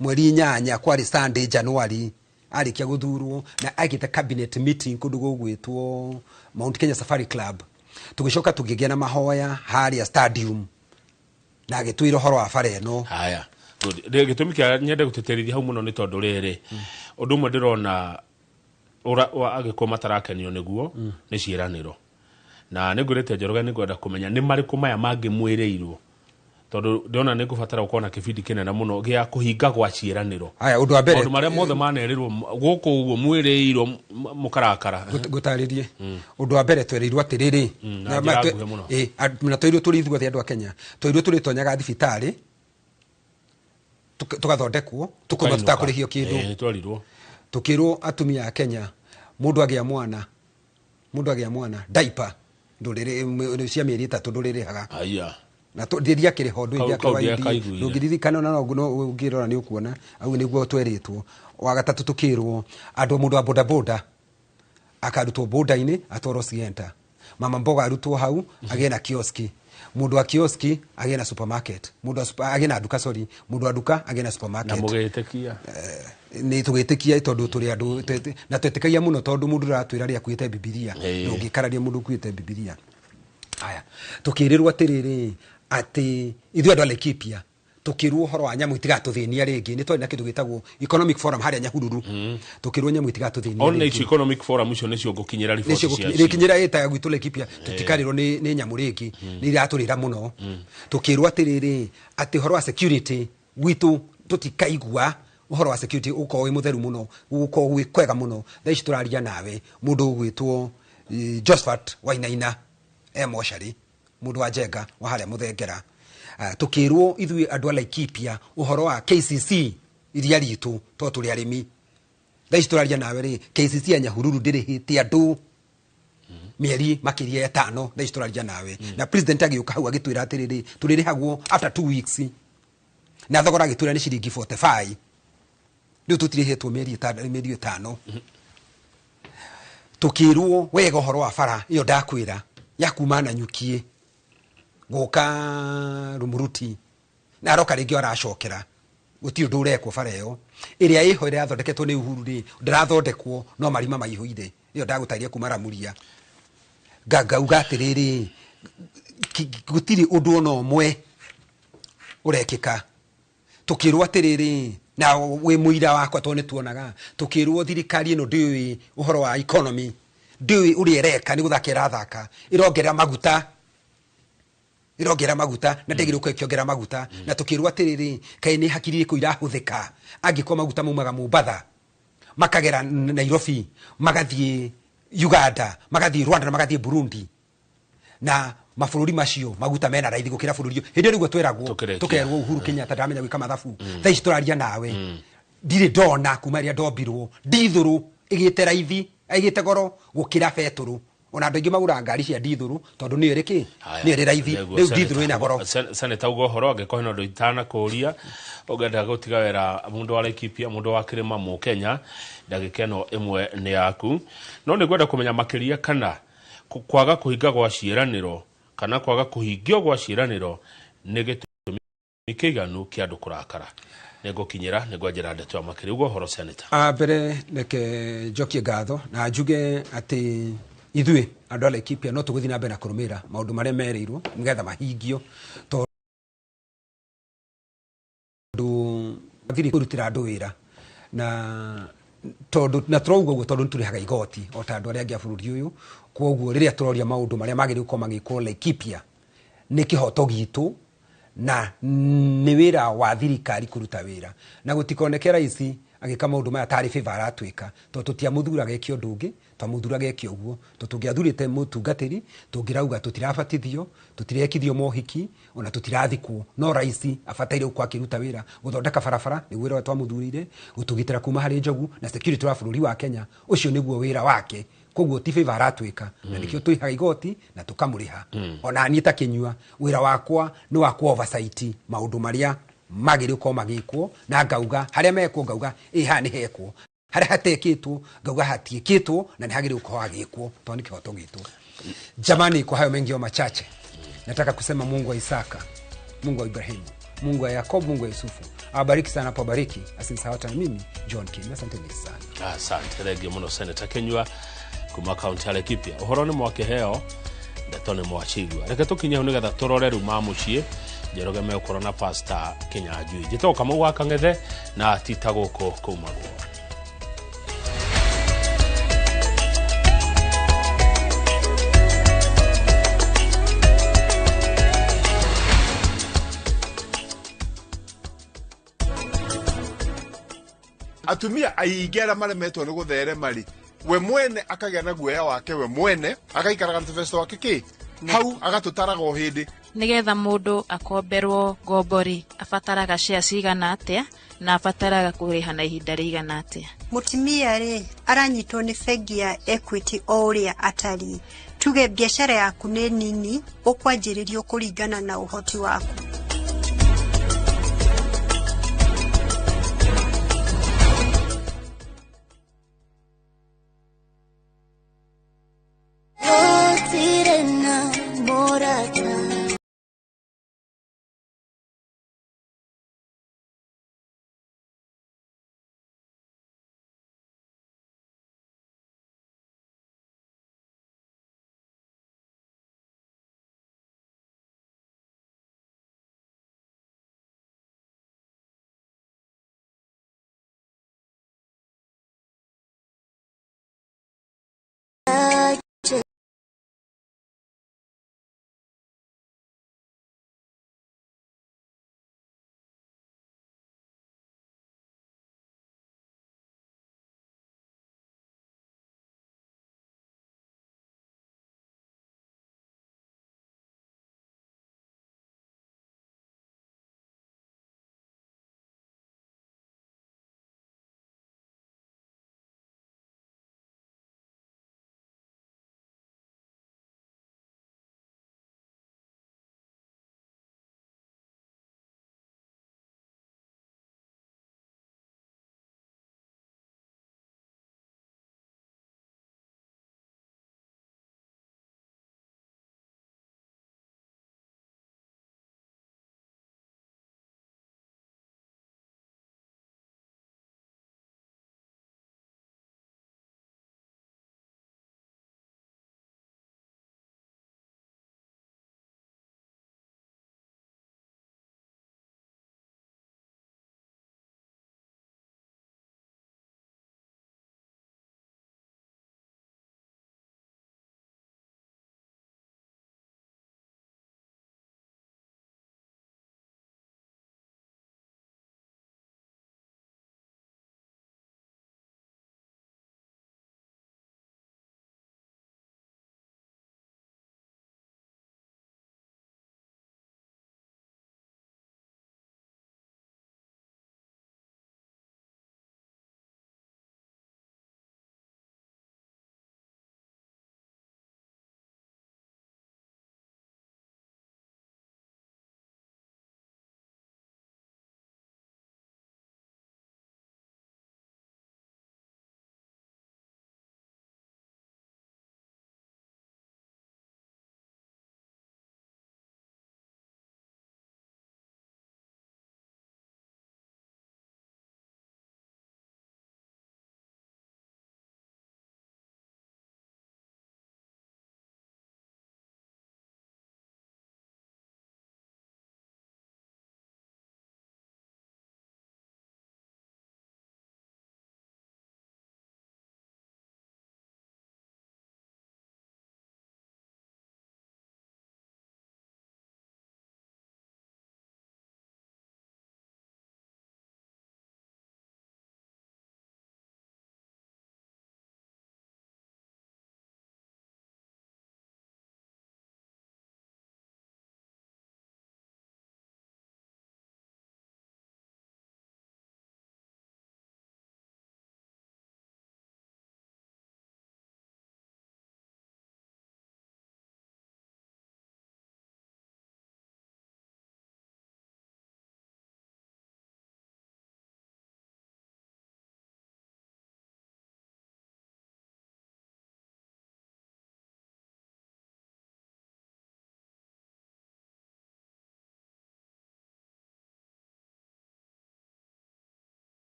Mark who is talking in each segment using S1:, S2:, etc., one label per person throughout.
S1: mweri 8 kwari Sunday January arikia guthurwo na agite cabinet meeting kundu gugwitwo Mount Kenya Safari Club tugicoka tugigia na mahoya haria stadium na agitwira horo wa bara eno
S2: haya gitumi kia nyende guteterithia hau muno ni tondu riri undu mwe ndirona ora agikoma tarakenio niguo ni ciiraniro na nigurete Njoroge nigwenda kumenya ni mariku maya mangi mwireirwo tondu ndona nigubatara ukona kibindi kinene muno gia kuhinga gwa ciiraniro
S1: haya undu wa mbere
S2: undu maria mothe manerirwo guku uguo mwireirwo mukarakara
S1: gutaririe undu wa mbere twerirwo atiriri na twerirwo turithuo thi andu a Kenya twerirwo turitonyaga thibitari tugathondekwo tukuma tutakurihio kindu
S2: twarirwo
S1: tukirwo atumia a Kenya mundu agia mwana diaper ndurire cia mieri 3 nduririhaga
S2: aya
S1: na ndiria kire hondu iria kawaidi ndugirithikana na no ngirora ni ukuona au niguo tweritwo wa gatatu tukirwo andu mundu wa boda boda akarutwo boda-ini atoro center mama mboga arutwo hau agena kioski mundu wa kioski agena supermarket mundu agena duka mundu wa duka agena supermarket
S2: na mugetekia
S1: ni tugetekia tondu turi andu na twetekagia muno tondu mundu ratwira ria kwite Biblia ndungikararia mundu kwite Biblia haya tukirirwa atiriri ati ithu andu Laikipia tukirwo horo wa nyamu itigatuthinia ringi ni twari na kindu gitagwo economic forum haria Nyahururu tukirwo nyamu itigatuthinia
S2: on economic forum icio nicio ngukinyira riboti cia
S1: rikinyira eta gwitu Laikipia tutikarirwo ni nyamu ringi ni iraturira muno tukirwo atiriri ati horo wa security gwitu tutikaigua uhoro wa security uko wi mutheru muno uko wi kwega muno thaici turaria nawe mundu gwitwo Josephat Wainaina emoshari mundu wa Jenga wa haria Muthengera tukirwo ithui andu a Laikipia uhoro wa KCC iria ritu to turi arimi thaici turaria nawe ri KCC ya Nyahururu ndirihiti andu mieri makiria ya 5 thaici turaria nawe na president agiuka hau agitwira atiriri turirihagwo after 2 weeks na thogora agitwira ni ciringi 45 ndio tutirihetwo mieri 5 tukirwo wega horo wa bara iyo ndakwira ya kumana nyukie guka Rumuruti na aroka ringi aracokera guti undu urekwo bara iyo iria iho ira athondeketwo ni Uhuru ri ndirathondekwo no marima maihuire iyo ndagutairia kumaramuria ngauga atiriri gutiri undu ono mwe urekika tukirwo atiriri na we muira wakwa to nituonaga tukirwo thirikari ino ndiwi uhoro wa economy ndiwi uri ereka ni guthakira thaka irongera maguta na ndegire ukiongera maguta na tukirwo atiriri kai ni hakiri ku irahuthika angiko maguta mumaga Mombasa makagera Nairobi magathie Uganda magathie Rwanda na magathie Burundi na mafururi macio maguta mena raithi gukira fururi hindi niguo tweragwo tukerwo Uhuru Kenyatta ndamenya gwika mathabu thaici turaria nawe ndire ndona kumaria ndombirwo ndithuru igite raithi igite goro gukira beturu ona andu ingi magura ngari cia ndithuru tondu ni iriki ni iri raithi riu ndithuru ina goro
S2: seneta ugo horo angiko hino ndo itana kuria ugenda gutiga wera mundu wa Laikipia mundu wa kirima mu Kenya ndagikeno imwe ni yaku no ni gwenda kumenya makiria kana kwaga kuhinga gwa ciiraniro kana kwaga kuhingio gwa ciiraniro ni gitumi kiganu kia andu kurakara nego kinyira nego njira ndeto makiri ugo horo senator
S1: mbere neke jokie gatho na njuge ati ithui andu a Laikipia no tuguthi na mbere na kurumira maundu maria mereirwo nigetha mahingio tondu thiri kurutira andu wira na tondu na turouga uguo tondu turihaga igoti o ta andu aria angi a bururi uyu koguo riria turoria maundu maria magiri gukorwo magikwo Laikipia ni kihoto gitu na ni wira wa thirikari kuruta wira na gutikonekera ici agika maundu maya tari favor aratwika to tutia muthuraga ikio ndungi twamuthuraga ikio uguo tungiathurite mutungatiri tungirauga tutirabatithio tutirekithio mohiki ona tutirathikwo no raisi afataire kwa kiruta wira guthondeka barabara ni wira twamuthurire gutugitira kuma hari njogu na security wa bururi wa Kenya ucio niguo wira wake koguo ti favor aratwika na nikio tuihaga igoti na tukamuriha ona anita kinyua wira wakwa ni wakwa oversight maundu maria magiri uko magikwo na ngauga haria mekwo ngauga ha ni hekwo haria hatekitwo ngauga hatiekitwo na ni hagiri uko hagikwo to ni kihoto gitu jamani. Kwa hayo mengi machache nataka kusema Mungu wa Isaka, Mungu wa Ibrahimu, Mungu wa Yakobo, Mungu wa Yusufu awabariki sana, hapo bariki. Asante hata mimi John Kim, asante sana.
S2: Asante rege muno Senator Kenyua kuma kaunti ya Laikipia. Uhoro ni mwakeheo ndeto ni mwachigwa. Reke tukinye unigetha turore ruma mucie Njoroge me ukorona Pastor Kinyanjui. Jitoka mu wakangethe na tita guko kumagwo.
S3: Atumia aigera maremetwo ni gutherema ri we mwene akagĩa na guoya wake we mwene agaikaraga na tũbeca wake ki hau agatũtaraga o hindi
S4: nigetha mundu akomberwo ngombori abataraga share cigana atia na abataraga kuriha na ihinda rigana atia.
S5: Mutumia ri aranyitwo ni bengi ya Equity o uria atari tuge biashara yaku ni nini ukwanjĩrĩrio kũringana na uhoti waku.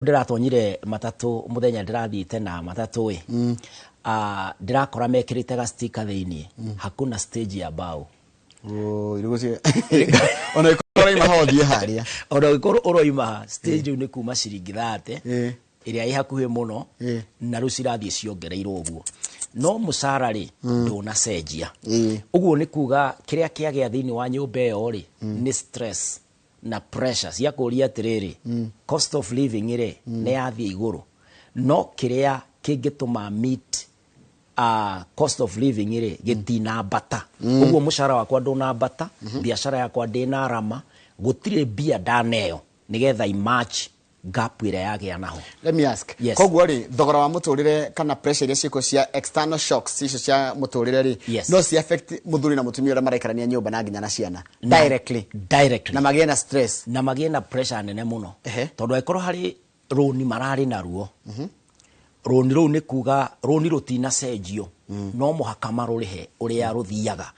S6: ndiratonyire matatu muthenya ndirathiite na matatu we ndirakora mekirite ga sticker thiini hakuna stage ya bao
S7: irugucie ona ikora ima hothie haria
S6: ona ikora oroima stage ni kuma ciringi 30 iria i hakuhe muno na ru cirathie ciongereirwo uguo no musarari ndona cenjia uguo ni kuga kiria kiagia thiini wa nyumba yo ri ni stress na pressure cia kuria atiriri cost of living ire ne yathie iguru no kiria kingituma meet cost of living ire gitina bata uguo mushara wakwa ndona bata biashara yakwa ndina rama gutire bia ndaneyo nigetha i match gap ire yake anaho.
S7: Let me ask.
S6: Yes.
S7: Kogwo ri thogora wa muturire kana pressure ile ciko cia external shocks icio cia muturire ri no si affect muthuri na mutumia ura maraikarania nyumba na nginya na ciana directly na magie na stress
S6: na magie na pressure nene muno tondu ekoro hari roni marari na ruo roni ru ni kuga roni rutina cenjio no muhaka marurihe uria ruthiaga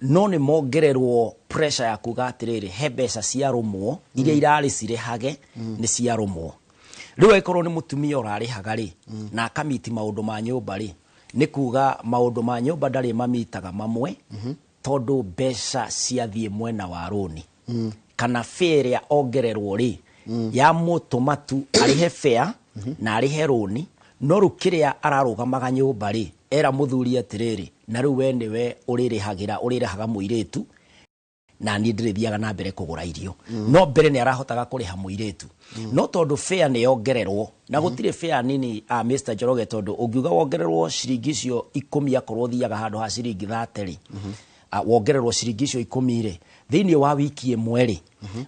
S6: no ni mongererwo pressure ya kuga atiriri he mbeca cia rumwo iria irari cirihage ni cia rumwo riu ekoro ni mutumia urarihaga ri na akamiti maundu ma nyumba ri ni kuga maundu ma nyumba ndari mamitaga mamwe tondu mbeca ciathie mwena wa roni kana fare ya ongererwo ri ya mutumatu arihe fare na arihe roni no rukiria ararugamaga nyumba ri era muthuri atiriri na riu we niwe uririhaga muiretu na ni ndirithiaga na mbere kugura irio no mbere ni arahotaga kuriha muiretu no tondu fare ni yongererwo na gutire fare nini Mr. Joroge tondu ungiuga wongererwo ciringi cio 10 akorwo thiaga handu ha ciringi 30 ri wongererwo ciringi cio 10 ri thiini wa wiki imwe ri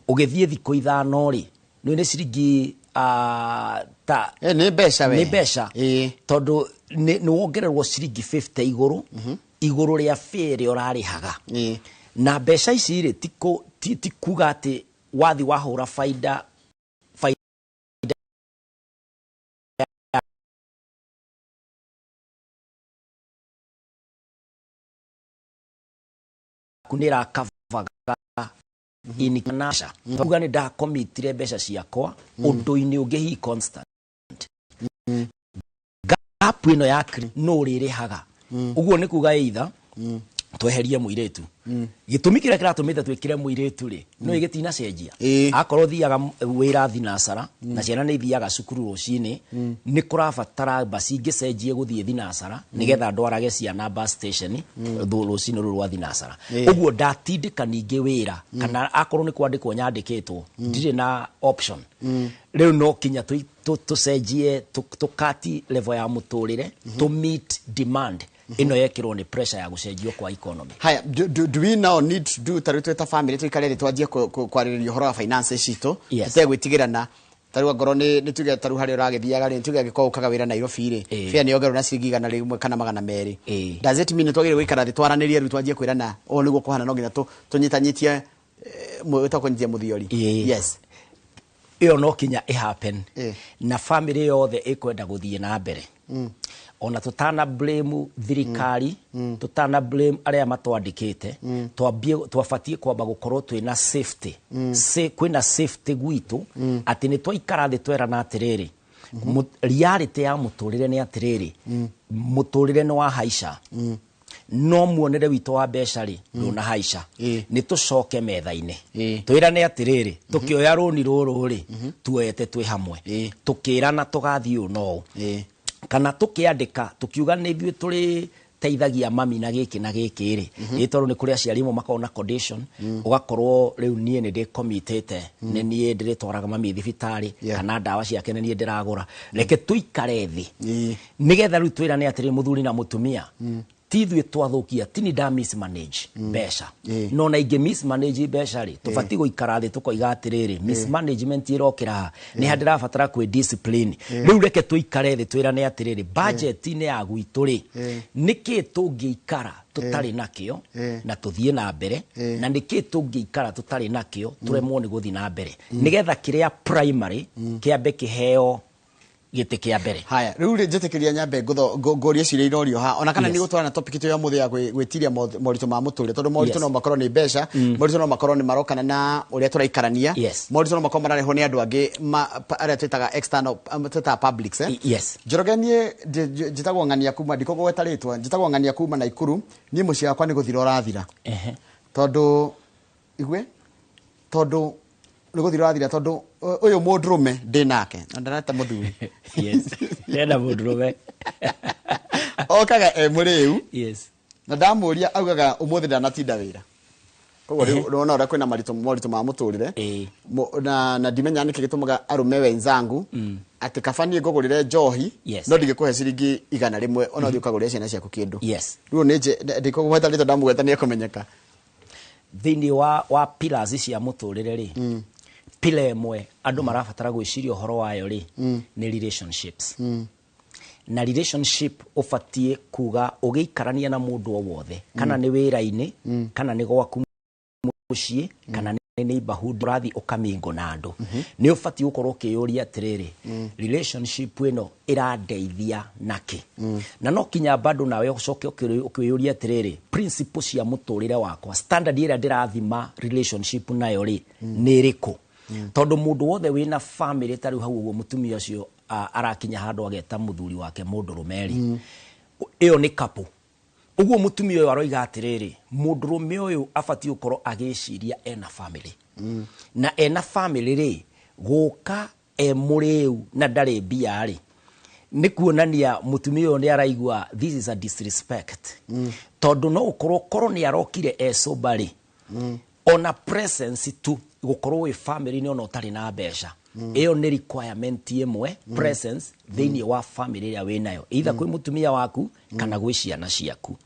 S6: ugithie thiko 5 ri ni ciringi ta
S7: ni besha we
S6: ni besha tondu ni wongererwo ciringi 50 iguru ria fare urarihaga na besha ici ri tikuga ati wathi wahura faida kunira kavaga iniknasha tuga ni da committee besha ciakwa undu-ini ungihi constant gap ino yakri no ririhaga uguo ni kuga either tweherie muiretu gitumi kira kiratumite twikire muiretu ri no igitina cenjia akorwo thiaga wira thinasara na ciana ni thiaga cukuru rucini ni kurabatara basi ingicenjie guthie thinasara nigetha ndwarage ciana bus station rucini ru rwa thinasara uguo ndatindika ningi wira kana akorwo ni kwandikwo nyandikitwo ndire na option riu no kinya tucenjie tukati level ya muturire to meet demand ino yekirwo ni pressure ya gucenjio kwa economy.
S7: Haya, do we now need to do taruteta family tuikare twajie kwaririo horo wa finance cito tutegwitigirana taru ngoro ni tuge taru hari uragithiaga ni tuge giko ukaga wira Nairobi ri fia ni ongerwo na ciringi 100 kana 200 does it mean twagire gwikara thi twaranirie ru twajie kwirana o niguo kuhana no nginya tunyitanyitie utakonjia muthiori yes
S6: iyo no kinya happen na family yothe ikwenda guthie na mbere ona tutana blame thirikari tutana blame aria matwandikite twafatie kwamba gukorwo twina safety kwina safety gwitu ati ni twaikara thi twerana atiriri reality ya muturire ni atiriri muturire ni wa haisha no muonere wito wa mbeca ri ndona haisha ni tucoke metha-ini twirane atiriri tukioya roni ruru ri tuete twi hamwe tukirana tugathie no kana tukiandika tukiuga ni ithuĩ turi teithagia mami na giki ri itoru ni kuri aciari mo makona condition ugakorwo riu nie ni ndikomitete ni nie ndiritwaraga mami thibitari kana ndawa ciake ni nie ndiragura reke tuikare thi nigetha riu twirane atiri muthuri na mutumia tithwe twathukia tini da mismanage besha no na inge mismanage besha ri tufati guikara thi tukoiga atiriri mismanagement irokira ni handira fatara kwe discipline riu reke tuikare thi twirane atiriri budget ine ya gwituri niki tungiikara tutari nakio na tuthie na mbere na niki tungiikara tutari nakio turemwo ni guthi na mbere nigetha kiria primary kiambe kiheo gite kia mbere.
S7: Haya, riu ri njitikiria nyambe ngoria ciria irorio ha ona kana ni gutwara topic ito ya muthi ya gwitiria moritu ma muture tondu moritu no makorwo ni besha moritu no makorwo ni marokana na uria turaikarania moritu no makorwo marareho ni andu angi aria twitaga external twita publics Njorogenie njitagwo ngania kuma ndiko gwetaritwa njitagwo ngania kuma na Ikuru ni muci wakwa ni guthira urathira tondu igwe tondu ni guthira urathira tondu uyu mundrume ndinake na ndarata muthuri
S6: ndenda mundrume
S7: okaga muriu na ndamuria augaga umuthi ndanatinda wira koguo riu ora kwina moritu ma muturire na ndimenya niki gitumaga arume wenzangu ati kabanie ngogurire njohi no ndigikuhe ciringi 100 ona uthi ukagurire ciana ciaku kindu riu nije ndikugweta rito ndamugweta ni kumenyeka
S6: thini wa pillars cia muturire ri pila imwe andu marabatara gwiciria uhoro wayo ri ni relationships na relationship ufatie kuga ugiikarania na mundu o wothe kana ni wira-ini kana ni gwaku mucii kana ni neighborhood rathi ukamingo na andu ni ufatie gukorwo ukiyuria atiriri relationship ino iradeithia naki na no kinya bado nawe ucoke ukiyuria atiriri principles cia muturire wakwa standard ira ndirathima relationship nayo ri ni riku tondu mundu wothe wina family tari hau uguo mutumia ucio arakinya handu ageta muthuri wake mundu rumeri iyo ni couple uguo mutumia uyu aroiga atiriri mundu rume uyu afati ukoro agiciria ena family na ena family ri guka muriu na ndari bia ri ni kuonania mutumia uyu ni araigua this is a disrespect tondu no ukoro ni arokire sobari ona presence tu gukorwo wi family ni ona utari na besha iyo ni requirement imwe presence thini wa family ya we nayo either kwi mutumia waku kana gwi ciana ciaku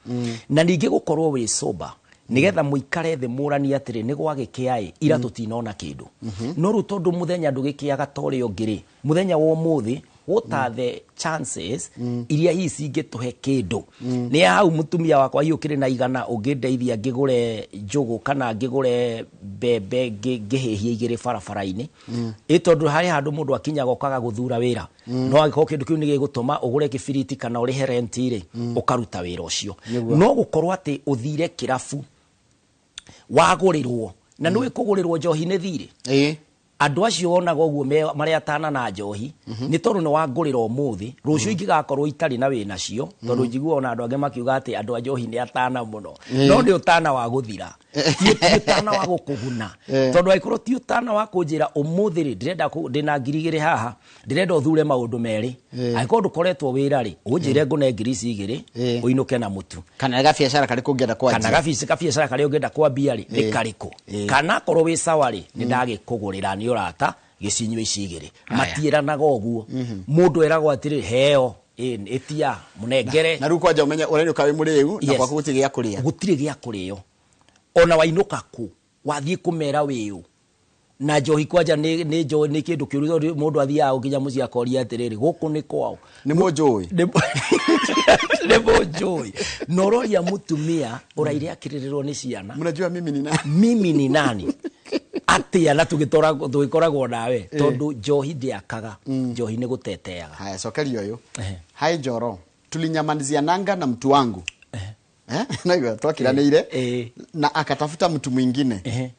S6: na ningi gukorwo wi sober nigetha muikare the murani atiri ni gwagikiai ira tutinona kindu no ru tondu muthenya ndugikiaga tori ongiri muthenya wo muthi what are the chances iria hici ingituhe kindu ni hau mutumia wakwa yukire na igana ungindeithia ngigure njugu kana ngigure bebe ngihihia igire barabara-ini itondu hari handu mundu akinyaga okaga guthura wira no agiko kindu kiu ni gigutuma ugure kibiriti kana urihe rent ire ukaruta wira ucio no gukorwo ati uthire kirafu wagurirwo na nwi kugurirwo njohi ni thire andu acio onaga uguo mari atana na njohi ni tondu ni wangurira umuthi rucio ingigakorwo itari na wina cio tondu njigua ona andu ange makiuga ati andu a njohi ni atana muno no ni utana wa guthira ti utana wa gukuguna tondu aikorwo ti utana wa kunjira umuthi ri ndirenda ndina ngirigire haha ndirenda uthure maundu meri aikorwo ndukoretwo wira ri unjire ngune ngirisi igiri uinuke na mutu
S7: kana ga biashara kari kungienda kwa
S6: kana ga biashara kari ungienda kwa bia ri ni kariko kana korwo wi sawa ri ni ndagikugurira ni urata gicinywe icigiri matieranaga uguo mundu eragwo atiri heo etia munengere
S7: na ruko aja umenye urainuka wi muriu na kwa gutiri gia kuria
S6: gutiri gia kurio ona wainuka ku wathie kumera wiu na njohi kwanja ni kindu kiuru mundu athia ukinya muci akoria atiriri guku ni kwao
S7: ni mujui
S6: ni mujui nororia mutumia uraire akirirwo ni ciana
S7: mnajua
S6: mimi ni nani atia na tugikoragwo nawe tondu njohi ndiakaga njohi ni guteteaga
S7: haya cokerio uyu hai Njoro tulinyamanizia nanga na mtu wangu na twakiranire na akatafuta mtu mwingine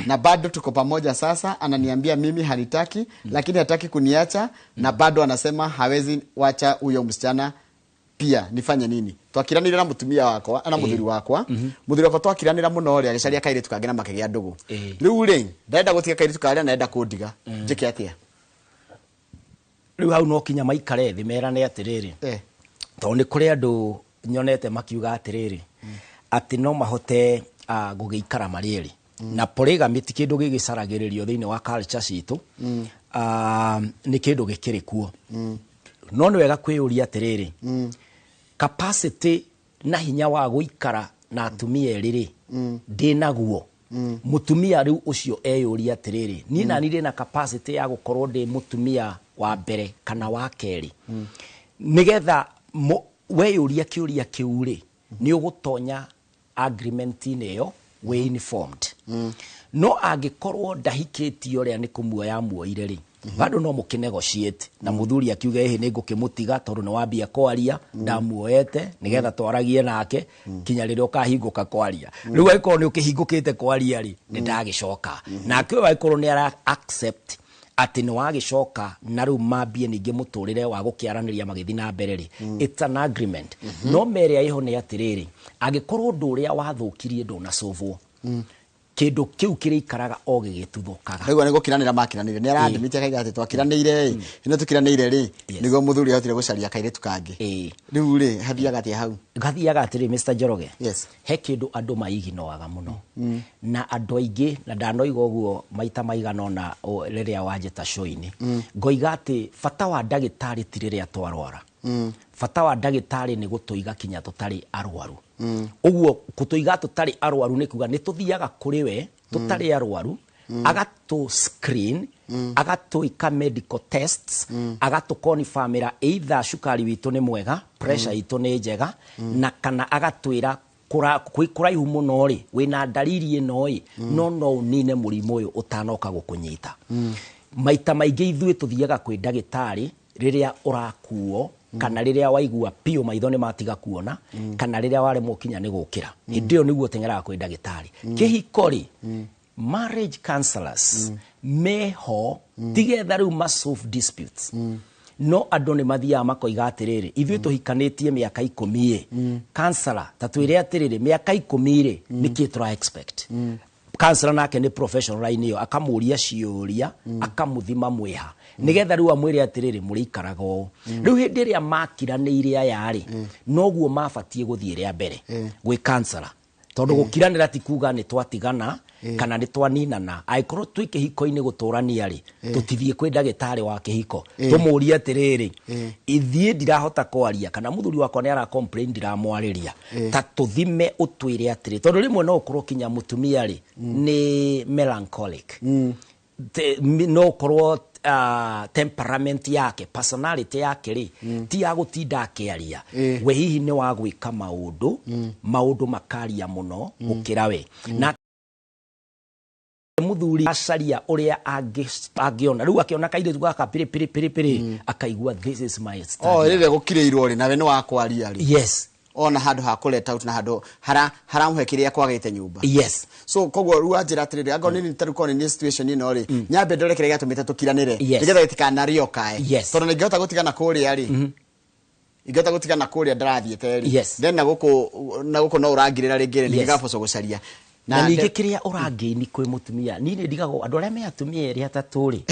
S7: na bado tuko pamoja sasa ananiambia mimi hanitaki lakini hataki kuniacha na bado anasema hawezi wacha huyo msichana pia nifanye nini twakiranire na mutumia wakwa ana muthuri wakwa muthuri wakwa twakiranira muno ri agicaria kaire tukagena makigia ndugu riu ri ndenda gutiga kaire tukaria na ndenda kundiga njike atia
S6: riu hau no kinya maikare thi merane atiriri to ni kuri andu nyonete makiuga atiriri ati no mahote gugiikara marieri na polygamy ti kindu gigicaragiririo thiini wa culture citu ni kindu gikiri kuo no ni wega kwiyuria atiriri capacity na hinya wa guikara na atumia eriri ndinaguo mutumia riu ucio eyuria atiriri ni na nire na capacity ya gukorwo ndi mutumia wa mbere kana wa keri nigetha weyuria kiuria kiuri ni ugutonya agreement ineyo we informed no angikorwo ndahikitio ria ni kumuoya muoire ri bado no mukinegotiate na muthuri akiuga ehe ni ngukimutiga tondu ni wambia kwaria ndamuoete nigetha twaragie nake kinya riria ukahinguka kwaria riu aikorwo ni ukihingukite kwaria ri ni ndagicoka nake aikorwo ni ara accept ati ni wagicoka na riu mambie ningi muturire wa gukiaraniria magithi na mbere ri it's an agreement no mere iho ni atiriri agikorwo nduria wathukirie ndona sovwo kindu kiu kirikaraga o gigituthukaga
S7: riu ni gukiranira makiranire ni arandimite kaiga ati twakiranire ino tukiranire ri nigo muthuri ahotire gucaria kairetu kangi riu ri hathiaga ati hau
S6: gathiaga atiri Mr. Njoroge
S7: yes
S6: he kindu andu maiginoaga muno na andu aingi na ndanoiga uguo maita maiganona riria wanjeta show-ini ngoiga ati fata wa ndagitari ti riria twarwara fata wa ndagitari ni gutuiga kinya tutari arwaru uguo gutuiga tutari arwaru ni kuga ni tuthiaga kuri we tutari arwaru agatu screen agatuika medical tests agatu confirmira either shukari witu ni mwega pressure itu ni njega na kana agatwira kuraihu muno ri wina dalili ino ri no unine murimu uyu utanoka gukunyita maita maingi ithuĩ tuthiaga kwi ndagitari riria urakuo kana riria waigua pio maitho ni matiga kuona kana riria waremwo kinya ni gukira hindio niguo tengeraga kwi ndagitari kihiko ri marriage counselors meho together riu ma solve disputes no andu ni mathia makoiga atiriri ithuĩ tuhikanitie miaka 10 counselor tatwire atiriri miaka 10 ri niki tura expect counselor nake ni professional line yo akamuria ciuria akamuthima mwiha nigetha riu amwire atiriri murikaraga o riu hindi ria makiraniire aya ri noguo mabatie guthie ria mbere gwi counselor tondu gukiranira ti kuga ni twatigana kana ni twaninana aikorwo twi kihiko-ini guturania ri tutithie kwi ndagitari wa kihiko tumuria atiriri ithie ndirahota kwaria kana muthuri wakwa ni ara complain ndiramwariria ta tuthime utwire atiri tondu rimwe no ukorwo kinya mutumia ri ni melancholic no ukorwo temperament yake personality yake ri ti ya gutinda akiaria we hihi ni wa gwika maundu makaria muno gukira we na muthuri acaria uria angiona riu akiona kairitu gaka piri akaigua this is my style
S7: rire gukireirwo ri nawe ni wa kwaria ri
S6: yes
S7: ona handu ha kuleta out na handu haramuhe kiria kwagite nyumba
S6: yes
S7: so kogwo ru anjira atiriri anga nini taruko ni situation ino ri nyambe ndorekere gatumite tukiranire nigetha itikana rio kae tondu ningihota gutigana kuria ri igata gutigana kuria ndarathiete ri then na guko no urangirira ringire ningigaboco gucaria
S6: na ningi kiria urangeini kwi mutumia nini ndigago andu aria me atumia eri atatu ri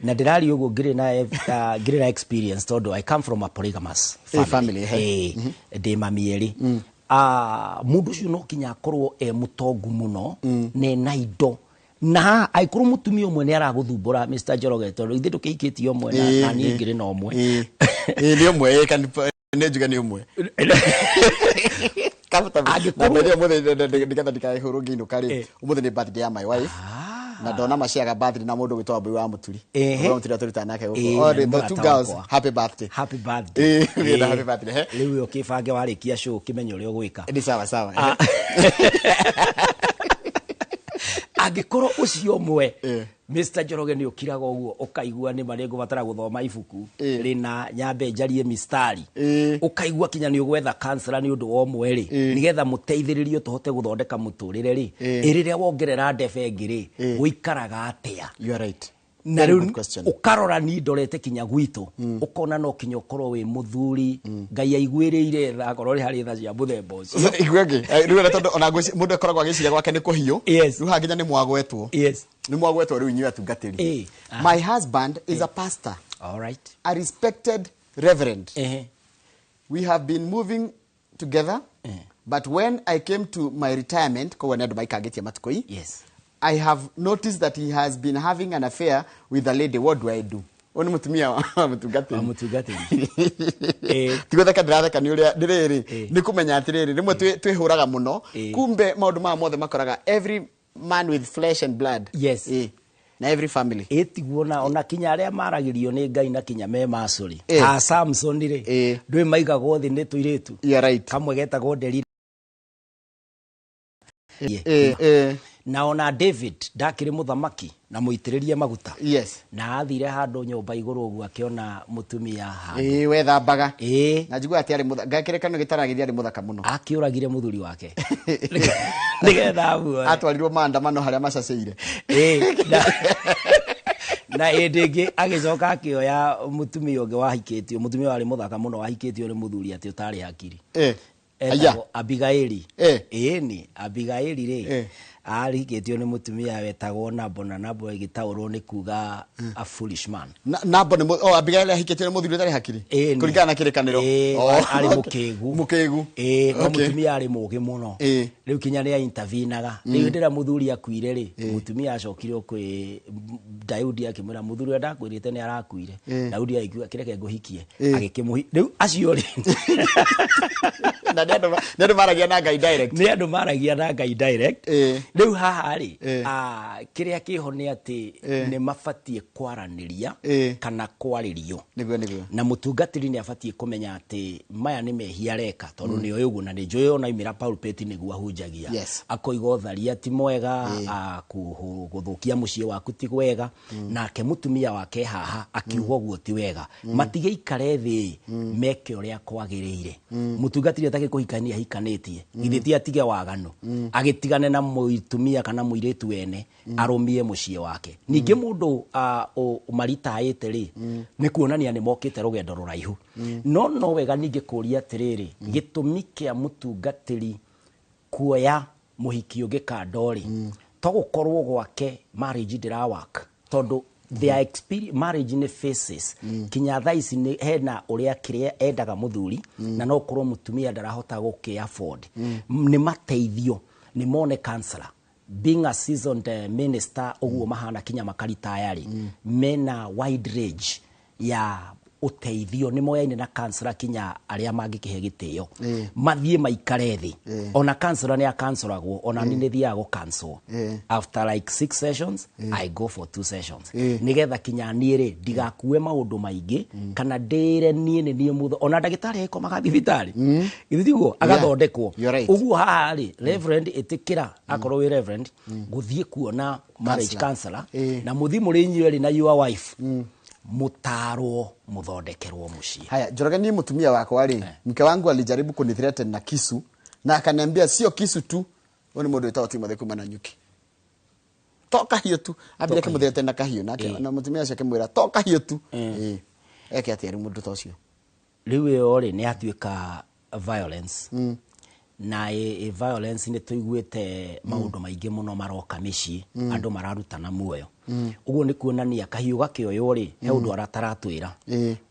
S6: na ndirari uguo ngire na experience tondu I come from a polygamous family ndi mami eri mundu ucio no kinya akorwo mutongu muno ne na indo na aikuru mutumia umwe ni araguthumbura Mr. Njoroge tondu ithe ndukikitio umwe na ni ngire na umwe
S7: ni umwe kan ne juga ni umwe na media muthe ndikai huru ngino kari umuthe ni birthday ya my wife na dona maciaga birthday na mundu gwitwa Mbai wa Muturi no tira turita nake guko the two girls happy birthday
S6: happy birthday riu ukibange warikia show kimenyo uri ugwika
S7: ni sawa
S6: agikorwo ucio mwe Mr. Njoroge ni ukiraga uguo ukaigua ni marengo batara guthoma ibuku rina nyambe njarie mistari ukaigua kinya ni ugwetha counselor ni undu wo mweri nigetha muteithiririo tuhote guthondeka muturire ri iriria wongerera ndebe ngiri uikaraga atia
S7: you are right
S6: na riu ukarora ni ndorete kinya gwitu ukona no kinya ukorwo wi muthuri ngai aiguiriire tha korwo ri hari tha cia muthemba ucio
S7: igwege riu na tondu ona mundu akoragwa agiciria gwake ni kuhiu riu hanginya ni mwagwetwo ni mwagwetwo riu inyu atungatiri my husband is a pastor
S6: all right
S7: a respected reverend we have been moving together but when I came to my retirement ko wena ndo maikagetia matukoi I have noticed that he has been having an affair with a lady. What do I do? Oni mutumia wa mutugatiri. Tigotheka ndiratheka ni uria ndiriri ni kumenya atiriri rimwe twihuraga muno kumbe maundu ma mothe makoraga every man with flesh and blood na every family
S6: etiguona ona kinya aria maragirio ni Ngai na kinya me macuri Samson ri ndwe maigago thi ni tuiritu
S7: you are right
S6: kamwe getagwo Delila na ona David ndakire muthamaki na muitiririe maguta
S7: yes
S6: na athire handu nyumba iguru ugu akiona mutumia handu
S7: we thambaga na njigua ati ari ngakirekano gitaragithia ari muthaka muno
S6: akiuragire muthuri wake nigetha abu
S7: atwarirwo maandamano haria macaceire
S6: na edege agicoka akioya mutumia ungi wahikitio mutumia wari muthaka muno wahikitio ni muthuri ati utari hakiri aya Abigaili ni Abigaili ri arikitio ni mutumia wetagwo Nabo na Nabo igitaurwo ni kuga a foolish man
S7: Nabo ni Abigaili ahikitio ni muthuri utari hakiri kuringana na kirekaniro
S6: ari mukigu no mutumia ari mugi muno riu kinya ni intervenaga riu ndira muthuri akuire ri mutumia acokire kwi Daudi akimwira muthuri ndakwirite ni arakuire Daudi aigua kireke nguhikie agikimuhi riu acio ri
S7: na ndio maragia na Ngai direct
S6: ni andu maragia na Ngai direct riu haha ri kiria kiho ni ati ni mafatie kwaraniria kana kwaririo
S7: niguo
S6: na mutungatiri ni afatie kumenya ati maya ni mehia reka tondu ni oyugu na ni njoyo na imira pulpit niguo ahunjagia akoiga utharia ti mwega guthukia mucie waku ti wega nake mutumia wake haha akiuga guo ti wega matige ikare thi meke uria kwagiriire mutungatiri atake kuhikania hikanitie githiti atige waganu agitigane na mutumia kana muiretu wene arumie mucie wake ninge mundu maritaite ri ni kuonania ni mokite rugendo ruraihu no wega ninge kuria atiriri gitumi kia mutungatiri kuoya muhiki ungi kandori to gukorwo gwake marriage ndira work tondu their experience marriage ni faces kinya thaisi ni hena uria kiria endaga muthuri na no korwo mutumia ndarahota guki afford ni mateithio ni mone counselor being a seasoned minister uguo mahana kinya makarita yari mena wide range ya uteithio ni moyaine na counselor kinya aria mangikihe gitio mathie maikare thi ona counselor ni a counseloragwo ona ni thiago counsel after like 6 sessions I go for 2 sessions nigetha kinya niire ndigakue maundu maingi kana ndire nie ni mutho ona ndagitari eko magathibitari githiguo agathondekwo uguo haha ri reverend itikira akorwo wi reverend guthie kuona marriage counselor na muthi muri nyiri na your wife mutaro muthondekerwo mucie.
S7: Haya, Njoroge ni mutumia wako ari mke wangu alijaribu kunithreaten na kisu na akaniambia sio kisu tu oni mundu wetagwo Timothy kuma na nyuki toka hiyo tu abire kimuthete na kahiyo na mutumia acio akimwira toka hiyo tu eke ati mundu ta ucio
S6: riu yo ri ni atuika violence na violence ni tuiguite maundu maingi muno maroka micii andu mararutana muoyo uguo ni kuonania kahiu gakioyo ri he undu arataratwira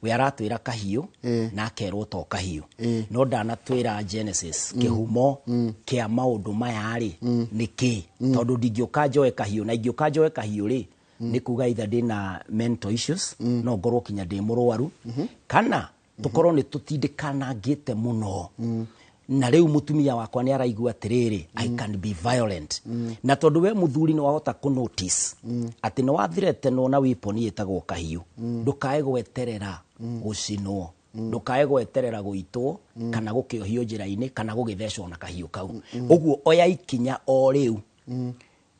S6: we aratwira kahiu na akerwo to kahiu no ndanatwira Genesis kihumo kia maundu maya ri niki tondu ndingioka njoe kahiu na ingioka njoe kahiu ri ni kuga itha ndina mental issues no ngorwo kinya ndi murwaru kana tukorwo ni tutindikana ngite muno na riu mutumia wakwa ni araigua atiriri I can be violent na tondu we muthuri ni wahota ku notice ati no wathirete no na wiponi etagwo kahiu ndukae gweterera gucinwo ndukae gweterera guitwo kana gukiohio njira-ini kana gugithecwo na kahiu kau uguo oya ikinya o riu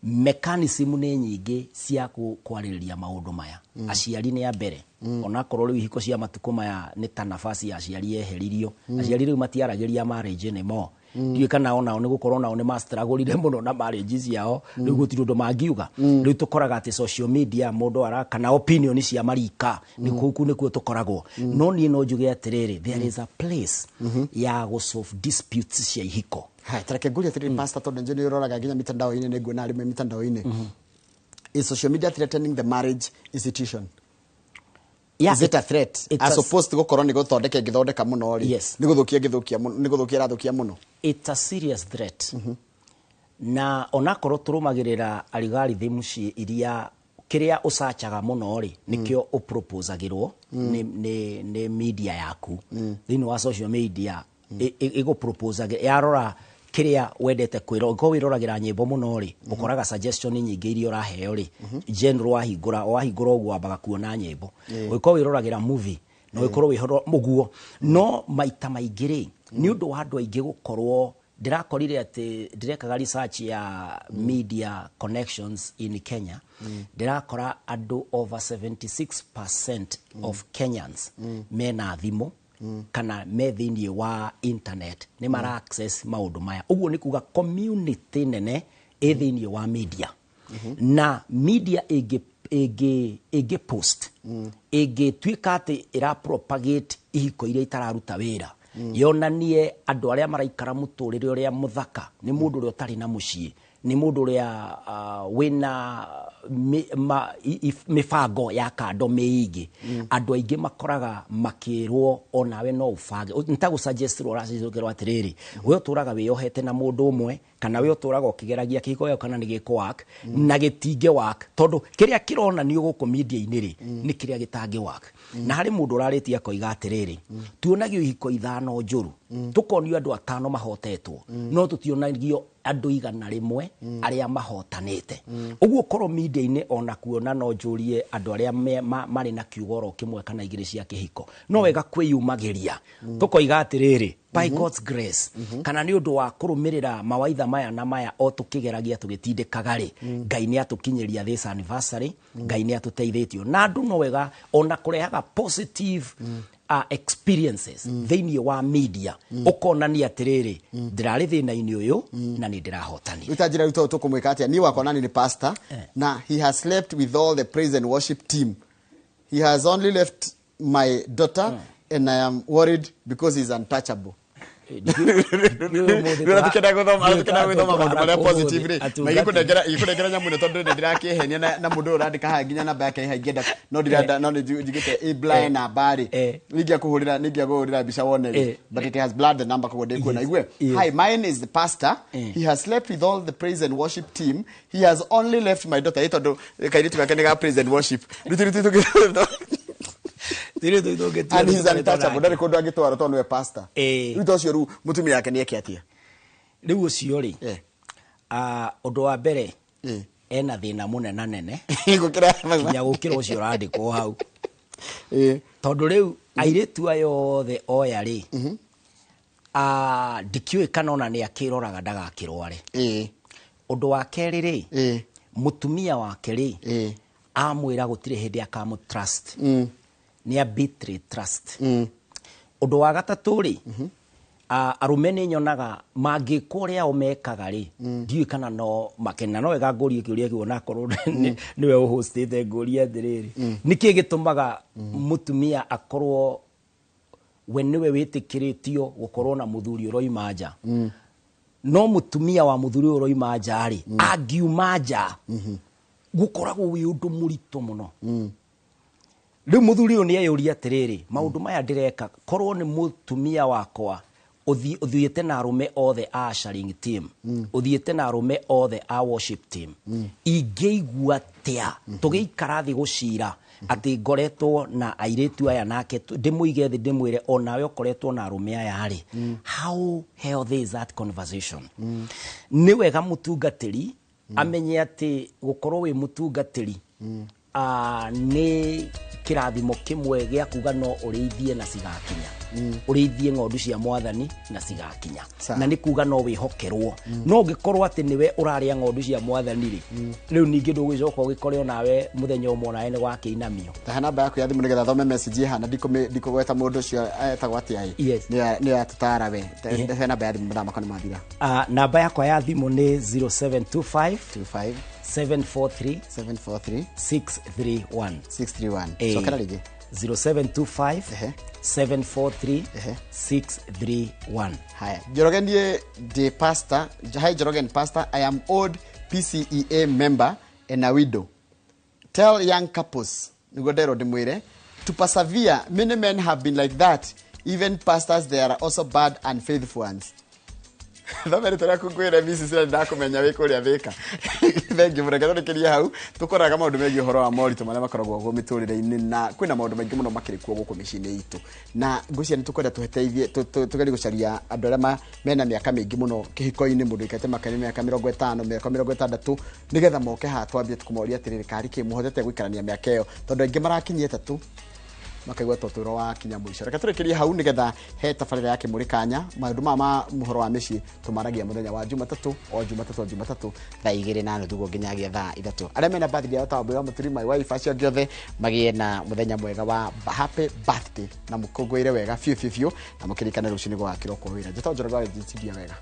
S6: mechanism ni nyingi cia kwaririria maundu maya aciari ni ya mbere ona korwo riu ihiko cia matuko maya ni ta nafasi ya aciari eheririo aciari riu matiaragiria marriage ni mo ndiye kana ona ni gukorwo nao ni mastruggle muno na marriage ciao riu gutirundo mangiuga riu tukoraga ati social media mundu ara kana opinion cia marika ni kuku nikuo tukoragwo no ni no njuge atiriri there is a place ya go solve disputes cia ihiko.
S7: Hai tareke nguria atiriri pastor tondu nje ni uroraga nginya mitandao-ini ni nguona arime mitandao-ini is social media threatening the marriage institution? Is it a threat? As opposed to gukorwo ni guthondeka ngithondeka muno ri ni guthukia ngithukia muno ni guthukia rathukia muno.
S6: It's a serious threat. Na onakorwo turumagirira algorithm iria kiria usachaga muno ri nikio uproposagirwo ni media yaku thini wa social media igo proposage yarora kiria wendete kwiro ngo wiroragira nyimbo muno ri ukoraga suggestion nyingi iria uraheo ri general wahingura ogwo ambaga kuona nyimbo uko wiroragira movie no ikorwo wihoro muguo no maita maingiri ni undu wa andu aingi gukorwo ndirakorire ati direkaga research ya media connections in Kenya ndirakora andu over 76% of Kenyans mena thimu kana me thiini wa internet ni mara access maundu maya uguo ni kuga community nene e thiini wa media na media ege post ege tuika ati ira propagate ihiko iria itararuta wira yonanie andu aria maraikara muturire uria muthaka ni mundu uria utari na mucii ni mundu uria wina mifango ya kando meigi andu aingi makoraga makirwo onawe no ufange ntagu suggest ro racizukirwo atiriri we uturaga wiyohete na mundu umwe kana we uturaga ukigeragia kiko kana ni giko work na gitinge work tondu kiria kirona ni uguko media iniri ni kiria gitange work na hari mundu uraritia koiga atiriri tuonagio ihiko ithano njuru tukonio andu atano mahotetwo no tutionagio andu igana rimwe aria mahotanite uguo koro media ine ona kuona no njurie andu aria mari na kiugoro kimwe kana igiri cia kihiko no wega kwiyumagiria tukoiga atiriri by God's grace kana ni undu wa kurumirira mawaitha maya na maya o tukigeragia tugitindikagari ngai ni atukinyeria this anniversary ngai ni atuteithitio na andu no wega ona kurehaga positive experiences thiini wa media ukona ni atiriri ndirari thina-ini uyu na ni ndirahotani
S7: utajira ruto tukumwika atia ni wakona ni pastor na he has slept with all the praise and worship team. He has only left my daughter and I am worried because he's untouchable. Tukenda guthoma maundu maria positive ri magikundengera nyamu tondu ndirakihenia na mundu urandika ha nginya namba yake haingenda no ndiranda no njigite a blind na bari ningia kuhurira bica wone but it has blood the number ko ndikuona igwe. Hi, mine is the pastor. He has slept with all the praise and worship team. He has only left my daughter tondu kairitu gake ni ga praise and worship and he's untouchable ndari kundu agitwara tondu we pastor rito cio ru mutumia yake ni eke atia
S6: riu ucio ri undu wa mbere ena thina munena nene kinya gukira ucio randikwo hau tondu riu airitu ayo the oya ri ndikiwe kana ona ni akiroraga ndagakirware undu wa keri ri mutumia wake ri amwira gutire hindi akamutrust ni a betray trust undu wa gatatu ri arume ni nyonaga mangikuria omekaga ri ndiwe kana no makena no wega nguri kiuria kiona korwo niwe uhostete nguri athiriri niki gitumaga mutumia akorwo we niwe witikiritio gukorwo na muthuri uroima nja no mutumia wa muthuri uroima nja ri angiuma nja gukoragwo wi undu murito muno riu muthuri ni ayuria atiriri maundu maya ndireka korwo ni mutumia wakwa uthiete na arume othe a sharing team uthiete na arume othe a worship team ingeigua tia tugiikara thi gucira ati ngoretwo na airitu aya nake ndimuige thi ndimwire onawe ukoretwo na arume aya ari how healthy is that conversation ni wega mutungatiri amenye ati gukorwo wi mutungatiri ni kirathimo kimwe gia kuga no urithie na cigakinya urithie ng'ondu cia mwathani na cigakinya na ni kuga no wihokerwo no ngikorwo ati niwe uraria ng'ondu cia mwathani ri riu ningi ndugicoka ugikorwo nawe muthenya umwe nawe ni gwakiinamio
S7: ta namba yaku ya thimu nigetha thome message hana ndikugweta mundu ucio etagwo atia ni atutara we te namba ya thimu ndama kana mathira
S6: namba yakwa ya thimu ni 0725 743 631
S7: so kana rigi
S6: 0725 743 631
S7: haya Jorogen the pastor. Hi Jorogen pastor, I am old PCEA member and a widow. Tell young couples nigodero demwire to persevere. Many men have been like that. Even pastors, they are also bad and faithful ones. Thamere tora kukwira misi sira ndakumenya wikuria thika thengi mureke thorikiria hau tukoraga maundu megi horo wa morito maria makoragwo go miturire-ini na kwina maundu maingi muno makirikuo guku micini itu na ngucia ni tukwenda tuheteithie tugeri gucaria andu aria mena miaka mingi muno kihiko-ini mundu ikate makani miaka 50 miaka 60 nigetha moke ha twambie tukumoria atiriri kari ki muhotete guikarania miaka iyo tondu ingi marakinyie 3 makaigua totoro wa kinya mwisho. Reka turekerie hau nigetha he tabarira yake muri kanya maundu ma muhoro wa mici tumaragia muthenya wa Jumatatu thaa 2:30 nginyagia thaa 3. Aria mena birthday ya tabu ya mutiri my wife acio giothe magie na muthenya mwega wa happy birthday na mukungwire wega fiu na mukirikana rucio ni gwa kiroko wira. Jeta njoroga gitithia wega.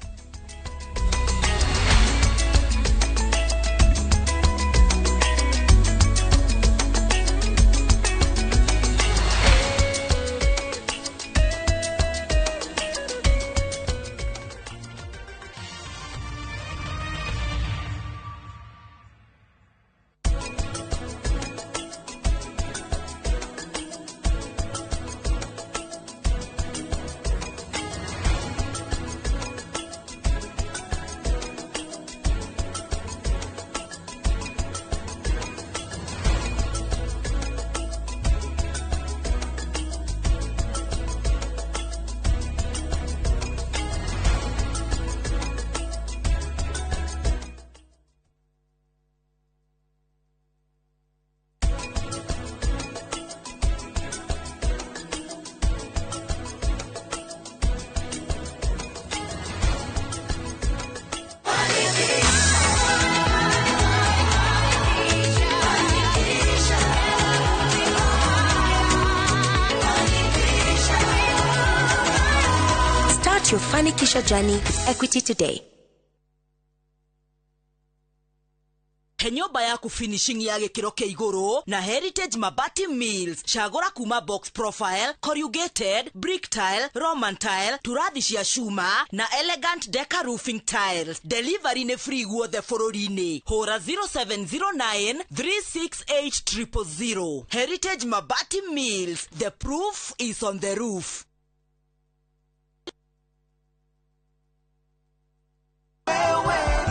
S8: Your fanikisha journey with Equity today.
S9: Nyumba yaku finishing ya gikiro kia iguru na Heritage Mabati Mills. Chagura kuma box profile, corrugated, brick tile, Roman tile, turathi cia shuma na elegant deca roofing tiles. Delivery ne free guothe bũrũri-inĩ. Hũra 0709 368 000. Heritage Mabati Mills. The proof is on the roof.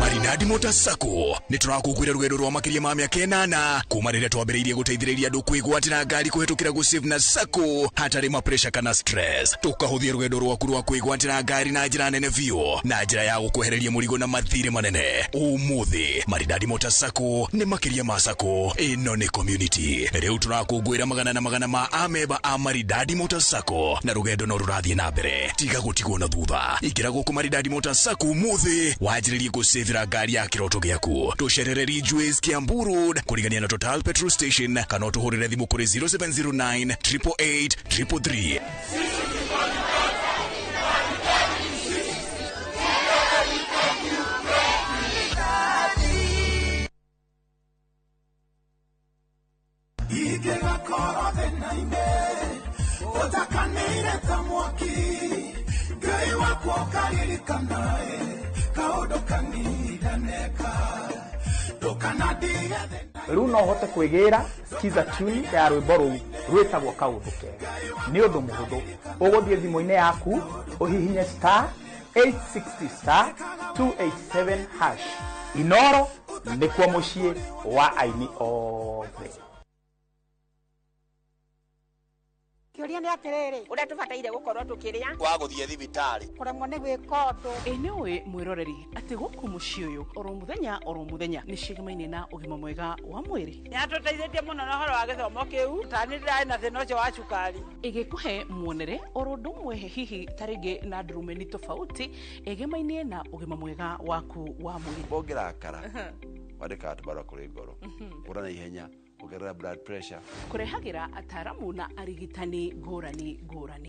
S10: Maridadi Motorcycle ni turakukwira rugendo rwa makiria ma miaka 8 kuma rĩrĩa twambĩrĩirie gũteithĩrĩria andũ kwĩgwatĩra ngari kũhetũkĩra gũsave na sacco hatarĩ ma pressure kana stress. Tukahuthia rugendo rwaku rwa kwĩgwatĩra ngari na njĩra nene biũ na njĩra ya gũkwehereria mũrigo na mathirĩ manene. Umuthi Maridadi Motorcycle ni makiria ma sacco ĩno nĩ community. Rĩu turakũngũĩra magana na magana ma ameba a Maridadi Motorcycle na rugendo no rũrathiĩ na mbere. Tiga gũtigwo na thutha. Ingĩra gũkũ Maridadi Motorcycle umuthi wanjĩrĩrie gũsavĩra ngari ya kiroto gĩaku. Tucerere Ridgeways Kiambu Road kũrigania na Total Petrol Station kana tuhũrĩre thimũ kũrĩ 0709 888 333.
S11: Riu no hote kwigira skiza tune ya rwimbo ruu rwitagwo kaundu kega ni undu muhuthu uguthie thimu-ini yaku uhihinye *860*287# Inoro nikuo mucii wa aini othe.
S12: Kioria ni atiriri uria tubataire gukorwo tukiria
S13: wa guthie thibitari
S12: kuremwo ni gwika undu
S9: Enewe mwiroreri ati guku mucii uyu oro muthenya ni cigamaine na ugima mwega wa mwiri.
S12: ni atuteithĩtie muno na horo wa githomo kiu tani ndai na thina ucio wa cukari
S9: igikuhe muonere oro ndumwe hihi taringi na ndurumeni tofauti igimainie na ugima mwega waku wa mwiri.
S13: bongerakara wadeka tubara kuri ngoro urana ihenya ugerera blood pressure
S9: kurehagira ataramu na arigitani ngũrani.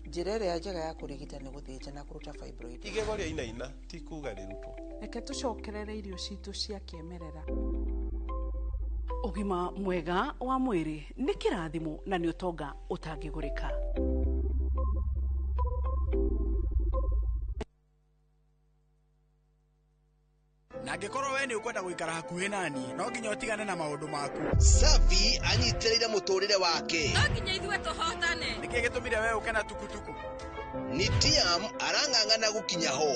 S14: Njĩra ĩrĩa njega ya kũrigita nĩ gũthĩnja na kũruta fibroid.
S13: igego rĩa inaina ti kuga rĩrutwo.
S9: Reke tucokerere irio citũ cia kĩemerera. Ugima mwega wa mwĩrĩ nĩ kĩrathimo na nĩ ũtonga ũtangĩgũrĩka.
S15: Na ngĩkorwo we nĩ ũkwenda gũikara hakuhĩ nani no nginya ũtigane na maũndũ maku.
S13: Safi anyitĩrĩire mũtũrĩre wake.
S12: no nginya ithuĩ tũhotane.
S15: Nĩkĩĩ gĩtũmire we ũke na tukutuku?
S13: Nitiam arang'ang'ana gũkinya ho.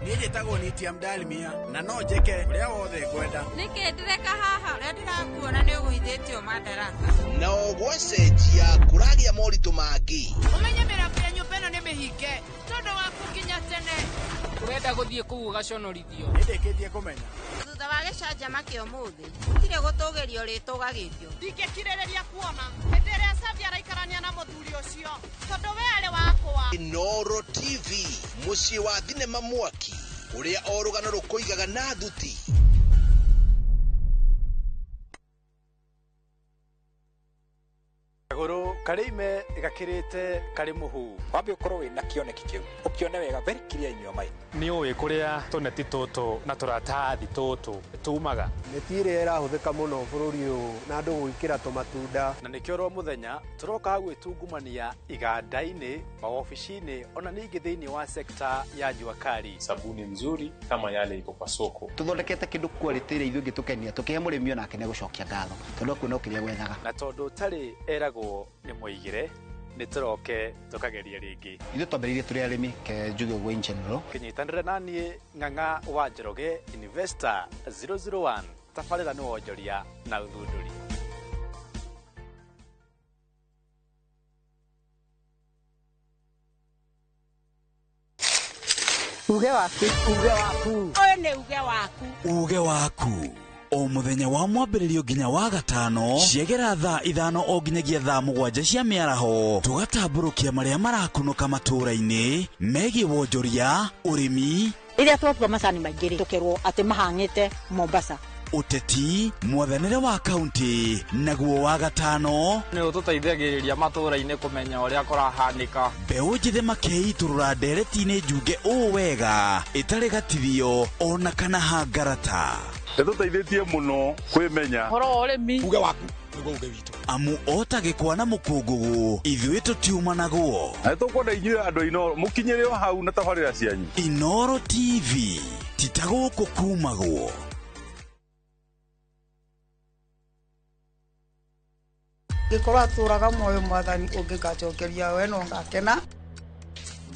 S15: Niĩ njĩtagwo Nitiam Dalmia na no njĩke ũrĩa wothe ngwenda.
S12: Nĩkĩ ndĩreka haha ũrĩa ndĩrakuona nĩ ũgũithĩtio madaraka.
S13: Na ũgwecenjia kũragĩa moritũ mangĩ.
S12: Ũmenye mĩrango ya nyũmba ĩno nĩ mĩhinge tondũ wa gũkinya tene.
S16: Ũrenda gũthiĩ kũu ũgaconorithio.
S15: Nĩndĩkĩtie kũmenya.
S12: Thutha wa
S16: gicanja kio muthi gutire gutugerio ritugagithio
S17: ndingikirireria kuona hindi iria Savi araikarania na muthuri ucio tondu we ari wakwa.
S18: Inoro TV mucii wa thinema mwaki uria o rugano rukuigaga na thuti.
S19: Guru karime gakirite kari muhu wambe ukorwo wina kioneki kiu ukione wega very clear in your mind ni uwi kuria tuneti tutu na turatathi tutu tumaga
S20: metire irahuthika muno bururi uyu na andu gwikira tumatunda
S19: na nikio ro muthenya turoka ha gwitungumania iganda-ini maofisini ona ningi thiini wa sekta ya juakari
S21: sabuni nzuri kama yale iko kwa soko
S7: tuthondekete kindu quality ire ithuĩ ngĩtukenia tukihe mũrĩmi ona akene gucokia ngatho tondu akuona ũkĩrĩa gwethaga
S19: na tondu tari eragwo ni muigire ni turoke tukageria ringi
S7: ithuĩ twambĩrĩirie tũrĩ arĩmi ke njuge ũguo in general
S19: kinyitanire nanie Ng'ang'a wa Njoroge Investor 001 tabarĩra nĩ wonjoria na ũthundũri.
S12: Uge waku uyu ni uge waku
S10: o muthenya wa mwambĩrĩrio nginya wa gatano ciegera thaa 5 o nginyagia thaa 7 cia mĩaraho tugatambũrũkia marĩa marakunũka matũũra-inĩ megiĩ wonjoria ũrĩmi
S12: iria twatua macani maingĩ tukerwo atĩ mahang'ĩte Mombasa
S10: uteti mwathanĩre wa kaunti naguo wa gatano
S22: nĩ ũtũteithagĩrĩria matũũra-inĩ kũmenya ũrĩa kũrahanĩka
S10: mbeũ njĩthĩ makeitũrũra ndereti-inĩ njunge ũũ wega ĩtarĩ gatithio ona kana hangarata
S23: nĩtũteithĩtie mũno kwĩmenya
S22: horo wa ũrĩmi
S23: uge waku nĩguo uge witũ
S10: amu ota gĩkwa na mũkũngũgũ ithuĩ tũtiuma naguo
S23: na nĩtũkwenda inyuĩ andũ Inoro mũkinyĩre o hau na tabarĩra cianyu.
S10: Inoro TV titagũkũ kumagwo.
S24: gikorwo atũraga muoyo mwathani ũngĩgacokeria we no ngakena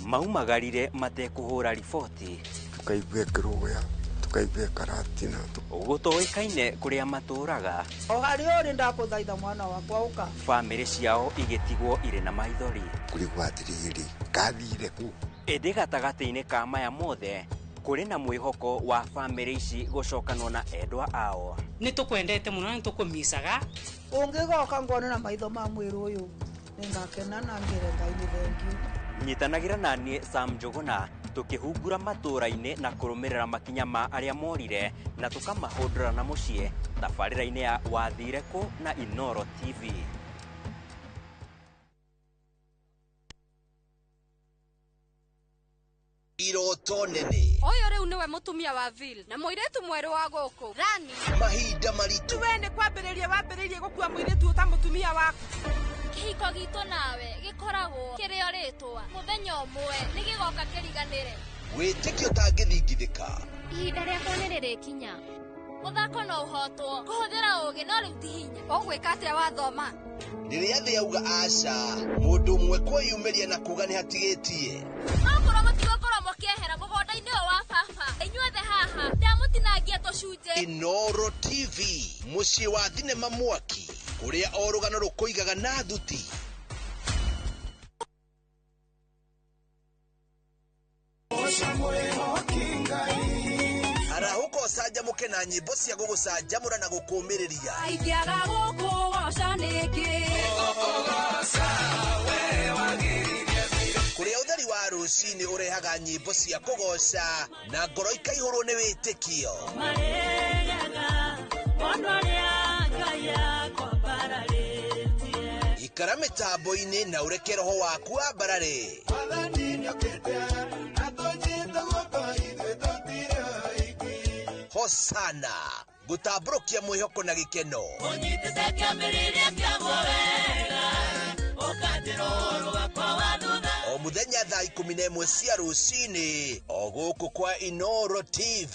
S25: maumagarire matekuhũra riboti
S26: tukaigue kĩrũya tukaigue karatina
S25: gũtoĩkaine kũrĩa matũraga
S24: o harĩ ũrĩ ndakũthaitha mwana wakwa ũka
S25: bamĩrĩ ciao igĩtigwo irĩ na maithori
S26: kũrigwo atĩrĩrĩ gathire kũ
S25: ĩndĩ gatagatĩ-inĩ ka maya mothe kũrĩ na mwĩhoko wa bamĩrĩ ici gũcokanwo na endwa ao
S27: nĩtũkwendete mũno na nĩtũkũmicaga
S24: ũngĩgoka ngone na maitho ma mwĩrĩ ũyũ nĩngakena na ngĩre Ngai nĩ thengiũ
S25: nyitanagĩra naniĩ Sam Njũgũna tũkĩhungura matũũra-inĩ na kũrũmĩrĩra makinya ma arĩa morire na tũkamahũndũra na mũciĩ thabarĩra-inĩ ya wathire kũ na Inoro TV.
S18: Iroto nene
S28: oyo rĩu nĩwe mũtumia wa Vil na mũirĩtu mwerũ wa gũkũ Rani
S18: mahinda maritũ
S17: we nĩ kwambĩrĩria wambĩrĩirie gũkua mũirĩtu ũta mũtumia waku
S28: kĩhiko gitũ nawe gĩkoragwo kĩrĩ o rĩtwa mũthenya ũmwe nĩ gĩgoka kĩriganĩre
S18: wĩtĩkio ũtangĩthingithĩka
S28: ihinda rĩakwa nĩ rĩrĩkinya mũthako no ũhotwo kũhũthĩra ũũgĩ no rĩu ti hinya ũgwĩka atĩa wathoma
S18: rĩrĩa thĩ yauga aca mũndũ ũmwe kwĩyumĩria na kuga nĩ hatigĩtie
S28: okorwo mũtigũkorwo mũkĩehera mũgũnda-inĩ ũyũ wa baba inyuothe haha ndamũtinangia tũcunjĩ.
S18: Inoro TV mũciĩ wa thinema mwaki ũrĩa o rũgano rũkũigaga na thuti. Arahuko ũcanjamũke na nyĩmbo cia gũgũcanjamũra na gũkũũmĩrĩria
S28: aingĩaga gũkũ goca nĩngĩ
S18: kũrĩa ũtheri wa rũcinĩ ũrehaga nyĩmbo cia kũgoca na ngoro ikaihũrwo nĩ wĩtĩkio ikara mĩtambo-inĩ na ũreke roho waku wambarare hosana gũtambũrũkia mwĩhoko na gĩkeno o mũthenya thaa 11 cia rũcinĩ o gũkũ kwa Inoro TV.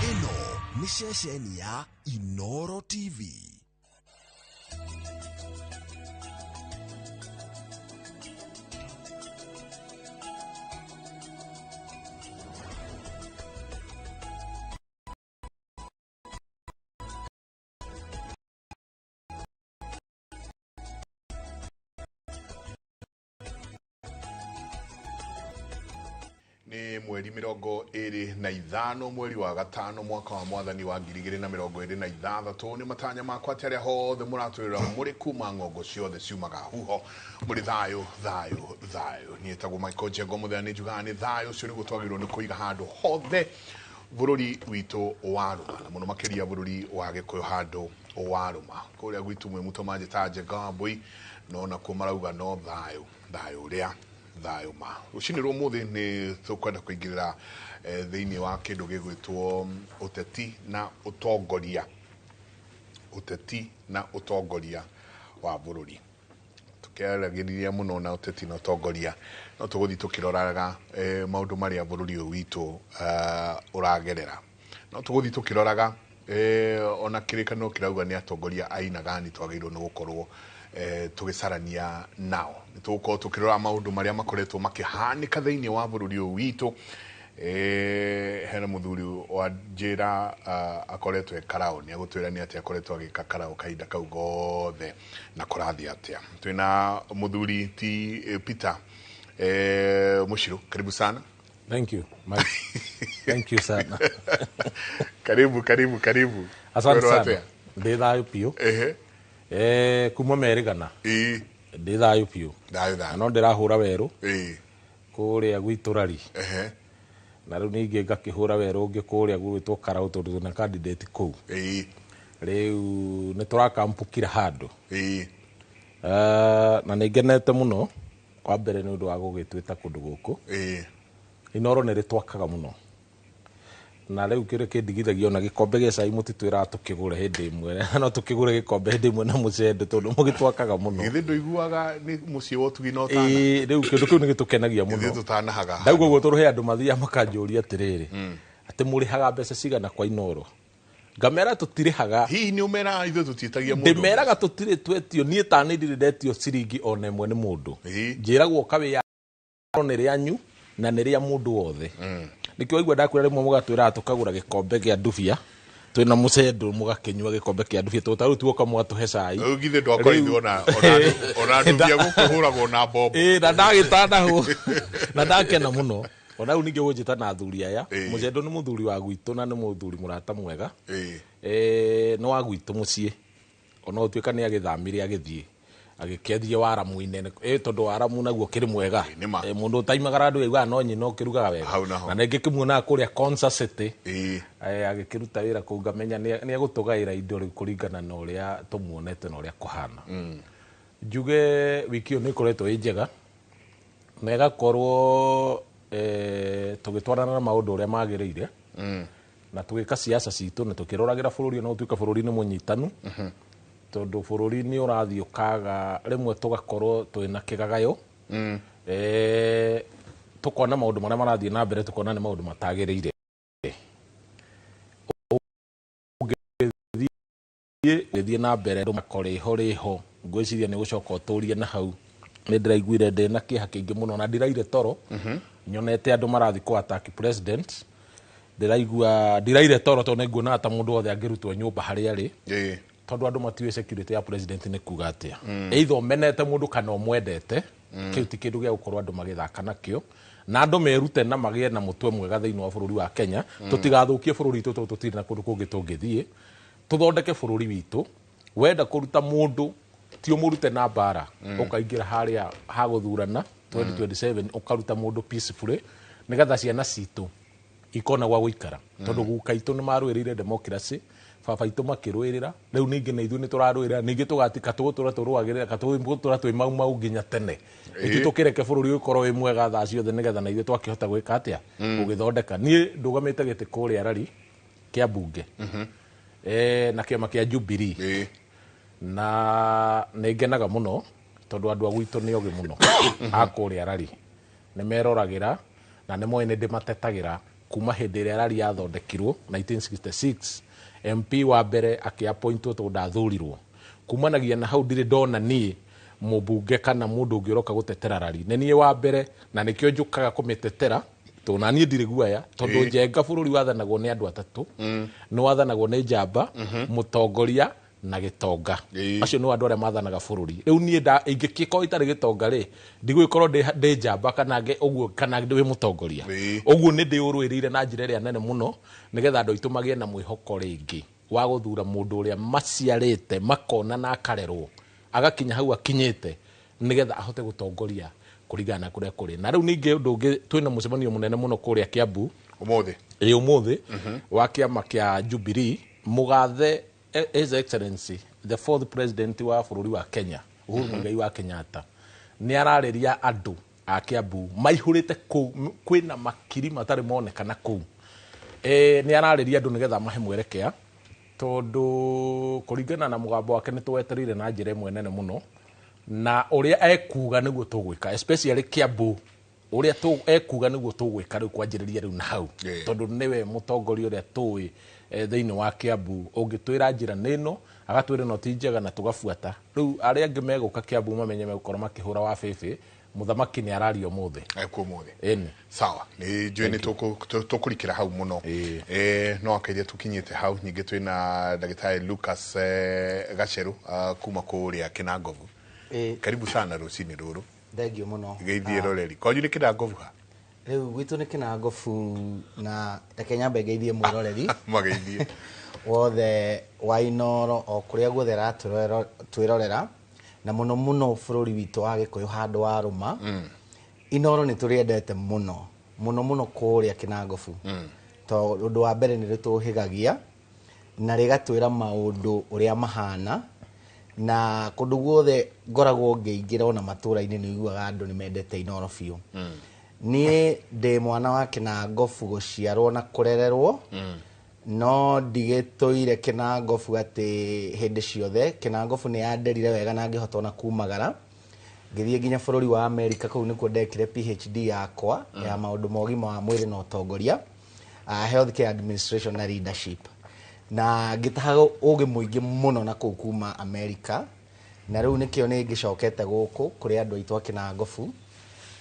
S10: Ĩno nĩ ceceni ya Inoro TV.
S1: ni mweri 25 mweri wa gatano mwaka wa mwathani wa 2026 ni matanya makwa tere hothe muratwira muri kuma ngongo ciothe ciumaga huho muri thayo ni tago Michael Jengo muthani jugani thayo cio ni gutwagirwo ni kuiga handu hothe bururi witu waruma na muno makiria bururi wa Gikuyu handu waruma kuria gwitu mwe muto manje taje gambui no na kumarauga no thayo ria thayo ma ucinirwo muthi ni tukwenda kuingirira thiini wa kindu gigwitwo uteti na utongoria wa bururi tukiaragiriria muno na uteti na utongoria no tuguthi tukiroraga maundu maria bururi witu uragerera no tuguthi tukiroraga ona kirikano kirauga ni atongoria aina gani twagirwo ni gukorwo tugicarania nao nituko tukirora maundu maria makoretwo makihanika thiini wa bururi witu hena muthuri wa njira akoretwo ekarao ni agutwira ni ati akoretwo agika karao kaida kau gothe na kurathi atia twina muthuri ti Peter Mushiru, karibu sana.
S2: Thank you Mike. Thank you sana.
S1: Karibu
S2: asante sana ndi thayo pio kuma merigana ndi thayo pio no ndirahura weru kuria gwiturari na riu ningi ngakihura weru ungi kuria gwitwo karau tondu na candidate ku riu ni turakampukira handu na ningenete muno kwa mbere ni undu wa gugitwita kundu guku inoro ni ritwakaga muno na riu kire kindigithagia na gikombe gia cai mutitwira tukigure hindi imwe no tukigure gikombe hindi imwe na mucende tondu mugitwakaga muno
S1: githi nduiguaga ni mucie wotugi no tana
S2: riu kindu kiu ni gitukenagia muno
S1: githi tutanahaga
S2: ndaugo guo turuhe andu mathia makanjuria atiriri ati murihaga mbeca cigana kwa inoro ngamera tutirihaga
S1: hihi ni umera ithu tutietagia mundu
S2: ndimeraga tutire twetio nie tani ndiretio ciringi ona imwe ni mundu njiragwo kawe ya ni rianyu na ni ria mundu wothe nikio igwa ndakwira rimwe mugatwira tukagura gikombe gia ndubia twina mucendu mugakinywa gikombe kia ndubia tutaru tuoka mwatuhe cai
S1: ugithe ndwakoritwo ona ndubia gukuhuragwo na bombo
S2: na ndagitana hu na ndakena muno ona u ninge wojita na athuri aya mucendu ni muthuri wa gwitu na ni muthuri murata mwega no wa gwitu mucie ona utwika ni agithamire agithie agikethie waramu inene tondu waramu naguo kiri mwega mundu taimagara andu igwa no nyino kirugaga wega na ningi kimuona kuria Concert City agikiruta wira ku ngamenya ni agutugaira indo kuringana na uria tumuonete na uria kuhana njuge wiki yo ni koretwo njega na igakorwo tugitwarana na maundu uria magiriire na tugika siasa citu na tukiroragira bururi no tuika bururi ni munyitanu tondu bururi ni urathio kaga rimwe tugakorwo twina kigagayo tukona maundu maria marathie na mbere tukona ni maundu matagiriire githie na mbere makoriho ngwiciria ni gucoka uturie na hau ni ndiraiguire ndi na kiha kingi muno na ndiraire toro nyonete andu marathi ku attack president ndiraire toro tondu nguona ata mundu wothe angirutwo nyumba hari ari tondu andu matiwe security ya president ni kuga atia either menete mundu kana omwendete kiu ti kindu gia gukorwo andu magithaka nakio na andu merute na magie na mutwe mwega thiini wa bururi wa Kenya tutigathukie bururi witu tutiri na kundu kungi tungithie tuthondeke bururi witu wenda kuruta mundu ti umurute na bara ukaingira haria ha guthurana 2027 ukaruta mundu peacefully nigatha ciana citu ikona gwa guikara tondu gukaitu ni marwirire democracy baba itu makirwirira riu ningi na ithu ni turarwirira ningi tugatika tugutura turwagirira katugutura twi mau nginya tene itu tukireke bururi ukorwo wi mwega tha ciothe nigetha na ithu twakihota gwika atia ugithondeka nie ndugamite giti kuria rari kia bunge na kiama kia Jubilee na ningenaga muno tondu andu agwitu ni ogi muno akuria rari ni meroragira na ni moine ndimatetagira kuma hindi ria rari yathondekirwo 1966 MP wa mbere akiapointwo tondu ndathurirwo kumanagia na hau ndiri ndona nie mubunge kana mundu ungiroka gutetera rari ni nie wa mbere na nikio njukaga kumitetera to na nie ndiri guaya tondu njenga bururi wathanagwo ni andu atatu ni wathanagwo ni njamba mutongoria na gitonga acio no andu aria mathanaga bururi riu nie ingikiko itari gitonga ri ndigwikorwo ndi njamba kana uguo kana ndi mutongoria uguo ni ndi urwirire na njira ria nene muno nigetha andu aitu magie na mwihoko ringi wa guthura mundu uria maciarite makona na akarerwo agakinya hau akinyite nigetha ahote gutongoria kuringana na kuria kuri na riu ningi undu ungi twina mucemanio munene muno kuria Kiambu umuthi wa kiama kia Jubilee mugathe His Excellency the fourth president wa bururi wa Kenya Uhuru Muigai wa Kenyatta ni arariria andu a Kiambu maihurite kwina makiri matari monekana ku ni arariria andu nigetha mahe mwerekea tondu kuringana na mugambo wake ni tweterire na njira imwe nene muno na uria ekuga niguo tugwika especially Kiambu uria ekuga niguo tugwika riu kwanjiriria riu na hau tondu niwe mutongoria uria tui thiini wa Kiambu ungitwira njira nino agatwira no ti njega na tugafuata riu aria angi meguka Kiambu mamenye megukora makihura wa fifi muthamaki ni arario muthe
S1: eni sawa ni njui ni tukurikira hau muno no akaithia tukinyite hau nyingi twina ndagitari Lucas Gacheru kuma kuria Kinangovu karibu sana rucini ruru
S3: thengio muno
S1: geithie roreri kwanyu ni Kinangovu ha
S3: riu gwitu ni Kinangovu na Kenya geithie mwiroreri
S1: mageithie
S3: wothe wa Inoro o kuria guothe ratwirorera na muno muno bururi witu wa Gikuyu handu wa Ruma Inoro ni turiendete muno kuria Kinangovu to undu wa mbere ni rituhigagia na rigatwira maundu uria mahana na kundu guothe ngoragwo ngiingira ona matura-ini ni iguaga andu ni mendete Inoro biu nie ndi mwana wa Kinangovu guciarwo na kurererwo no ndigitũire Kinangovu ati hindi ciothe Kinangovu ni yanderire wega na ngihota na kumagara ngithie nginya bururi wa America kuu nikuo ndekire PhD yakwa ya maundu ma ũgima wa mwĩrĩ na ũtongoria healthcare administration na leadership na ngitaha ugi muingi muno na kuu kuma America na riu nikio ni ngicokete guku kuri andu aitu a Kinangovu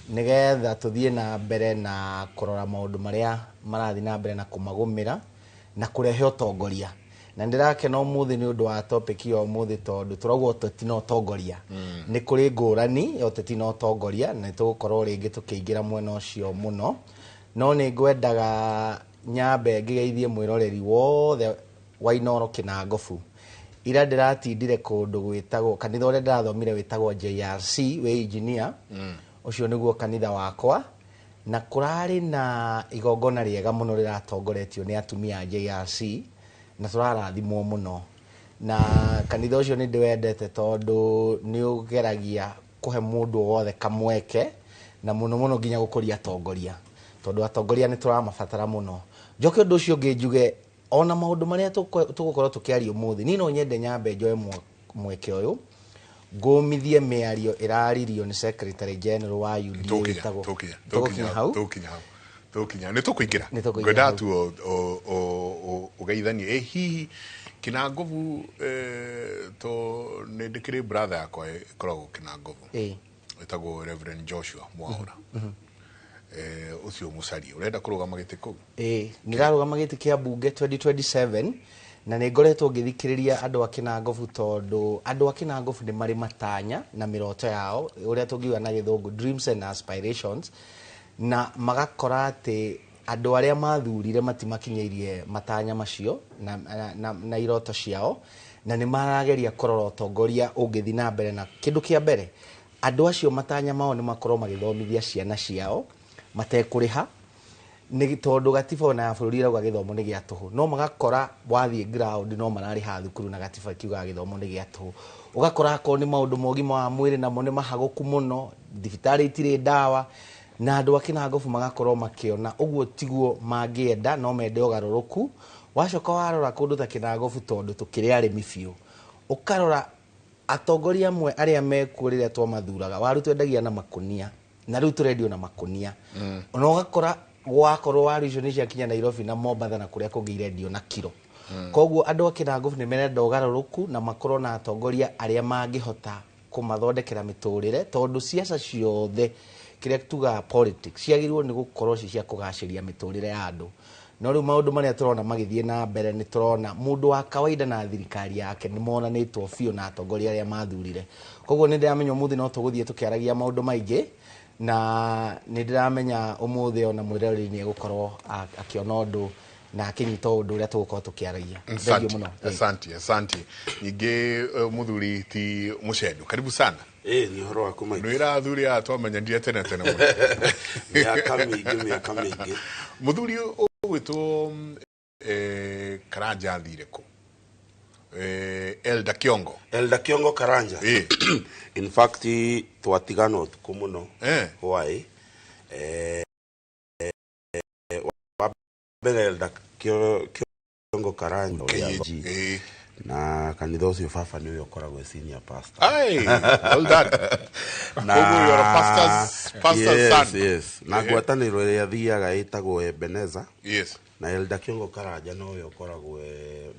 S3: nigetha tuthie na mbere na kurora maundu maria marathi na mbere na kumagumira na kurehe utongoria na ndirakena umuthi ni undu wa topic yo umuthi tondu turagwo uteti na utongoria ni kuri ngurani ya uteti na utongoria na tugukorwo ringi tukiingira mwena ucio muno no ni ngwendaga nyambe ngigeithie mwiroreri wothe wa Inoro Kinangovu ira ndiratindire kundu gwitagwo kanitha uria ndirathomire witagwo JRC we engineer ucio niguo kanitha wakwa na kurari na igongona riega muno riratongoretio ni atumia JRC na turarathimwo muno na kanitha ucio ni ndiwendete tondu ni ugeragia kuhe mundu wothe kamweke na muno nginya gukuria atongoria tondu atongoria ni turamabatara muno njoke undu ucio nginjuge ona maundu maria tugukorwo tukiaria umuthi ni no nyende nyambe njoe mweke uyu ngumithie miario iraririo ni Secretary General wa UDA
S1: tukinya ni tukuingira ngwenda tu ugeithanie hihi Kinangovu to ni ndikiri brother yakwa ikoragwo Kinangovu etagwo Reverend Joshua Mwaura ucio musari urenda kurugama giti ku
S3: nirarugama giti kia bunge 2027 na ningoretwo ngithikiriria andu a Kinangovu tondu andu a Kinangovu ni mari matanya na miroto yao uria tungiuga na githungu dreams and aspirations na magakora ati andu aria mathurire matimakinyeirie matanya macio na iroto ciao na ni marageria kurora utongoria ungithi na mbere na kindu kia mbere andu acio matanya mao ni makorwo magithomithia ciana ciao matekuriha ni tondu gatiba na bururi rauga githomo ni gia tuhu no magakora wathie ground no marariha thukuru na gatiba kiuga githomo ni gia tuhu ugakora ko ni maundu mogima wa mwiri na mone mahaguku muno thibitari itire dawa na andu a Kinangovu magakorwo makiona uguo tiguo mangienda no mende ugaruruku wacoka warora kundu ta Kinangovu tondu tukiri arimi biu ukarora atongoria amwe aria mekurire twa mathuraga waru twendagia na makunia na riu turendio na makunia ona ugakora wakorwo waru icio ni ciakinya Nairobi na Mombasa na kuria kungiire ndio na kilo koguo andu a Kinangovu ni merenda ugaruruku na makorwo na atongoria aria mangihota kumathondekera miturire tondu siasa ciothe kiria tuga politics ciagirwo ni gukorwo cia kugaciria miturire ya andu no riu maundu maria turona magithie na mbere ni turona mundu wa kawaida na thirikari yake ni monanitwo biu na atongoria aria mathurire koguo ni ndiramenya umuthi no tuguthie tukiaragia maundu maingi na ni ndiramenya umuthi ona mwirori ni gukorwo akiona undu na akinyita undu uria tugukorwo tukiaragia.
S1: Asante nyingi muthuri ti Mucendu, karibu sana.
S4: Ni horo waku mai.
S1: Nwira athuri atwamenya ndia tene mu
S4: miaka mingi
S1: muthuri ugwitwo Karanja thire ku Elder Kiongo
S4: Karanja. In fact twatigana utuku muno. Why Elder Kiongo Karanja na kanitha ucio baba ni uyo koragwo senior pastor.
S1: Well done.
S4: Na
S1: you're a pastor's son.
S4: Yes. Na gwataniro ya thiaga itagwo Ebeneza.
S1: Yes.
S4: Na Elder Kiongo Karanja no uyo koragwo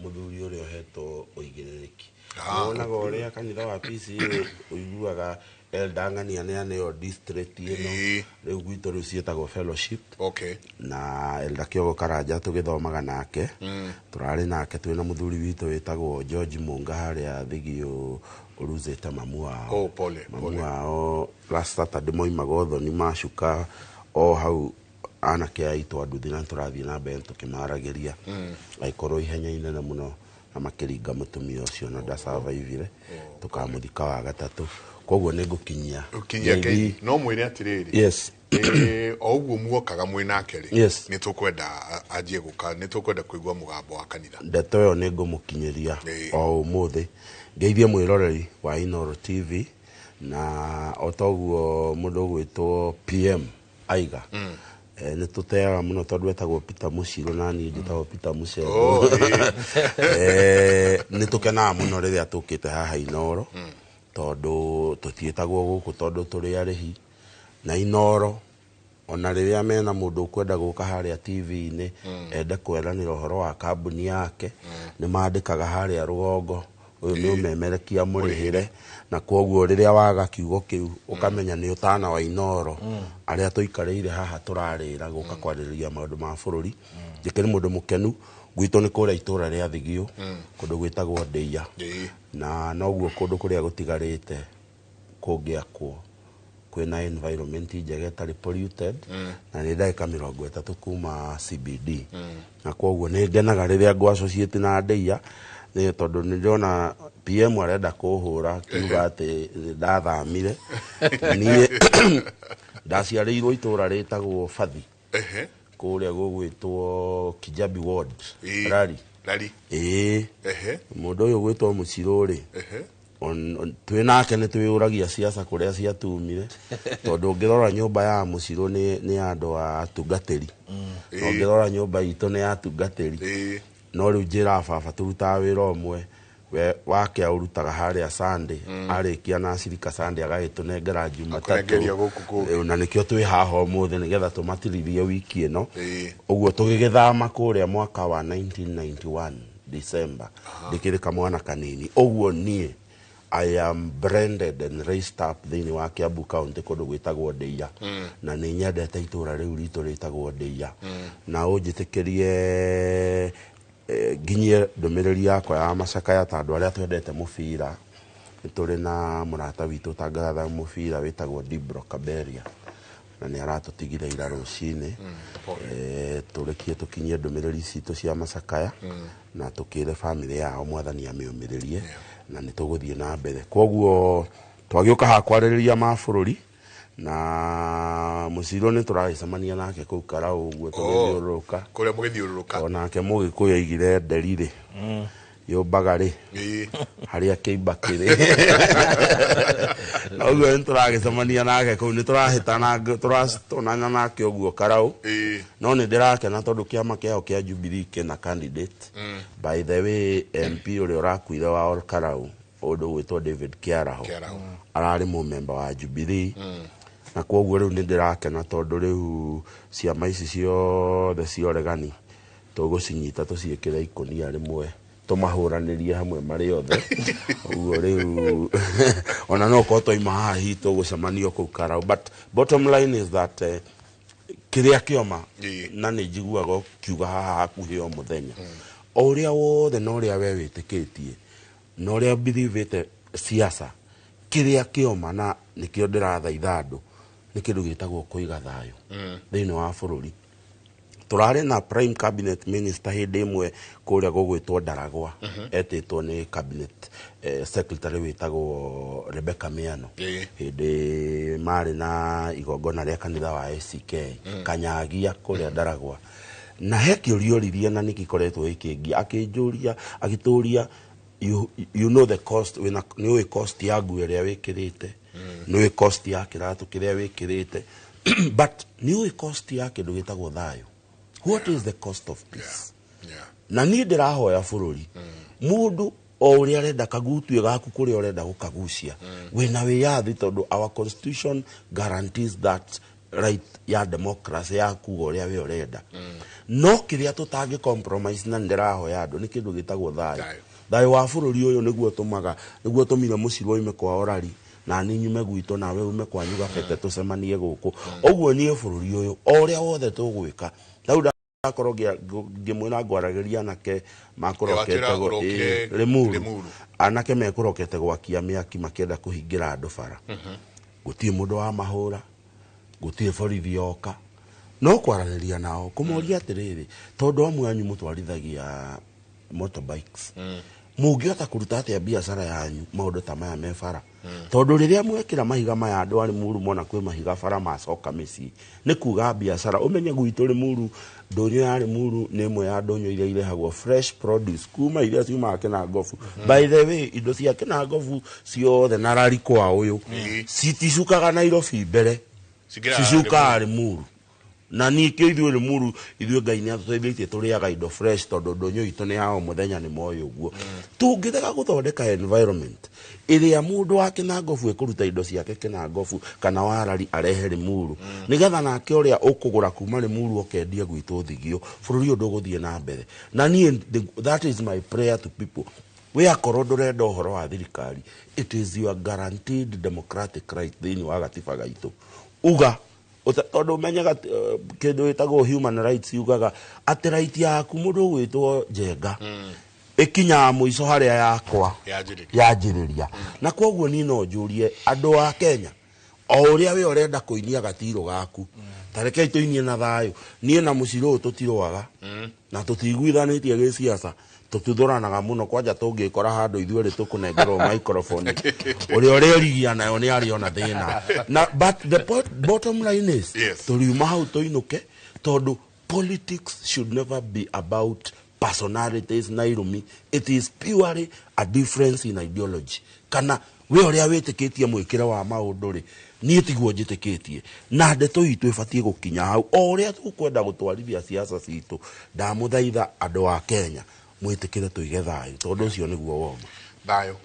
S4: muthuri uria ohetwo uigiriki. Ona gore kanitha wa PCA uiguaga Elder ngania ne district ino riu gwito rucietagwo fellowship. Na Elder Kiongo Karanja tugithomaga nake turari nake twina muthuri witu witagwo George Munga haria thigio uruzeta mamu wao. Mamu wao last Saturday moimaga uthoni macuka o hau anake aitu anduthi na turathie na mbere tukimaragiria aikorwo ihenya inene muno na makiringa mutumia ucio no da survive tukamuthika wa gatatu koguo ni ngukinyia
S1: no mwire atiriri.
S4: Yes.
S1: Oguo muokaga mwinake ri ni tukwenda ajie guka ni tukwenda kuigwa mugambo wa kanitha
S4: ndeto yo ni ngumukinyiria o umuthi ngeithie mwiroreri wa Inoro TV na otoguo mundu gwitwo PM aiga ni tuteaga muno tondu etagwo Peter Muciro na ni nditagwo Peter Muciro. Ni tukenaga muno riria tukite haha Inoro tondu tutietagwo guku tondu turi arihi na Inoro ona riria mena mundu kwenda guka haria TV ni ende kweranira uhoro wa kambuni yake ni maandikaga haria rugongo uyu ni umemerekia murihire na koguo riria waga kiugo kiu ukamenya ni utana wa Inoro aria tuikarire haha turarira guka kwaririria maundu ma bururi ndikiri mundu mukenu gwito ni kuria itura ria thigio kundu gwitagwo Ndeia na noguo kundu kuria gutigarite kungiakwo kwina environment njega tari polluted na ni ndagika 30 kuma CBD na koguo ni ngenaga riria ngwa associate na Ndeia ni tondu ni ndona PM arenda kuhura kiuga ati ndathamire ni ndaciarirwo itura ritagwo Fathi kuria gugwitwo Kijabi ward rari mundu uyu gwitwo Muciro ri twinake ni twiuragia siasa kuria ciatumire tondu ngirora nyumba ya Muciro ni andu a atungatiri no ngirora nyumba itu ni atungatiri no riu njira baba turutaga wira omwe we wake aurutaga haria Sunday arikia na cirika Sunday agagitunengera Jumatatu na nikio twi haha umuthi nigetha tumatirithie wiki ino uguo tugigithama kuria mwaka wa 1991 December ndikiri kamwana kanini uguo nie I am branded and raised up thini wa Kiambu County kundu gwitagwo Ndeia na ni nyendete itura riu ritu ritagwo Ndeia na unjitikirie nginyie ndumiriri yakwa ya macakaya tondu aria twendete mubira turi na murata witu tangatha mubira witagwo Dibro Kaberia na ni aratutigire ira rucini turikie tukinyie ndumiriri citu cia macakaya na tukire family yao mwathani amiumiririe na ni tuguthie na mbere koguo twagiuka ha kwaririria mabururi na Muciro ni turagicemania nake kuu Karau uguo tugithiururuka
S1: kuria mugithiururuka
S4: onake mugikuyu igire nderire yobagari haria kiimba kiri uguo ni turagicemania nake kuu ni turahitana turatonana nake uguo Karau no ni ndirakena tondu kiama kiao kia Jubilee kina candidate by the way MP uria urakuire wa Karau undu gwitwo David Kiaraho arari mu member wa Jubilee na koguo riu ni ndirakena tondu riu ciama ici ciothe cioregani tugucinyita tuciikire ikonia rimwe tumahuranirie hamwe mari othe uguo riu ona no ko toima haha hitu gucemanio kuu Karau but bottom line is that kiria kioma na ni njiguaga kiuga haha hakuhi o muthenya oria wothe no ria we witikitie no ria believete siasa kiria kioma na nikio ndirathaitha andu ni kindu gitagwo kuiga thayo thiini wa bururi turare na prime cabinet minister hindi imwe kuria gugwitwo Ndaragwa etitwo ni cabinet secretary witagwo Rebecca Miano hindi mari na igongona ria kanitha wa ACK Kanyagia kuria Ndaragwa na he kiurioririe na nikikoretwo ikingi akinjuria agituria you know the cost when you cost ya nguo ria wikirite no cost ya kiratu kiria wikirite but new cost ya kindu gitagwo thayo. What is the cost of peace? Na ni ndirahoya bururi mundu o uria arenda kagutue gaku kuria urenda gukagucia wina wiyathi tondu our constitution guarantees that right ya democracy ya kuga uria we urenda no kiria tutangi compromise na ndirahoya andu ni kindu gitagwo thayo. Thayo wa bururi uyu niguo tumaga niguo tumire mucirwo ime kwa orari na ni nyume gwito na we ume kwa nyuga pete tucemanie guku oguo nie bururi uyu oria wothe tugwika dauda akorogia ngimwira ngwarageria nake makorokete go remuru anake mekorokete gwakia miaki makienda kuhingira andu bara gutie mundu wa mahura gutie borithi yoka no kwaraniria nao kumoria atiriri tondu amwe anyu mutwarithagia motorbikes mungiota kuruta atia biashara yanyu maundu ta maya me bara tondu riria mwekira mahiga maya andu ari muru mona kwi mahiga bara macoka micii ni kuga biashara umenye gwitu ri muru ndonyo yari muru ni imwe ya ndonyo iria irehagwo fresh produce kuma iria ciumaga Kinangofu by the way indo cia Kinangofu ciothe na rari kwa uyu citicukaga Nairobi mbere cicukaga ari muru na ni kä ithuä rä muru ithuä Ngai nä atåteithĩtie tũrĩaga indo fresh tondũ ndũnyũ itũ nĩ yao mũthenya nĩ moĩ ũguo tũngĩthega gũthondeka environment ĩrĩa mũndũ wa Kinangofu ĩkũruta indo ciake Kinangofu kana warari arehe Limuru nĩgetha nake ũrĩa ũkũgũra kuma Limuru ũkendia gwitũ thigio bũrũri ũyũ ndũgũthiĩ na mbere na niĩ that is my prayer to people we akorwo ndũrenda ũhoro wa thirikari it is your guaranteed democratic right thĩinĩ wa gatiba gaitũ uga tondu menyaga kindu gitagwo human rights yugaga ati right yaku mundu gwitwo Njenga ikinya muico haria yakwa yanjiriria na koguo ni no njurie andu a Kenya o uria we urenda kuinia gatiro gaku tareke tuinie na thayo nie na muciro tutirwaga na tutiguithanitie gi siasa tutithoranaga muno kwanja tungikora handu ithuĩ tukunengerwo microphone uria urerigia nayo ni ari ona thina na but the bottom line is turiuma hau tuinuke tondu politics should never be about personalities na irumi it is purely a difference in ideology kana we uria witikitie mwikire wa maundu ri nie tiguo njitikitie na ndeto itu ibatie gukinya hau o uria tukwenda gutwarithia siasa citu ndamuthaitha andu a Kenya mwitikire tuige thayo tondu ucio niguo wongo
S1: thayo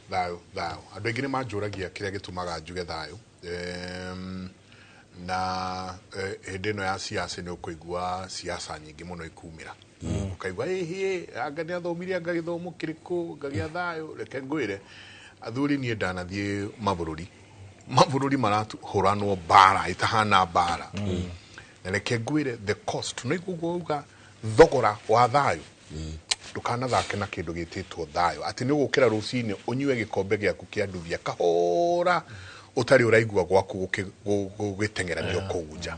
S1: andu aingi ni manjuragia kiria gitumaga njuge thayo na hindi ino ya siasa ni ukuigua siasa nyingi muno ikumira ukaigua anga ni athomirie anga githomo kiriku ngagia thayo reke ngwire athuri nie ndanathie mabũrũri maratuhuranwo bara itahana bara na reke ngwire the cost naiguo uga thogora wa thayo ndukana thake na kindu gititwo thayo ati ni gukira rucini unyue gikombe giaku kia nduvia kahora utari uraigua gwaku gugitengeranio kuunja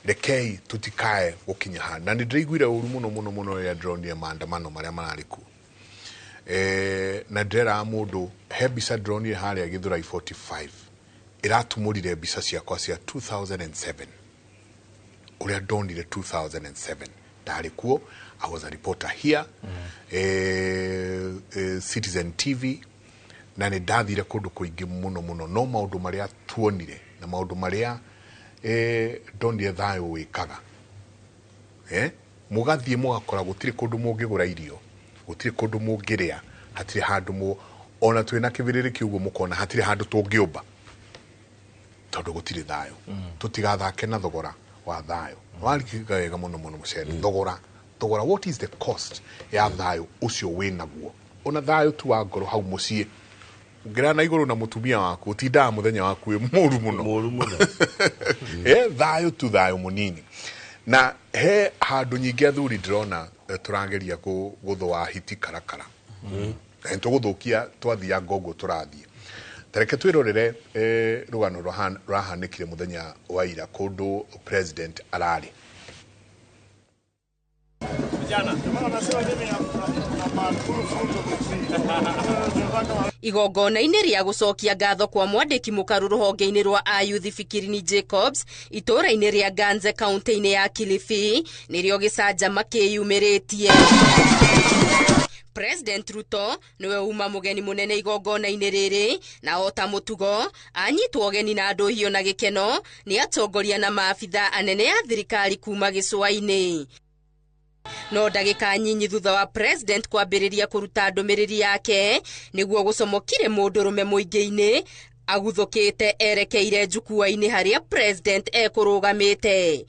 S1: rekei tutikae gukinya hana na ndiriguire uru muno ya drone maandamano maria marariku na ndera mundu he bisa drone haria Githurai 45 iratumurire bisa ciakwa cia 2007 uria ndonire 2007 ndari kuo. I was a reporter here, Citizen TV, na ni ndathire kundu kuingi muno no maundu maria tuonire na maundu maria ndonire thayo wikaga mugathie mugakora gutiri kundu mungigura irio gutiri kundu mungiria hatiri handu ona twina kibiriri kiugo mukona hatiri handu tungiumba tondu gutiri thayo tutigathake na thogora wa thayo warikiga wega muno mucere thogora what is the cost ya thayo ucio winaguo ona thayo tu wa ngoro hau mucie ngira na iguru na mutumia waku utinda muthenya waku muru muno thayo tu thayo munini na he handu nyingi athuri ndirona turageria guthwa hiti karakara tuguthukia twathia ngongo turathie tareke twirorere rugano rwahanikire muthenya wa ira kundu president arari
S5: igongona-inĩ rĩa gũcokia ngatho kwa mwandĩki mũkaru rũhonge-inĩ rwa Ayuthi Fikirini Jacobs itũũra-inĩ rĩa Ganze kaunti-inĩ ya Kilifi nĩrĩo gĩcanjama kĩyumĩrĩtie. President Ruto niwe uma mugeni munene igongona-inĩ rĩrĩ na ota mũtugo anyitwo ũgeni na andũ hiũ na gĩkeno nĩ atongoria na maabitha anene ya thirikari kuma gĩcũa-inĩ. No ndagĩka nyinyi thutha wa president kwambĩrĩria kũruta ndũmĩrĩri yake nĩguo gũcomokire mũndũrũme mũingĩ-inĩ aguthũkĩte erekeire njukua-inĩ harĩa president ekũrũgamĩte.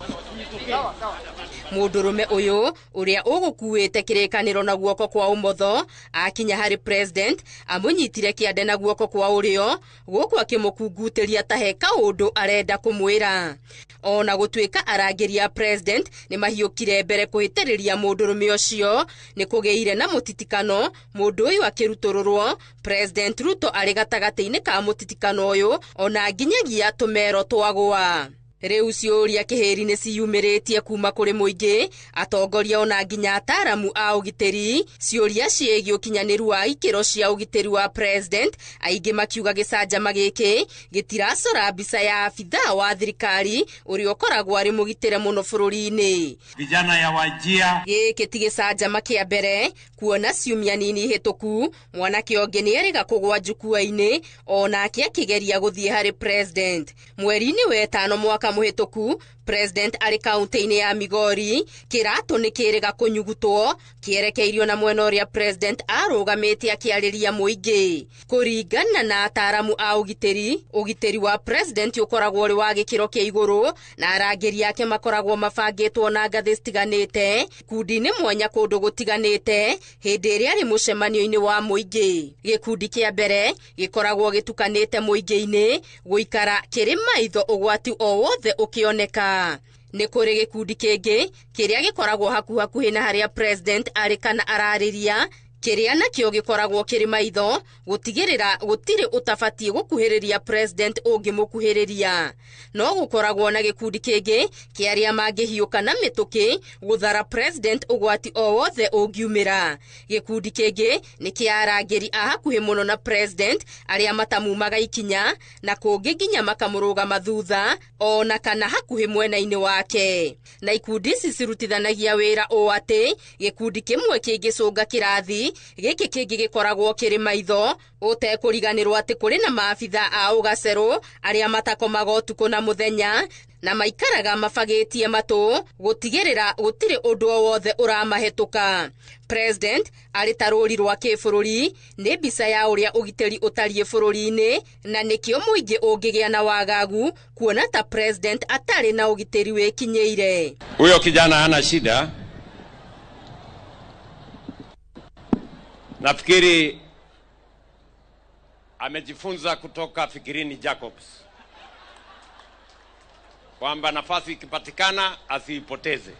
S5: Mũndũrũme ũyũ ũrĩa ũgũkuĩte kĩrĩkanĩro na guoko kwa ũmotho akinya harĩ president amũnyitire kĩande na guoko kwa ũrĩo gũkũ akĩmũkungutĩria ta heka ũndũ arenda kũmwĩra. Ona gũtuĩka arangĩri ya president nĩ mahiũkire mbere kũhĩtĩrĩria mũndũrũme ũcio nĩ kũgĩire na mũtitikano mũndũ ũyũ akĩrutũrũrwo president Ruto arĩ gatagatĩ-inĩ ka mũtitikano ũyũ ona nginyagia tũmero twagũa. Rĩu ciũria kĩhĩri nĩ ciyumĩrĩtie kuma kũrĩ mũingĩ atongoria ona nginya ataaramu a ũgitĩri ciũria ciĩgiĩ ũkinyanĩru wa ikĩro cia ũgitĩri wa president aingĩ makiuga gĩcanjama gĩkĩ gĩtiracora mbica ya abithaa wa thirikari ũrĩa ũkoragwo arĩ mũgitĩre mũno bũrũri-inĩ.
S6: Vijana ya Wajia
S5: gĩkĩ ti gĩcanjama kĩa mbere kuona ciumia nini hĩtũku mwanake ũngĩ nĩ erĩga kũgwa njukua-inĩ onake akĩgeria gũthiĩ harĩ president. Mweri-inĩ wa ĩtano mwaka muhituku president arĩ kaunti-inĩ ya Migori kĩratũ nĩ kĩrĩga kũnyugutwo kĩerekeirio na mwena ũrĩa president arũgamĩte akĩarĩria mũingĩ. Kũringana na ataaramu a ũgitĩri wa president ũkoragwo ũrĩ wa gĩkĩro kĩa igũrũ na arangĩri yake makoragwo mabangĩtwo na ngathĩ citiganĩte kundi-inĩ mwanya kũndũ gũtiganĩte hĩndĩ ĩrĩa arĩ mũcemanio-inĩ wa mũingĩ. Gĩkundi kĩa mbere gĩkoragwo gĩtukanĩte mũingĩ-inĩ gũikara kĩrĩ maitho ũgwati o wothe ũkĩoneka. Nĩ kũrĩ gĩkundi kĩngĩ kĩrĩa gĩkoragwo hakuhĩ na harĩa president arĩ kana ararĩria kĩrĩa nakĩo gĩkoragwo kĩrĩ maitho gũtigĩrĩra gũtirĩ ũtabatiĩ gũkuhĩrĩria president ũngĩmũkuhĩrĩria. No gũkoragwo na gĩkundi kĩngĩ kĩarĩa mangĩhiũka na mĩtũkĩ gũthara president ũgwati o wothe ũngiumĩra. Gĩkundi kĩngĩ nĩ kĩa arangĩri a hakuhĩ mũno na president arĩa matamumaga ikinya na kũngĩ nginya makamũrũgama thutha ona kana hakuhĩ mwena-inĩ wake. Na ikundi ici cirutithanagia wĩra ũũ atĩ gĩkundi kĩmwe kĩngĩcũnga kĩrathi gĩkĩ kĩngĩ gĩkoragwo kĩrĩ maitho ũtekũriganĩrwo atĩ kũrĩ na maabithaa a ũgacerũ arĩa matakomaga ũtukũ na mũthenya na maikaraga mabagĩtie matũ gũtigĩrĩra gũtirĩ ũndũ o wothe ũramahĩtũka. President arĩ ta rũri rwa kĩbũrũri nĩ mbica ya ũrĩa ũgitĩri ũtariĩ bũrũri-inĩ na nĩkĩo mũingĩ ũngĩgĩa na wagagu kuona ta president atarĩ na ũgitĩri wĩkinyĩire.
S6: Huyo kijana hana shida. Nafikiri amejifunza kutoka Fikirini Jacobs kwamba nafasi ikipatikana asiipoteze.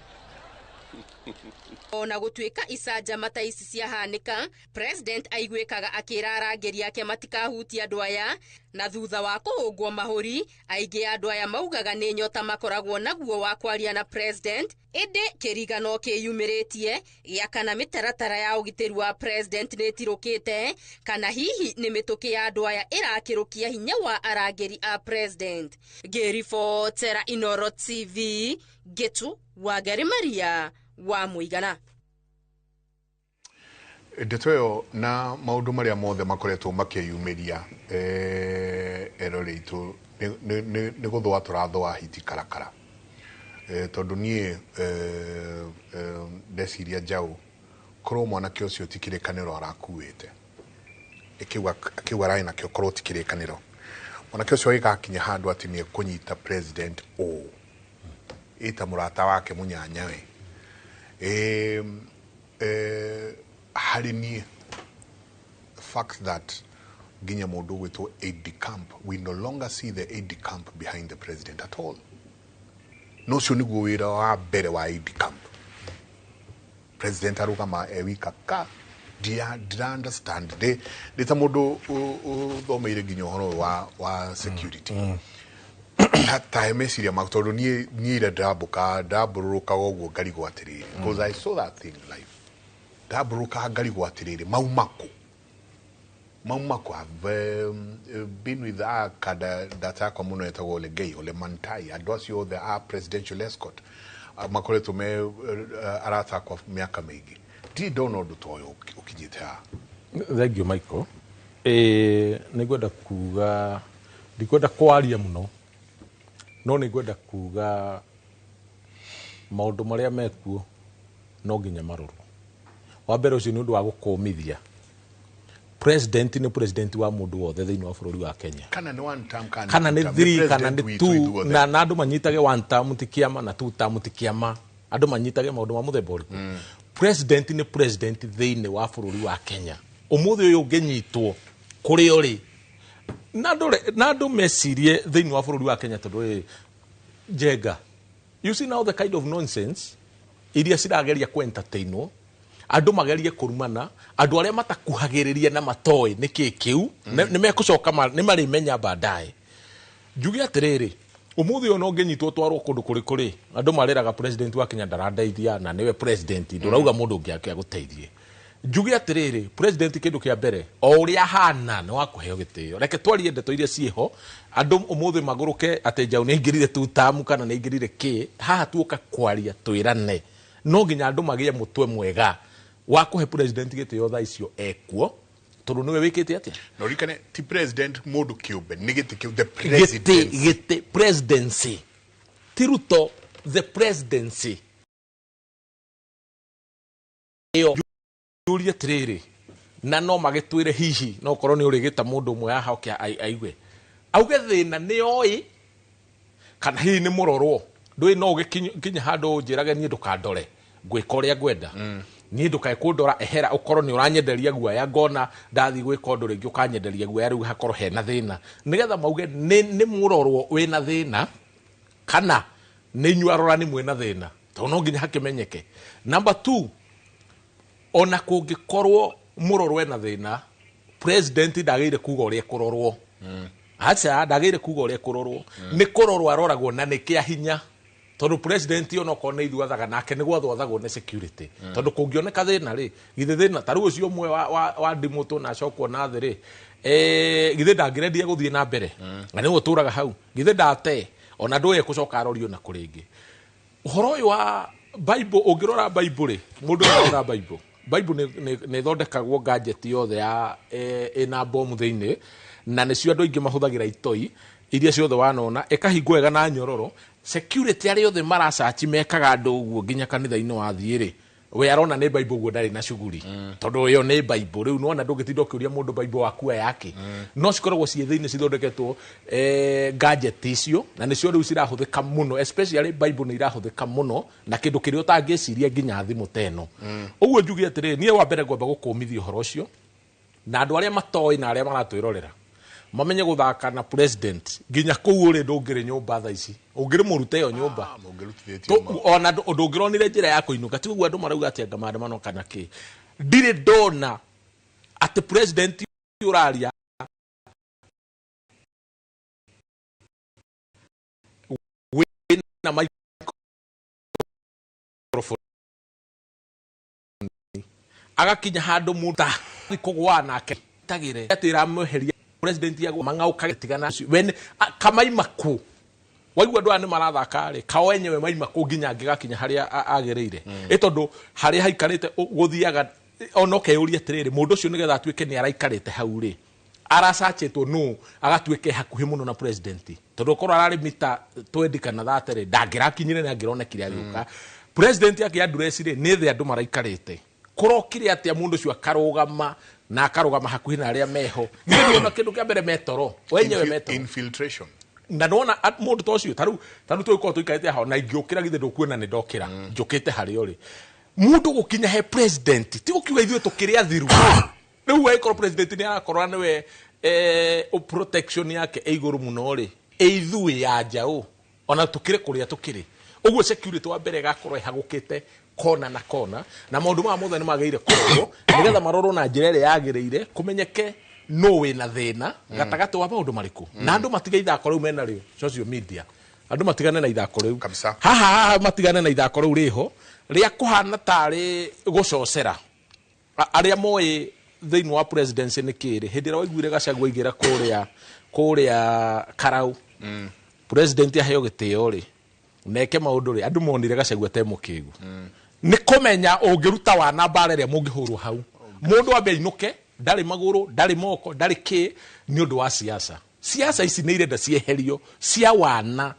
S5: Ona gũtuĩka icanjama ta ici ciahanĩka president aiguĩkaga akĩra arangĩri yake matikahutia andũ aya na thutha wa kũhũngwo mahũri aingĩ andũ aya maugaga nĩ nyota makoragwo naguo wa kwaria na president ĩndĩ kĩrigano kĩyumĩrĩtie gĩa kana mĩtaratara ya ũgitĩri wa president nĩ ĩtirũkĩte kana hihi nĩ mĩtũkĩ ya andũ aya ĩrakĩrũkia hinya wa arangĩri a president. Ngĩribotera Inooro TV Getu Wangari Maria wa Mũigana.
S1: Ndeto ĩyo na maũndũ marĩa mothe makoretwo makĩyumĩria erore itũ nĩ gũthũa tũrathũa hiti karakara. Tondũ niĩ ndeciria njaũ korwo mwanake ũcio ti kĩrĩkanĩro arakuĩte akĩuga ararĩ nakĩo korwo ti kĩrĩkanĩro mwanake ũcio gĩgakinya handũ atĩ nĩ ekũnyita president ũũ ĩta mũrata wake mũnyanyawe harĩ niĩ fact that nginya mũndũ gwĩtwo aide camp, we no longer see the aide camp behind the president at all. no cio niguo wira wa mbere wa Idi Camp. President arugama ewika ka dira understand de ta mundu thomeire nginya horo wa security. Hata meciria maktodo ni ira ndaburuka goguo ngari gwatiriri, because I saw that thing live. Ndaburuka ngari gwatiriri maumako have been with our kada data komuno etagwo le gay ole mantai adocio the presidential escort makoleto me arata kwa miaka mingi ti dono ndo toyo ukijite ha.
S2: Thank you Michael. Nigwenda kwaria muno no nigwenda kuga maundu maria mekuo no nginya maruru. Wa mbere ucio ni undu wa gukumithia president ni president wa mundu wothe thiini wa bururi wa Kenya.
S1: Kana ni one term
S2: kana ni 3 kana ni 2 na andu manyitage one term tikiama na 2 term tikiama andu manyitage maundu ma muthemba uriku. President ni president thiini wa bururi wa Kenya. Umuthi uyu unginyitwo kuri uri na andu mecirie thiini wa bururi wa Kenya tondu Jega. You see now the kind of nonsense iria cirageria ku entertainwo andu magerie kurumana andu aria matakuhagiriria na matoi niki kiu ni mekucoka ni mari menya baadaye. Njugi atiriri umuthi ono nginyitwo twarwo kundu kuri andu mariraga president wa Kenya ndarandeithia na niwe president ndurauga mundu ungi aguteithie. Njugi atiriri president kindu kia mbere o uria hana no akuheo gitio reke twarie ndeto iria cieho andu umuthi maguruke ate njau ni ingirire tu tamu kana ni ingirire ki haha tuoka kwaria twirane no nginya andu magie mutwe mwega wa kuhe president gitio tha icio ekuo tondu niwe wikite atia
S1: no rikane ti president mundu kiumbe ni gitio the president
S2: gite presidency tiruto the presidency iyo yuria tiriri na no magitwire hihi no korwo ni urigita mundu mwe haha okia aigwe auge thina ni oi kana hihi ni murorwo ndui no gikinya handu njirage ni ndukandore gwika uria ngwenda ni ndukae kundora ehera ukorwo ni uranyenderia guaya ngona ndathi gwika undu ringi ukanyenderia guaya riu hakorwo hena thina nigetha mauge ni murorwo wina thina kana ni nyuarora ni mwena thina to no nginya hakimenyeke. Number 2 ona kungikorwo murorwe na thina president ndagire kuga uria kurorwo acha ndagire kuga uria kurorwo ni kurorwo aroragwo na nikia hinya tondu president ono ko ne ithuathaga nake ni gwathwathagwo ne security tondu kungioneka thina ri githe thina taru ucio mwe wa dimuto na cokwo na thiri githe ndangirendie guthie na mbere na ni guturaga hau githe ndate ona nduye kucoka arorio na kuringi uhoro uyu wa Bible ungirora Bible ri mundu arora Bible ni thondekagwo gadget yothe ya ina bomb thiini na nicio andu ingi mahuthagira itoi iria ciothe wanona ikahingwo wega na nyororo security ari yothe marasachi mekaga andu uguo nginya kanitha-ini wathiiri we arona ni Bible guo ndari na shughuli tondu yo ni Bible riu nona ndungitindo kiuria mundu Bible waku yake no cikoragwo cie thiini cithondeketwo gadget icio na nicio riu cirahuthika muno especially Bible ni irahuthika muno na kindu kiri utangiciria nginya thimu teno uguo njugi atiri nie wa mbere ngomba gukumithia uhoro ucio na andu aria matoi na aria maratwirorera mamenye guthaka na president nginya kuu uri ndungiri nyumba tha ici ungiri murute yo nyumba ona ndungironire njira ya kuinuka ti guo andu marauga ati ngamada mano kana ki ndire dona ati president uraria na microphone agakinya handu muta kugwana ke tagire atira mweheria president yago mangauka tigana when kamaimaku waigua andu ani marathaka ri kao enyewe maimaku nginya ngigakinya haria agereire itondu haria haikarite guthiaga onoke uria tiriri mundu ucio nigetha atuike ni araikarite hau ri arasachetwo no agatuike hakuhi muno na president tondu korwo arari mita 20 kana 30 ri ndangirakinyire na ngironekire agiuka president yake address ri ni the andu maraikarite kurokire atia mundu ucio akarugama na akarugama hakuhi na aria meho ngiye ona kindu kia mbere metoro wenyewe metoro
S1: infiltration
S2: na nona mundu tocio taru tuiko tuikaite haho na ingiukira githe ndukuona ni ndokira njukite hari ori mundu gukinya he president ti gukiuga ithuĩ tukiri athiru riu waikoro president ni arakorwa niwe protection yake iguru muno ri ithuĩ ya njau ona tukire kuria tukiri uguo security wa mbere gakorwo ihagukite kona na kona na maundu ma mothe ni magirire kurorwo nigetha marorwo na njira ĩrĩa yagĩrĩire kumenyeke no wĩ na thĩna gatagati wa maundu mariku na andu matiga ithako riu mena rio social media andu matigane na ithako riu haha matigane na ithako riu riho ria kuhana tari gucocera aria moe thĩinĩ wa presidency nĩ kĩrĩ hĩndĩ ĩrĩa waiguire Gachagua igĩra kũrĩa Karau president aheo gĩtĩo rĩ neke maũndũ rĩ andũ monire Gachagua te mũkĩgu nĩ kũmenya ũngĩruta wana mbara ĩrĩa mũngĩhũrwo hau mũndũ ambe ainuke ndarĩ magũrũ ndarĩ moko ndarĩ kĩ nĩ ũndũ wa siasa ici nĩ irenda cieherio cia wana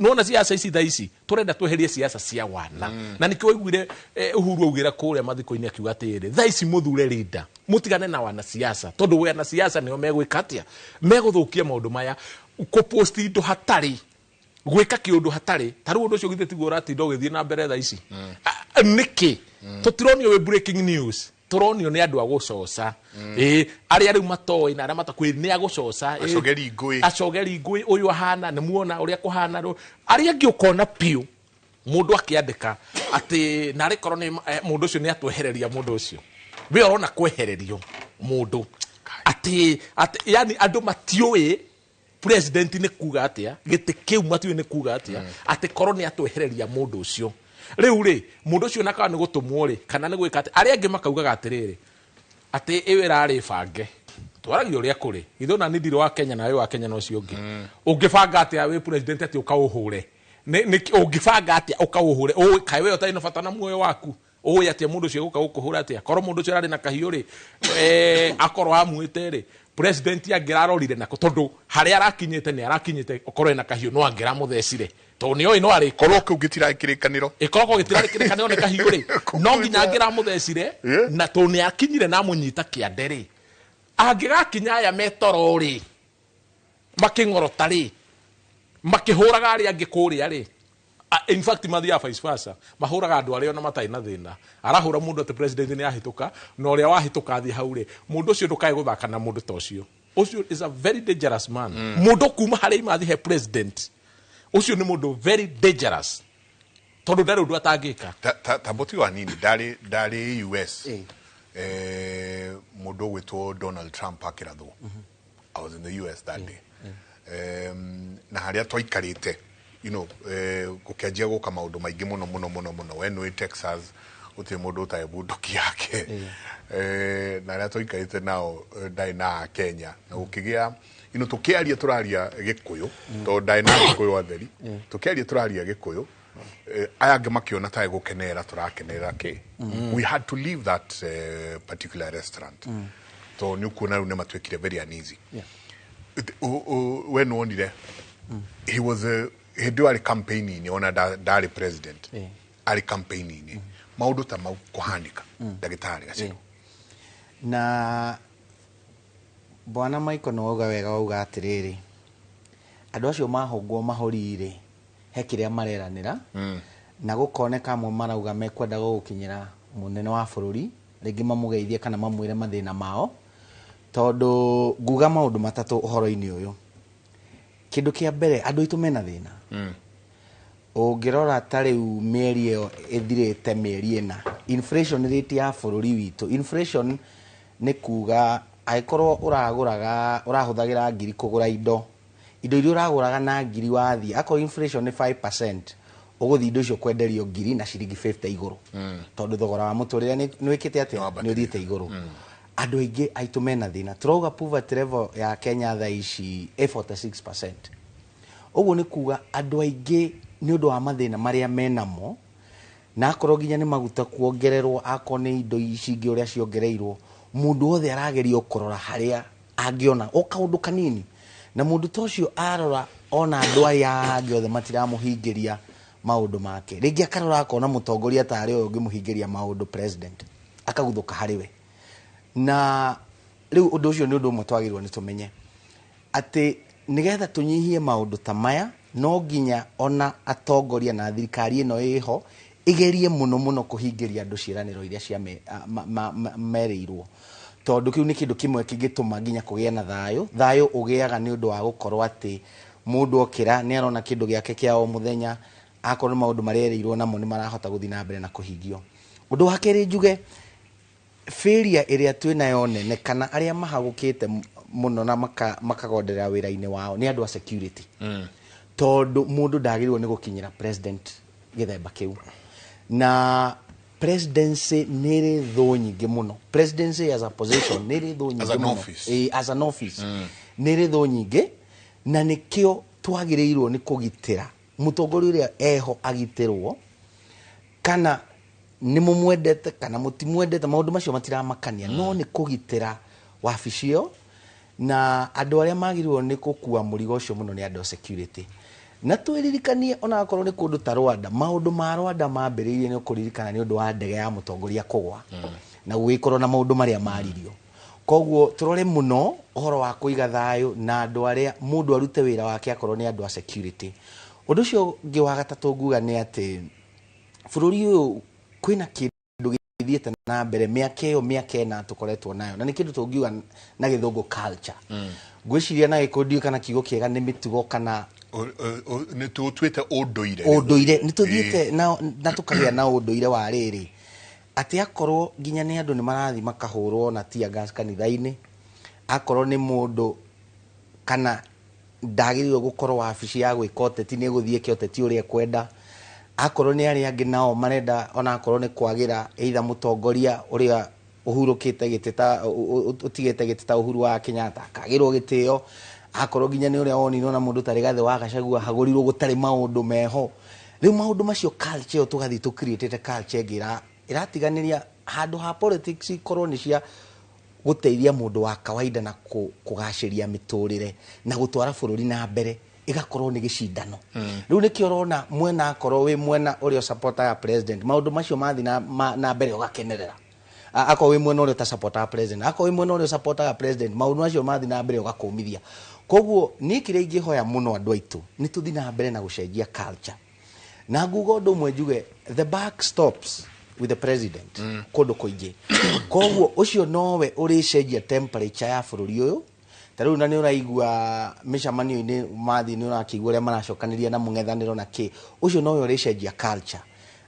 S2: nona siasa ici thaa ici turenda tweherie siasa cia wana na nĩkĩo waiguire Uhuru augira kũrĩa mathiko-inĩ akiuga atĩrĩ thaa ici mũthure leader mutigane na wana siasa tondu wana siasa nĩo megwĩka atĩa megũthũkia maũndũ maya kũpost indo hatari gwĩka kĩũndũ hatari tarũ ũndũ ũcio githĩ tiguo ũratinda ũgĩthiĩ na mbere thaa ici nĩkĩ tũtironio we breaking news turonio nĩ andũ a gũcoca arĩa rĩu matoĩ na arĩa matakwĩ nĩ a gũcoca acogeri ngũĩ ũyũ ahana nĩ muona ũrĩa kũhana arĩa angĩ ũkona piũ mũndũ akĩandĩka atĩ narĩ korwo nĩ mũndũ ũcio nĩ atwehereria mũndũ ũcio we ũrona kwehererio mũndũ atĩ yani andũ matiũĩ president nĩ kuga atĩa gĩtĩ kĩu matiũĩ nĩ kuga atĩa atĩ korwo nĩ atwehereria mũndũ ũcio rĩu rĩ mũndũ ũcio nakaga nĩ gũtũmwo rĩ kana nĩ gwĩka atĩ arĩa angĩ makaugaga atĩrĩrĩ atĩ ĩwe ĩrarĩ bange twaragio ũrĩa kũrĩ githona nĩ ndirĩ wa Kenya na we wa Kenya no cio ũngĩ ũngĩbanga atĩ we president atĩ ũkaũhũre ũngĩbanga atĩ ũkaũhũre kaĩ we ũtarĩ na bata na muoyo waku ũĩ atĩ mũndũ ũcio gũka gũkũhũra atĩa korwo mũndũ ũcio ararĩ na kahiũ rĩ akorwo amuĩte rĩ president angĩrarorire nako tondũ harĩa arakinyĩte nĩ arakinyĩte okorwo ena kahiũ no angĩramuthecire to nĩ oĩ no arĩ
S1: korwo kĩu gĩtirakĩrĩkanĩro
S2: ikorwo gĩtirakĩrĩkanĩro nĩ kahiũ rĩ no nginya angĩramuthecire na to nĩ akinyire na mũnyita kĩande rĩ angĩgakinya aya metoro rĩ makĩng'orota rĩ makĩhũraga arĩa angĩ kũrĩa rĩ in fact mathiaga vice versa mahũraga andũ arĩa ona matarĩ na thĩna arahũra mũndũ atĩ president nĩ ahĩtũka na ũrĩa wahĩtũka athiĩ hau rĩ mũndũ ũcio ndũkae gũthaka na mũndũ ta ũcio ũcio is a very dangerous man mũndũ kuma harĩa imathi he president ũcio nĩ mũndũ very dangerous tondũ ndarĩ ũndũ atangĩka
S1: tambũti wa nini ndarĩ US mũndũ gwĩtwo Donald Trump akĩrathwo I was in the US that day na harĩa twaikarĩte gũkĩanjia gũka maũndũ maingĩ mũno we nĩ Texas gũtirĩ mũndũ ũtarĩ bunduki yake na arĩa tũikarĩte nao ndarĩ na Kenya na gũkĩgĩa tũkĩaria tũraria Gĩkũyũ tondũ ndarĩ na Gĩkũyũ atheri tũkĩaria tũraria Gĩkũyũ aya angĩ makĩona tarĩ gũkenerera tũrakenerera kĩ we had to leave that particular restaurant tondũ nĩ ũkuona rĩu nĩ matuĩkire very uneasy we nĩwonire he was hĩndĩ arĩ campaign-inĩ ona ndarĩ president arĩ campaign-inĩ maũndũ ta mau kũhanĩka ndagĩtarĩ Gachagua
S3: na bwana Michael nĩwauga wega wauga atĩrĩrĩ andũ acio mahũngwo mahũri-rĩ he kĩrĩa mareranĩra na gũkoneka amwe marauga mekwenda gũkinyĩra mũnene wa bũrũri rĩngĩ mamũgeithie kana mamwĩre mathĩna mao tondũ nguga maũndũ matatũ ũhoro-inĩ ũyũ kĩndũ kĩa mbere andũ aitũ mena thĩna ũngĩrora ta rĩu mĩeri ĩyo ĩthirĩte mĩeri ĩna inflation rate ya bũrũri witũ inflation nĩ kuga angĩkorwo ũrahũthagĩra ngiri kũgũra indo iria ũragũraga na ngiri wathiĩ akorwo inflation nĩ 5% ũgũthiĩ indo icio kwenderio ngiri na ciringi 50 igũrũ tondũ thogora wa mũtũrĩre nĩ wĩkĩte atĩa nĩ ũthiĩte igũrũ andũ aingĩ aitũ mena thĩna turauga poverty level ya Kenya thaa ici 46% ũguo nĩ kuga andũ aingĩ nĩ ũndũ wa mathĩna marĩa menamo na akorwo nginya nĩ maguta kuongererwo akorwo nĩ indo ici ingĩ ũrĩa ciongereirwo mũndũ wothe arageria kũrora harĩa angĩona o kaũndũ kanini na mũndũ ta ũcio arora ona andũ aya angĩ othe matiramũhingĩria maũndũ make rĩngĩ akarora akona mũtongoria tarĩ ũyũ ũngĩmũhingĩria maũndũ president akaguthũka harĩ we na rĩu ũndũ ũcio nĩ ũndũ ũmwe twagĩrĩirwo nĩ tũmenye atĩ nĩgetha tũnyihie maũndũ ta maya no nginya ona atongoria na thirikari ĩno ĩho igerie mũno kũhingĩria andũ ciĩranĩro iria cia merĩirwo tondũ kĩu nĩ kĩndũ kĩmwe kĩngĩtũma nginya kũgĩa na thayũ ũgĩaga nĩ ũndũ wa gũkorwo atĩ mũndũ okĩra nĩ arona kĩndũ gĩake kĩa o mũthenya akorwo maundu marereirwo namo ni marahota guthi na mbere na kuhingio. Undu wa keri njuge failure iria twinayo nene kana aria mahagukite muno na makagonderera wira-ini wao ni andu a security. Tondu mundu ndagirwo ni gukinyira president githemba kiu. Na presidency nere tho nyingi muno. Presidency as a position nere tho nyingi muno. As an office. Nere tho nyingi na nikio twagirirwo ni kugitira mutongoria uria eho agitirwo kana ni mumwendete kana mutimwendete maundu macio matiramakania no ni kugitira wabici iyo na andu aria magirirwo ni gukua murigo ucio muno ni andu security. Na twiririkanie ona akorwo ni kundu ta Rwanda maundu ma Rwanda mambiririe ni kuririkana ni undu wa ndege ya mutongoria kugwa na gwikorwo na maundu maria maririo. Koguo turore muno uhoro wa kuiga thayo na andu aria mundu arute wira wake akorwo ni andu a security. Undu ucio ngi wa gatatu nguga ni ati bururi uyu kwina kindu githiete na mbere miaka iyo miaka ena tukoretwo nayo na ni kindu tungiuga na githungu culture. Gwiciria na gikundi kana kigo kiega ni mitugo kana
S1: ni tutwite unduire
S3: ni tuthiete na tukagia na unduire wa riri ati akorwo ginya ni andu ni marathi makahurwo na tear gas kanitha-ini akorwo ni mundu kana ndagirirwo gukorwo wabici ya gwika uteti ni guthie ke uteti uria kwenda akorwo ni aria angi nao marenda ona akorwo ni kwagira either mutongoria uria uhurukite gitita utigite gitita Uhuru wa Kenyatta akagirwo gitio akorwo ginya ni uria woni na mundu tari gathe wa Gachagua hagurirwo gutari maundu meho riu maundu macio culture tugathi tu create culture ngira iratiganiria handu ha politics ikorwo ni cia guteithia mundu wa kawaida na kugashiria miturire na gutwara bururi na mbere igakorwo ni gicindano. Riu nikio rona mwena akorwo wi mwena uria supporter ya president maundu macio mathi na mbere ugakenerera. Akorwo wi mwena uria ta supporter president akorwo wi mwena uria supporter ya president maundu macio mathi na mbere ugakumithia. Koguo ni kire ingihoya muno andu aitu ni tuthi na mbere na gucenjia culture. Na nguga undu mwe njuge the buck stops with the president kundu kuingi. Koguo ucio nowe uricenjia temperature ya bururi uyu. Tariu na ni uraigua micamanio-ini mathi ni urakigua uria maracokaniria na mung'ethaniro na ki ucio nowe uricenjia culture.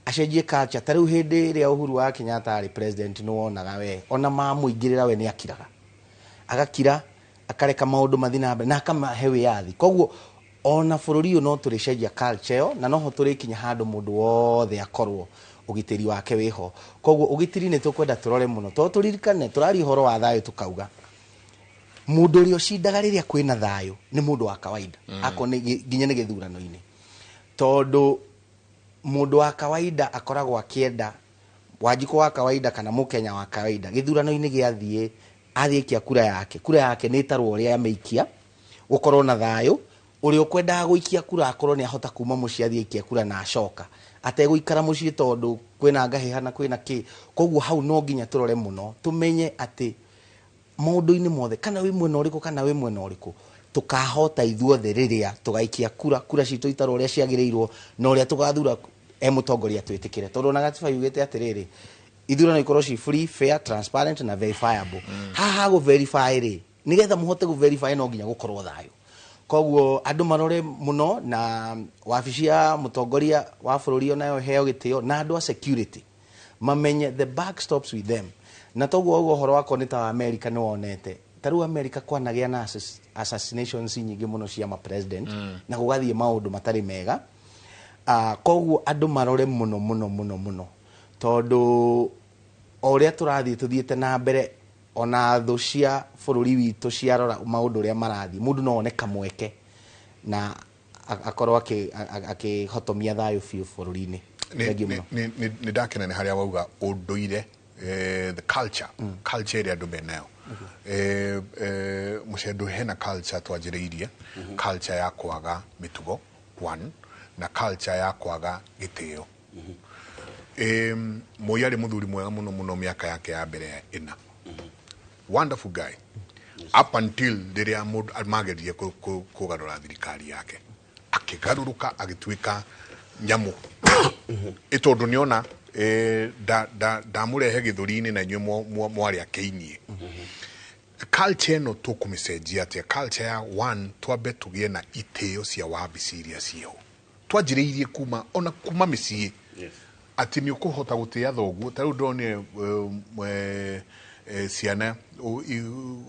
S3: Acenjie culture tariu hindi iria Uhuru wa Kenyatta ari president no wonaga we ona mamuingirira we ni akiraga agakira akareka maundu mathi na mbere na akamahe wiathi. Koguo ona bururi uyu no turicenjia culture yo na noho turikinya handu mundu wothe akorwo ugitiri wake wiho. Koguo ugitiri ni tukwenda turore muno to turirikane turari horo wa thayo tukauga mundu uria ucindaga riria kwina thayo ni mundu wa kawaida ako ni ginya ni githurano-ini tondu mundu wa kawaida akoragwo akienda Wanjiku wa kawaida kana mukenya wa kawaida githurano-ini giathie athikia kura yake ni tarwo uria ameikia gukorwo na thayo uria ukwenda guikia kura akorwo ni ahota kuma mucii athikia kura na acoka ateguikara mucii tondu kwina ngahiha na kwina ki. Koguo hau no nginya turore muno tumenye ati maundu-ini mothe kana wi mwena uriku kana wi mwena uriku tukahota ithuothe riria tugaikia kura citu itarwo uria ciagirirwo na uria tugathura mutongoria twitikire tondu na gatiba yugite atiriri ithurano ikorwo ci free fair transparent na verifiable. Haha go verify ri nigetha muhote go verify no nginya gukorwo thayo. Koguo andu marore muno na wabici ya mutongoria wa bururi onayo heo gitio na andu a security mamenye the buck stops with them. Na toguo ugo horo wako ni ta America ni wonete tariu America kwanagia na assassinations nyingi muno cia ma president na gugathie maundu matari mega. Koguo andu marore muno tondu oria turathie tuthiete na mbere ona thu cia bururi witu ciarora maundu uria marathie mundu no one kamweke na akorwo akihotomia thayo biu bururi-ini.
S1: Ni ndakena ni haria wauga unduire the culture iria andu menayo mucendu hena culture twanjiriirie culture ya kwaga mitugo one na culture ya kwaga gitio. Moyari muthuri mwega muno miaka yake ya mbere ina wonderful guy up until riria mundu magerie kugarura thirikari yake akigaruruka agitwika nyamu itondu niona ndamurehe githuri-ini na inyuĩ mwari akeinie culture no tukumicenjia atia culture ya one twambe tugie na itio cia wabici iria cio twanjiriirie kuma ona kuma mĩciĩ ati ni ukuhota gutia thoguo ta ndone ciana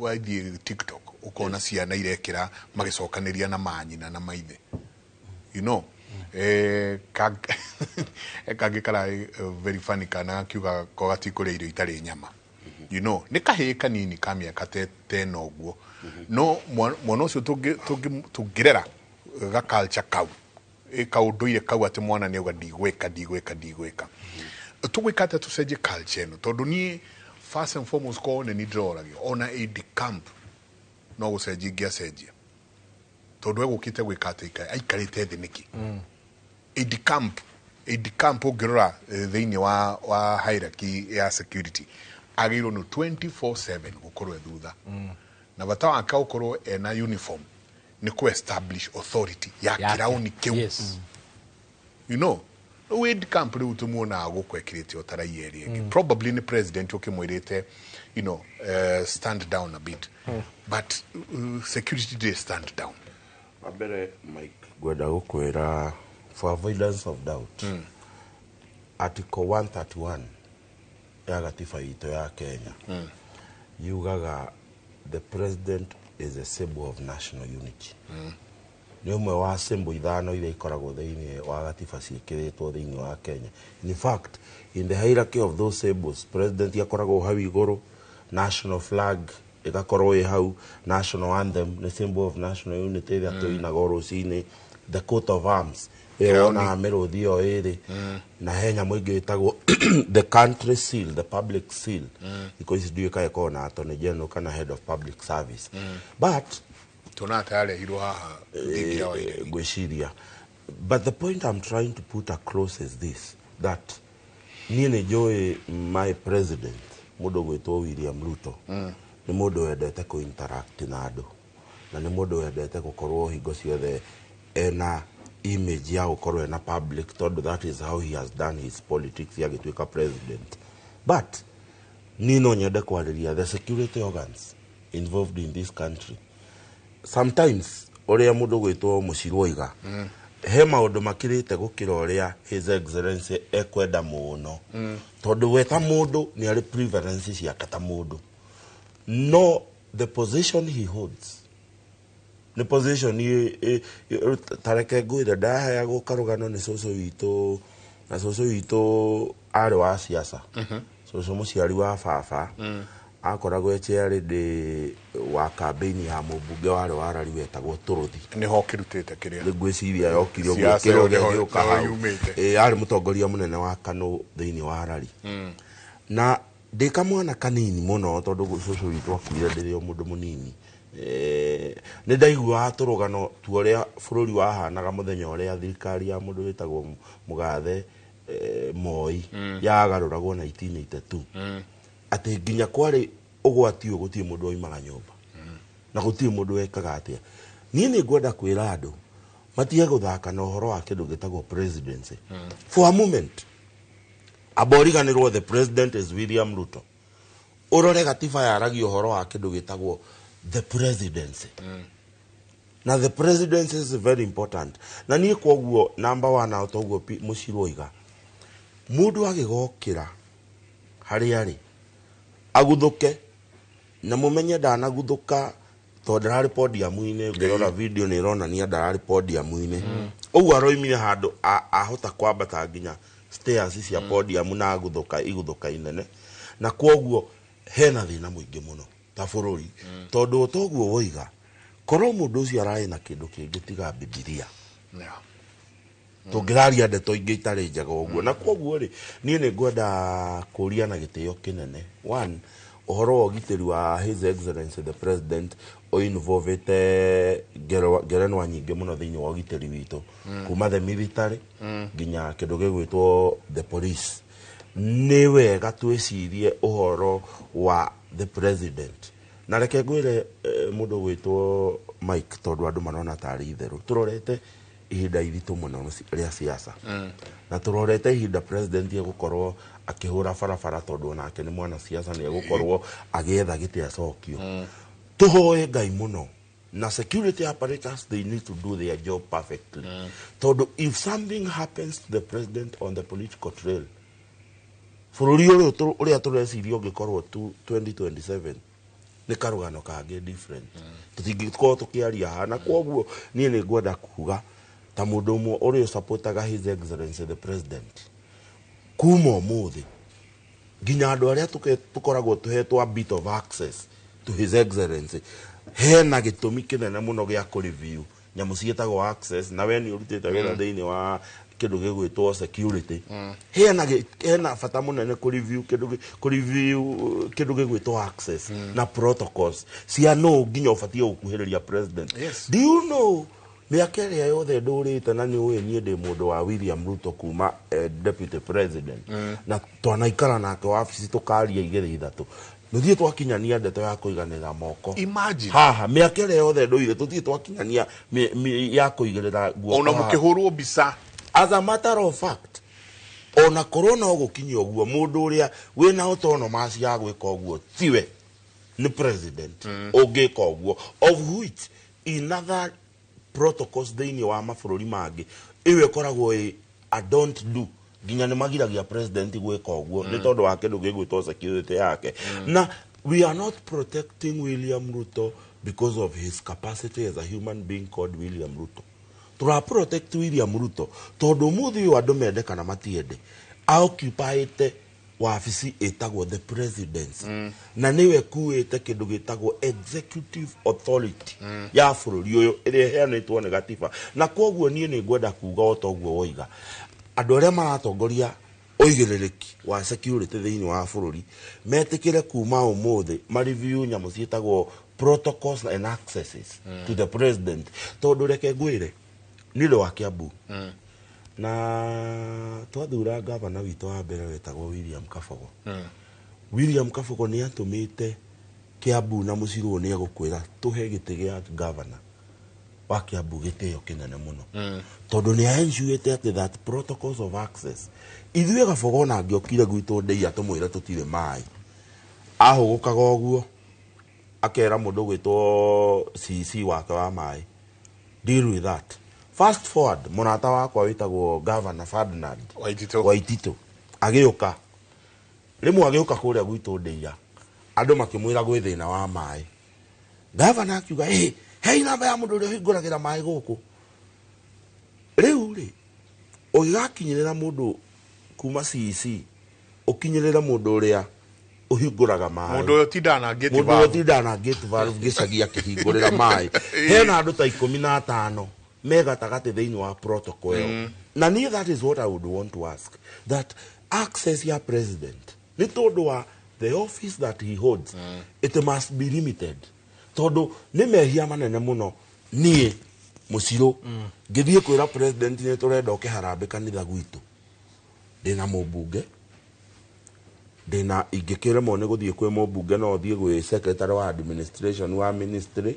S1: waithie TikTok ukona ciana irekira magicokaniria na manyina na maithe, you know, kangikara very funny kana akiuga ko gatikure irio itari nyama, you know, ni kahii kanini ka miaka tena uguo, no mwana ucio tungirera ga culture kau kaunduire kau ati mwana ni auga ndigweka tugwika ati tucenjie culture ino tondu ni first and foremost ko ne ni ndroragia ona aid camp no gucenjia ngiacenjia tondu egukite gwika ati aikarite thi niki aid camp ungirora thiini wa hierarchy ya security agirwo no 24/7 gukorwo thutha na bata waka ukorwo ena uniform ni ku establish authority ya kirauni kiu, you know, aid camp ri utumuona gukwekirite otarai area probably ni president ukimwirite, you know, stand down a bit but security day stand down
S4: abere Mike gwenda gukwira for avoidance of doubt article 131 ya gatiba ito ya Kenya yugaga the president is a symbol of national unity. Ni umwe wa symbol ithano iria ikoragwo thiini wa gatiba ciikiritwo thiini wa Kenya. In fact, in the hierarchy of those symbols, president yakoragwo hau iguru, national flag igakorwo i hau, national anthem ni symbol of national unity iria tuinaga rucini, the coat of arms na merothi o iri na henya mwingi itagwo the country seal, the public seal, because do kai ko na attorney general kana head of public service, but
S1: tunatale hiro haha ngigia wa ire
S4: gwiciria. But the point I'm trying to put across is this, that ni joy my president mundu gwitwo William Ruto ni mundu wendete ku interact na andu na ni mundu wendete gukorwo hingo ciothe ena image ya gukorwo na public, that is how he has done his politics ya gituika president. But ni no nyende kwariria the security organs involved in this country. Sometimes oria mundu gwitwo Mucirwoiga he maundu makirite gukira oria his excellency ekwenda muno tondu weta mundu ni ari preference cia kata mundu, no the position he holds ni position tareke gwira ndahaya gukarugano ni soso wito na soso wito ari wa siasa soso muciari wa baba akoragwo eciari ndi wa campaign ya mubunge wari warari wetagwo Turuthi
S1: ni hokirutite kiria
S4: ngwiciria yokirio gwikiro gyo kahau ari mutongoria munene wa Kanu thiini wa rari na ndika mwana kanini muno tondu soso wito akuire ndirio mundu munini ni ndaigua turugano tuoria bururi wahanaga muthenya uria thirikari ya mundu witagwo Mugathe Moi yagaruragwo 1982 ati nginya kwari ugwati ugutie mundu oimaga nyumba na gutie mundu wekaga atia. Ni ni ngwenda kwira andu matie guthaka na uhoro wa kindu gitagwo presidency for a moment. Aboriganirwo the president is William Ruto, urore gatiba yaragi uhoro wa kindu gitagwo the presidency. Na the presidency is very important. Na ni kwoguo number 1 out oguo Mucirwoiga mundu agigokira hari ari aguthuke na mumenye ndanaguthuka tondu ndari podium-ini ngirora video ni irona ni ndari podium-ini uguo aroimire handu ahota kwambata nginya stairs cia podium na aguthuka iguthuka inene na kwoguo hena thina muingi muno ta bururi tondu toguo woiga korwo mundu ucio arai na kindu kingi tiga Bibilia tungiraria ndeto ingi itari njega uguo na kwoguo ri ni ngwenda kuria na gitio kinene. One, uhoro wa gitiri wa his excellency the president o involvete gerenwa nyingi muno thiini wa gitiri witu kuma the military nginya kindu gigwitwo the police. Ni wega twicirie uhoro wa the president na reke ngwire mundu gwitwo Mike tondu andu marona tari itheru turorete ihinda iritu muno ria siasa na turorete ihinda president gukorwo akihura barabara tondu onake ni mwana siasa ni gukorwo agietha giti acokio tuhoe Ngai muno na security apparatus, they need to do their job perfectly. So if something happens to the president on the political trail, bururi uria tureciria ungikorwo 2027 ni karugano kange different. Tutingĩkorwo tukiaria hana kwoguo nie ni ngwenda kuga ta mundu umwe uria supportaga his excellency the president kuma umuthi nginya andu aria tukoragwo tuhetwo a bit of access to his excellency hena gitumi kinene muno gia ku review nyamu cietagwo access na we ni urutite wira thiini wa kindu gigwitwo security hena bata munene ku review kindu gigwitwo access na protocols cia no nginya ubatie gukuhiriria president. Do you know miaka ĩrĩa yothe ndũrĩte na nĩ ũĩ niĩ ndĩ mũndũ wa William Ruto kuma deputy president na twanaikara nake wabici tũkaria igĩrĩ ithatũ nũthiĩ twakinyania ndeto ya kũiganĩra moko.
S1: Imagine
S4: haha mĩaka ĩrĩa yothe ndũire tũthiĩ twakinyania ya kũigĩrĩra guoko
S1: ona mũkĩhũrwo mbica.
S4: As a matter of fact, ona korona ũgũkinyia ũguo mũndũ ũrĩa wĩna autonomous ya gwĩka ũguo tiwe ni president ũngĩka ũguo, of which in other protocols thĩinĩ wa mabũrũri mangĩ ĩyo ĩkoragwo a don't do nginya nĩ magiragia president gwĩka ũguo nĩ tondũ wa kĩndũ gĩgwĩtwo security yake. Na we are not protecting William Ruto because of his capacity as a human being called William Ruto. Tura protect William Ruto tondu muthi uyu andu mendekana matiende occupied wabici itagwo the presidency na niwe kuite kindu gitagwo executive authority ya bururi uyu iria heanitwo ni gatiba na kwoguo nie ni ngwenda kuga otoguo woiga andu aria maratongoria oigirereki wa security thiini wa bururi metikire kuma umuthi ma review nyamu cietagwo protocols and accesses to the president tondu reke ngwire nile wa Kiambu na twathura gavana witũ wa mbere wetagwo William Kabogo. William Kabogo nĩ atumĩte Kiambu na mũcirwo nĩ egũkwĩra tũhe gĩtĩ gĩa gavana wa Kiambu gĩtĩo kĩnene mũno tondũ nĩ aenjuĩte atĩ that protocols of access ithuĩ Kabogo na angĩokire gwitũ ndĩia tũmwĩre tũtirĩ maĩ ahũgũkaga ũguo akera mũndũ gwĩtwo CC wake wa maĩ deal with that. Fast forward munata wakwa witagwo governor Ferdinand Waitito agĩũka rimwe agĩũka kũrĩa gwitũ ndĩia andũ makĩmwĩra gwĩ thĩna wa maĩ governor akiuga hei namba ya mũndũ ũrĩa ũhingũragĩra maĩ gũkũ rĩu rĩ ũgĩgakinyĩrĩra mũndũ kuma CC ũkinyĩrĩra mũndũ ũrĩa uhingũraga maĩ
S1: mũndũ ũyũ tindana
S4: gate valve gĩcagia kĩhingũrĩra maĩ hena andũ ta 15 megatagati thĩinĩ wa protocol ĩyo na niĩ that is what I would want to ask that access ya president nĩ tondũ wa the office that he holds it must be limited tondũ nĩ mehia manene mũno niĩ mũcirũ ngĩthiĩ kwĩra president nĩ tũrenda ũkĩharambe kanitha gwitũ ndĩna mũmbunge ndĩna ingĩkĩremwo nĩ gũthiĩ kwĩ mũmbunge no thiĩ gwĩ secretary wa administration wa ministry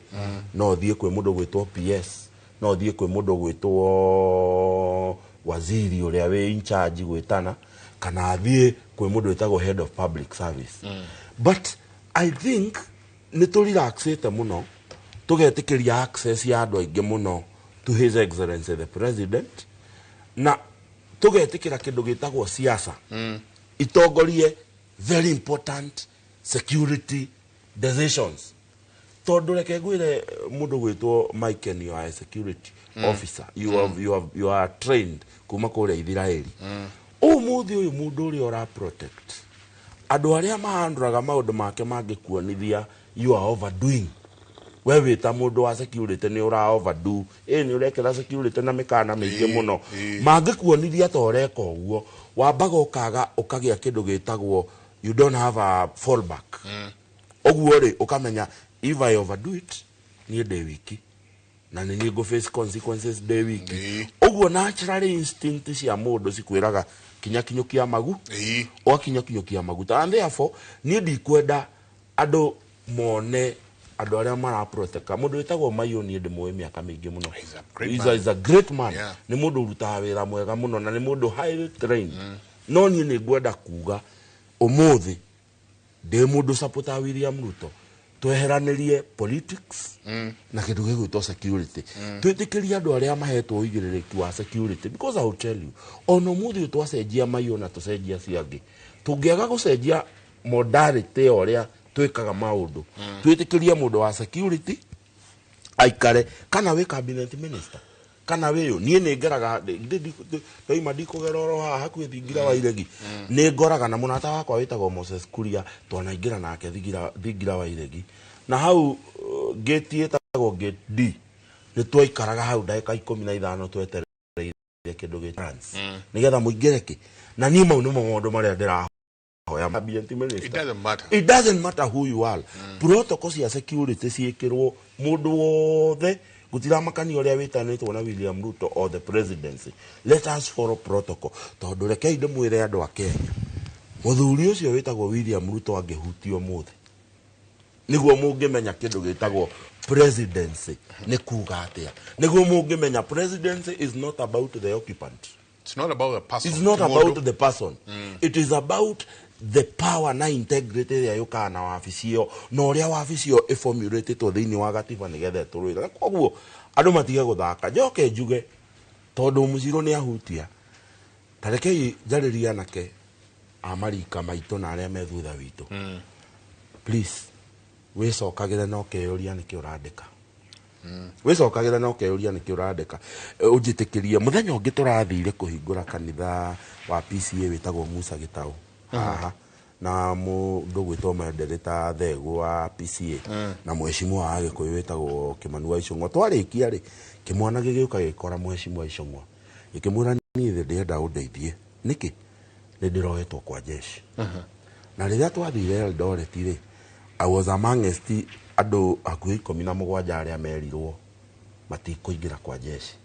S4: no thiĩ kwĩ mũndũ gwĩtwo PS no thiĩ kwĩ mũndũ gwĩtwo waziri ũrĩa wĩ in charge gwĩtana kana thiĩ kwĩ mũndũ wĩtagwo head of public service but I think nĩ tũrelaxĩte mũno tũgetĩkĩria access ya andũ aingĩ mũno to his excellency the president na tũgetĩkĩra kĩndũ gĩtagwo siasa itongorie very important security decisions tondu reke ngwire mundu gwitwo Mike ni wa security officer you are trained kuma kũrĩa Ithiraeli umuthi uyu mundu ũrĩa ora protect andu aria mahanduraga maundu make mangĩkuonithia you are overdoing we wita mundu wa security ni ura overdo ni urekera security na mikana mĩingĩ mũno mangĩkuonithia ta ũreka ũguo wambaga ũkagĩa kĩndũ gĩtagwo you don't have a fallback ũguo rĩ ũkamenya if I overdo it niĩ ndĩ wiki na nĩ ngũ face consequences ndĩ wiki ũguo natural instinct cia mũndũ cikwĩraga kinyakinyũkia magu ũgakinyakinyũkia maguta and therefore niĩ ndikwenda andũ mone andũ arĩa maraproteka mũndũ wĩtagwo Mayo niĩ ndĩmũĩ mĩaka mĩingĩ mũno is a great man nĩ mũndũ ũrutaga wĩra mwega mũno na nĩ mũndũ highly trained no niĩ nĩ ngwenda kuga ũmũthĩ ndĩ mũndũ supporter William Ruto tweheranirie politics na kindu gigwitwo security twitikiria andu aria mahetwo uigiririku wa security, because I will tell you ono muthi twacenjia mayo na tucenjia ciangi tungiaga gucenjia modality oria twikaga maundu twitikiria mundu wa security aikare kana we cabinet minister kana we nie ni ngeraga ndoima ndikugeroro haha hakuhi thingira wa iregi ni ngoraga na munata wakwa witagwo Moses Kuria twanaingira nake thingira wa iregi na hau gate yetagwo gate D ni twaikaraga hau ndagika 15 twetereire kindu gi chance nigetha muingereke na ni mau ni maundu maria ndira it doesn't matter who you are. Protocols ya security ciikirwo mundu wothe gutira makani uria witanitwo na William Ruto or the presidency. Let us follow protocol. Tondu reke inde mwire andu a Kenya muthuri ucio witagwo William Ruto angihutio muthi niguo mungimenya kindu gitagwo presidency ni kuga atia niguo mungimenya presidency is not about the occupant.
S1: It's not about the person.
S4: It's not about the person. It is about the power na integrity ya yuka na waficio no uria waficio formulated to thini wa gatiba nigethe turuira koguo andu matige guthaka njoke njuge tondu muciro ni ahutia tarekei njariria nake amarika maitu na aria me thutha witu please wicokagire no keuria niki urandika wicokagire no keuria niki urandika unjitikirie muthenya ungi turathire kuhingura kanitha wa PCA witagwo Musa Gitau aha na mundu gwitwo Maendereta Thegu wa PCA na mheshimiwa wa Gikuyu witagwo Kimanua Icung'wa twarikia ri kimwana gigiuka gikora mheshimiwa Icung'wa ikimwira ni ndirenda undeithie niki ndirohetwo kwa jeshi na riria twathire Eldoret ri I was amongst andu akuhi 17 aria merirwo matikuingira kwa jeshi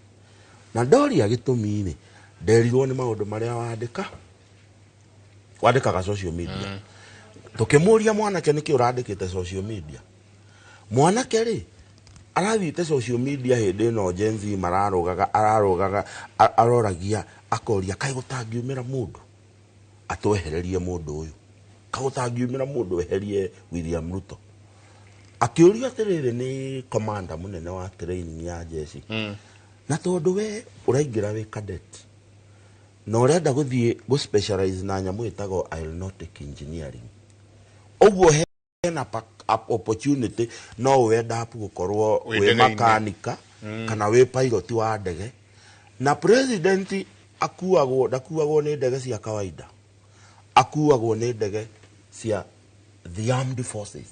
S4: na ndoria gitumi ni nderirwo ni maundu maria wandikaga social media tukimuria mwanake niki urandikite social media mwanake ri arathite social media hindi no jenzi ararogaga aroragia akoria kai gutangiumira mundu atwehererie mundu uyu kagutangiumira mundu weherie William Ruto akiuria atiriri ni commander munene wa training ya jeshi na tondu we uraingira we cadet no urenda guthie go specialize na nyamu itago aeronautic engineering oguo hena opportunity no wenda hapu gukorwo we makanika kana we pilot wa ndege na president akuagwo ni ndege cia kawaida akuagwo ni ndege cia the armed forces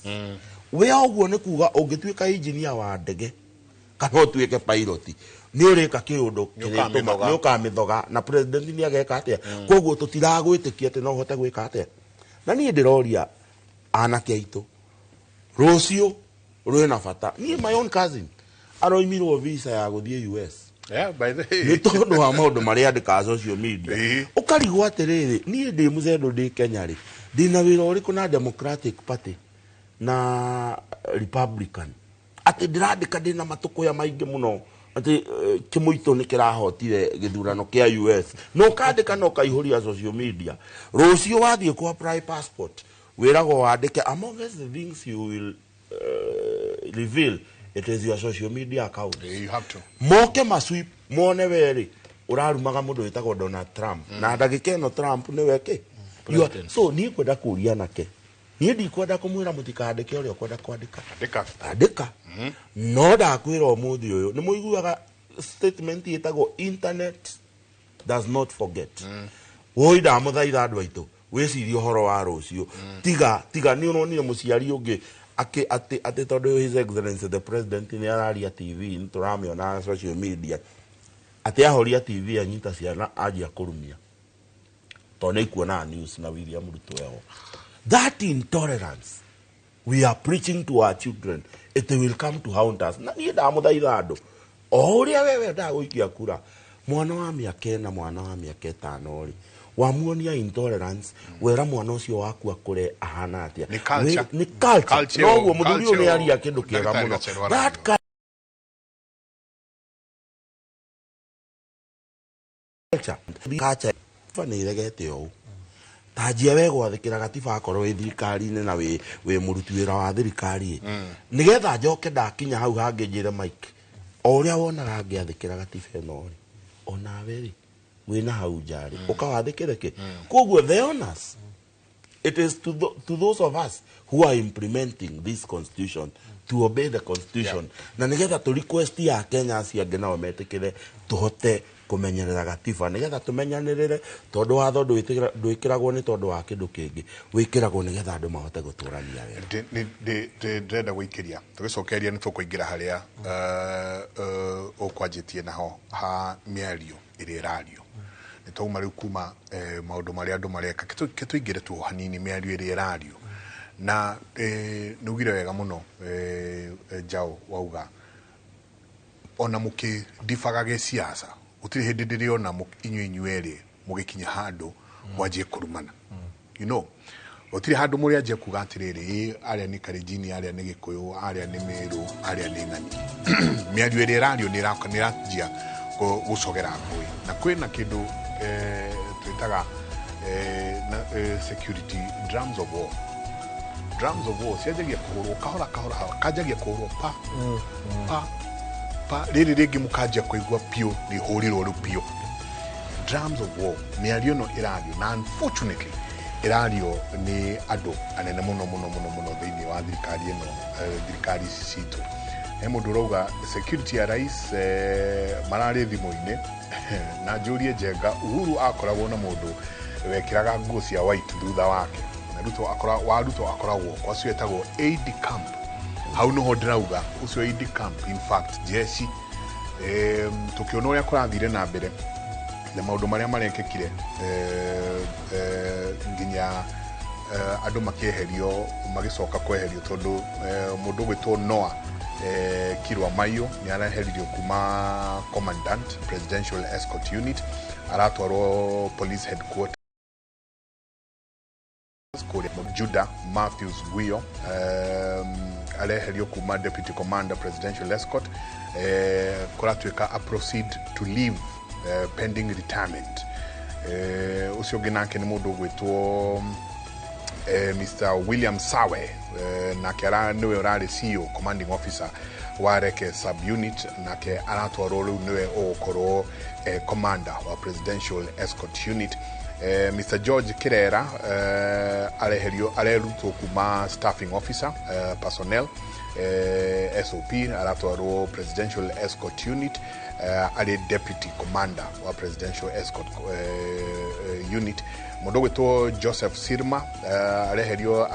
S4: we oguo ni kuga ungituika engineer wa ndege kana utuike pilot ni urika kiundu kirituma ni ukamithoga na president ni ageka atia koguo tutiragwitikia ati no hote gwika atia na ni ndiroria anake aitu rucio rwina bata ni my own cousin aroimirwo visa ya guthie US
S1: by the way
S4: ni tondu wa maundu maria andika social media ukarigwo atiriri ni ndi muzendo ndi Kenya ri ndina wira uriku na Democratic Party na Republican ati ndirandika ndina matuko ya maingi muno ati kimuito ni kirahotire githurano kia US no kandika no kaihuria social media rucio wathie ku apply passport wirago wandike among the things you will reveal it is your social media account.
S1: You have to
S4: moke masweep mone weri urarumaga mundu witagwo Donald Trump na ndagike no Trump ni weke so ni kwenda kuria nake ni ndikwenda kumwira mutikandike uria kwenda kwandika andika no ndakwira umuthi uyu ni muiguaga statement yetagwo internet does not forget woi da muthaitha andu aitu wicirie horo wa rucio tiga ni unonire muciari ungi ati tondu his excellency the president ni araria TV ni turamiona social media ati ahoria TV anyita ciana ajia kurumia tondu ikuona news na William Ruto yao. That intolerance we are preaching to our children, it will come to haunt us. Na ni ndamuthaitha andu o uria wewe ndaguikia kura mwana wa miaka 4 mwana wa miaka 5 ri wamuonia intolerance wera mwana ucio waku akure ahana atia ni culture no guo muthuri uni aria kindu kiega muno that culture fani regete o tanjia we gwathikira gatiba akorwo wi thirikari-inĩ na wi muruti wĩra wa thirikari nigetha njoke ndakinya hau hangĩnjĩre Mike o ũrĩa wonaga ngĩathĩkĩra gatiba ĩno rĩ onawe rĩ wĩna hau njarĩ ũkawathĩkĩre kĩ koguo the honors it is to those of us who are implementing this constitution to obey the constitution na nigetha tu request ya Kenya aciange nao metĩkĩre tuhote kumenyerera gatiba nigetha tumenyanĩrĩre tondu watho ndwĩkĩragwo nĩ tondu wa kĩndũ kĩngĩ wĩkĩragwo nigetha andũ mahote gũtũrania wega
S1: ndĩrenda gũikĩria tũgĩcokeria nĩ tũkũingĩra harĩa ũkwanjĩtie naho ha mĩario ĩrĩa ĩrario nĩ twauma rĩu kuma maũndũ marĩa andũ mareka tũingĩre tu hanini mĩario ĩrĩa ĩrario na nugire wega mũno Njau wauga ona mũkĩndibagaga siasa gũtirĩ hĩndĩ ndĩrĩona inyuĩ erĩ mũgĩkinya handũ mwanjie kũrumana you know gũtirĩ handũ mũrĩ anjie kuga atĩrĩrĩ arĩa nĩ Kalenjin arĩa nĩ Gĩkũyũ arĩa nĩ Meru arĩa nĩ ng'ani mĩario ĩrĩa ĩrario nĩ ĩranjia gũcogera ngũĩ na kwĩna kĩndũ twĩtaga security drums of war cianjagia kũhũrwo kahora kanjagia kũhũrwo pa rĩrĩ rĩngĩ mũkanjia kũigua piũ nĩ hũrĩrwo rĩu piũ drums of war mĩario ĩno ĩrario na unfortunately ĩrario nĩ andũ anene mũno thĩinĩ wa thirikari ĩno thirikari citũ he mũndũ ũrauga security ya rais mararĩ thimũ-inĩ na njũrie njenga Uhuru akoragwo na mũndũ wekĩraga nguo cia white thutha wake warutwo akoragwo kwa cio etagwo aid camp hau noho ndĩrauga ũcio aid camp in fact jeshi tũkĩona ũrĩa kũrathire na mbere na maũndũ marĩa marekĩkire nginya andũ makĩeherio magĩcoka kweherio tondũ mũndũ ũgwĩtwo Noah Kirwa Mayo nĩ araheririo kuma commandant presidential escort unit aratwarwo police headquarters Judah Matthews Guyo areherio kuma deputy commander presidential escort kuratuĩka a proceed to leave pending retirement ucio nake nĩ mũndũ ũgwĩtwo Mr. William Sawe nake nĩwe ũrarĩ CEO commanding officer wa Reke subunit nake aratwarwo rĩu nĩwe ũgũkorwo commander wa presidential escort unit Mr. George Kirera arerutwo kuma staffing officer personnel SOP aratwarwo presidential escort unit ari deputy commander wa presidential escort unit mũndũ gwĩtwo Joseph Sirma areherio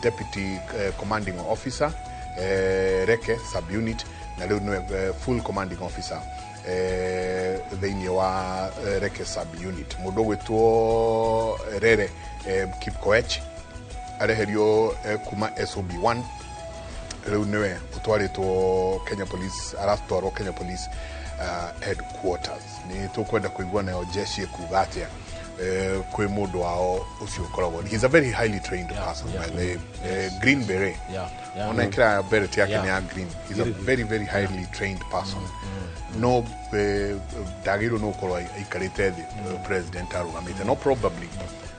S1: deputy commanding officer Reke subunit na rĩu nĩwe full commanding officer thĩinĩ wa Reke subunit mũndũ gwĩtwo Rere Kipkoech areherio kuma SOB1 rĩu nĩwe ũtwarĩtwo Kenya Police aratwarwo Kenya Police headquarters nĩ tũkwenda kũigua nayo jeshi ĩkuga atĩa kwĩ mũndũ wao ũcio ũkoragwo he's a very highly trained person by the green beret ona ĩkĩra beret yake nĩ ya green he's a very highly trained person no ndagĩrĩirwo no ũkorwo aikarĩte thĩ president arũgamĩte no probably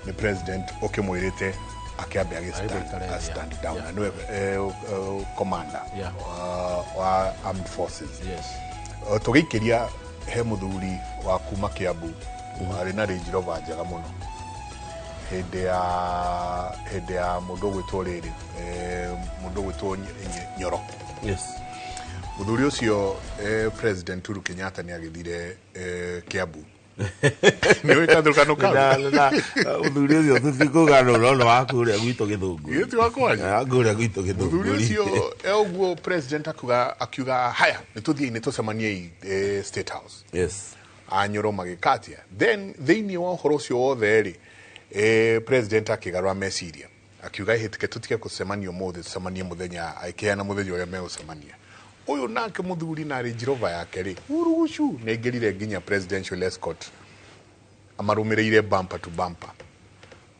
S1: the president ũkĩmwĩrĩte akiambia stand down na niwe commander wa armed forces tũgĩikĩria he mũthuri wa kuma Kiambu arĩ na Range Rover njega mũno hĩndĩ ya mũndũ gwĩtwo rĩrĩ mũndũ gwĩtwo Nyoro mũthuri ũcio president Uhuru Kenyatta nĩ agĩthire Kiambu niwe kathurano kau
S4: mũthuri ũcio tũtikũgarũra no wakũrĩa gwitũ Gĩthũngũ
S1: gĩti wakwanya
S4: akũrĩa gwitũ Gĩthũngũ
S1: mũthuri ũcio ũguo president akiuga haya nĩ tũcemanie State House Anyoro magĩkatia then thĩinĩ wa ũhoro ũcio wothe rĩ president akĩgarũra meciria akiuga hĩtũke tũtige gũcemania ũmũthĩ tũcemanie mũthenya aikĩheana mũthenya ũrĩa megũcemania ũyũ nake mũthuri na Range Rover yake rĩ urugucu nĩaingĩrire nginya presidential escort amarũmĩrĩire bumper to bumper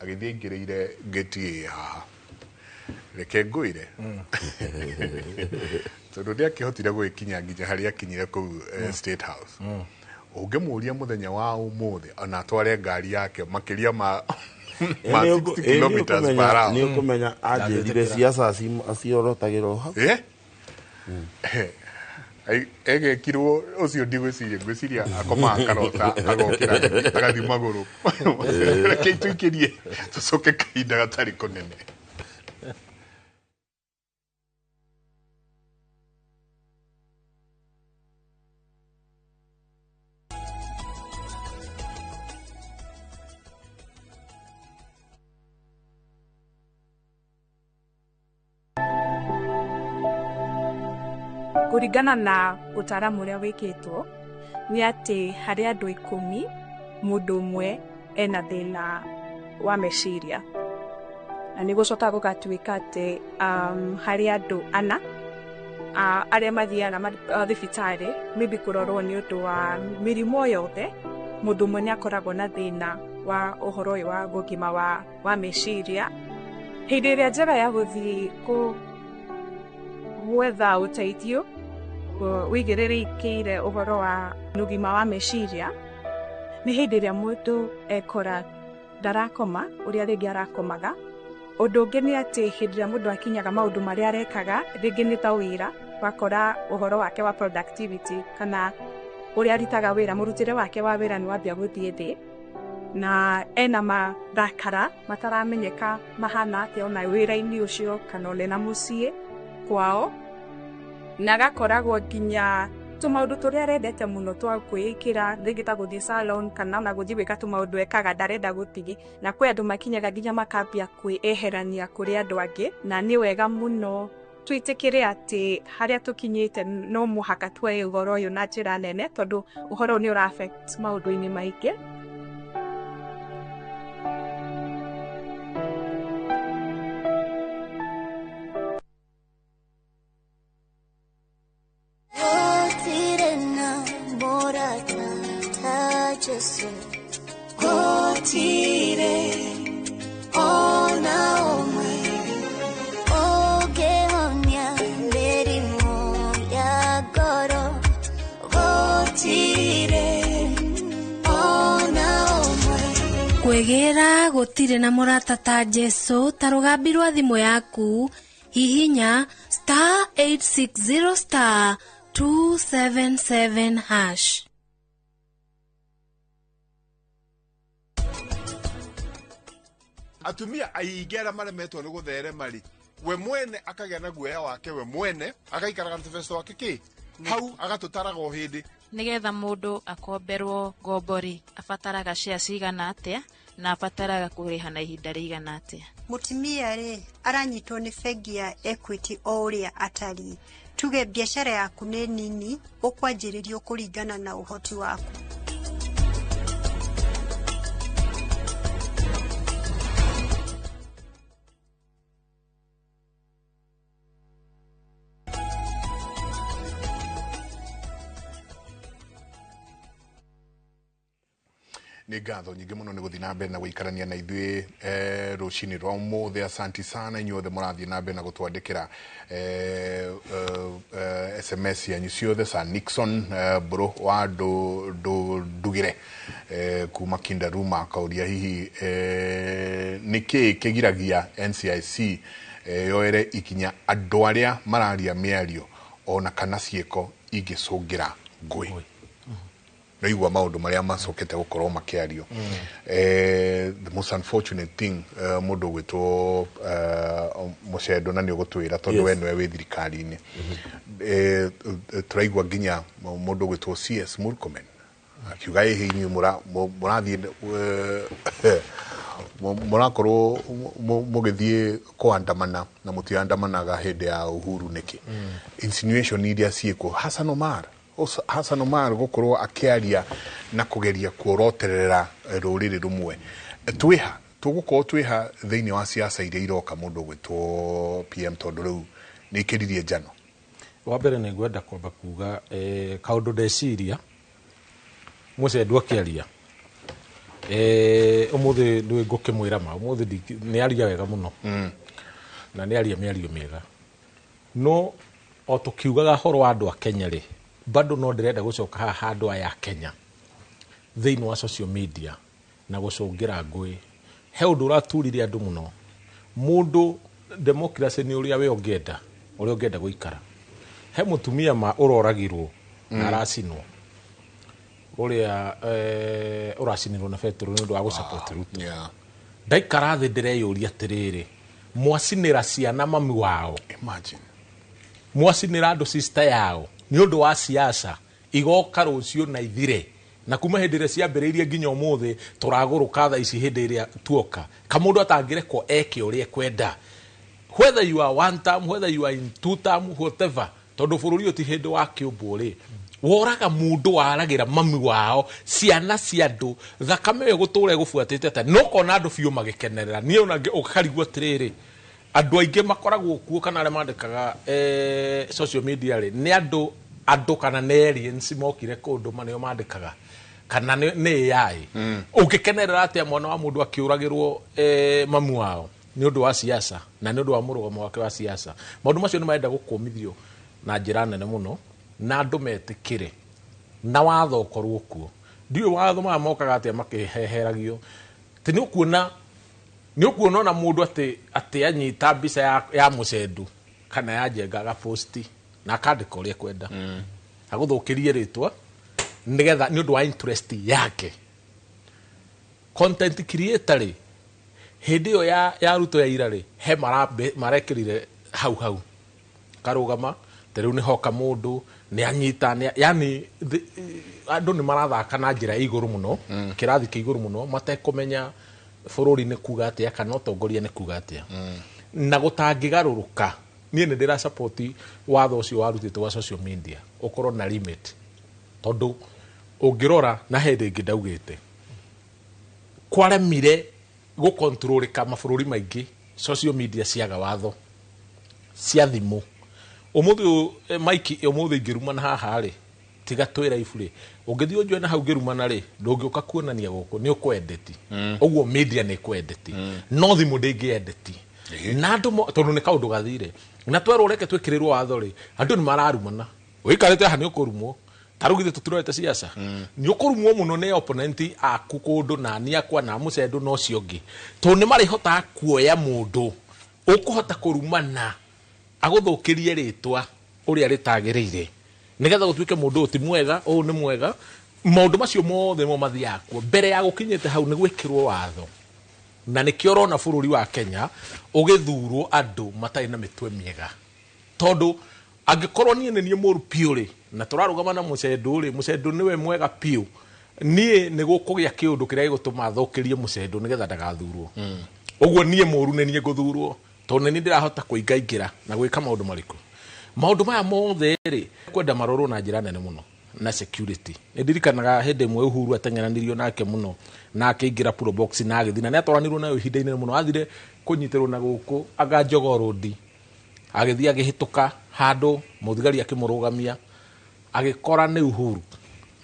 S1: agĩthiĩ aingĩrĩire gate haha reke ngũire tondũ ndĩakĩhotire gwĩkinya nginya harĩa akinyire kũu State House ungemuria muthenya wa umuthi ona tware ngari yake makiria ma 60 kilometers per hour
S4: ni ukumenya ajire siasa aciorotagirwo hau
S1: ege kirwo ucio ngwiciria akoma akarota agokira agathi maguru reke tuikirie tucoke kahinda gatari kunene.
S8: Kuringana na utaramu uria wikitwo ni ati hari andu 10 mundu umwe ena thina wa meciria na ni gucoka gugatuika ati hari andu 4 aria mathiaga thibitari maybe kurorwo ni undu wa mirimo yothe mundu umwe ni akoragwo na thina wa uhoro uyu wa gugima wa meciria. Hindi iria njega ya guthii gwetha uteithio wigiririkiire uhoro wa ugima wa meciria ni hindi iria mundu ekora ndarakoma uria ringi arakomaga. Undu ungi ni ati hindi iria mundu akinyaga maundu maria arekaga ringi ni ta wira wakora uhoro wake wa productivity kana uria aritaga wira murutire wake wa wira ni wambia guthie thi na ena marakara mataramenyeka mahana atia ona wira-ini ucio kana ona mucii kwao na gakoragwo nginya tumaundu turia arendete muno twa kwikira ringi ta guthii salon kana ona guthii gwika tumaundu ekaga ndarenda gutigi na kwi andu makinyaga nginya makambia kwieherania kuri andu angi na ni wega muno twitikire ati haria tukinyite no muhaka twe igoro uyu na njira nene tondu uhoro ni ura affect maundu-ini maingi.
S9: Gotire ona omwe ogehonia merimo ya goro gotire ona omwe kwegera gotire na murata ta Jesu tarugambirwa thimu yaku hihinya *860 *277#.
S1: Atumia aigera maremetwo ni gutherema ri we mwene akagea na guoya wake we mwene agaikaraga manifesto wake ki hau agatutaraga o hindi
S11: nigetha mundu akomberwo ngombori abataraga share cigana atia na abataraga kuriha na ihinda rigana atia.
S13: Mutumia ri aranyitwo ni bengi ya Equity o uria atari tuge biashara yaku ni nini ukwanjiririo kuringana na uhoti waku.
S1: ni ngatho nyingi muno ni guthii na mbere na guikarania na ithui rucini rwa umuthi. Asanti sana inyuothe murathii na mbere na gutwandikira SMS yanyu ciothe. Sa Nixon bro wa ndugire kuma Kindaruma akauria hihi niki kigiragia NCIC yoere ikinya andu aria mararia miario ona kana cieko igicungira ngui na igwa maundu maria macokete gukorwo makiario. The most unfortunate thing mundu gwitwo mucedo na ni ugutwira tondu we nwe wi thirikari-ini turaigwa nginya mundu gwitwo CS Murkomen akiuga hihi murathie murakorwo mugithie kuandamana na mutiandamanaga hindi ya uhuru niki insinuation iria cieko Hassan Omar gukorwo akiaria na kugeria kuoroterera ruriri rumwe tugukorwo twiha thiini wa siasa iria iroka mundu gwitwo PM tondu riu ni ikiririe njano.
S2: Wa mbere ni ngwenda kwamba kuga kaundu ndeciria mucedu akiaria umuthi ni ngukimwira ma umuthi ni aria wega muno na ni aria miario miega no o tukiugaga horo andu a Kenya ri bado no ndirenda gucoka haha andu aya Kenya thĩinĩ wa social media na gũcũngĩra ngũĩ he ũndũ ũraturire andũ mũno mũndũ democracy nĩ ũrĩa we ũngĩenda gũikara he mũtumia ma ũroragirwo na aracinwo ũrĩa ũracinirwo na betũrũ nĩ ũndũ wa gũsupport Ruto ndaikara thĩ ndĩreyũria atĩrĩrĩ mwacinĩra ciana mami wao mwacinĩra andũ sister yao nĩ ũndũ wa siasa igoka rũciũ na ithire na kuma hĩndĩ ĩrĩa ciambĩrĩirie nginya ũmũthĩ tũragũrũka thaa ici hĩndĩ ĩrĩa tuoka kamũndũ atangĩrekwo eke ũrĩa ekwenda whether you are one term whether you are in two term whatever tondũ bũrũri ti hĩndĩ wa kĩũmbũ rĩ woraga mũndũ waragĩra mami wao ciana cia andũ thakame ĩyo gũtũra ĩgũbuatĩte ata no kona andũ biũ magĩkenerera niĩ ona ũkarigwo atĩrĩrĩ andũ aingĩ makoragwo kuo kana arĩa mandĩkaga social media rĩ nĩ andũ kana nĩ aliens mokire kũndũ manĩo mandĩkaga kana nĩ AI ũngĩkenerera atĩa mwana wa mũndũ akĩũragĩrwo mami wao nĩ ũndũ wa siasa na nĩ ũndũ wa mũrũgamo wake wa siasa maũndũ macio nĩ marenda gũkũmithio na njĩra nene mũno na andũ metĩkĩre na watho ũkorwo kuo ndiũĩ watho maya mokaga atĩa makĩheheragio atĩ nĩ ũkuona na mũndũ atĩ anyita mbica ya mũcendu kana ya njenga agaposti na akandĩka ũrĩa kwenda agũthũkĩrie rĩtwa nĩgetha nĩ ũndũ wa interest yake content creator rĩ hĩndĩ ĩyo ya Ruto ya ira rĩ he marekĩrire hau karũgama rĩu nĩ hoka mũndũ nĩ anyita yani andũ nĩ marathaka na njĩra igũrũ mũno kĩrathi kĩa igũrũ mũno matekũmenya bũrũri nĩ kuga atĩa kana ũtongoria nĩ kuga atĩa na gũtangĩgarũrũka niĩ nĩ ndĩra support watho ũcio warutĩtwo wa social media ũkorwo na limit tondũ ũngĩrora na hĩndĩ ĩngĩ ndaugĩte kwaremire gũkontrolĩka mabũrũri maingĩ social media ciaga watho cia thimũ ũmũthĩ Mike ũmũthĩ ingĩrumana haha rĩ tiga twĩra ibu rĩ ũngĩthiĩ ũnjoe na hau ngĩrumana rĩ ndũngĩũka kuonania gũkũ nĩ ũkwendeti ũguo media nĩ kwendeti no thimũ ndĩngĩendeti na andũ tondũ nĩ kaũndũ gathire na twerwo reke twĩkĩrĩrwo watho rĩ andũ nĩ mararumana ũikarĩte haha nĩ ũkũrumwo tarugithe tũtirorete siasa nĩ ũkũrumwo mũno nĩ opponent aku kũndũ na niakwa na mũcendu no cio ngĩ tondũ nĩ marĩhotaga kuoya mũndũ ũkũhota kũrumana agũthũkĩrie rĩtwa ũrĩa rĩtagĩrĩire nĩgetha gũtuĩke mũndũ ũti mwega ũũ nĩ mwega maũndũ macio mothe mo mathiaga kuo mbere ya gũkinyĩte hau nĩ gwĩkĩrwo watho na nĩkĩo ũrona bũrũri wa Kenya ũgĩthurwo andũ matarĩ na mĩtwe mĩega tondũ angĩkorwo niĩ nĩ niĩ mũru piũ rĩ na tũrarũgama na mũcendu nĩwe mwega piũ niĩ nĩ gũkũgĩa kĩũndũ kĩrĩa gĩgũtũma thũkĩrie mũcendu nĩgetha ndagathurwo ũguo niĩ mũru nĩ niĩ ngũthurwo tondũ nĩ ndĩrahota kũingaingĩra na gwĩka maũndũ marĩkũ maũndũ maya mothe rĩ kwenda marorwo na njĩra nene mũno na security nĩ ndirikanaga hĩndĩ ĩmwe Uhuru ateng'eranirio nake mũno na akĩingĩra pro box na agĩthiĩ na nĩ atwaranirwo nayo ihinda-inĩ mũno athire kũnyitĩrwo na gũkũ anga Jogoo Road agĩthiĩ agĩhĩtũka handũ mũthigari akĩmũrũgamia agĩkora nĩ Uhuru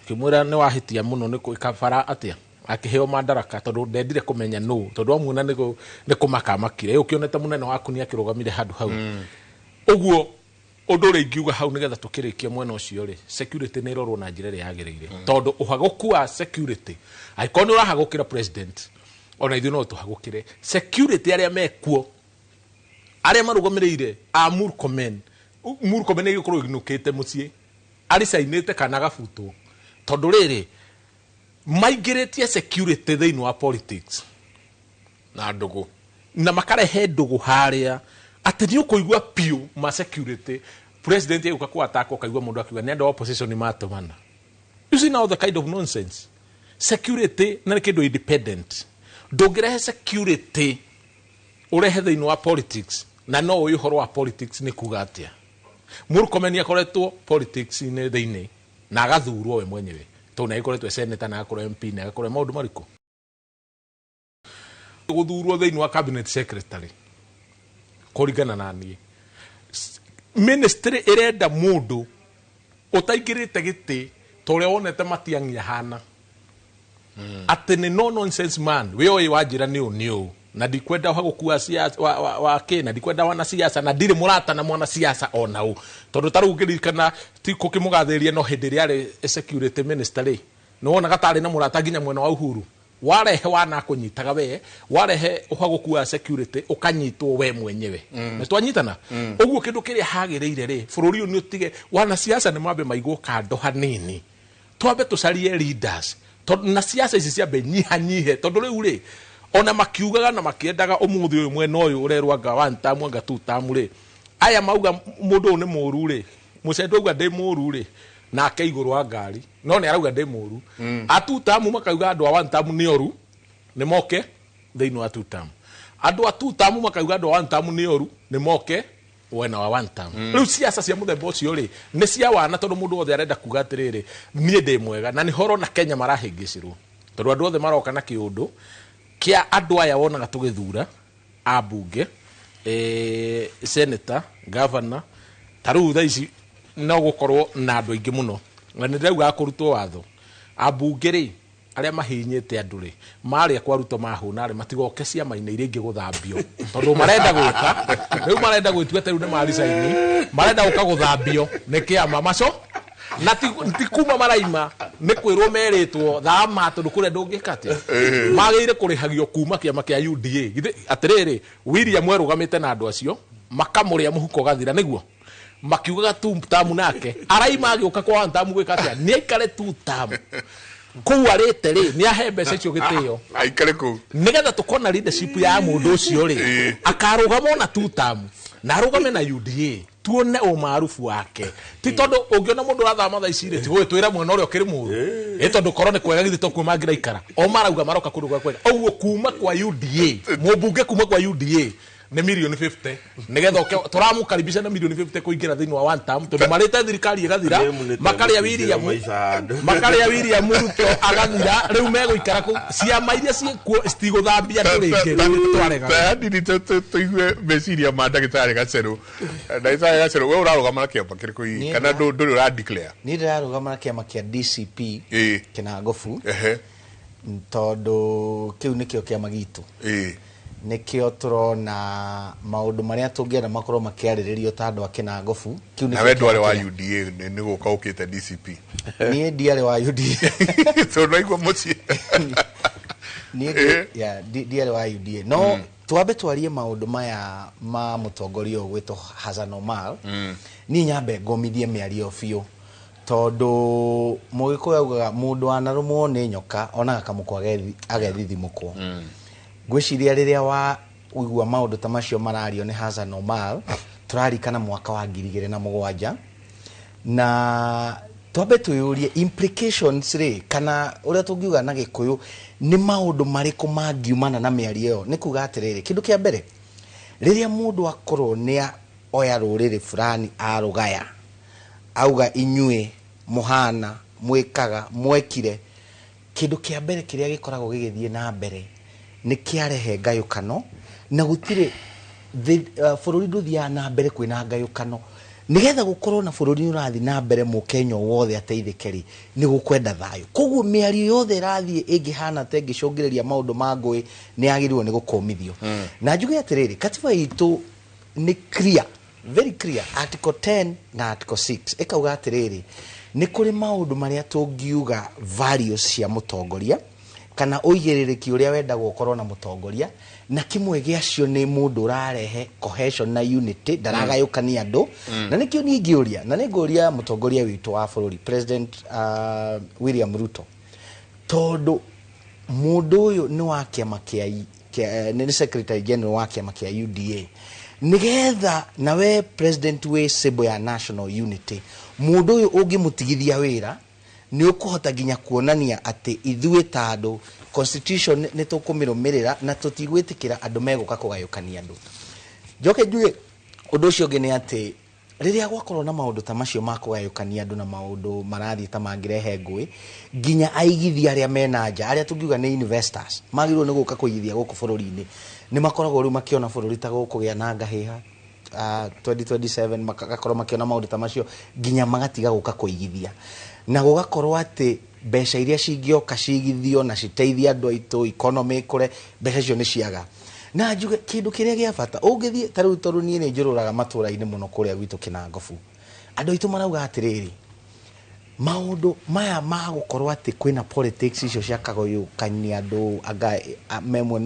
S2: akĩmwĩra nĩ wahĩtia mũno nĩ kũikabara atĩa akĩheo madaraka tondũ ndendire kũmenya no tondũ amuona nĩ kũmakamakire ũkĩonete mũnene waku nĩ akĩrũgamire handũ hau ũguo ũndũ ũrĩa ingiuga hau nĩgetha tũkĩrĩkia mwena ũcio rĩ security nĩ ĩrorwo na njĩra ĩrĩa yagĩrĩire tondũ ũhagũku wa security angĩkorwo nĩ ũrahagũkĩra president ona ithuĩ no tũhagũkĩre security arĩa mekuo arĩa marũgamĩrĩire a Murkomen ĩgĩkorwo ĩginũkĩte mũciĩ aricainĩte kana agabutwo tondũ rĩrĩ maingĩrĩtie security thĩinĩ wa politics na ndũgũ na makarehe ndũgũ harĩa atĩ nĩ ũkũigua piũ ma security president yauka kwa atako kaigua mũndũ akiuga nĩ andũ opposition matũmana you see now the kind of nonsense security na kĩndũ independent ndũngĩrehe security ũrehe thĩinĩ wa politics na no ũyũ ũhoro wa politics nĩ kuga atĩa Murkomen akoretwo politics inĩ thĩinĩ na agathurwo we mwenyewe tondũ nĩ akoretwo senator na akorwo MP na akorwo maũndũ marĩkũ gũthurwo thĩinĩ wa cabinet secretary kũringana na niĩ ministry ĩrenda mũndũ ũtaingĩrĩte gĩtĩ ta ũrĩa wonete Matiang'i ahana atĩ nĩ no nonsense man we ũyũ wanjĩra nĩ ũũ na ndikwenda gũkua siasa wa kĩna ndikwenda wana siasa na ndirĩ mũrata na mwana siasa ona ũ tondũ tarĩu ngĩririkana ti kũkĩmũgathĩrĩria no hĩndĩ ĩrĩa arĩ security minister rĩ no wona gatari na murata nginya mwena wa Uhuru warehe wana kunyitaga we warehe uhagukua security ukanyitwo we mwenyewe na twanyitana uguo kindu kiria hagireire ri bururi uyu ni utige wana siasa ni mambe maigwo kando hanini twambe tucarie leaders na siasa ici ciambe nyihanyihe tondu riu ri ona makiugaga na makiendaga umuthi uyu mwena uyu urerwa anga one term anga two term ri aya mauga mundu ni muru ri mucendu auga ndi muru ri na akeiguru wa ngari no ni arauga ndi muru atu term makauga andu a one term ni oru ni moke thiini wa two term andu a two term makauga andu a one term ni oru ni moke wena wa one term riu siasa cia muthemba ucio ri ni cia wana tondu mundu wothe arenda kuga atiriri nie ndi mwega na ni horo na Kenya marahingicirwo tondu andu othe maroka na kiundu kia andu aya wonaga tugithura abunge senator governor taru thaici no gukorwo na andu aingi muno na ndirauga kurutwo watho abunge ri aria mahinyite andu ri maria kwaruto mahuna ri matigoke ciama-ini iria ingi guthambio tondu marenda gwika riu marenda gwitua teru ni maricaini marenda guka guthambio ni kiama maco na ti kuma maraima ni kwirwo meritwo thama tondu kuria ndungikatia magire kurihagio kuma kiama kia UDA atiriri William erugamite na andu acio makamuria muhuko gathira niguo makiugaga two term nake araima agioka kwa one term gwika atia ni aikare two term ku arite ri ni ahe mbeca icio gitio
S1: aikare ku
S2: nigetha tukona leadership ya mundu ucio ri akarugama na two term na arugame na UDA tuone umarufu wake ti tondu ungiona mundu rathama tha ici ri ti gwitwira mwena uria ukiri muru tondu korone kwega githi tokuma mangira ikara o marauga maroka kundu gwa kwega oguo kuma kwa UDA mubunge kuma kwa UDA ni milioni 50 nigetha turamukaribisha na milioni 50 kuingira thiini wa one term tondu marite thirikari igathira makaria William Ruto agathira riu meguikara ku ciama iria citiguthambia nduringi twarega
S1: ndini tuigue meciria ma ndagitari Gaceru we urarugama na kiama kiriku kana nduri ura declare
S3: ni ndirarugama na kiama kia DCP Kinangofu tondu kiu nikio kiama gitu nikio turona maundu maria tungienda makorwo makiariririo ta andu a Kinangofu
S1: kiu ni we ndware wa UDA ni guka ukite DCP
S3: ni ndiare wa UDA
S1: so naigwa muci
S3: ni ndiare wa UDA no twambe twarie maundu maya ma mutongoria gwito Hassan Omar ni nyambe ngomithie miario biu tondu mugikuyu augaga mundu anarumwo ni nyoka onaga kamukwa agethithimukwo gwiciria riria wa uigua maundu ta macio marario ni Hassan Omar turarikana mwaka wa 2007 na twambe tuyurie implications ri kana uria tungiuga na Gikuyu ni maundu mariku mangiumana na miario iyo ni kuga atiriri kindu kia mbere riria mundu akorwo ni oya ruriri fulani arugaya auga inyue muhana mwikaga mwekire kindu kia mbere kiria gikoragwo gigithie na mbere ni kiarehe ngayukano na gutire bururi nduthia na mbere kwina ngayukano nigetha gukorwo na bururi urathi na mbere Mukenya wothe ateithikeri ni gukwenda thayo koguo miario yothe rathie ingihana te ngicungiriria maundu mangui ni agirirwo ni gukomithio na njuge atiriri katiba itu ni clear very clear article 10 na article 6 ikauga atiriri ni kuri maundu maria tungiuga values cia mutongoria kana uigiririki uria wenda gukorwo na mutongoria na kimwe giacio ni mundu urarehe cohesion na unity daragayukania andu na nikio ni ngiuria na ninguria mutongoria witu wa bururi President William Ruto tondu mundu uyu ni wa kiama kia ni secretary general wa kiama kia UDA nigetha nawe president we sebo ya national unity mundu uyu ungimutigithia wira ni ukuhota ginya kuonania ati ithuĩ ta andu constitution ni tukumirumirira na tutigwitikira andu meguka kugayukania andu njoke njuge undu ucio ngi ni ati riria gwakorwo na maundu ta macio ma kugayukania andu na maundu marathi ta mangirehe ngui ginya aigithia aria mena nja aria tungiuga ni investors magirwo ni guka kuigithia guku bururi-ini ni makoragwo riu makiona bururi ta gukugia na ngahiha 2027 makakorwo makiona maundu ta macio ginya magatiga guka kuigithia na gugakorwo ati mbeca iria cingioka cigithio na citeithia andu aitu economy kure mbeca icio ni ciaga na njuge kindu kiria gia bata ungithie taru toru ni njururaga matura-ini muno kuria gwitu Kinangofu andu aitu marauga atiriri maundu maya ma gukorwo ati kwina politics icio cia kaguyukania andu anga memwe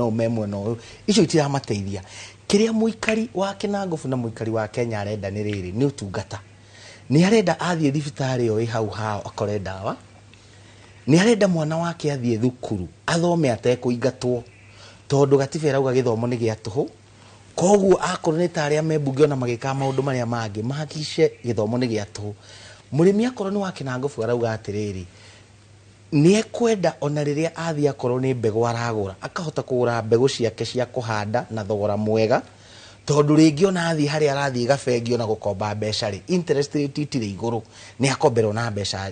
S3: no icio itiramateithia. Kiria muikari wa Kinangofu na muikari wa Kenya arenda ni riri ni utungata. Ni arenda athie thibitari o hau hao akore dawa. Ni arenda mwana wake athie thukuru athome atekuingatwo tondu gatiba irauga githomo ni gia tuhu. Koguo akorwo ni taria membunge ona magika maundu maria mangi mahakice githomo ni gia tuhu. Murimi akorwo ni wa Kinangofu arauga atiriri ni ekwenda ona riria athia akorwo ni mbegu aragura akahota kugura mbegu ciake cia kuhanda na thogora mwega tondu ringi ona athie hari arathie gabengi ona gukomba mbeca ri interest rate itire iguru ni akomberwo na mbeca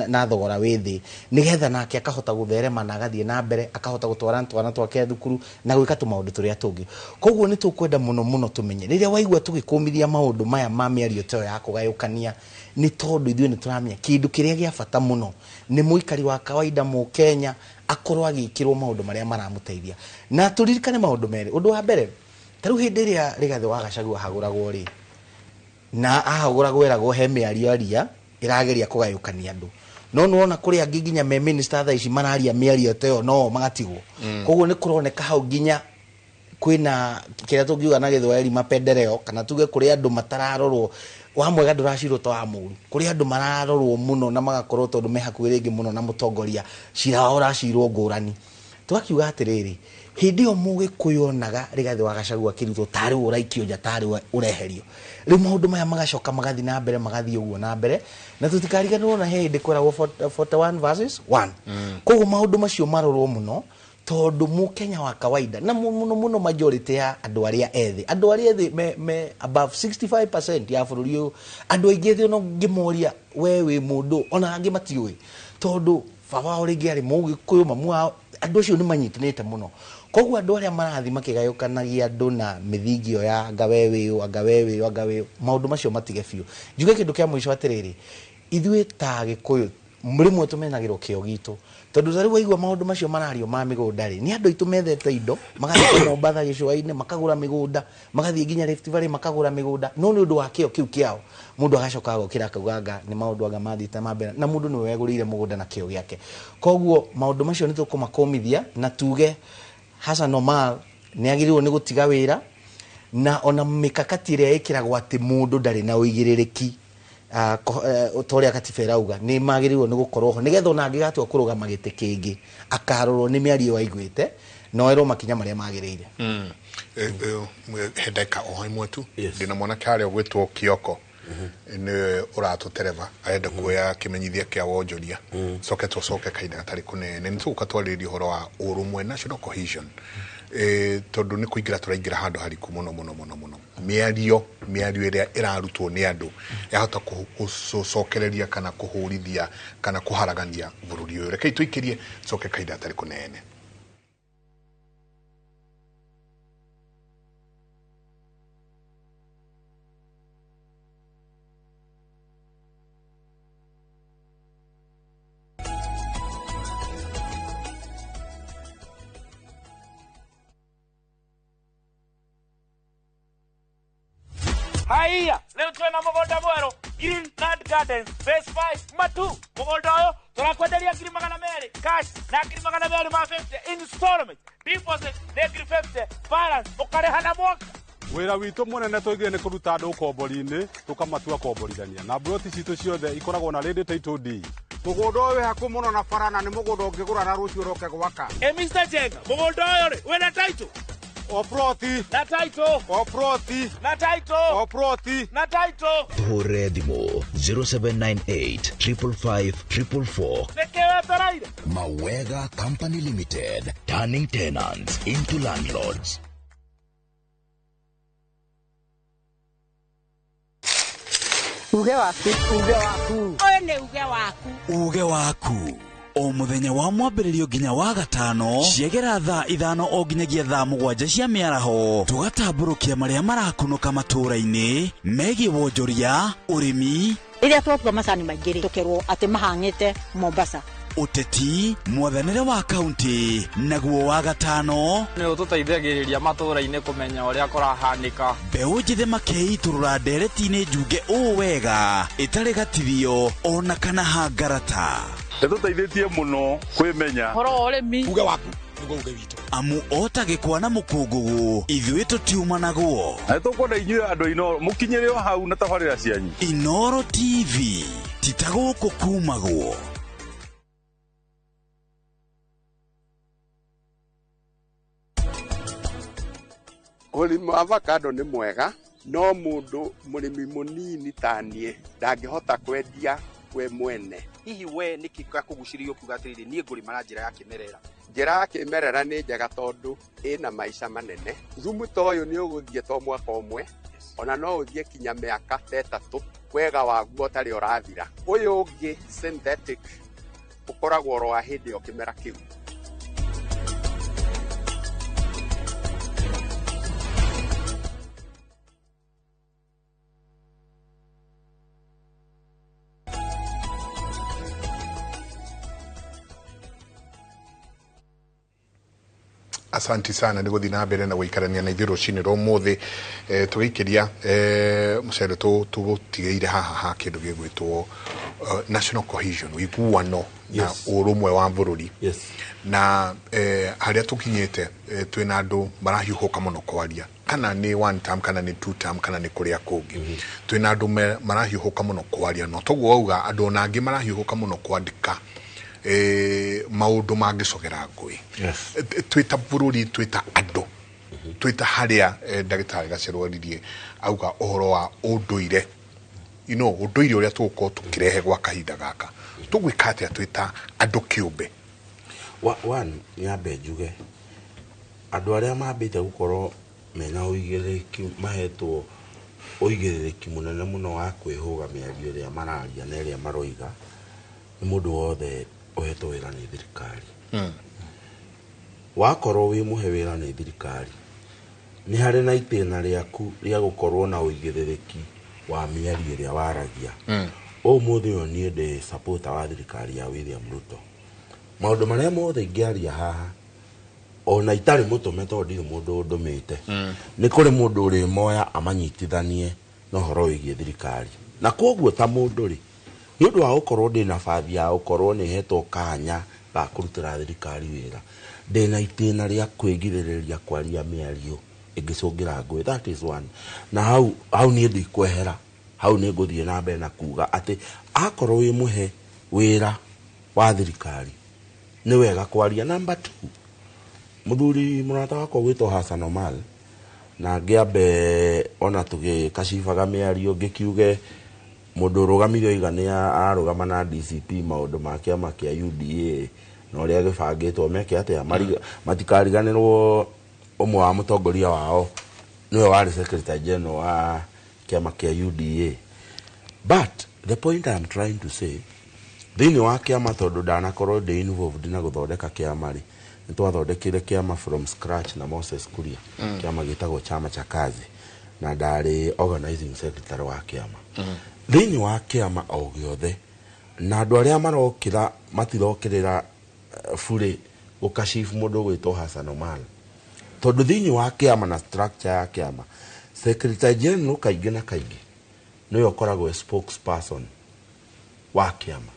S3: na thogora withi nigetha nake akahota gutherema na agathie na mbere akahota gutwara twana twake thukuru na gwika tumaundu turia tungi. Koguo ni tukwenda muno tumenye riria waigua tugikumithia maundu maya ma miario tayo ya kugayukania ni tondu ithuĩ ni turamenya kindu kiria gia bata muno ni muikari wa kawaida mu Kenya akorwo agikirwo maundu maria maramuteithia na turirikane maundu meri. Undu wa mbere taru hindi iria Rigathi wa Gachagua haguragwo ri na ahaguragwo eragwo he miario aria irageria kugayukania andu no nuona kuri angi nginya me minister tha ici mararia miario tayo no magatigwo. Koguo ni kuroneka hau nginya kwina kiria tungiuga na Githwairi mapendereo kana tuge kuri andu matararorwo wa mwega nduracirwo to amuru kuri andu mararorwo muno na magakorwo tondu me hakuhi ringi muno na mutongoria cira uracirwo ngurani. Twakiuga atiriri hindi o mugikuyonaga Rigathi wa Gachagua kirutwo tari uraikio nja tari ureherio riu maundu maya magacoka magathi na mbere magathi uguo na mbere na tutikariganirwo na hindi kwiragwo 41 verses 1. Koguo maundu macio marorwo muno tondu mu Kenya wa kawaida na muno majority ya andu aria ethi me above 65% ya bururi uyu andu aingi thi no ngimoria we wi mundu ona angi matiui tondu baba oringi ari mugikuyu mamu andu acio ni manyitanite muno. Koguo andu aria marathi makigayukanagia andu na mithingio ya anga maundu macio matige biu. Njuge kindu kia mwisho atiriri ithuĩ ta Gikuyu mrimwe tumenagirwo kio gitu tondu zari waigua maundu macio marario ma migunda ri ni andu itu methete indo magathie Mombasa Gicũa-inĩ makagura migunda magathie nginya Rift Valley makagura migunda no ni undu wa kio kiu kiao mundu agacoka agokira akauga ni maundu anga mathite mambere na mundu ni wegurire mugunda na kio giake. Koguo maundu macio ni tukumakomithia na tuge Hassan Omar ni agirirwo ni gutiga wira na ona mikakati iria ikiragwo ati mundu ndari na uigiririki toria katiba irauga ni magirirwo ni gukorwo ho nigetha ona angigatua kurugama giti kingi akarorwo ni miario waiguite no erwo makinya maria magirire.
S1: Hedeka o imwe tu ndina mwana kare ogwitwo Kioko ni uratutereva arenda kuoya kimenyithia kia wonjoria soke kaida atari kunene ni tuka twaririo horo wa urumwe national cohesion tondu ni kuingira turaingira handu hariku muno miario iria irarutwo ni andu yahota gucokereria kana kuhurithia kana kuharagania bururi uyu. Reke tuikirie soke kaida atari kunene.
S22: Haiya, leo twena mugunda mweru Green Land Gardens Phase 5 Matu. Mugunda uyu turakwenderia ngiri magana meri cash na ngiri magana meri ma 50 installment deposit na ngiri 50 balance ukareha na mwaka.
S23: Wira witu munene twigire ni kuruta andu kombori-ini tukamatua komborithania na broti citu ciothe ikoragwo na ready title deed.
S7: Mugunda uyu haku muno na farana ni mugunda ungigura na rucio roke gwaka.
S22: Mr. Jenga, mugunda uyu ri wina title
S23: Oproti
S22: na title
S23: Oproti
S22: na title
S23: Oproti
S22: na title
S12: Hore Dimo 0798 555 444.
S22: Nekewe taraire
S12: Mawega Company Limited, turning tenants into landlords.
S24: Uge waku
S10: uge waku o muthenya wa mwambĩrĩrio nginya wa gatano ciegera thaa 5 o nginyagia thaa 7 cia mĩaraho tugatambũrũkia marĩa marakunũka matũũra-inĩ megiĩ wonjoria ũrĩmi
S24: rĩrĩa twatua macani maingĩ tukerwo atĩ mahang'ĩte Mombasa
S10: uteti mwathanire wa kaunti naguo wa gatano
S14: ni ututeithagiriria matura-ini kumenya uria kurahanika
S10: mbeũ njĩthĩ makeiturura ndereti-inĩ njunge wega itari gatithio ona kana hangarata
S23: Nĩtũteithĩtie mũno kwĩmenya
S14: horo ũrĩmi
S23: uge waku nĩguo uge witũ
S10: amu otagĩkwa na mũkũngũgũ ithuĩ tũtiuma naguo
S23: tũkwenda inyuĩ andũ Inoro mũkinyĩre o hau na tabarĩra cianyu
S10: Inoro TV titagũkũ kumagwo
S15: Ũrĩmi wa avocado nĩ mwega no mũndũ mũrĩmi mũnini ta niĩ ndangĩhota kwendia we mwene.
S7: Hihi we nĩkĩ gakũgucĩrĩirie kuga atĩrĩrĩ niĩ ngũrĩma na njĩra ya kĩmerera?
S15: Njĩra ya kĩmerera nĩ njega tondũ ĩna maica manene. Thumu ta ũyũ nĩ ũgũthiĩ to mwaka ũmwe ona no ũthiĩ kinya mĩaka 3 wega waguo ũtarĩ ũrathira. Ũyũ ũngĩ synthetic ũkoragwo oro wa hĩndĩ o kĩmera kĩu.
S1: Asanti sana nĩ gũthiĩ na mbere na gũikarania na ithuĩ rũcinĩ rwa ũmũthĩ tũgĩikĩria mũcere tũgũtigĩire haha ha kĩndũ gĩgwĩtwo national cohesion wĩiguano na ũrũmwe wa bũrũri na harĩa tũkinyĩte twĩna andũ marahiũhũka mũno kwaria kana nĩ one term kana nĩ two term kana nĩ kũrĩa kũngĩ twĩna andũ marahiũhũka mũno kwaria no toguo auga andũ ona angĩ marahiũhũka mũno kwandĩka maundu mangicogera ngui twita bururi twita andũ twita haria ndagĩtarĩ gacerwaririe auga ũhoro wa ũndũire ũndũire ũrĩa tũgũkorwo tũkĩrehe gwa kahinda gaka tũgwĩka atĩa twita andũ kĩũmbe
S4: one nyambe njuge andũ arĩa mambĩte gũkorwo mena ũigĩrĩrĩki mahetwo ũigĩrĩrĩki mũnene mũno wa kwĩhũga mĩario ĩrĩa mararia na ĩrĩa maroiga nĩ mũndũ wothe ohetwo wĩra nĩ thirikari wakorwo wĩ mũhe wĩra nĩ thirikari nĩ harĩ na itĩna rĩaku rĩa gũkorwo na ũigĩrĩrĩki wa mĩario ĩrĩa waragia ũmũthĩ ũyũ niĩ ndĩ supporter wa thirikari ya William Ruto maũndũ marĩa mothe ingĩaria haha ona itarĩ mũtũme tondũ ndirĩ mũndũ ndũmĩte nĩ kũrĩ mũndũ ũrĩ moya amanyitithanie na ũhoro wĩgiĩ thirikari na koguo ta mũndũ rĩ nĩ ũndũ wa gũkorwo ndĩ na bathi ya gũkorwo nĩ hetwo kanya ga kũrutĩra thirikari wĩra ndĩna itĩna rĩa kwĩgirĩrĩria kwaria mĩario ĩngĩcũngĩra ngũĩ that is one na hau niĩ ndikwehera hau nĩ ngũthiĩ na mbere na kuga atĩ akorwo wĩ mũhe wĩra wa thirikari nĩ wega kwaria number 2 mũthuri mũrata wakwa gwĩtwo Hassan Omal na ngĩambe ona tũgĩkacibaga mĩario ngĩkiuge mũndũ ũrũgamire oiga nĩ ararũgama na DCP maũndũ ma kĩama kĩa UDA na ũrĩa gĩbangĩtwo meke atĩa matikariganĩrwo ũmwe wa mũtongoria wao nĩwe warĩ secretary general wa kĩama kĩa UDA but the point I'm trying to say thĩinĩ wa kĩama tondũ ndanakorwo ndĩ involved na gũthondeka kĩama rĩ nĩ twathondekire kĩama from scratch na Moses Kuria kĩama gĩtagwo chama cha kazi na ndarĩ organizing secretary wa kĩama thĩinĩ wa kĩama o gĩothe na andũ arĩa marokĩra matirokĩrĩra burĩ gũkacibu mũndũ gwĩtwo Hassan Omal tondũ thĩinĩ wa kĩama na structure ya kĩama secretary general kaingĩ na kaingĩ nĩwe ũkoragwo spokesperson wa kĩama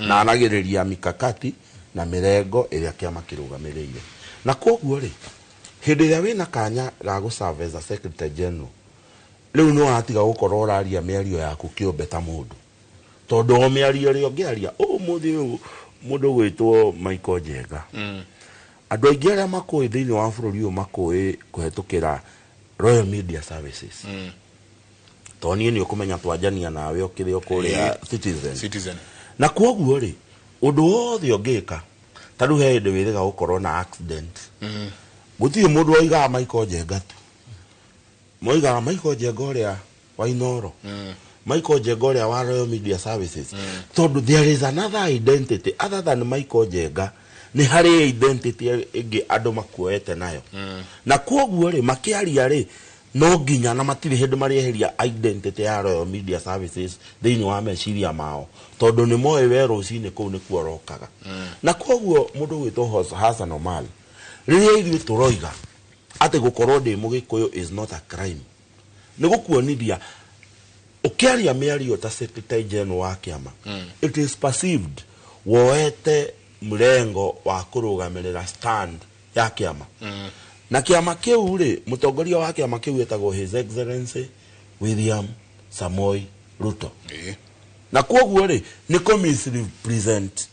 S4: na anagĩrĩria mikakati na mĩrengo ĩrĩa kĩama kĩrũgamĩrĩire na koguo rĩ hĩndĩ ĩrĩa wĩna kanya ga gũserve as a secretary general rĩu nĩ watiga gũkorwo ũraria mĩario yaku kĩũmbe ta mũndũ tondũ o mĩario ĩrĩa ũngĩaria ũmũthĩ mũndũ gwĩtwo Michael Njenga andũ aingĩ arĩa makũĩ thĩinĩ wa bũrũri ũyũ makũĩ kũhetũkĩra Royal Media Services tondũ niĩ nĩ ũkũmenya twanjania nawe ũkĩrĩ o kũrĩa Citizen na koguo rĩ ũndũ wothe ũngĩka ta rĩu he hĩndĩ wĩrĩga gũkorwo na accident gũtirĩ mũndũ oigaga Michael Njenga tu moigaga Michael Njenga ũrĩa wa Inoro Michael Njenga ũrĩa wa Royal Media Services tondũ there is another identity other than Michael Njenga nĩ harĩ identity ĩngĩ andũ makuoete nayo na koguo rĩ makĩaria rĩ no nginya na matire hindi marieheria identity ya Royal Media Services thiini wa meciria mao tondu ni moe wero cine kuu ni kuorokaga na koguo mundu gwitwo Hassan Omar riria ithuĩ turoiga ati gukorwo ndi mugikuyu is not a crime ni gukuonithia ukiaria miario ta Secretary General wa kiama it is perceived woete mrengo wa kurugamirira stand ya kiama na kiama kiu ri mutongoria wa kiama kiu etagwo His Excellency William Samoei Ruto na koguo ri ni misrepresent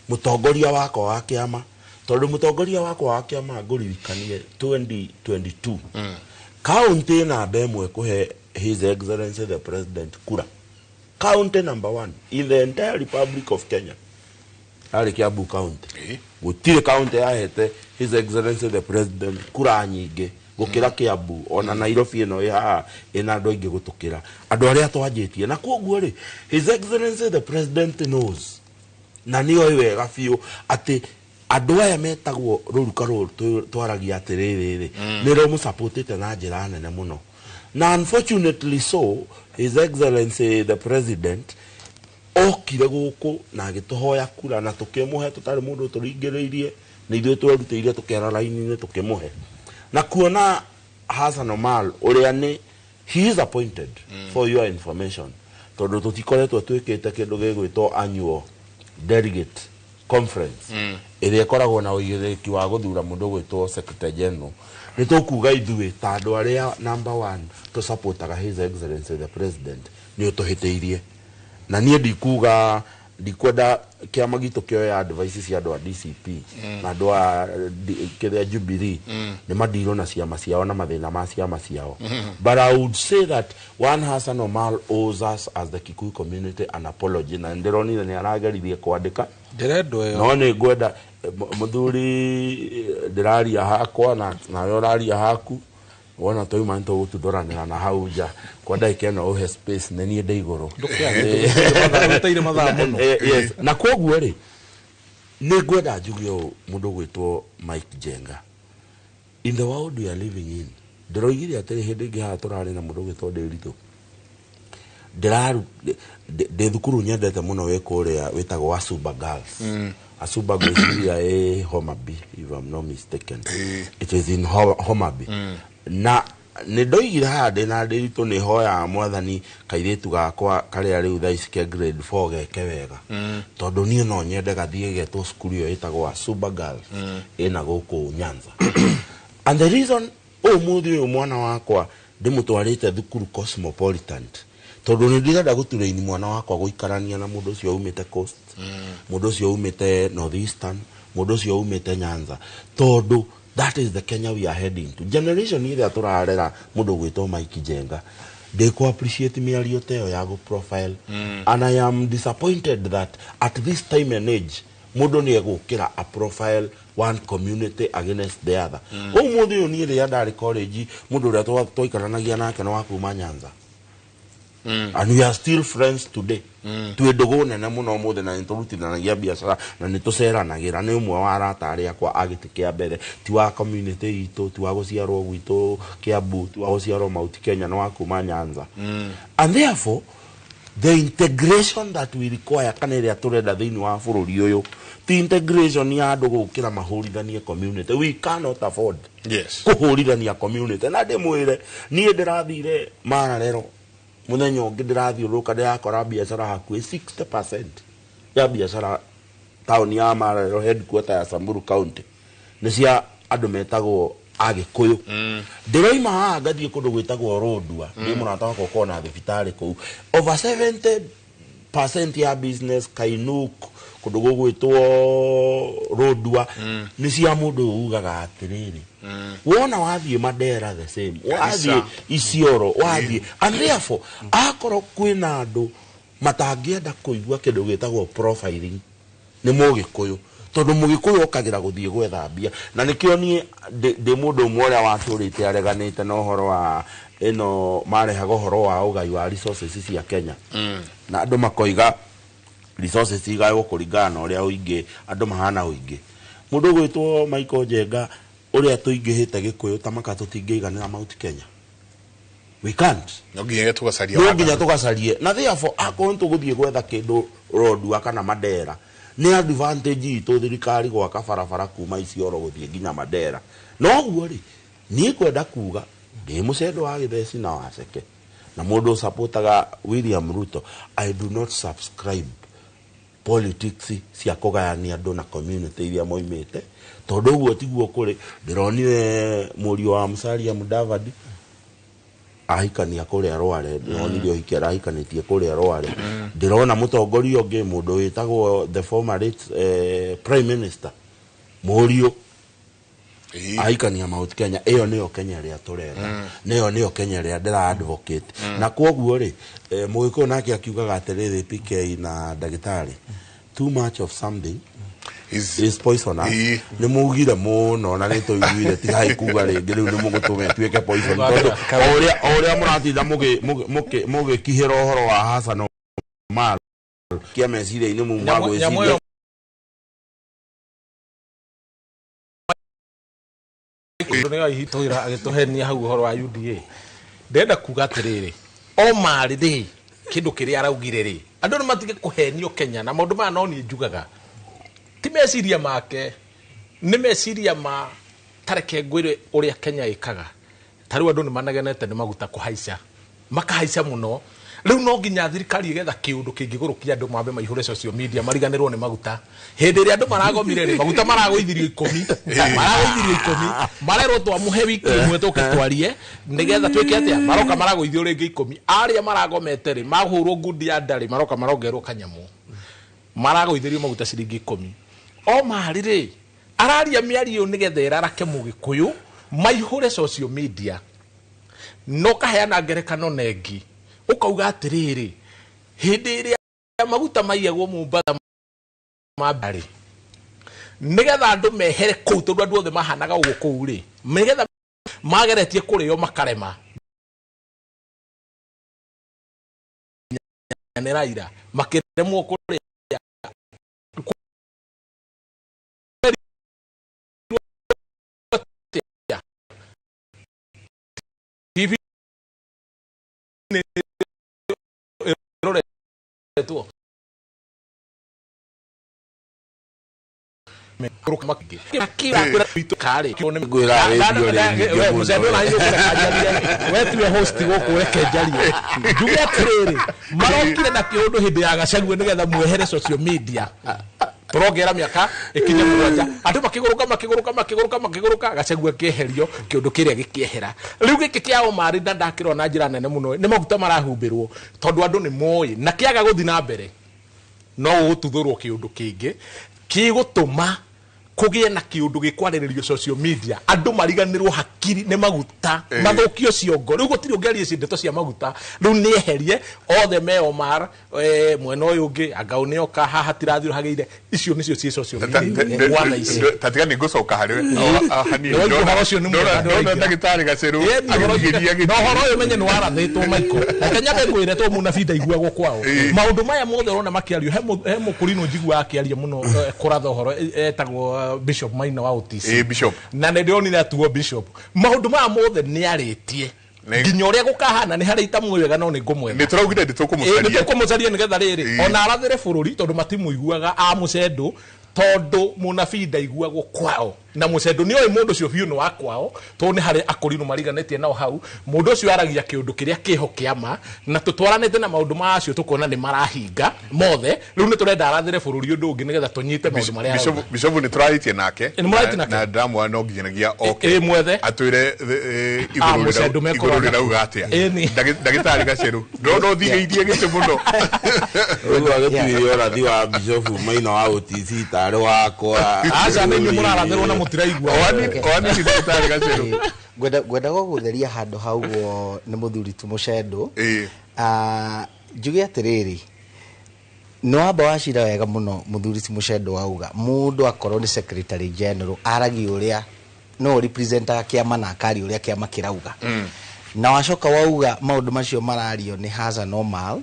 S4: mutongoria wako wa kiama tondu mutongoria wako wa kiama nguririkanie 2022 county number emwe kuhe His Excellency the President kura county number 1 in the entire Republic of Kenya ari Kiambu county gutire county yahete His Excellency the President kura nyingi gukira Kiambu ona Nairobi ino ya ina andu aingi gutukira andu aria twanjitie na koguo ri His Excellency the President knows na niyo wega biu ati andu aya metagwo ruruka ruru twaragia atiriri ni ro mu supportete na njira nene muno na unfortunately so His Excellency the President okire guku na agituhoya kura na tukimuhe tutari mundu turingiriirie ni ithuĩ twerutĩire tukera raini-inĩ tukimuhe na kuona Hassan Omar uria ni he is appointed for your information tondu tutikoretwo twikite kindu gigwitwo annual delegate conference iria ikoragwo na uigiriki wa guthura mundu gwitwo Secretary General ni tukuga ithuĩ ta andu aria number 1 to supportaga His Excellency the President ni utuhitĩirie na nie ndikuga ndikwenda kiama gitu kioya advice cia andu a DCP na andu a kiria Jubilee ni madiro na ciama ciao na mathina ma ciama ciao but I would say that one Hassan Omar owes us as the Kikuyu community an apology na ndironire ni aragerithie kwandika
S2: ndirendo yo
S4: no ni ngwenda muthuri ndiraria hakwa na yoraria haku wona toi manto gutudoranira na hauja kwa ndake no uhe space na nie ndeigoro
S2: ndukire mathaa muno
S4: yes na koguo ri ni ngwenda njugio mundu gwitwo Mike Jenga in the world we are living in ndiroigire atiri hindi ingi ha turari na mundu gwitwo Ndiritu de thukuru nyendete muno wekuria witagwo Asuba Girls Asuba Girls Homa Bay if I'm not mistaken it is in Homa Bay na ni ndoigire hande na Ndiritu ni hoya mwathani kairitu gakwa karia riu thaici ke grade 4 geke wega tondu ni no nyende gathie getwo skuru yo itagwo Asuba Girls ina guku Nyanza and the reason muthi mwana wakwa ndimutwarite thukuru Cosmopolitan tondu ni ndirenda gutureini mwana wakwa guikarania na mundu cio umite Coast mundu cio umite Northeastern mundu cio umite Nyanza tondu that is the Kenya we are heading to generation ile aturarera mundu gwitwo Mike Jenga they co appreciate miario teo ya go profile and I am disappointed that at this time and age mundu ni egukira a profile one community against the other umuthi uni ile ya ndari college mundu ria twikaranagia nake no wakuma Nyanza and we are still friends today twindugu nene muno muthe na nturutithanagia biacara na nituceranagira ni umwe wa arata aria kwa agitikia mbere ti wa community itu ti wa guciarwo gwitu Kiambu ti wa guciarwo Mount Kenya no wakuma Nyanza and therefore the integration that we require kana iria turenda thiini wa bururi uyu the integration ya andu gukira mahurithanie community we cannot afford kuhurithania community na ndimwire nie ndirathire Mararero muthenya ungi ndirathiuruka ndirakora biacara hakuhi 60% ya biacara town ya Mararero headquarter ya Samburu County ni cia andu metagwo Agikuyu ndiroima haha ngathie kundu gwitagwo Rodua ni murata wakwa kona thibitari kuu over 70% ya business Kainuk kundu gwitwo Rodua ni cia mundu ugaga atiriri wona wathie Madera the same wathie Isioro wathie and therefore akoro kwina andu matangienda kuigua kindu gitagwo profiling ni Mugikuyu tondu Mugikuyu okagira guthie gwethambia na nikio nie de mundu mworia waturite areganite na uhoro wa ino marehaga uhoro wa ugai wa resources cia Kenya na andu makoiga resources igayo kuringana uria uingi andu mahana uingi mundu gwitwo Michael Jenga uria tuingihite Gikuyu tamaka tutingeiganira Mount Kenya we can't
S1: no nginya
S4: tugacarie na therefore akorwo tuguthie gwetha kindu rodua kana Mandera ni advantage itu thirikari gwaka barabara kuma Isiolo guthie nginya Mandera no guo ri ni kwenda kuga ndi mucendo wa Githeci na Waceke na mundu supportaga William Ruto. I do not subscribe politics cia kugayania andu na community iria moimite tondu uguo tiguo kuri ndironire murio wa Musalia Mudavadi ahikania kuria Rware ndionire ohikera ahikanitie kuria Rware ndirona mutongoria ungi mundu witagwo the former prime minister murio ahikania Mount Kenya. Iyo niyo Kenya ria turera niyo Kenya ria ndira advocate na koguo ri mugiku nake akiugaga atiriri PK na ndagitari too much of something is poison. Ni mugire muno na ni tuiguire tigai kuga ringi riu ni mugutume tuike poison oria muratinda mugi kihira uhoro wa Hassan Omar kia meciria ini mu magwiciria
S2: ndio ihitoira agituhenia hau uhoro wa UDA ndenda kuga atiriri Omar ri kindu kiria araugire ri andu ni matige kuhenio Kenya na maundu ma no ni njugaga ti meciria make ni meciria ma tareke ngwire uria Kenya ikaga tariu andu ni managenete ni maguta kuhaica makahaica muno riu no nginya thirikari igetha kiundu kingigurukia andu mambe maihure social media mariganirwo ni maguta hindi ria andu maragomire ri maguta maragwithirio 10 marerwo twamuhe wiki imwe tuke twarie nigetha twike atia maroka maragwithio ringi 10 aria maragomete ri mahurwo ngundi ya ndari maroka marongerwo kanyamu maragwithirio maguta ciringi 10 Omar ri araria miario nigetha irarake mugikuyu maihure social media no kaheana ngerekano nengi ukauga atiriri hindi iria maguta maiyagwo Mombasa mabari nigetha andu mehere kuu tondu andu othe mahanaga uguo kuu ri nigetha mageretie kurio makarema ni Raila makiremwo kuria tu me kuruka makige kira bitu kare kione gwira radio we muzendo na hiyo kajalia wetu ya host goko weke jalie njuge atiriri marokire na kiundu hindi ya Gachagua nigetha mwehere social media turogera miaka ikinye mwanja andu makiguruka Gachagua keherio kiundu kiria gikiehera riu giki kia Omar ndakirwo na njira nene muno ni maguta marahumbirwo tondu andu ni moi na kiaga guthi na mbere no ututhurwo kiundu kingi kigutuma kugie na kiundu gikwariririo social media andu mariganirwo hakiri ni maguta mathukio ciongo riu gutiri ungerie cindeto cia maguta riu ni eherie othe me Omar mwena uyu ungi agaunio ka haha tirathiro hageire icio nicio cie social media wana icio
S1: tatiga ni gucoka hari hani no ndagitari Gaceru agigiria
S2: no horo uyu menye ni warathitwo maiko Kenya ngwire to muna bida iguagwo kwao maundu maya mothe rona makiario he mukurino njigua akiaria muno kuratha horo etagwo Bishop Maina wa OTC
S1: Bishop
S2: na ndionire atuo Bishop maundu ma mothe ni aritie nginya uria gukahana ni harita mwega no ni ngumwega
S1: ni turaugire
S2: ndikumucaria nigetha riri ona arathire bururi tondu matimuiguaga a mucendo tondu munabida iguagwo kwao na mucendo ni oi mundu cio biu no wa kwao to ni hari akorino mariganetie nao hau mundu cio aragia kiundu kiria kiho kiama na tutwaranete na maundu macio tukona ni marahinga mothe riu ni turenda arathire bururi undu ungi nigetha tunyite maundu maria
S1: Bishop ni turaitie nake na ndamwa no nginyagia okay mwethe atwire iguru rira ugatia ndagitari Gaceru no thigeirie gice muno
S4: ugu agatuire orathi wa Bishop Maina wa OTC tare wakwa
S2: aca ni murarathirwo na mutiraigua
S1: kwani ni ndagitari Gaceru
S3: gwenda gutheria handu haugo ni muthuri tu mucendo njuge atiriri no amba wacira wega muno muthuri ti mucendo wauga mundu akorwo ni secretary general aragi uria no representa kiama na akari uria kiama kirauga na wacoka wauga maundu macio marario ni Hassan Omar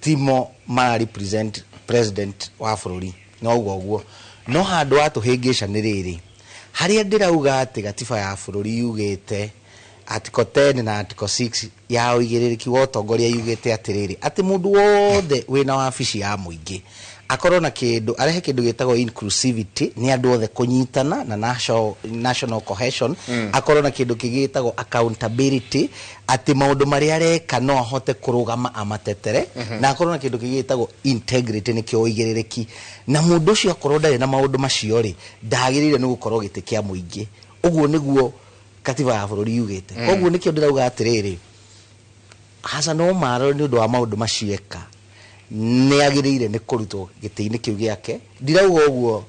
S3: timo mara represent president wa bururi no uguo no handu atuhingisha ni riri haria ndirauga ati gatiba ya bururi yugite article 10 na article 6 ya uigiriki wa utongoria yugite atiriri ati mundu wothe wina wabici ya muingi akorwo na kindu arehe kindu gitagwo inclusivity ni andu othe kunyitana na national cohesion akorwo na kindu kigitagwo accountability ati maundu maria areka no ahote kurugama amatetere na akorwo na kindu kigitagwo integrity ni kio uigiriki na mundu ucio akorwo ndari na maundu macio ri ndagirire ni gukorwo giti kia muingi uguo niguo katiba ya bururi yugite koguo nikio ndirauga atiriri Hassan Omar ni undu wa maundu macieka ni agirire ni kurutwo giti-ini kiu giake ndirauga uguo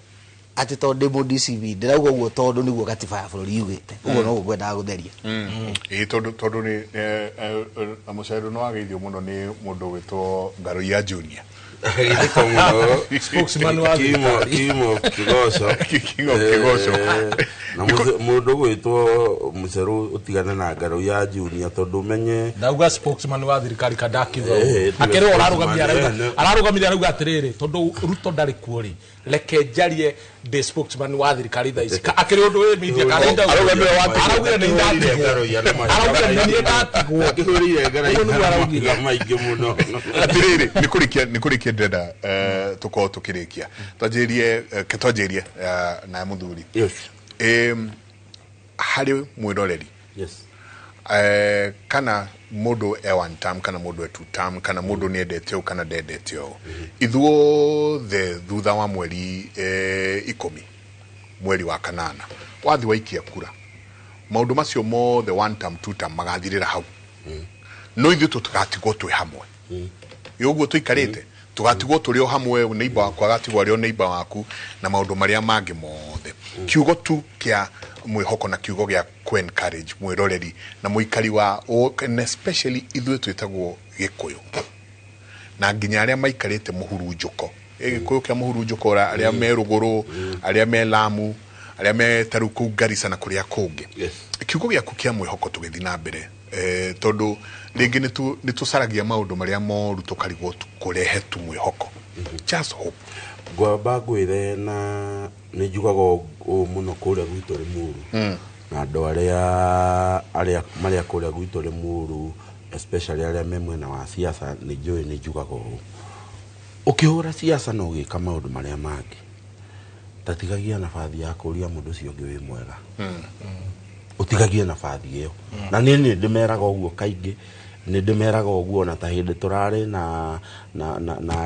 S3: ati tondu mu DCV ndirauga uguo tondu niguo katiba ya bururi yugite uguo no ngwendaga gutheria
S1: tondu ni amucairu no ageithio muno ni mundu witwo Ngaruia Junior
S4: spokesman wa Kimo Kigoco na mundu gwitwo muceru utigana na Ngaruia Junior tondu menye
S2: ndauga spokesman wa thirikari kadakiva akero ararugamira arauga atiriri tondu Ruto ndari kuori leke jarie the spokesman wa thirikari thaisi akero undu we media kalenda araugire ni ndatigwo
S4: akihurire Ngaruia maingi muno
S1: atiriri nikurikia ndenda tuko tukirikia twanjirie na muthuri hari mwiroreri kana mundu one term kana mundu two term kana mundu ni endete kana ndendete ithuo thutha wa mweri 10 mweri wa kanana wathi waikia kura maundu macio mothe one term two term magathirira hau no ithu tugatigwo twi hamwe yoguo tuikarite tugatigwo turi o hamwe neighbor wakwa agatigwo ari o neighbor waku na maundu maria mangi mothe kiugo tu kia mwihoko na kiugo gia ku encourage mwiroreri na muikari wa and especially ithu twitagwo Gikuyu na nginya aria maikarite muhurunjuko Gikuyu kia muhurunjuko aria me ruguru aria me Lamu aria me taruku Garissa na kuria kungi kiugo gia ku kia mwihoko tugithi na mbere tondu ringi nitusaragia maundu maria moru tukarigwo kurehe tu mwihoko just hope
S4: gwamba gwire na ni njugaga muno kuria gwitu Limuru na andu aria maria kuria gwitu Limuru especially aria me mwena wa siasa ni njugaga ukihura siasa no gika maundu maria mangi tatigagia nafathi ya kuria mundu ucio ungi wi mwega utigagie nafathi iyo na nini ndimeraga uguo kaingi ni ndimeraga uguo na ta hindi turari na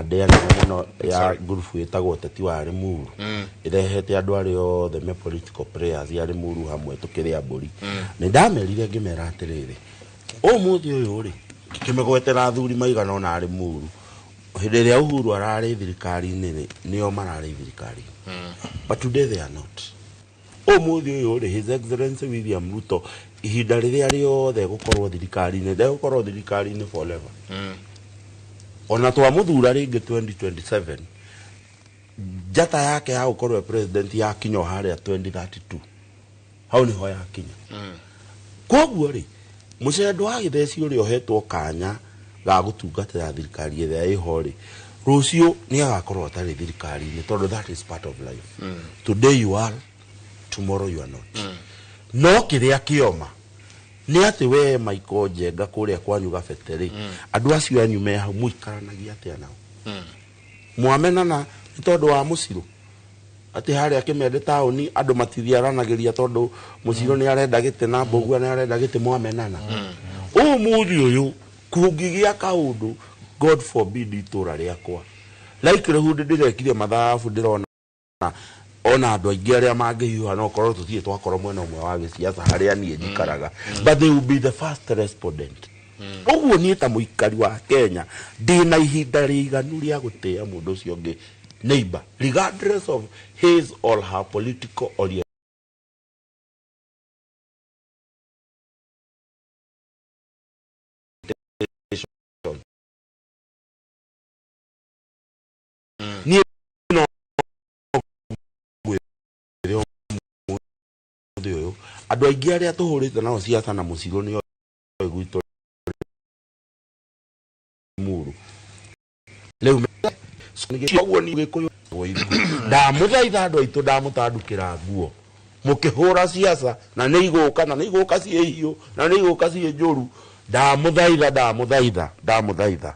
S4: ndea muno ya group itagwo teti wa Limuru irehete andu ari othe me political players ya Limuru hamwe tukiria mburi ni ndamerire ngimera atiriri umuthi uyu ri kimegwetera athuri maigana ona Limuru hindi ria Uhuru arari thirikari-ini nio marari thirikari but today they are not umuthi uyu ri His Excellency William Ruto ihinda riria riothe gukorwo thirikari-ini gukorwo thirikari-ini forever ona twa muthura ringi 2027 jata yake ya gukorwo president ya kinyo haria 2032 hau ni ho ya kinya koguo ri mucendo wa githeci uri ohetwo kanya ga gutungatira thirikari ithia iho ri rucio ni agakorwo atari thirikari-ini tondu that is part of life today you are tomorrow you are not no kiria kioma ni ati we Michael Njenga kuria kwanyu gabeteri andu acio anyu me hau muikaranagia atia nao mwamenana tondu wa muciro ati haria kimende tauni andu matithiaranagiria tondu muciro ni arenda gite na mbogua ni arenda gite mwamenana umuthi uyu kungigia kaundu God forbid itura riakwa likelihood ndirekire mathabu ndirona ona andu aingi aria mangihiuha no korwo tutie twakorwo mwena umwe wa gisiasa haria nie njikaraga but they will be the first respondent uguo ni ta muikari wa Kenya ndina ihinda riganu ria gutia mundu ucio ungi neighbor regardless of his or her political orientation ni andu aingi aria tuhurite nao siasa na muciro ni gwito Limuru leu uguo ni Gikuyu ndamuthaitha andu aitu ndamutandukira nguo mukihura siasa na nĩ igũka ciĩ hiũ na nĩ igũka ciĩ njũru. Ndamũthaitha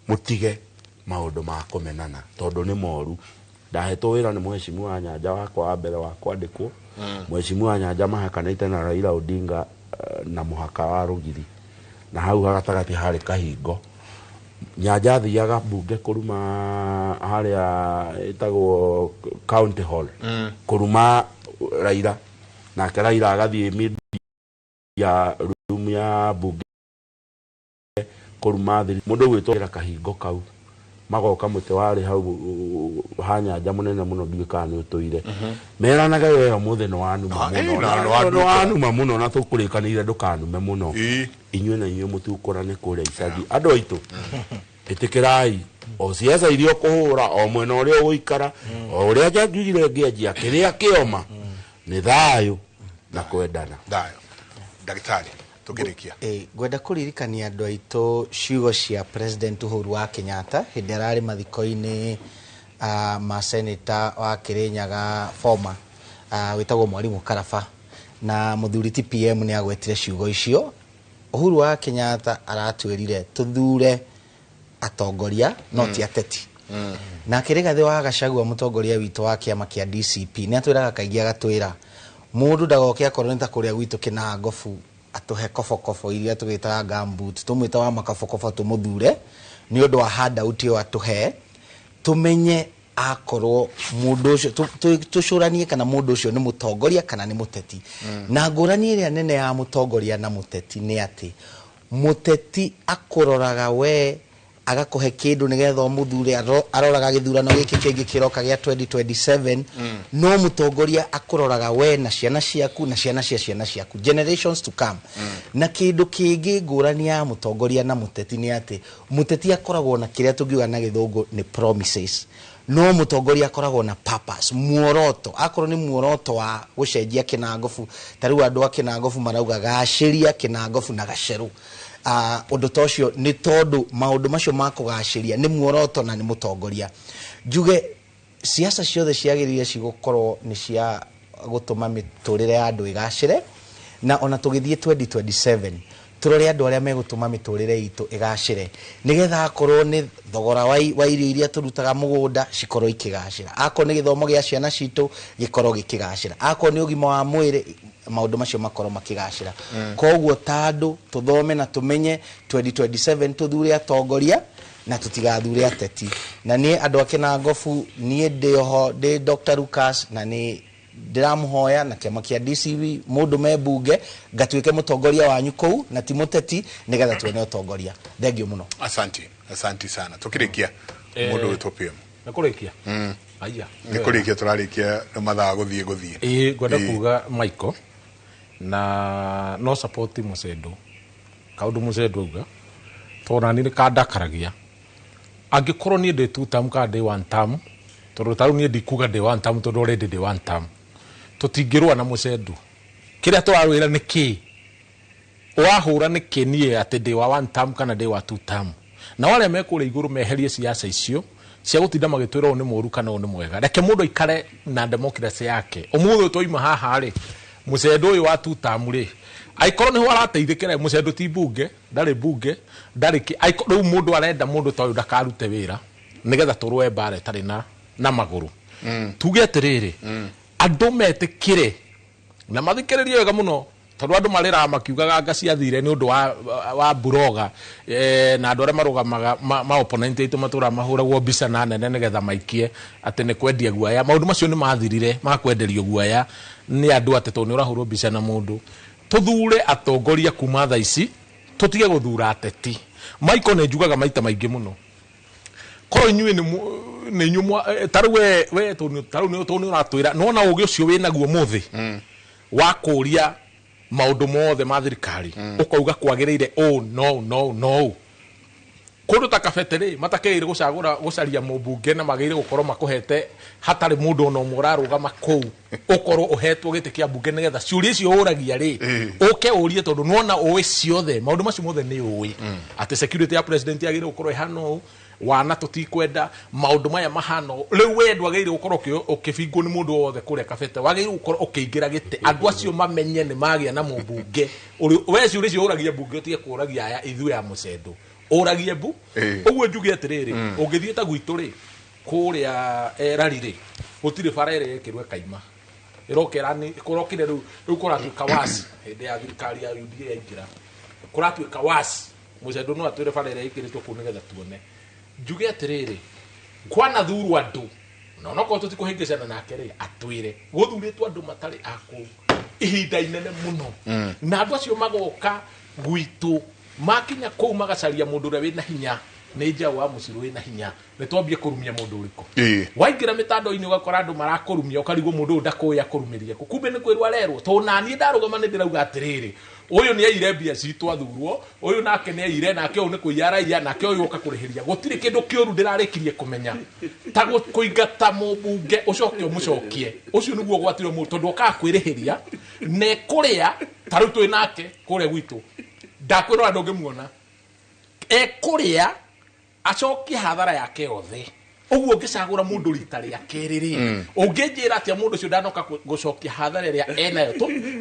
S4: mutige maũndũ ma kũmenana tondũ nĩ moru. Ndahetwo wĩra nĩ Mheshimiwa Nyanja wakwa wa mbere wa kwandĩkwo. Mheshimiwa Nyanja mahakanĩte na Raila Odinga na mũhaka wa Rũgiri, na hau gatagatĩ harĩ kahingo. Nyanja athiaga mbunge kũruma harĩa ĩtagwo county hall kũruma Raila, nake Raila agathiĩ mid ya room ya mbunge kũruma thiri. Mũndũ gwĩtwĩra kahingo kau magoka mũtĩ warĩ hau ha Nyanja mũnene mũno ndigĩka nĩ ũtũire. Meranaga wega mũthĩ nĩ wanuma mũno na tũkũrĩkanĩire ndũkanume mũno. Inyuĩ na inyuĩ mũtiũkũrane kũrĩa icagi. Andũ aitũ ĩtĩkĩrai o siasa iria ũkũhũra o mwena ũrĩa ũgũikara o ũrĩa njagire ngĩanjia kĩrĩa kĩoma nĩ thayũ na kwendana.
S1: Thayũ. Ndagĩtarĩ tũkĩrĩkia.
S3: Ngwenda kũririkania andũ aitũ ciugo cia President Uhuru wa Kenyatta hĩndĩ ararĩ mathiko-inĩ ma Senator wa Kĩrĩnyaga former wĩtagwo Mwalimu Karaba, na mũthuri ti PM nĩ agwetire ciugo icio. Uhuru wa Kenyatta aratwĩrire tuthure atongoria no ti ateti. Na Rigathĩ wa Gachagua mũtongoria witũ wa kĩama kĩa DCP nĩ atwĩraga kaingĩ agatwĩra mũndũ ndagoke akorwo nĩ ta kũrĩa gwitũ Kĩnangobu atuhe kofokobo iria tũgĩtaga gambut, tũmwĩta wa makabokobo tũmũthure nĩ ũndũ wa handout ĩyo atuhe, tumenye akorwo mũndũ ũcio tũcũranie kana mũndũ ũcio nĩ mũtongoria kana nĩ mũteti. Na ngũrani ĩrĩa nene ya mũtongoria na mũteti nĩ atĩ mũteti akũroraga we agakuhe kindu nigetha umuthure aroraga githurano giki kingi kiroka gya 2027 no mutongoria akuroraga we na ciana ciaku na ciana cia ciana ciaku generations to come. Na kindu kingi ngurani ya mutongoria na muteti ni ati muteti akoragwo na kiria tungiuga na githungu ni promises, no mutongoria akoragwo na purpose, muoroto. Akorwo ni muoroto wa gucenjia Kĩnangobu, tariu andu a Kĩnangobu marauga gaciria Kĩnangobu na gaceru. Undu tocio ni tondu maundu macio makugacĩria ni muoroto na ni mutongoria. Njuge siasa ciothe ciagirire cigukorwo ni cia gutuma miturire ya andu igacire, na ona tugithie 2027 turore andu aria megutuma miturire itu igacire nigetha akorwo ni thogora wa irio iria turutaga mugunda cikorwo ikigacira, akorwo ni githomo gia ciana citu gikorwo gikigacira, akorwo ni ugima wa mwiri maundu macio makorwo makigacira. Koguo tandu tuthome na tumenye 2027 tuthure atongoria na tutigathure ateti. Na nie andu a Kĩnangobu nie ndioho ndi Dr. Lucas na ni ndiramuhoya na kiama kia DCV mundu mebunge ngatuike mutongoria wanyu kou na ti muteti nigetha tuone utongoria. Thengio muno.
S1: Asante sana. Tukirikia mundu witopia
S2: nakurikia aya
S1: nikurikia turarikia mathaa guthie
S2: ngwenda kuga Michael na no support Musedo kaundu Musedo uga tona ni kandakaragia angikorwo ni ndi 2 term ka ndi 1 term tondu taru ni ndi kuga ndi 1 term tondu already ndi 1 term tutingirwa na Musedo kiria twarwira ni ki wahura ni kenie ati ndi wa 1 term kana ndi wa 2 term na wale mekure iguru meherie siasa icio cia gutinda magitwira ni moru kana ni mwega. Reke mundu ikare na democracy yake. Umuthu toima haha ri Musedo uyu wa 2 term ri aikorwo ni ho arateithikira Musedo ti bunge ndari bunge ndari ki aikorwo mundu arenda mundu toyu ndakarute wira nigetha turwe bare tari na maguru. Tuge atiriri andu metikire na mathikiririe wega muno tondu andu marira makiugaga ngaciathire ni undu wa buroga na andu aria marugamaga ma opponent itu matura mahuragwo mbica na nene nigetha maikie ati ni kwendia guaya. Maundu macio ni mathirire makwenderio guaya ni andu ati tondu urahurwo mbica na mundu. Tuthure atongoria kuma tha ici tutige guthura ateti. Michael ne njugaga maita maingi muno ko inyuĩ ni nyumwa taru we taru ni uratwira nona ugi ucio winaguo muthi wa kuria maundu mothe ma thirikari ukauga kwagiriire no kundu ta kafeteri matakeire gucaria mubunge na magire gukorwo makuhete hatari mundu ono murarugama kou ukorwo uhetwo giti kia bunge nigetha ciuria icio uragia ri uke urie tondu nona uwi ciothe maundu macio mothe ni uwi ati security ya president agire gukorwo ihano wana tutikwenda maundu maya mahano riu we ndwageire gukorwo ukibingwo ni mundu wothe kuria kabete wageire gukorwo ukiingira gite andu acio mamenye ni magia na mubunge we cio ricio uragia bunge utige kuragia aya ithu ya mucendo uragie bu uguo njuge atiriri ungithie ta gwitu ri kuria rarire gutire barere yekirwe kaima irokerani kurokire riu kuratuika wasi hindi ya thirikari ya UDA yaingira kuratuika wasi mucendo no atwire barere yekiritwo ku nigetha tuone njuge atiriri kwana thuru andu no ko tutikuhingicana nake ri atwire guthuritwo andu matari aku ihinda inene muno na andu acio magoka gwitu makinya kou magacaria mundu ria wina hinya ni njau wa muciru wina hinya ni twambie kurumia mundu uriko waingira mitando-ini ugakora andu marakurumia ukarigwo mundu ndakuya kurumiria kumbe ni kwirwa rerwo to nani ndarugama ni ndirauga atiriri uyu ni aire mbia citu athurwo uyu nake ni aire nake uyu ni kuiyara iya nake uyu uka kurihiria gutire kindu kiuru ndirarikirie kumenya ta kuingata mubunge ucoke umucokie ucio niguo gwatirwo mu tondu uka kwirihiria ne kuria taru twi nake kuria gwitu ndakwirwo andu ngimuona kuria acokie hathara yake yothe uguo ngicagura mundu rita ria keriri unginjira atia mundu cio ndanoka gucokia hathara ria enayo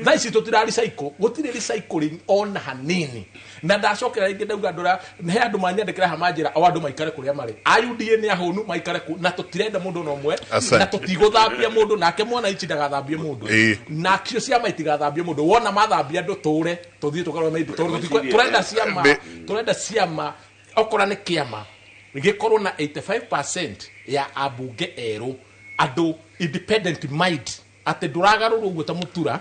S2: tha ici tutirari cycle gutire recycling on hanini na ndacokera ringi ndauga ndura he andu manyandikira hamanjira o andu maikare kuria mari ayudie ni ahunu maikare na tutirenda mundu no mwe na tutiguthambia mundu nake mwana ichi ndagathambie mundu na cio cia maitigathambie mundu wona mathambia andu ture tuthie tukarwa maithu turenda ciama okora ni kiama gikorwo na 85% ya abunge eru andu independent mind ate nduragarurwo uguo ta mutura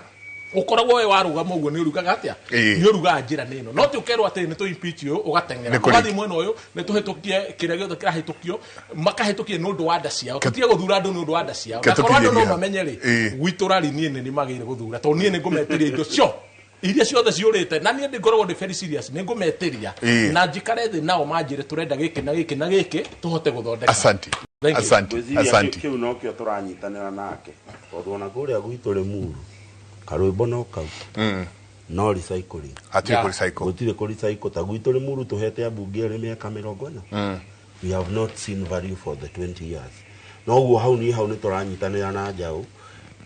S2: ukoragwo we warugama uguo ni urugaga atia ni urugaga njira nino no ti ukerwo ati ni tu impeach uyu ugatengera ugathi mwena uyu ni tuhitukie kiria giothe kirahitukio makahitukie ni undu wa nda ciao tutige guthura andu ni undu wa nda ciao na korwo andu no mamenye ri gwiturari ni magire guthura to nie ni ngumetiria indo cio iria ciothe ciurite na nie ndingoragwo ndi very serious ni ngumetiria na njikare thi nao manjire turenda giki na giki na giki tuhote guthondeka
S4: asante kiu no kio turanyitanira nake tondu ona kuria gwitu ri muru karwimbo no kau no recycling gutire ku recycle ta gwitu ri muru tuhete abunge ri miaka 40 we have not seen value for the 20 years no guo hau ni turanyitanira na njau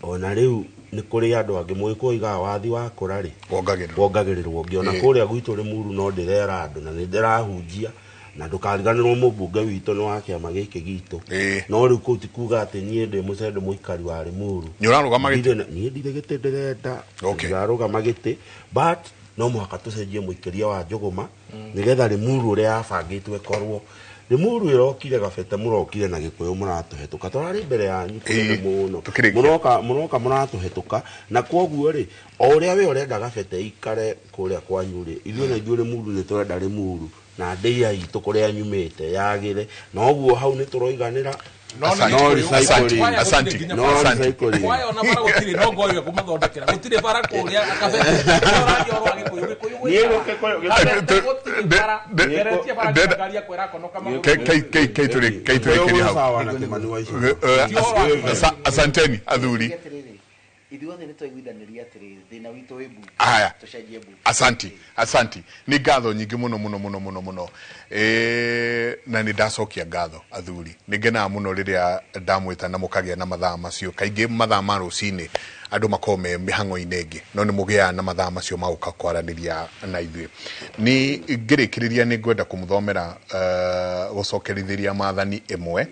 S4: ona riu ni kuri andu angi mwiko iga wathi wa kurari wongagirirwo ngiona kuria gwitu ri muru no ndirera andu na ni ndirahunjia na ndukariganirwo mubunge witu ni wa kiama giki gitu no riu kuti kuga ati nie ndi mucende muikari wa ri muru
S1: ni urarugama giti
S4: nie ndire giti ndirenda ndirarugama giti but no mwaka tucenjie muikiria wa njuguma nigetha ri muru ria abangitwe korwo ri muru irokire gabete murokire na gikuyu muratuhetuka turari mbere yanyu muno munoka muratuhetuka na kwoguo ri oria we urenda gabete ikare kuria kwanyu ri ithuĩ na ithuĩ ri muru ni turenda ri muru na ndeia itu kuria nyumite yagire na oguo hau ni turoiganira
S1: asante
S2: why ona bara gutire no goyo kumathondekera gutire bara kuria akabete oragi oro agikuyu
S4: nie roke
S1: asanteni athuri
S3: ithuothe ni twaiguithaniria atiriri thina witu wi bunge tucenjie bunge
S1: asanti ni ngatho nyingi muno na ni ndacokia ngatho athuri ni ngenaga muno riria ndamwita na mukagia na mathaa macio kaingi mathaa ma rucini andu makome mihango-ini ingi no ni mugia na mathaa macio maguka kwaraniria na ithuĩ ni ngirikiriria ni ngwenda kumuthomera gucokerithiria maathani imwe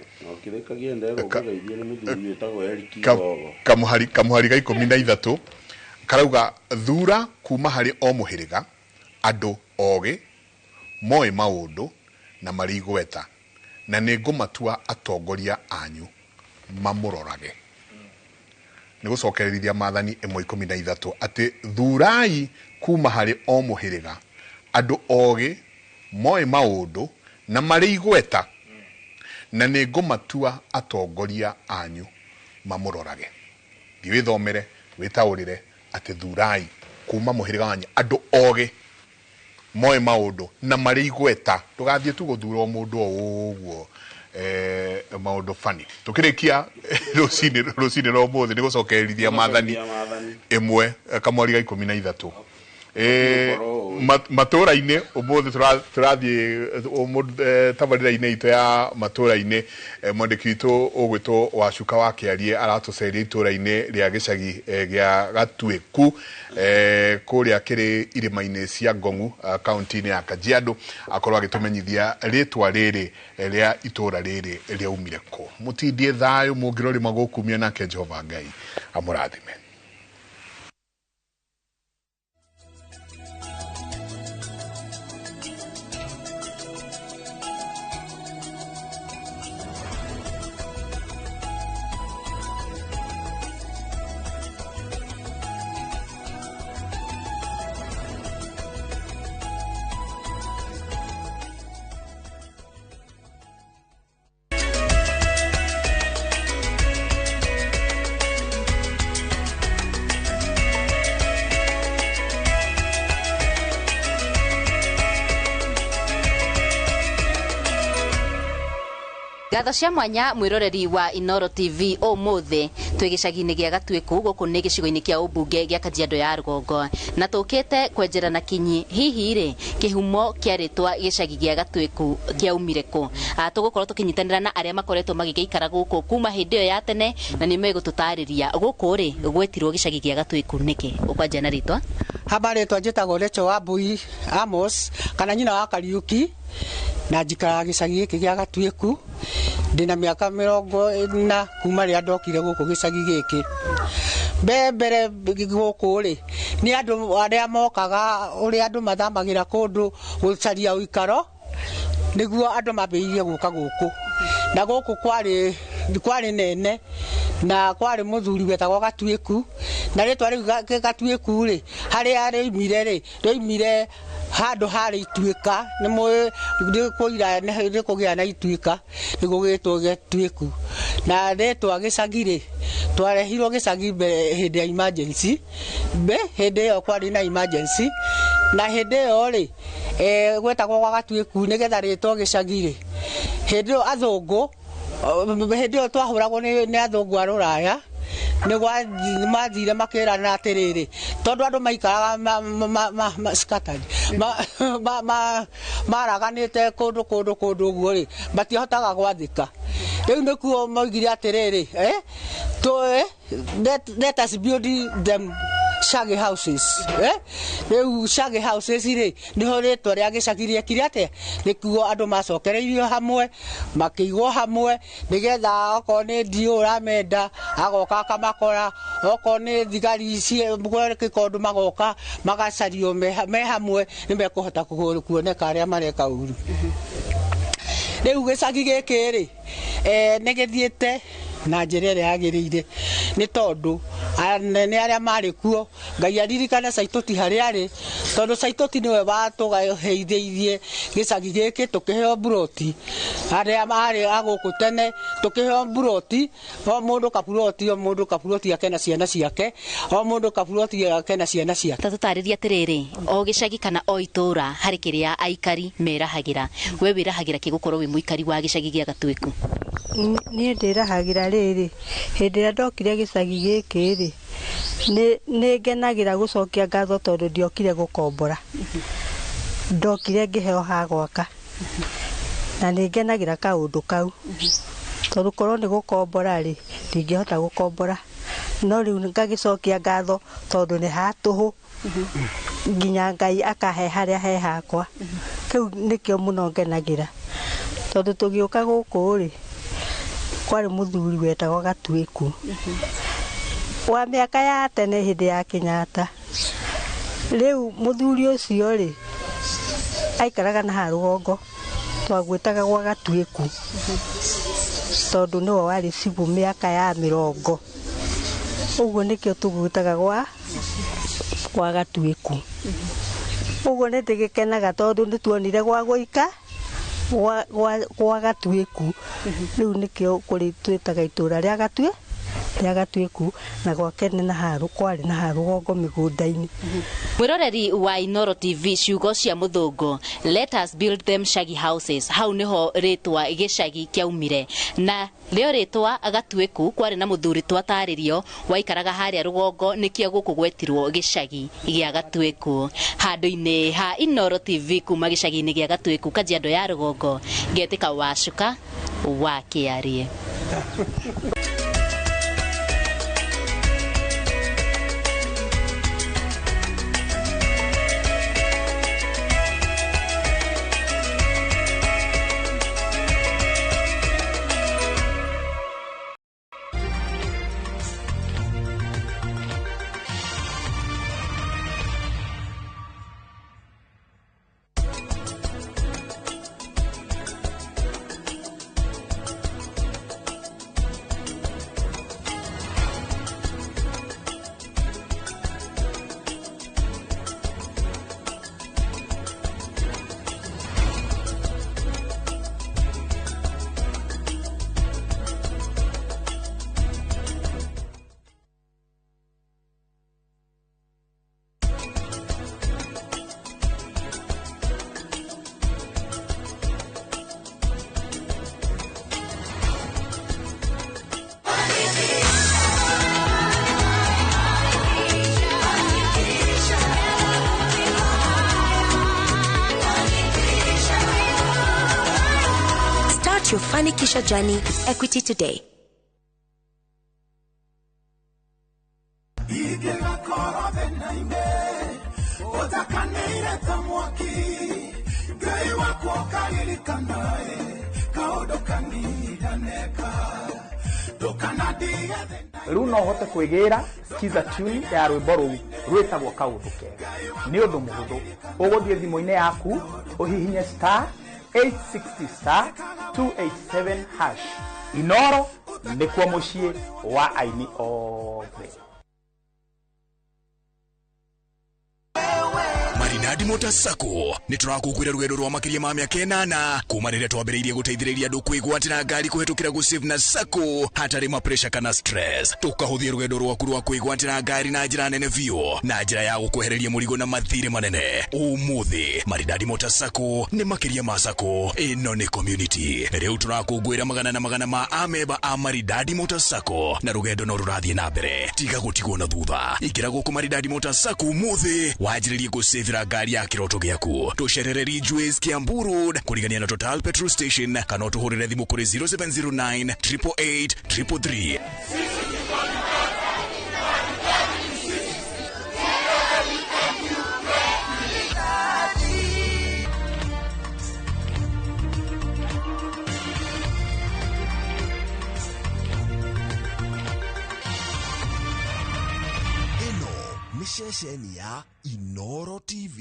S1: kamuhari ga 13 karauga thura kuma hari o muhiriga andu ogi moe maundu na marigweta na ningumatua atongoria anyu mamurorage ni gucokerithia maathani 13 ati thurai kuma hari o muhiriga andu ogi moe maundu na marigweta na ningumatua atongoria anyu mamurorage thiwithomere witaurire ati thurai kuma muhiriga wanyu andu ogi moe maundu na marigweta tugathie tu guthura mundu uguo maundu fani tukirikia rucini ro muthi ni gucokerithia maathani imwe kamwari ga 13 matura-inĩ ũmũthĩ tũrathiĩ tabarĩra-inĩ itũ ya matura-inĩ mwandĩki witũ ũgwĩtwo Wacuka wa Kĩarie aratũceria itũra-inĩ rĩa gĩcagi gĩa Gatuĩku kũrĩa kĩrĩ irĩma-inĩ cia Ngong'u kaunti-inĩ ya Kajiado akorwo agĩtũmenyithia rĩtwa rĩrĩ rĩa itũra rĩrĩ rĩaumire kũ. Mũtindie thayũ mũngĩrorima gũkumia nake Jehova Ngai amũrathime.
S16: Ngatho cia mwanya mwiroreri wa Inoro TV umuthi twi gicagi-ini gia Gatuĩku guku ni gicigo-ini kia ubunge gia Kajiado ya Rũgongo na tukite kwenjerana kinyi hihi ri kihumo kia ritwa gicagi gia Gatuĩku kia umire ku tugukorwo tukinyitanira na aria makoretwo magigeikara guku kuma hindi iyo ya tene na ni megututariria guku ri gwetirwo gicagi gia Gatuĩku niki ukwanja na ritwa
S24: habari twajitagwo Lecho wa Bui Amos kana nyina wa Kariuki na njikara gicagi giki gia Gatuĩku ndina miaka 40 kuma ria ndokire guku gicagi giki mbere guku ri ni andu aria mokaga uri andu mathamagira kundu gucaria uikaro niguo andu mabiirie guka guku na guku kwari nene na kwari muthuri wetagwo Gatuĩku na ritwa riu Gatuĩku ri haria roimire handu hari ituĩka ni mwe kuira ni kugia na ituĩka ni gugitwo Gatuĩku na ritwa gicagi ri twarehirwo gicagi hindi ya emergency hindi yo kwari na emergency na hindi yo ri gwetagwo gwa Gatuĩku nigetha ritwa gicagi ri hindi yo athungu hindi yo twahuragwo ni athungu a Rũraya nigwa mathire makirana atiriri tondu andu maikaraga scattered maraganite kundu guo ri batihotaga gwathika riu nikuo moigire atiriri let us build them shaggy houses riu shaggy houses ri niho ritwa ria gicagi riekire atia nikuo andu macokereirio hamwe makiigwo hamwe nigetha oko ni ndiura menda agoka akamakora oko ni thigari kikondu magoka magacario me hamwe nimekuhota kuoneka aria mareka uru riu gicagi giki ri nigithiite na njira iria yagiriire ni tondu anene aria mari kuo Ngai aririkane Saitoti haria ari tondu Saitoti niwe watugaheithĩirie gicagi giki tukiheo buroti aria mari aguku tene tukiheo buroti o mundu kaburoti ake na ciana ciake o mundu kaburoti ake na ciana ciake
S16: tatutariria atiriri o gicagi kana o itura hari kiria aikari merahagira we wirahagira kigukorwo wi muikari wa gicagi gia Gatuĩku
S17: ni ndirahagira riri hindi ria ndokire gicagi giki ri ni ngenagira gucokia ngatho tondu ndiokire gukombora ndokire ngiheo ha gwaka na ni ngenagira kaundu kau tondu korwo ni gukombora ri ndingihota gukombora no riu ngagicokia ngatho tondu ni hatuhu nginya Ngai akahe haria he hakwa kiu nikio muno ngenagira tondu tugiuka guku ri kwari muthuri wetagwo Gatuĩku wa miaka ya tene hindi ya Kenyatta riu muthuri ucio ri aikaraga na Rũgongo twagwitaga gwa Gatuĩku tondu niwe wari cibu miaka ya 40 uguo nikio tugwitaga gwa Gatuĩku uguo ndigikenaga tondu nituonire gwa guika gwa Gatuĩku riu nikio kuri twitaga itura ria ya Gatueku na gwake na haru kwari na haru gongo migunda-ini.
S16: Mwiroreri wa Inoro TV ciugo cia muthungu, let us build them shaggy houses. Hau niho ritwa gicagi kiaumire na rĩo ritwa Gatueku kwari na muthuri twataririo waikaraga haria rugongo nikio guku gwetirwo gicagi gia Gatueku. Handu-ini ha Inoro TV kuma gicagi-ini gia Gatueku Kajiado ya rugongo, Ngetika Wacuka wa Kiarie.
S18: Your fanikisha journey with Equity today.
S19: Runo hote kwegira kiza tune ya rwimbo ru rwitagwo kaundu kega ni undu muhuthu uguthie thimu-ini yaku uhihinye *860*287# Inoro nikuo mucii wa aini othe.
S10: Marinadi Motor Sacco niturakukwira rugendo rwa makiria ma miaka 8 kuma rĩrĩa twambĩrĩirie gũteithĩrĩria andũ kwĩgwatĩra ngari kũhetũkĩra gũsave na Sacco hatarĩ ma pressure kana stress. Tũkahũthia rugendo rwaku rwa kwĩgwatĩra ngari na njĩra nene biũ na njĩra ya gũkwehereria mũrigo na mathirĩ manene. Ũmũthĩ Marinadi Motor Sacco nĩ makiria ma Sacco, ĩno nĩ community. Rĩu tũrakũngũĩra magana na magana ma amemba a Marinadi Motor Sacco na rugendo no rũrathiĩ na mbere, tiga gũtigwo na thutha. Ingĩra gũkũ Marinadi Motor Sacco ũmũthĩ wanjĩrĩrie gũsavĩra ngari ya kĩroto gĩaku. Tũcerere Juice Kiambu Road kũrigania na Total Petrol Station kana tũhũrĩre thimũ kũrĩ 0709 888 333.
S12: Ĩno nĩ ceceni ya Inoro TV.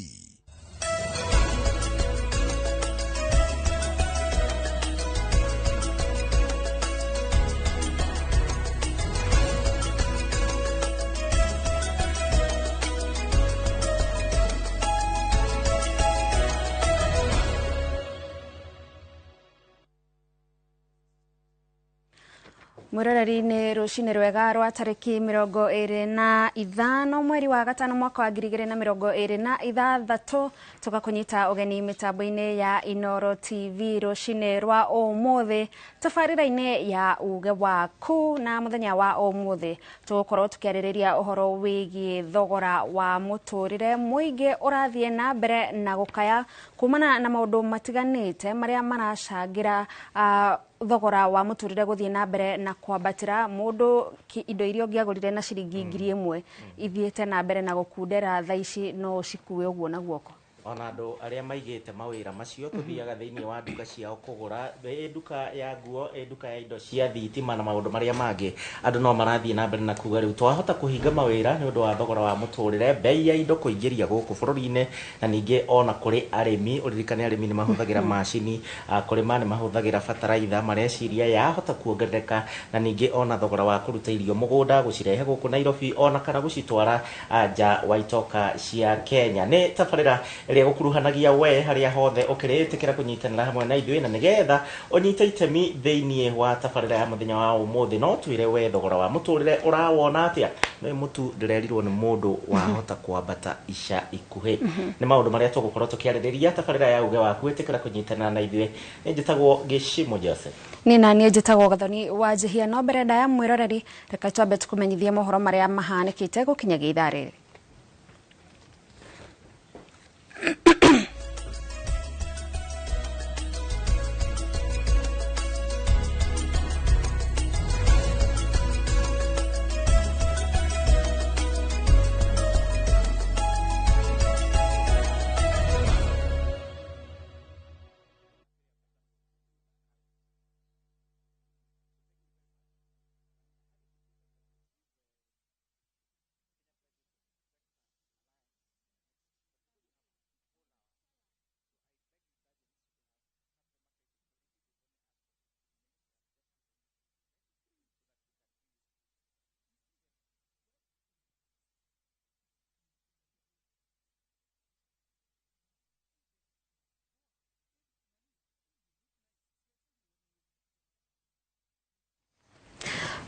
S20: Mwiroreri nĩ rũcinĩ rwega rwa tarĩki 25 mweri wa gatano mwaka wa 2026 tũgakũnyita ũgeni mĩtambo-inĩ ya Inoro TV rũcinĩ rwa ũmũthĩ tabarĩra-inĩ ya uge waku. Na mũthenya wa ũmũthĩ tũgũkorwo tũkĩarĩrĩria ũhoro wĩgiĩ thogora wa mũtũrĩre mũingĩ ũrathiĩ na mbere na gũkaya kumana na maũndũ matiganĩte marĩa maracangĩra thogora wa mũtũrĩre gũthiĩ na mbere na kwambatĩra. Mũndũ indo iria ũngĩagũrire na ciringi 1000 ithiĩte na mbere na gũkundera thaa ici no cikue ũguo na guoko.
S3: Ona andũ arĩa maigĩte mawĩra macio tũthiaga thĩinĩ wa nduka ciao kũgũra, nduka ya nguo, nduka ya indo cia thitima na maũndũ marĩa mangĩ, andũ no marathiĩ na mbere na kuga rĩu twahota kũhinga mawĩra nĩ ũndũ wa thogora wa mũtũrĩre, bei ya indo kũingĩria gũkũ bũrũri-inĩ, na ningĩ ona kũrĩ arĩmi, ũririkane arĩmi nĩ mahũthagĩra macini, kũrĩma nĩ mahũthagĩra bataraitha, mareciria yahota kuongerereka, na ningĩ ona thogora wa kũruta irio mũgũnda gũcirehe gũkũ Nairobi ona kana gũcitwara nja wa itoka cia Kenya. Nĩ tabarĩra
S5: ria gukuruhanagia we haria hothe ukiritikira kunyitanira hamwe na ithuĩ na nigetha unyite itemi thiini wa tabarĩra ya muthenya wa umuthi no twire we thogora wa muturire urawona atia no mutu ndirerirwo ni mundu wahota kwambata ica ikuhi ni maundu maria tugukorwo tukiarĩrĩria tabarĩra ya uge waku itikira kunyitanira na ithuĩ njitagwo Gishimo Joseph
S20: ni na niĩ njĩtagwo Gathoni wa Njihia no mbere ndaya mwĩroreri reka twambe tukumenyithie mohoro maria mahanĩkĩte gũkinyagia ithaa rĩrĩ.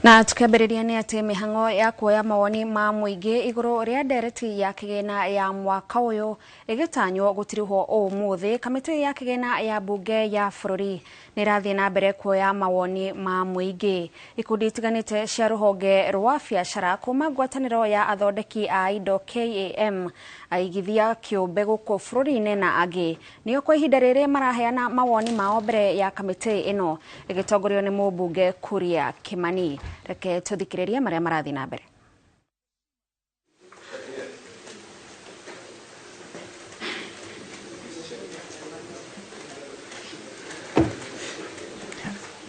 S20: Na tukiambĩrĩria nĩ atĩ mĩhang'o ya kuoya mawoni ma mũingĩ igũrũ rĩa ndereti ya kĩgĩna ya mwaka ũyũ ĩgĩtanywo gũtirĩhwo ũmũthĩ. Kamĩtĩ ya kĩgĩna ya mbunge ya bũrũri nĩ ĩrathiĩ na mbere kuoya mawoni ma mũingĩ. Ikundi itiganĩte cia rũhonge rwa biacara kuma ngwatanĩro ya athondeki a indo KAM, aigithia kĩũmbe gũkũ bũrũri-inĩ na angĩ nĩo kwa ihinda rĩrĩ maraheana mawoni mao mbere ya kamĩtĩ ĩno ĩgĩtongorio nĩ mũmbunge Kuria Kimani. Reke tuthikĩrĩrie marĩa marathiĩ na mbere.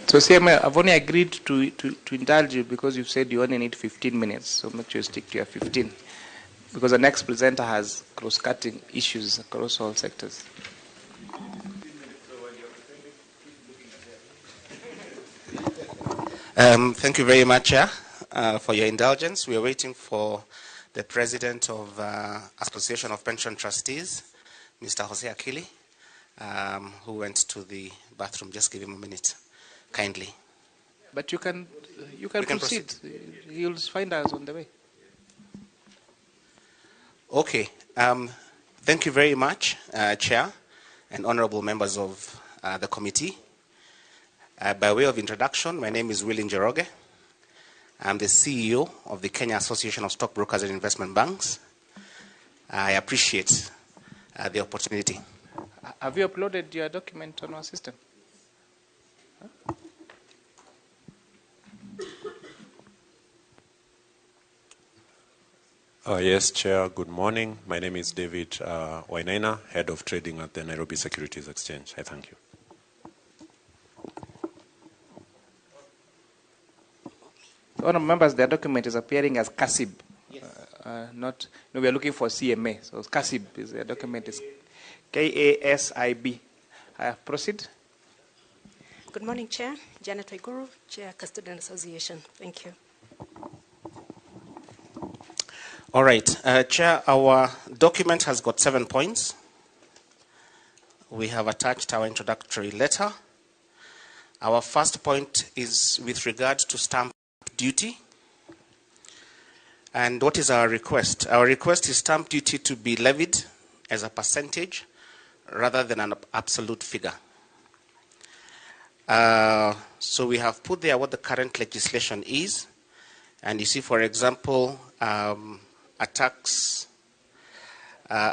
S6: So CMA, I've only agreed to indulge you because you've said you only need 15 minutes. So make sure you stick to your 15. Because the next presenter has cross-cutting issues across all sectors.
S8: Thank you very much, Chair, for your indulgence. We are waiting for the President of Association of Pension Trustees, Mr. Jose Akili, who went to the bathroom. Just give him a minute, kindly.
S6: But you can proceed. You'll find us on the way.
S8: Okay. Thank you very much, Chair and honorable members of the committee. By way of introduction, my name is Willie Njoroge. I'm the CEO of the Kenya Association of Stockbrokers and Investment Banks. I appreciate the opportunity.
S6: Have you uploaded your document on our system?
S21: Yes, Chair. Good morning. My name is David Wainaina, Head of Trading at the Nairobi Securities Exchange. I thank you.
S6: Honourable members, their document is appearing as CASIB. Yes. We are looking for CMA. So CASIB is their document is KASIB. Proceed.
S18: Good morning, Chair. Janet Waiguru, Chair, Custodian Association. Thank you.
S8: All right. Chair, our document has got 7 points. We have attached our introductory letter. Our first point is with regard to stamp duty. And what is our request? Our request is stamp duty to be levied as a percentage rather than an absolute figure. So we have put there what the current legislation is. And you see, for example, a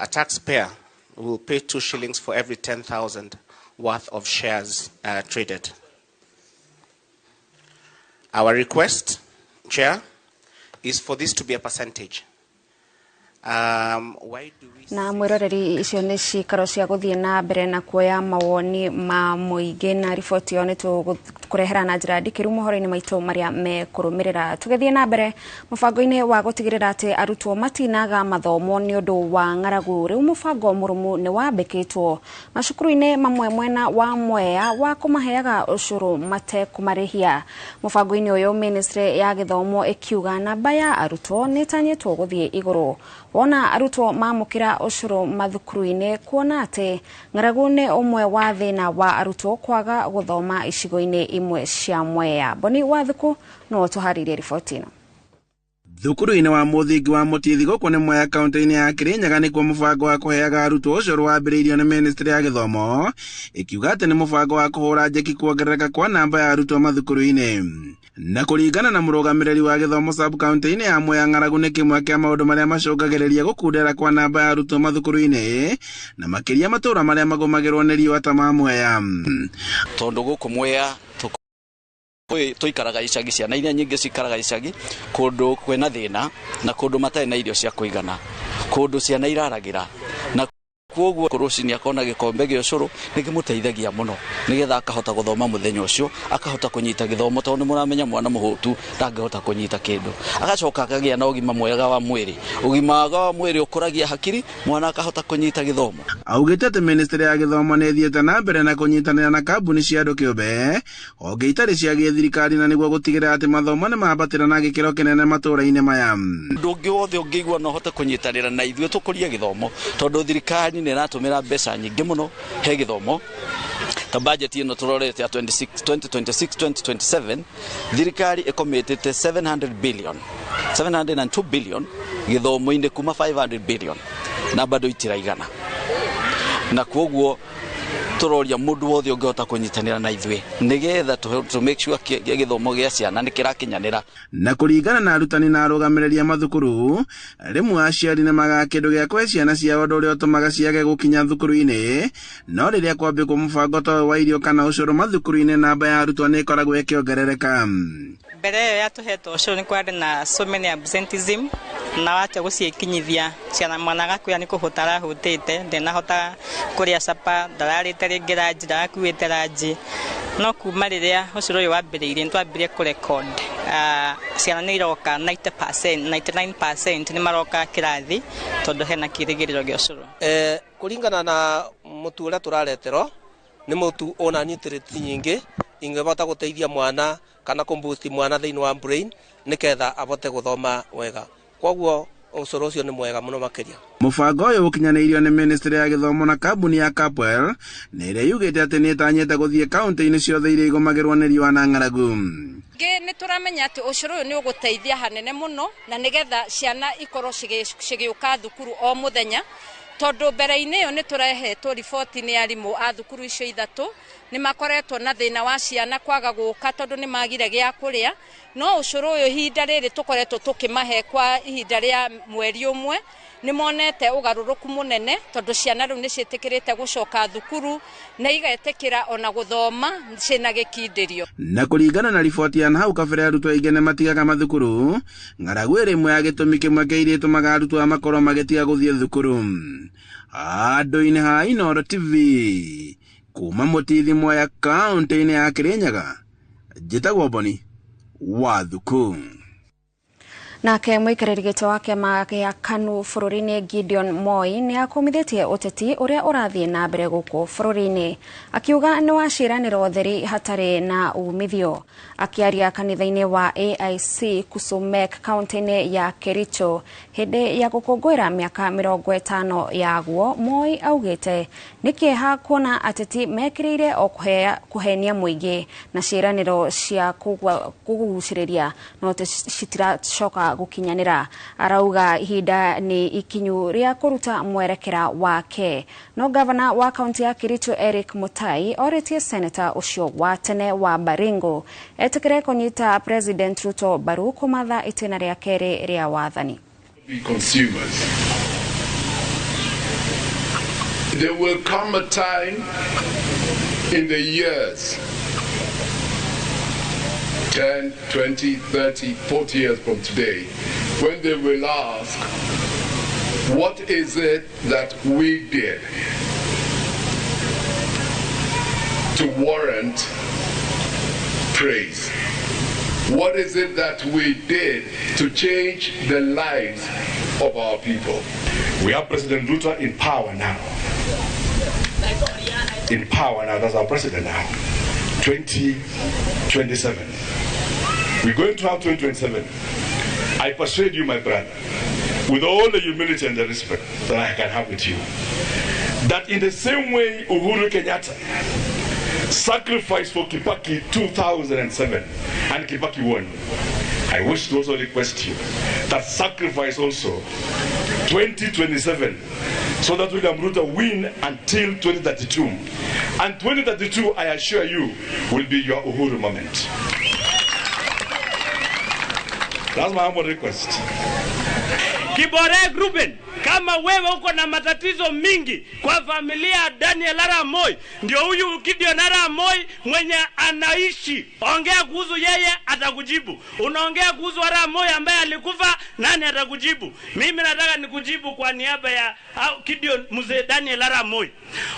S8: taxpayer will pay 2 shillings for every 10,000 worth of shares traded. Our request, Chair, is for this to be a percentage. Why do we
S20: na mwiroreri icio nĩ cikaro cia gũthiĩ na mbere na kuoya mawoni ma mũingĩ na riboti ĩyo nĩ tũkũrehera na njĩra ndikĩru mohoro-inĩ maitũ marĩa mekũrũmĩrĩra. Tũgĩthiĩ na mbere mũbango-inĩ wa gũtigĩrĩra atĩ arutwo matinaga mathomo nĩ ũndũ wa ng'aragu, rĩu mũbango mũrũmu nĩ wambĩkĩtwo macukuru-inĩ mamwe mwena wa Mwea wa kũmaheaga ũcũrũ matekũmarĩhia. Mũbango-inĩ ũyũ Ministry ya Gĩthomo ĩkiuga namba ya arutwo nĩ ĩtanyĩtwo gũthiĩ igũrũ. wona arutwo mamukira ucuru mathukuru-ini kuona ati ng'aragu ni umwe wa thina wa arutwo kwaga guthoma icigo-ini imwe cia Mwea. Boni Wathuku no tuharirie riboti ino.
S9: Thukuru-ini wa muthingi wa Mutithi guku ni Mwea kaunti-ini ya Kirinyaga nikuo mubango wa kuheaga arutwo ucuru wambiriirio ni Ministry ya Githomo ikiuga ati ni mubango wa kuhura njeki kuongerereka kwa namba ya arutwo mathukuru-ini. Na kuringana na murugamiriri wa githomo sub county-ini ya Mwea, ng'aragu ni kimwe kia maundu maria macungagiriria gukundera kwa namba ya arutwo mathukuru-ini na makiria matura maria magumagirwo ni riua ta ma Mwea.
S11: Tondu guku Mwea tuikaraga icagi, ciana iria nyingi cikaraga icagi kundu kwena thina na kundu matari na irio cia kuigana, kundu ciana iraragira na koguo kurucini akona gikombe gya ucuru nigimuteithagia muno nigetha akahota guthoma muthenya ucio, akahota kunyita githomo tondu muramenya mwana muhutu ndangihota kunyita kindu, agacoka akagia na ugima mwega wa mwiri, ugima wa mwiri ukuragia hakiri, mwana akahota kunyita githomo.
S9: Augite ati Ministry ya Githomo ni thiete na mbere na kunyitanira na kambuni cia andu kiumbe onge itari cia githirikari na niguo gutigirira ati mathomo ni mabatira na gikiro kinene matura-ini maya.
S11: Ndungi wothe ungigwa no hote kunyitanira na ithue tukurie githomo tondu thirikari ni ratumira mbeca nyingi muno he githomo. Ta budget ino turorete ya 2026-2027 thirikari ikomitete 702 billion githomo-ini kuma 500 billion na bado itiraigana, na koguo turoria mundu wothe ungehota kunyitanira na ithue nigetha to make sure githomo gia ciana ni kirakinyanira.
S9: Na kuringana na arutani na arugamireria mathukuru, rimwe aciari ni maga kindu gia kwe ciana ciao ndu uria utumaga ciage gukinya thukuru-ini, no riria kwambikwo mubango ta wa irio kana ucuru mathukuru-ini namba ya arutwo ni ikoragwo ikiongerereka.
S13: Mbere iyo yatuhetwo ucuru ni kwari na so many absenteeism na wacha guciekinyithia ciana mwana gakuya ni kuhutara hutite ndenahota kuria sapa ndararite ringi ranji ndarakuite ranji no kuma riria ucuru uyu wambiriirie ntwambirie kurecord ciana ni iroka 90% 99% ni maroka kirathi tondu hena kirigiriro gia ucuru.
S22: Kuringana na mutu uria turareterwo ni mutu ona nutrients nyingi ingehota guteithia mwana kana kumboost mwana thiini wa brain niketha abote guthoma wega, koguo ucuru ucio ni mwega muno makiria.
S9: Mubango uyu ukinyaniirio ni Ministry ya Githomo na kambuni ya Capwell ni iria yugite ati ni itanyite guthie kaunti-ini ciothe iria igumagirwo ni riua na ng'aragu.
S25: Ni turamenya ati ucuru uyu ni uguteithia hanene muno na nigetha ciana ikorwo cigiuka thukuru o muthenya, tondu mbere-ini iyo ni turehetwo riboti ni arimu a thukuru icio ithatu ni makoretwo na thina wa ciana kwaga guka tondu ni magire gia kuria, no ucuru uyu ihinda riri tukoretwo tukimahe kwa ihinda ria mweri umwe ni monete ugaruruku munene tondu ciana riu ni ciitikirite gucoka thukuru na igetikira ona guthoma cina gikindirio.
S9: Na kuringana na riboti ya hau kabere arutwo aingĩ ni matigaga mathukuru, ng'aragu iri imwe ya gitumi kimwe kia iria itumaga arutwo makorwo magitiga guthie thukuru. Handũ-inĩ ha Inooro TV kuma Mutithi Mwea kaunti-ini ya Kirinyaga, njĩtagwo Boni Wathuku.
S20: Nake muikariri giti wa kiama gia KANU bururi-ini Gideon Moi ni akumithitie uteti uria urathie na mbere guku bururi-ini, akiuga ni waciraniro theri hatari na umithio. Akiaria kanitha-ini wa AIC Kusumek kaunti-ini ya Kericho hindi ya gukungwira miaka 50 yaguo, Moi augite ni kieha kuona ateti mekirire o kuhenia muingi na ciraniro cia kuguciriria no citiracoka gukinyanira. Arauga ihinda ni ikinyu ria kuruta mwerekera wake. No gavana wa kaunti ya Kericho Eric Mutai oritie senator ucio wa tene wa Baringo etikire kunyita President Ruto baru kumatha itena ria keri ria wathani.
S26: Consumers. There will come a time in the years 10, 20, 30, 40 years from today, when they will ask, what is it that we did to warrant praise? What is it that we did to change the lives of our people?
S27: We have President Ruto in power now. In power now, that's our president now. 2027. We're going to have 2027. I persuade you, my brother, with all the humility and the respect that I can have with you, that in the same way Uhuru Kenyatta sacrificed for Kibaki 2007 and Kibaki won, I wish to also request you that sacrifice also 2027 so that William Ruto win until 2032. And 2032, I assure you, will be your Uhuru moment. That's my humble request.
S1: Kibore Ruben, kama wewe uko na matatizo mingi kwa familia ya Daniel Arap Moi, ndio huyu Gideon Arap Moi mwenye anaishi. Ongea kuhusu yeye, atakujibu. Unaongea kuhusu Arap Moi ambaye alikufa, nani atakujibu? Mimi nataka nikujibu kwa niaba ya Gideon mzee Daniel Arap Moi.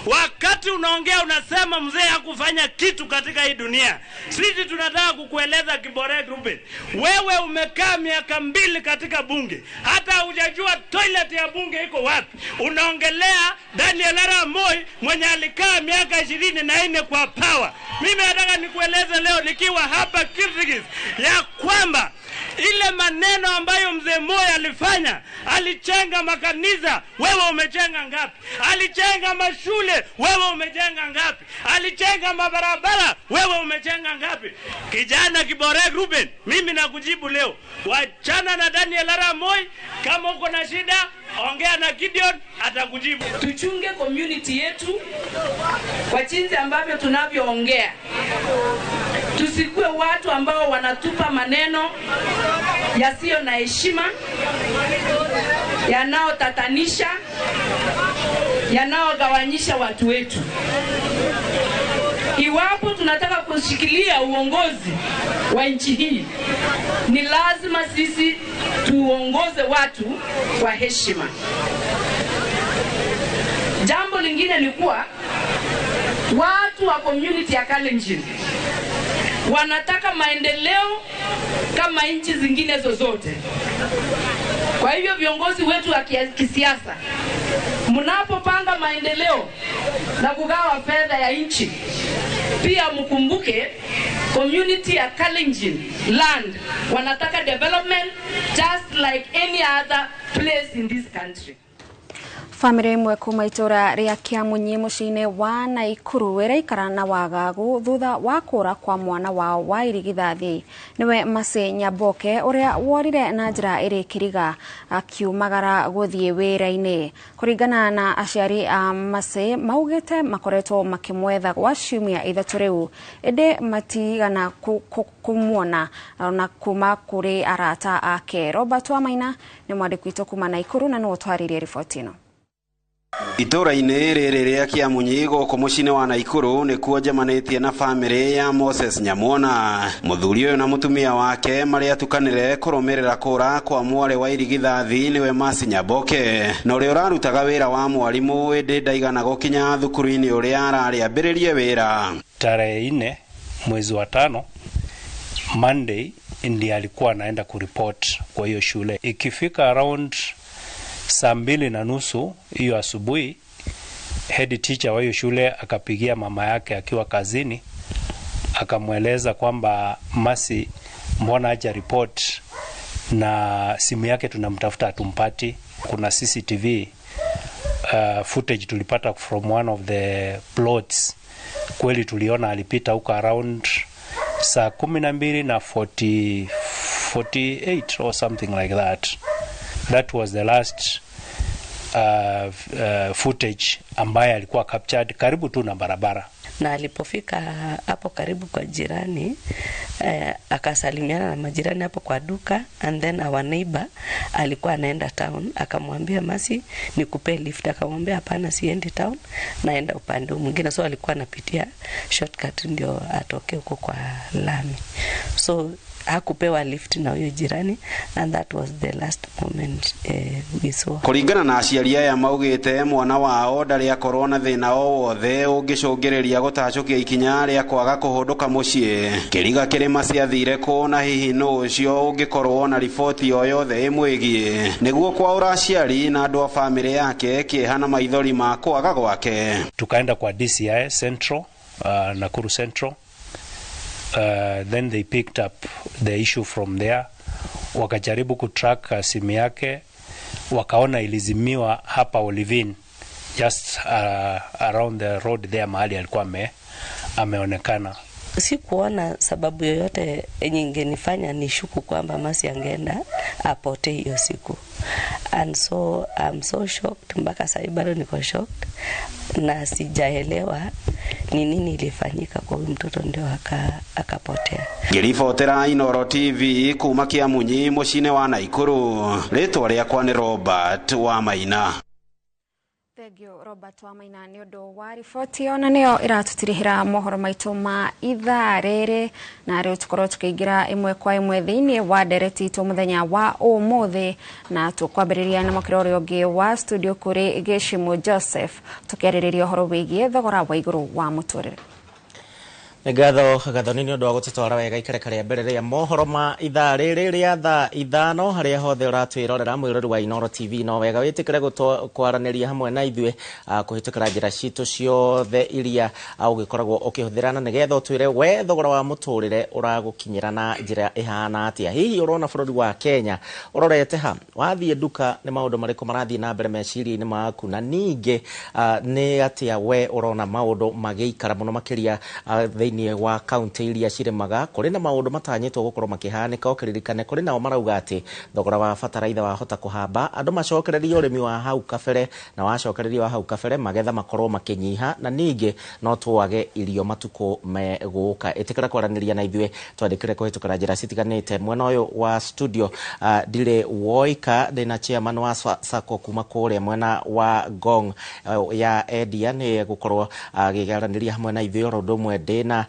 S1: Wakati unaongea unasema mzee hakufanya kitu katika hii dunia. Sisi tunataka kukueleza Kibore Ruben, wewe umekaa miaka 2 katika bunge, hata hujajua toilet ya bunge iko wapi. Unaongelea Daniel Arap Moi mwenye alikaa miaka 24 kwa power. Mimi nataka nikueleze leo nikiwa hapa Civic ya kwamba ile maneno ambayo mzee Moi alifanya, alichenga makanisa, wewe umechenga ngapi? Alichenga mashule, wewe umejenga ngapi? Alichenga mabarabara, wewe umechenga ngapi? Kijana Kibore Ruben, mimi nakujibu leo, wachana na Daniel Arap Moi. Kama uko na shida, ongea na Gideon, atakujibu.
S2: Tuchunge community yetu kwa jinsi ambavyo tunavyoongea. Tusikue watu ambao wanatupa maneno yasiyo na heshima, yanaotatanisha, yanaogawanyisha watu wetu. Iwapo tunataka kushikilia uongozi wa nchi hii, ni lazima sisi tuongoze watu kwa heshima. Jambo lingine ni kuwa watu wa community ya Kalenjin wanataka maendeleo kama nchi zingine zozote. Kwa hivyo viongozi wetu wa kisiasa, mnapopanga maendeleo na kugawa fedha ya nchi, pia mkumbuke community ya Kalenjin land wanataka development just like any other place in this country.
S20: Family imwe kuma itura ria Kiamunyi muciine wa Naikuru iraikara na wagagu thutha wa kura kwa mwana wao wa irigithathi niwe Mase Nyaboke uria worire na njira iri kiriga akiumagara guthie wira-ini. Kuringana na aciari a Mase, maugite makoretwo makimwetha gwa ciumia ithatu riu indi matigana kumwona na kuma kuri arata ake. Robert Wamaina ni mwandiki witu kuma Naikuru na no twaririe riboti ino.
S9: Itura-ini riri ria Kiamunyi guku mucini wa Naikuru nikuo njamanitie na family ya Moses Nyamwona. Muthuri uyu na mutumia wake maria tukanire kurumirira kura kwa mware wa irigithathi niwe Mase Nyaboke, na uria urarutaga wira wa mwarimu indi ndaigana gukinya thukuru-ini uria arari ambiririe wira.
S4: Tarehe 4 mwezi wa 5 Monday ndiye alikuwa anaenda kuripoti kwa hiyo shule. Ikifika around saa 2:30 hiyo asubuhi, head teacher wa hiyo shule akapigia mama yake akiwa kazini, akamweleza kwamba Masi mbona haja report na simu yake tunamtafuta atumpati. Kuna CCTV footage tulipata from one of the plots. Kweli tuliona alipita huko around saa 12:48 or something like that. That was the last footage ambaye alikuwa captured karibu tu na barabara.
S7: Na alipofika hapo karibu kwa jirani, akasalimiana na majirani hapo kwa duka, and then our neighbor alikuwa anaenda town, akamwambia Masi nikupe lift, akamwambia hapana, siendi town, naenda upande mwingine. So alikuwa anapitia shortcut ndio atoke huko kwa lami. So hakupewa lift na huyo jirani, and that was the last moment we saw.
S9: Kuringana na aciari aya maugite mwana wao ndari akorwo na thina o wothe ungicungiriria gutacukia ikinya ria kwaga kuhunduka mucii. Kiriga kirima ciathire ku na hihi no ucio ungikorwo na ripoti o yothe imwigie niguo kwa uraciari na andu a family yake kihana maithori ma kwaga gwake.
S4: Tukaenda kwa DCI Central, Nakuru Central. Then they picked up the issue from there. Wakajaribu kutrack simu yake, wakaona ilizimiwa hapa Olivine, just around the road there mahali alikuwa ameonekana.
S7: Sikuona sababu yoyote yenye ingenifanya nishuku kwamba Mercy angeenda apotee hiyo siku. And so I'm so shocked, mpaka sasa bado niko shocked na sijaelewa ni nini ilifanyika kwa huyu mtoto ndio akapotea.
S14: Ngiribotera Inoro TV kuma Kiamunyi mucine wa Naikuru, ritwa riakwa ni Robert wa Maina.
S20: Thegio Robert wa Maina ni undu wa riboti ona niyo iratutirihira mohoro maitu ma ithaa riri, na riu tukorwo tukiingira imwe kwa imwe thiini wa ndereti itu muthenya wa umuthi, na tukwambiriria na mukiro uri ungi wa studio kuri Geshimu Joseph tukiaririria uhoro wigie thogora wa iguru wa muturire.
S5: Ngatho nini undu wa gututwara wega ikereka ria mbere ria mohoro ma ithaa riri ria thaa ithano haria hothe uratwirorera mwirori wa Inoro TV no wega witikire kwaraniria hamwe na ithue kuhitukira njira citu ciothe iria ugikoragwo ukihuthirana nigetha utwire we thogora wa muturire uragukinyira na njira ihana atia. Hihi urona bururi wa Kenya urorete ha wathie duka ni maundu mariku marathie na mbere meciria-ini maku, na ningi ni atia we urona maundu magiikara muno makiria ni wa county iria ciremaga kuri na maundu matanyitwo gukorwo makihanika okiririkane kuri nao marauga ati thogora wa bataraitha wahota kuhamba andu macokereria urimi wa hau kabere, na wacokereria wa hau kabere magetha makorwo makinyiha, na ningi no twage irio matuko meguka. Itikira kwaraniria na ithue twandikire kuhitukira njira citiganite mwena uyu wa studio. Ndire woika ndina chairman wa sako kuma kuria mwena wa Gong ya Edia ni gukorwo gigaraniria hamwe na ithue ro ndumwe ndina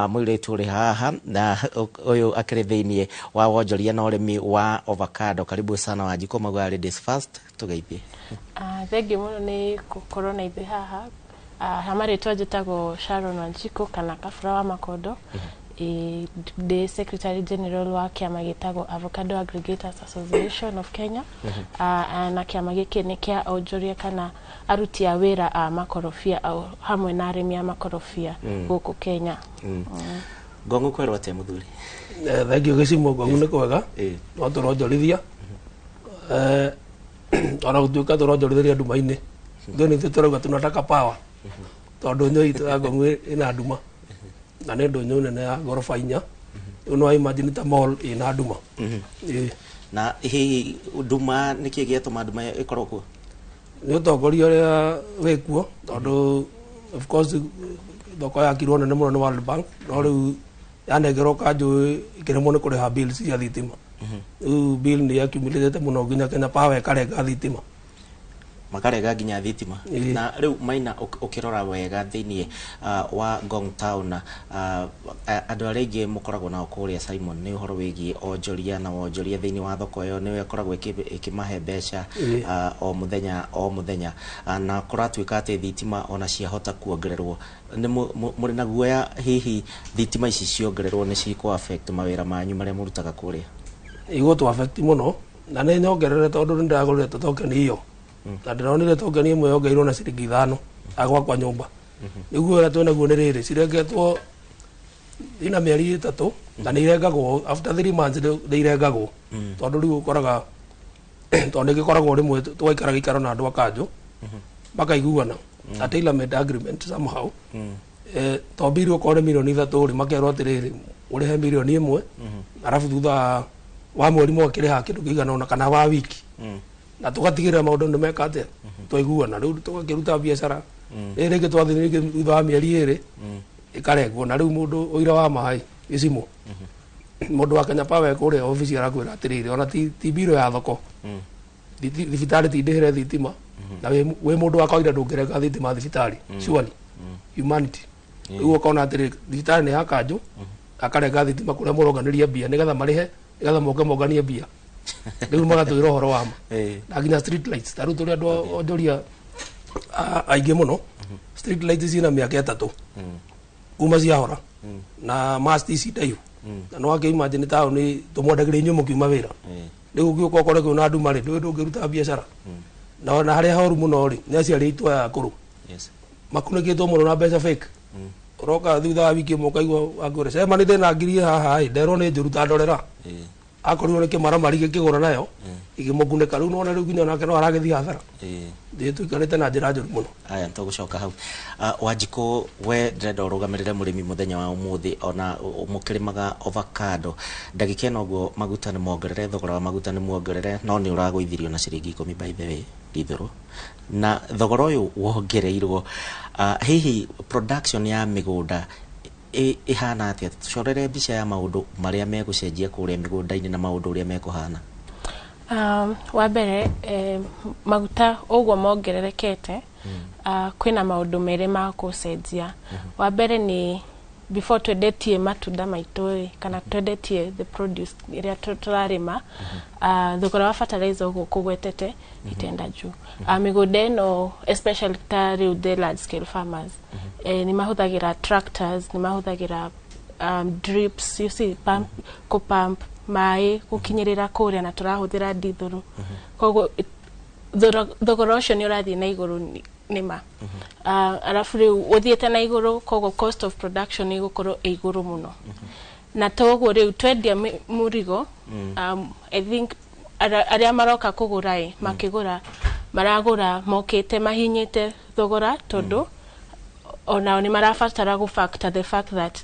S5: mwiritu uri haha na uyu akiri thiini wa wonjoria na urimi wa avocado. Karibu sana Wanjiko Magwa ladies first tugeithie.
S15: Thank you muno ni gukorwo na ithe haha. Hamaritwa njitagwo Sharon Wanjiko kana Kafura wa Makondo. The Secretary General wa kiama gitagwo Avocado Aggregators Association of Kenya. Na kiama giki ni kia onjoria kana aruti a wira a makorofia hamwe na arimi a makorofia guku Kenya.
S5: Gongo kwerwa te muthuri.
S16: Thank you Geshimu. Gongo ni kwega no turonjorithia ona gutuika turonjorithia nduma-ini thoni tuturauga tunataka power tondu nyo itu ya Gongo ina nduma na nä ndå nyå nene ya goroba 4 no imagine ta mall ina nduma.
S5: Na hihi nduma nä kä gä atå nduma ĩkorwo kuo?
S16: Nä å tongoria å rä a wä kuo tondå of course thoko yakirwo nene må no nä World Bank no rä u yanengerwo kanjå kä remwo nä kå rä ha bill cia thitima. Rä u bill nä accumulated må no nginya Kenya Power ĩkarenga thitima
S5: makarega nginya thitima. Na riu Maina ukirora wega thiini wa Ngong Town andu aringi mukoragwo na okuria Simon ni uhoro wigi onjoria na wonjoria thiini wa thoko yo ni akoragwo ikimahe mbeca o muthenya na kuratuika ati thitima ona ciahota kuongererwo. Ni muri na guoya hihi thitima ici ciongererwo ni ciko affect mawira manyu maria murutaga kuria?
S16: Igo to affect muno na ni nyongerere tondu ndagurire tokeni iyo na ndironire tokeni imwe yongeirwo na ciringi 5 agwa kwa nyumba. Niguo ra twena guo ni riri cirengetwo ina mieri 3 na ni irengagwo after 3 months ni irengagwo tondu riu ukoraga tondu gikoragwo rimwe twaikara gikaro na andu akanjo makaiguana a tailor-made agreement somehow to biru ko milioni 3 ri makerwo atiriri urihe milioni 1 arafu thutha wa mweri mwakiriha kindu kigana ona kana wa wiki na tugatigirira maundu ni meka atia twaiguana riu tugakiruta biashara rĩngĩ twathiĩ thutha wa mĩeri 2 ikarengwo na riu mundu oira wa mai Geshimu mundu wa Kenya Power kũrĩa ofisi arakwĩra atiriri ona ti biro ya thoko thibitari ti ndĩhĩre thitima na we mundu wa kawaida ndũngĩrenga thitima thibitari surely humanity riu ũkona atiriri thibitari nĩ ya kanjũ akarenga thitima kũrĩa mũronganĩria mbia nĩgetha marĩhe nĩgetha moke monganie mbia riu magatwĩra ũhoro wa ma na nginya street lights ta riu tũrĩ andũ onjoria aingĩ muno street lights ciina mĩaka 3 kuma ciahora na mast ici ndaihu na no akĩimagine taũni tũmwendagĩria inyuĩ mũkiuma wĩra rĩu ũngĩũka ũkore kwĩna nduma rĩ ndũngĩruta biacara na harĩa horu mũno rĩ nĩ aciari aitũ aya akũrũ makunĩkĩtwo mũno na mbeca fake ũroka thutha wa wiki ĩmwe ũkaigua akwĩra cema nĩ ndĩna ngiri haha nderwo nĩ njũru ta ndorera akorirwo nä kä maramari gä kä gå ra nayo igä må kunä riu nona rä u nginya nake no aragä thiä hathara ndä tå ikarä te na njä ra njå ru må no.
S5: Aya nä tågå coka hau Wanjikå we ndärenda å rå gamä rä re må rä mi må thenya wa å må thä ona må kä rä maga ovacado ndagä kä ena å guo maguta nä mongerere thogora wa maguta nä muongerere no nä å ragå ithirio na ciringi 10 by the way ndithå na thogora å yå wongereirwo hihi production ya mä gå nda ihana atia tucorere mbica ya maundu maria megucenjia kuria migunda-ini na maundu uria mekuhana.
S15: Wa mbere maguta uguo mongererekete kwina maundu mere ma kucenjia. Wa mbere ni before twendetie matunda maitu kana twendetie the produce iria turarima thogora wa fertilizer uguo kugwetete itenda juu. Migunda ino especially tari the large scale farmers ni mahuthagira tractors ni mahuthagira drips you see pump mai gukinyirira kuria na turahuthira dithuru koguo thogora ucio ni urathie na iguru nima arafu riu uthiete na iguru koguo cost of production ni gukorwo iguru muno na toguo riu twendia murigo I think aria maroka kugura makigura maragura mokite mahinyite thogora tondu ona ni marafatara go factor the fact that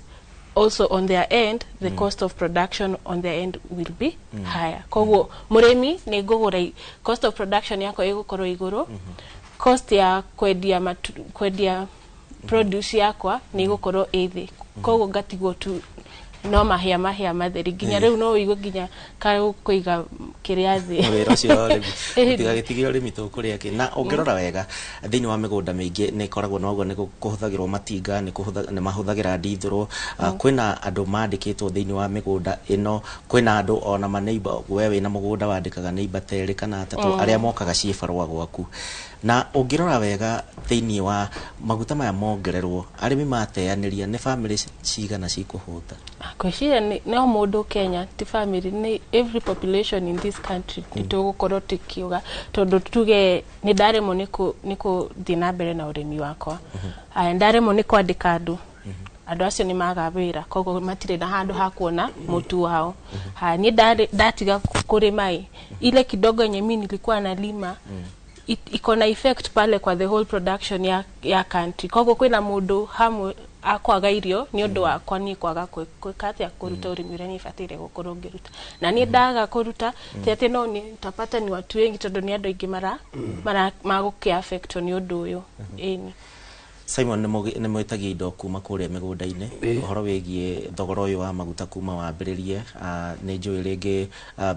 S15: also on their end the cost of production on their end will be higher koguo murimi ni gugura cost of production yako igukorwo iguru cost ya kwendia produce yakwa ni gukorwo ithi koguo ngatigwo tu no mahia matheri ginya riu no igo ginya ka kuiga kiriathi
S5: wira cio tigagitigio urimi tukuria ki na ungirora wega thiini wa migunda mingi ni koragwo noguo ni kuhuthagirwo matinga ni mahuthagira ndithuru kwina andu mandikitwo thiini wa migunda ino kwina andu ona maneiba we wina mugunda wandikaga neiba teri kana atatu aria mokaga ciibarwa gwaku na ungirora wega thiini wa maguta maya mongererwo arimi mateaniria ni family cigana cikuhuta
S15: kwishira no mundu Kenya ti family ni every population in this country ni tugukorwo tikiuga tondu tuge ni ndaremo niko thina mbere na urimi wakwa ndaremo ni kwandika andu andu acio ni magawira koguo matire na handu ha kuona mutu wao ni ndatiga kurima ile kidogo yenye mimi nilikuwa nalima iko na effect pale kwa the whole production ya country koguo kwina mundu hamwe akwaga irio ni undu wakwa ni kwaga kwikatia kuruta urimi uria ni fatire gukorwo ngiruta na ni ndaga kuruta ati no ni tapata ni watu wengi tondu ni andu ingi mara magukia affect ni undu uyu ini
S5: Simon ni mwitagia indo kuma kuria migunda-ini uhoro wigie thogora uyu wa maguta kuma wambiririe ni njui ringi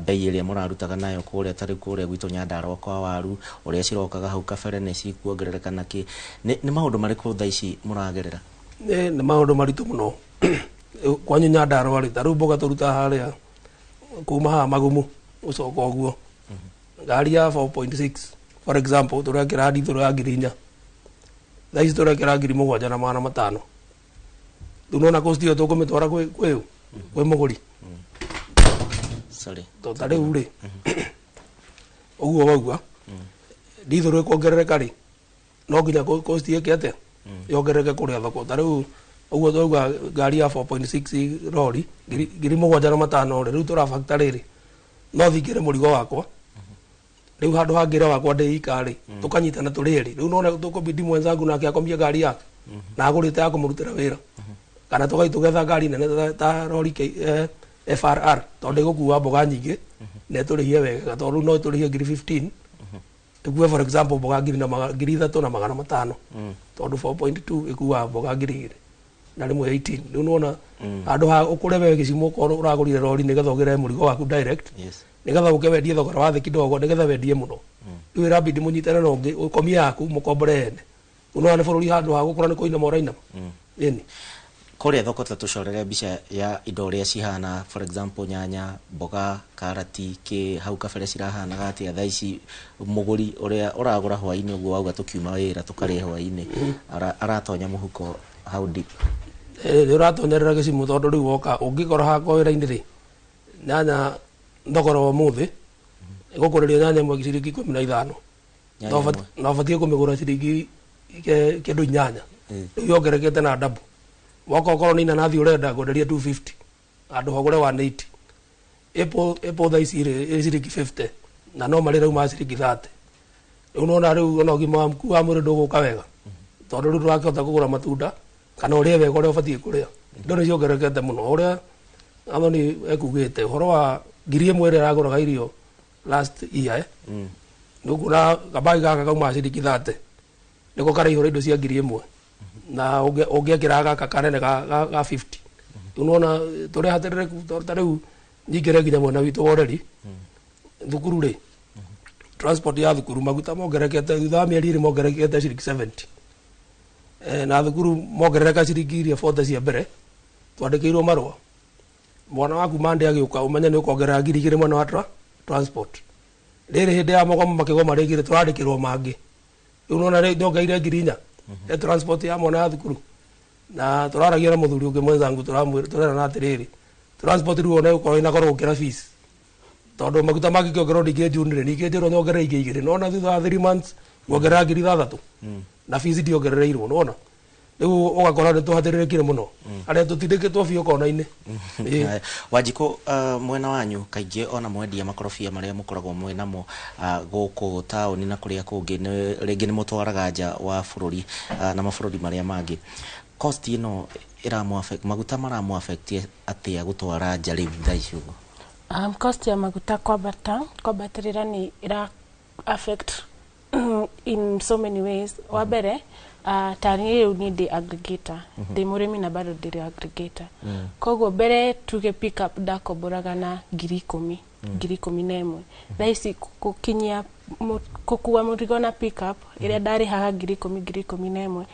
S5: bei iria murarutaga nayo kuria tari kuria gwitu Nyandarua kwa waru uria cirokaga hau kabere ni cikuongerereka naki ni maundu mariku thaa ici muragerera
S16: ni maundu maritu muno kwanyu Nyandarua ri taru mboga turuta haria kuma ha magumu ucoka uguo ngari ya 4.6 for example turakira ndithuru ya ngirinya thaa ici turekera 7,500 tunona cost iyo tukumitwara kwi muguri
S5: sorry
S16: to tari uri uguo wagua ndithuru ikuongerereka ri no nginya cost yake atia yongerereke kuria thoko tari uguo twauga ngari ya 4.6 lori 7,500 riu tura factory ri no thingire murigo wakwa riu handu hangira wakwa ndi ikari tukanyitana turiri riu nona tukubidi mwenzangu nake akomie ngari yake na agurite ya kumurutira wira kana tugai tugetha ngari nene ta lori FRR tondu igukua mboga nyingi ne turihie wega tondu no turihie 15 iguo for example mboga 3,500 tondu 4.2 ikua mboga 2,000 na rimwe 18 riu nona handu ha ukure we gicimo korwo uragurire lori nigetha ugire murigo waku direct nigetha ukewendie thogora wa thi kidogo nigetha wendie muno riu irabidi munyitane no ukomia yaku mukomborene unona ni bururi handu ha gukura ni kuina moraina yani
S5: kuria thoko ta tucorere mbica ya indo ria cihana for example nyanya mboga karati ki hau kabere cirahana gati thaa ici muguri uria uragura hwaini uguo wauga tukiuma wira tukari hwaini aratonya muhuko how deep
S16: uratonyerera gicimu tondu riu woka ungikora hako wira-ini ri nyanya thogora wa muthi igukureria nyanya imwe ciringi 15 no batie kumigura ciringi kindu inyanya riu yongerekete na double wako korwo ni inanathi urenda kwenderia 250 andu hagure 180 Apple thaa ici ĩ ciringi 50 na no marĩ rauma ciringi 30. Rĩu nona rĩu ona ũgima wa mwĩrĩ ndũgũka wega tondũ rĩu ndũrakĩhota kũgũra matunda kana ũrĩa wega ũrĩa ũbatiĩ kũrĩa. Indo nĩ ciongererekete mũno ũrĩa Anthony ekugĩte ũhoro wa 1,000 ĩrĩa aragũraga irio last year nĩũkuona gabagi gaka kauma ciringi 30 nĩko karaihũra indo cia 1,000 na ũngĩekĩra gaka kanene ga 50. Rĩu nona tũrĩ hatĩrĩrĩku ta rĩu nyingĩre nginya mwena witũ wa ũreri thukuru rĩ transport ya thukuru maguta mongerekete thutha wa mĩeri ĩrĩ mongerekete ciringi 70 na thukuru mongerereka ciringi iria 40 cia mbere twandĩkĩirwo marũa mwana waku mande agĩũka ũmenye nĩ ũkongerera 2,000 mwena wa transport. Rĩrĩ hĩndĩ ya mogomo makĩgoma rĩngĩ tũrandĩkĩrwo mangĩ rĩu nona nĩongeire 4,000 ya transport ya mwana ya thukuru na tũraragia na mũthuri ũngĩ mwenzangu tũrerana atĩrĩrĩ transport rĩu ona ũkorwo inakorwo gũkĩra fees tondũ maguta mangĩkĩongererwo ningĩ June ningĩ njĩrwo nyongerere ingĩ 2,000 nona thutha wa 3 months kuongerera 6,000 na fees ndiongerereirwo nona rĩu ũgakora nĩ tũhatĩrĩrĩkire mũno arĩa tũtindĩkĩtwo biũ kona-inĩ.
S5: Wanjikũ mwena wanyu kaingĩ ona mwendia makorobia marĩa mũkoragwo mwenamo gũkũ taũni na kũrĩa kũngĩ rĩngĩ nĩ mũtwaraga nja wa bũrũri na mabũrũri marĩa mangĩ cost ĩno maguta maramu-affect atĩa gũtwara nja rĩu thaa ici ũguo?
S15: Cost ya maguta kwambatĩrĩra nĩ ĩra affect in so many ways. Wa mbere tani rĩu ni ndĩ aggregator ndĩ mũrĩmi na bado ndĩ aggregator koguo mbere tuge pick up ndakomboraga na 10,000 11,000 thaa ici gũkinyia gũkua mũrigo na pick up ĩrĩa ndarĩhaga 10,000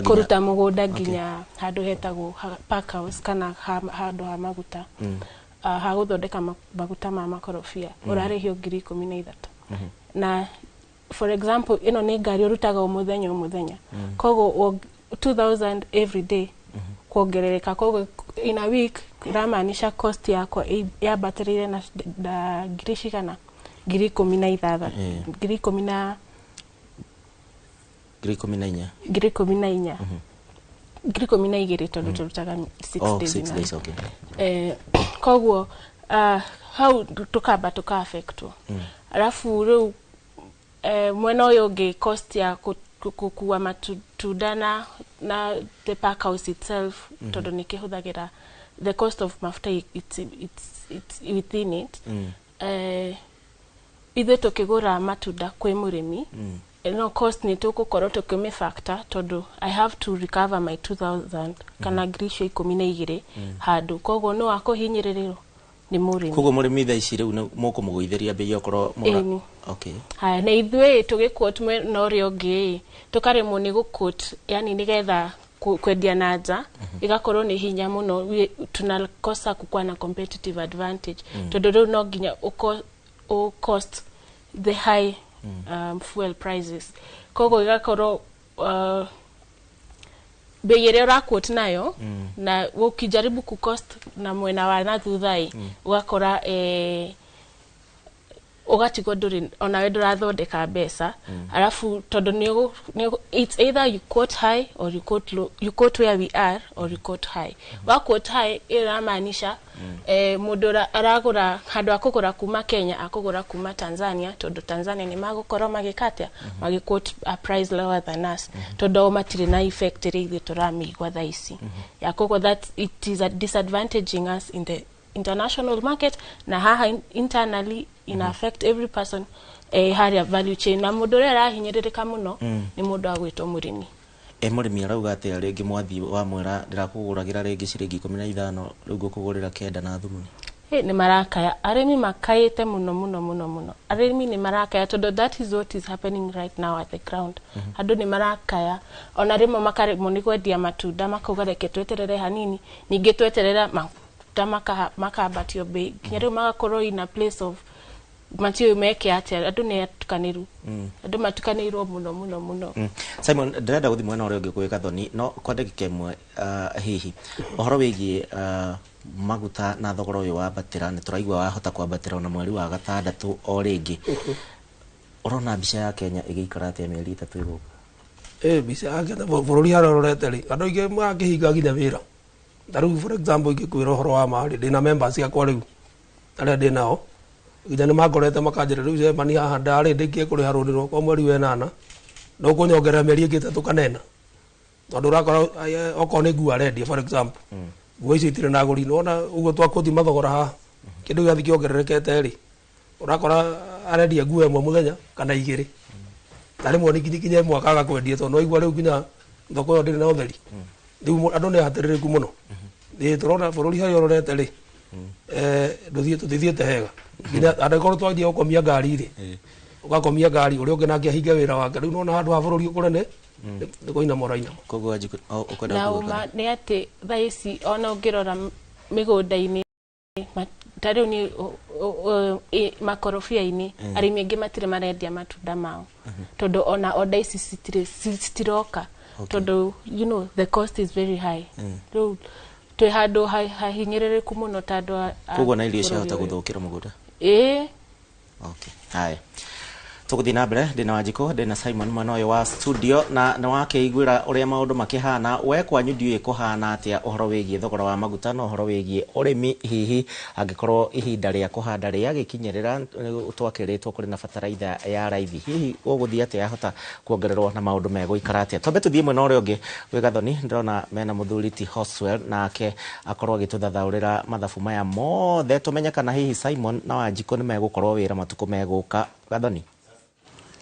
S15: kũruta mũgũnda nginya handũ hetagwo pack house kana handũ ha maguta ha gũthondeka maguta ma makorobia ũrarĩhio 13,000 na for example ĩno nĩ ngari ũrutaga o mũthenya koguo 2,000 every day kuongerereka koguo in a week iramaanisha cost yakwa yambatĩrĩire na 10,000 12,000 tondũ tũrutaga 6 days. Koguo hau tukamba tuka-affectwo alafu rĩu mwena ũyũ ũngĩ cost ya gũkua matunda na the park house itself tondũ nĩ kĩhũthagĩra the cost of mafuta it's within it. Ithuĩ tũkĩgũra matunda kwĩ mũrĩmi no cost nĩ tũgũkorwo tũkĩmĩfactor tondũ I have to recover my 2,000 kana ngiri 12 handũ koguo no akũhinyĩrĩrĩrwo nĩ mũrĩmi.
S5: Koguo mũrĩmi thaa ici rĩu mũkũmũgũithĩria mbei okorwo mũra. Okay.
S15: Haya na ithuĩ tũgĩquote mwena ũrĩa ũngĩ tũkaremwo nĩ gũquote yani nĩgetha kwendia na nja igakorwo nĩ hinya mũno tunakosa kukuwa na competitive advantage tondũ rĩu no nginya cost the high fuel prices koguo igakorwo bei ĩrĩa ũraquote nayo na ũkijaribu kucost na mwena wa na thutha ugakora ugatigwo ndũrĩ ona we ndũrathondeka mbeca alafu tondũ it's either you quote high or you quote low, you quote where we are or you quote high. Wa quote high iramaanisha mũndũ aragũra handũ akũgũra kuma Kenya akũgũra kuma Tanzania tondũ Tanzania nĩ magũkorwo magĩkatia magĩquote a price lower than us tondũ matirĩ na effect ĩrĩa ithuĩ tũramĩigua thaa ici ya koguo that it is disadvantaging us in the international market na haha internally in affect every person harĩa value chain na mũndũ ũrĩa arahinyĩrĩrĩka mũno nĩ mũndũ agwĩtwo mũrĩmi.
S5: Mũrĩmi arauga atĩa rĩngĩ mwathi wa mwera ndirakũgũragĩra rĩngĩ ciringi 15 rĩu ngũkũgũrĩra 9 na thumu?
S15: Nĩ marakaya arĩmi makayĩte mũno arĩmi nĩ marakaya tondũ that is what is happening right now at the ground. Andũ nĩ marakaya ona rĩmwe makaremwo nĩ kwendia matunda makauga reke tweterere hanini ningĩ tweterera makambatio bei nginya rĩu magakorwo in a place of matio meke atĩa andũ nĩ atukanĩru andũ matukanĩirwo mũno.
S5: Simon ndĩrenda gũthiĩ mwena ũrĩa ũngĩ kwĩ Gathoni no kwa ndagĩka ĩmwe hihi ũhoro wĩgiĩ maguta na thogora ũyũ wambatĩra nĩ tũraigua wahota kwambatĩra ona mweri wa gatandatũ o rĩngĩ ũrona mbica ya Kenya ĩgĩikara atĩa mĩeri 3 ĩgũka?
S16: Mbica ya Kenya bũrũri harorete rĩ andũ aingĩ makĩhinga nginya wĩra ta rĩu for example ingĩkwĩra ũhoro wa marĩ ndĩna members yakwa rĩu arĩa ndĩ nao nginya nĩ mangorete makanjĩra rĩu cemani haha ndarĩ ndĩkie kũrĩha rũni rwakwa mweri wa ĩnana no kũnyongerera mĩeri ĩngĩ 3 kana 4 tondũ ũrakora okorwo nĩ nguo arendia for example nguo icio itirĩ na agũri nona ũguo twakũthi mathogora haha kĩndũ gĩathi kĩongererekete rĩ ũrakora arendia nguo ĩmwe mũthenya kana 2 na rĩmwe nĩ nginya mwaka agakwendia tondũ waigua rĩu nginya thoko ĩyo ndĩrĩ na ũtheri rĩu andũ nĩ ahatĩrĩrĩku mũno tũrona bũrũri harĩa ũrorete rĩ tũtithiĩte hega nginya angĩkorwo twathiĩ gũkomia ngari rĩ ũgakomia ngari ũrĩa ũngĩ nake ahinge wĩra wake rĩu nona handũ ha bũrũri ũkũre nĩ kũinama ũrainama
S15: koguo nĩ atĩ thaa ici ona ũngĩrora mĩgũnda-inĩ ta rĩu nĩ makorobia-inĩ arĩmi aingĩ matirĩ marendia matunda mao tondũ ona order ici citiroka tondũ you know the cost is very high rĩu twĩ handũ hahinyĩrĩrĩku mũno ta andũ
S5: koguo na irio ciahota gũthũkĩra mũgũnda okay haya tuguthi na mbere ndina Wanjikũ ndina Simon mwena ũyũ wa studio na nĩ wakĩiguĩra ũrĩa maũndũ makĩhana we kwanyu ndiũĩ kũhana atĩa ũhoro wĩgiĩ thogora wa maguta na ũhoro wĩgiĩ ũrĩmi hihi angĩkorwo ihinda rĩa kũhanda rĩagĩkinyĩrĩra twakĩrĩtwo kũrĩ na bataraitha ya raithi hihi ũgũthiĩ atĩa yahota kuongererwo na maũndũ megũikara atĩa twambe tũthiĩ mwena ũrĩa ũngĩ wĩ Gathoni ndĩrona mena mũthuri ti Hoswell nake akorwo agĩtũthathaũrĩra mathabu maya mothe tũmenye kana hihi Simon na Wanjikũ nĩ megũkorwo wĩra matukũ megũka Gathoni.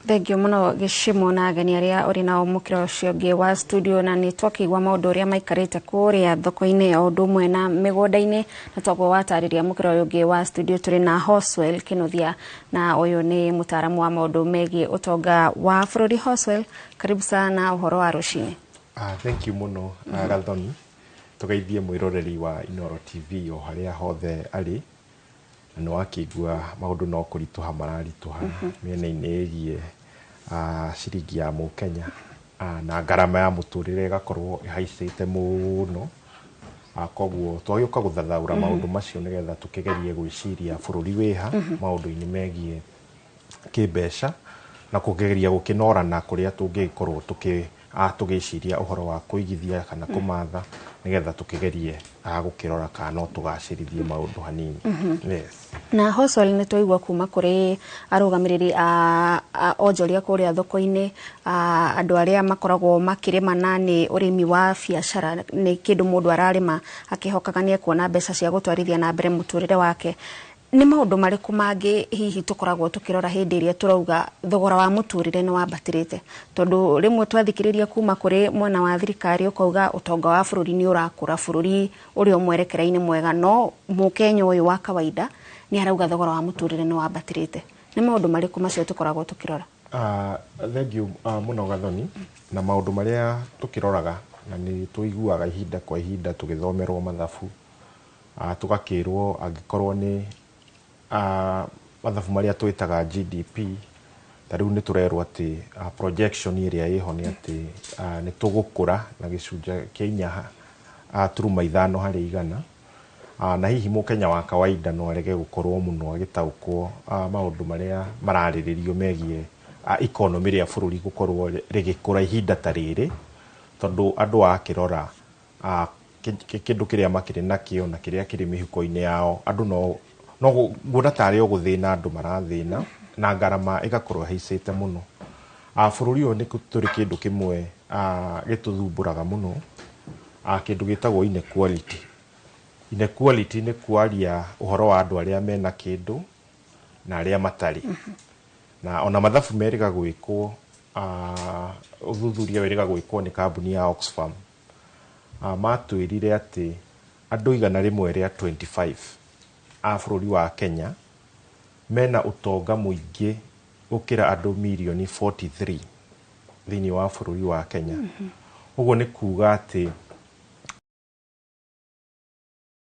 S20: Thengio mũno Gĩcimo na ageni arĩa ũrĩ nao mũkĩra ũcio ũngĩ wa studio na nĩ twakĩigua maũndũ ũrĩa maikarĩte kũrĩa thoko-inĩ o ũndũ ũmwe na mĩgũnda-inĩ na twaguo watarĩria mũkĩra ũyũ ũngĩ wa studio tũrĩ na Hoswell Kĩnuthia na ũyũ nĩ mũtaaramu wa maũndũ megiĩ ũtonga wa bũrũri. Hoswell, karibu sana ũhoro wa rũcinĩ.
S3: Thank you mũno Gathoni tũgeithie mwĩroreri wa Inooro TV o harĩa hothe arĩ nĩ wakĩigua maũndũ no kũritũha mararitũha mĩena-inĩ ĩgiĩ ciringi ya mũkenya na ngarama ya mũtũrĩre ĩgakorwo ĩhaicĩte mũno koguo twagĩũka gũthathaũra maũndũ macio nĩgetha tũkĩgerie gwĩciria bũrũri wĩha maũndũ-inĩ megiĩ kĩmbeca na kũgeria gũkĩnorana kũrĩa tũngĩkorwo tũgĩciria ũhoro wa kũigithia kana kũmatha nĩgetha tũkĩgerie gũkĩrora kana no tũgacĩrithie maũndũ hanini.
S20: Na Hoswell nĩ twaigua kuma kũrĩ arũgamĩrĩri a onjoria kũrĩa thoko-inĩ andũ arĩa makoragwo makĩrĩma na nĩ ũrĩmi wa biacara nĩ kĩndũ mũndũ ararĩma akĩhokaga nĩ ekuona mbeca cia gũtwarithia na mbere mũtũrĩre wake. Nĩ maũndũ marĩkũ mangĩ hihi tũkoragwo tũkĩrora hĩndĩ ĩrĩa tũrauga thogora wa mũtũrĩre nĩ wambatĩrĩte tondũ rĩmwe twathikĩrĩria kuma kũrĩ mwena wa thirikari ũkauga ũtonga wa bũrũri nĩ ũrakũra bũrũri ũrĩa mwerekera-inĩ mwega no mũkenya ũyũ wa kawaida nĩ arauga thogora wa mũtũrĩre nĩ wambatĩrĩte. Nĩ maũndũ marĩkũ macio tũkoragwo tũkĩrora?
S3: Thengiũ mũno Gathoni na maũndũ marĩa tũkĩroraga na nĩ tũiguaga ihinda kwa ihinda tũgĩthomerwo mathabu tũgakĩrwo angĩkorwo nĩ mathabu marĩa twĩtaga GDP ta rĩu nĩ tũrerwo atĩ projection ĩrĩa ĩho nĩ atĩ nĩ tũgũkũra na gĩcunjĩ kĩa 4.5 harĩ igana na hihi mũkenya wa kawaida no arege gũkorwo mũno agĩtaũkwo maũndũ marĩa mararĩrĩrio megiĩ economy rĩa bũrũri gũkorwo rĩgĩkũra ihinda ta rĩrĩ tondũ andũ akĩrora kĩndũ kĩrĩa makĩrĩ nakĩo na kĩrĩa kĩrĩ mĩhuko-inĩ yao andũ no nguona tarĩ o gũthĩna andũ marathĩna na ngarama ĩgakorwo ĩhaicĩte mũno. Bũrũri ũyũ nĩ tũrĩ kĩndũ kĩmwe gĩtũthumbũraga mũno kĩndũ gĩtagwo inequality. Inequality nĩ kwaria ũhoro wa andũ arĩa mena kĩndũ na arĩa matarĩ na ona mathabu merĩga gwĩkwo ũthuthuria wĩrĩga gwĩkwo nĩ kambuni ya Oxfam matwĩrire atĩ andũ 100 rĩa 25 a bũrũri wa Kenya mena ũtonga mũingĩ gũkĩra andũ milioni 43 thĩinĩ wa bũrũri wa Kenya. Ũguo nĩ kuga atĩ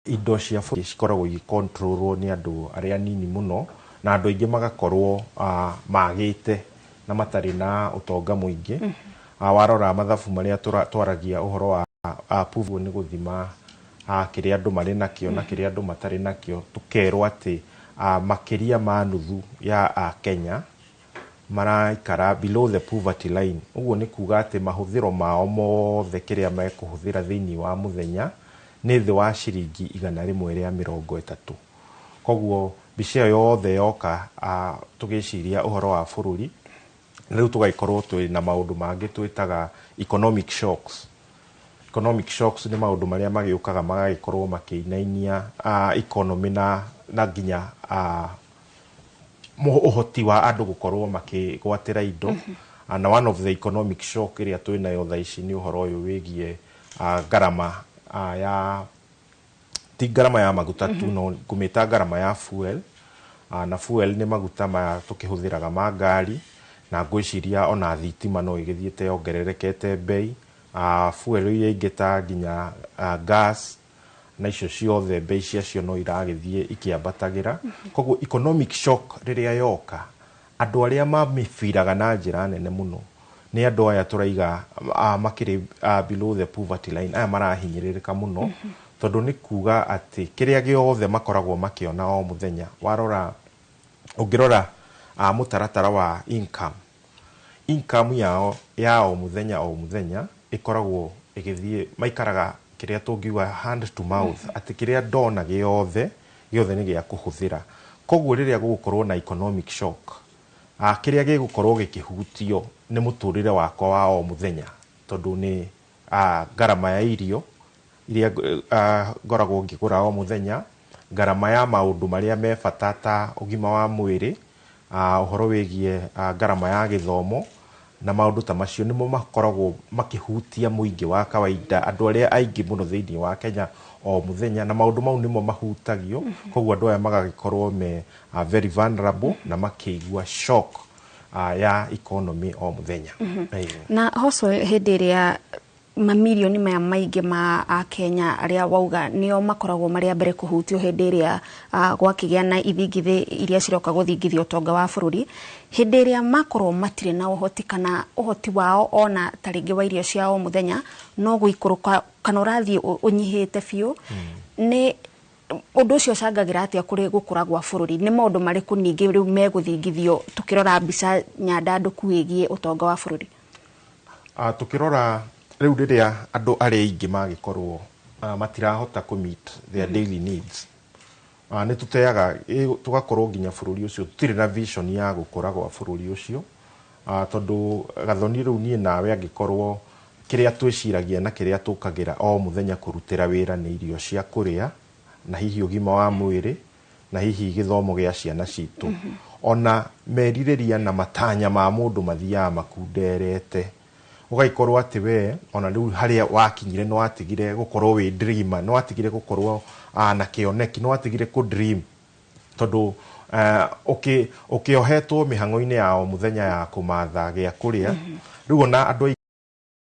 S3: indo cia bũrũri cikoragwo igĩcontrolwo nĩ andũ arĩa nini mũno na andũ aingĩ magakorwo magĩte na matarĩ na ũtonga mũingĩ. Warora mathabu marĩa twaragia ũhoro wa puvu nĩ gũthima kĩrĩa andũ marĩ nakĩo na kĩrĩa andũ matarĩ nakĩo tũkerwo atĩ makĩria ma nuthu ya Kenya maraikara below the poverty line. Ũguo nĩ kuga atĩ mahũthĩro mao mothe kĩrĩa mekũhũthĩra thĩinĩ wa mũthenya nĩ thĩ wa ciringi 130. Koguo mbica ĩyo yothe yoka tũgĩciria ũhoro wa bũrũri, rĩu tũgaikorwo twĩ na maũndũ mangĩ twĩtaga economic shocks. Economic shocks nĩ maũndũ marĩa magĩũkaga magagĩkorwo makĩinainia economy na nginya ũhoti wa andũ gũkorwo makĩgwatĩra indo. And one of the economic shock ĩrĩa twĩ nayo thaa ici nĩ ũhoro ũyũ wĩgiĩ ngarama ti ngarama ya maguta tu, no ngũmĩta ngarama ya fuel. Na fuel nĩ maguta maya tũkĩhũthĩraga ma ngari, na ngwĩciria ona thitima no ĩgĩthiĩte yongererekete bei. Fuel iria ingĩ ta nginya gas na icio ciothe bei ciacio no iragĩthiĩ ikĩambatagĩra. Koguo economic shock rĩrĩa yoka, andũ arĩa mamĩbiraga na njĩra nene mũno nĩ andũ aya tũraiga makĩrĩ below the poverty line, aya marahinyĩrĩrĩka mũno, tondũ nĩ kuga atĩ kĩrĩa gĩothe makoragwo makĩona o mũthenya. Ũngĩrora mũtaratara wa income yao ya o mũthenya ĩkoragwo ĩgĩthiĩ, maikaraga kĩrĩa tũngiuga hand to mouth, atĩ kĩrĩa ndona gĩothe nĩ gĩa kũhũthĩra. Koguo rĩrĩa gũgũkorwo na economic shock, kĩrĩa gĩgũkorwo gĩkĩhutio nĩ mũtũrĩre wakwa wa o mũthenya, tondũ nĩ ngarama ya irio iria ngoragwo ngĩgũra o mũthenya, ngarama ya maũndũ marĩa me bata ta ũgima wa mwĩrĩ, ũhoro wĩgiĩ ngarama ya gĩthomo, na maũndũ ta macio nĩmo makoragwo makĩhutia mũingĩ wa kawaida, andũ arĩa aingĩ mũno thĩinĩ wa Kenya o mũthenya, na maũndũ mau nĩmo mahutagio. Koguo andũ aya magagĩkorwo me very vulnerable na makĩigua shock ya economy o mũthenya.
S20: Na hoco hĩndĩ ĩrĩa mamirioni maya maingĩ ma Kenya arĩa wauga nĩo makoragwo marĩa mbere kũhutio hĩndĩ ĩrĩa gwakĩgĩa na ithingithĩ iria ciroka gũthingithia ũtonga wa bũrũri, hĩndĩ ĩrĩa makorwo matirĩ na ũhoti kana ũhoti wao ona tarĩngĩ wa irio cia o mũthenya no gũikũrũka kana ũrathiĩ ũnyihĩte biũ, nĩ ũndũ ũcio ũcangagĩra atĩa kũrĩ gũkũra gwa bũrũri? Nĩ maũndũ marĩkũ ningĩ rĩu megũthingithio tũkĩrora mbica nyandandũku wĩgiĩ ũtonga wa bũrũri?
S3: Tũkĩrora rĩu rĩrĩa andũ arĩa aingĩ magĩkorwo matirahota kũ meet their daily needs, nĩ tũteaga tũgakorwo nginya bũrũri ũcio tũtirĩ na vision ya gũkũra gwa bũrũri ũcio, tondũ Gathoni rĩu niĩ nawe angĩkorwo kĩrĩa twĩciragia na kĩrĩa tũkagĩra o mũthenya kũrutĩra wĩra nĩ irio cia kũrĩa, na hihi ũgima wa mwĩrĩ, na hihi gĩthomo gĩa ciana citũ, ona merirĩria na matanya ma mũndũ mathiaga makunderete, ũgaikorwo atĩ we ona rĩu harĩa wakinyire no watigire gũkorwo wĩ dreamer, no watigire gũkorwo na kĩoneki, no watigire kũ dream, tondũ ũkĩohetwo mĩhang'o-inĩ ya o mũthenya ya kũmatha gĩa kũrĩa. Rĩu ona andũ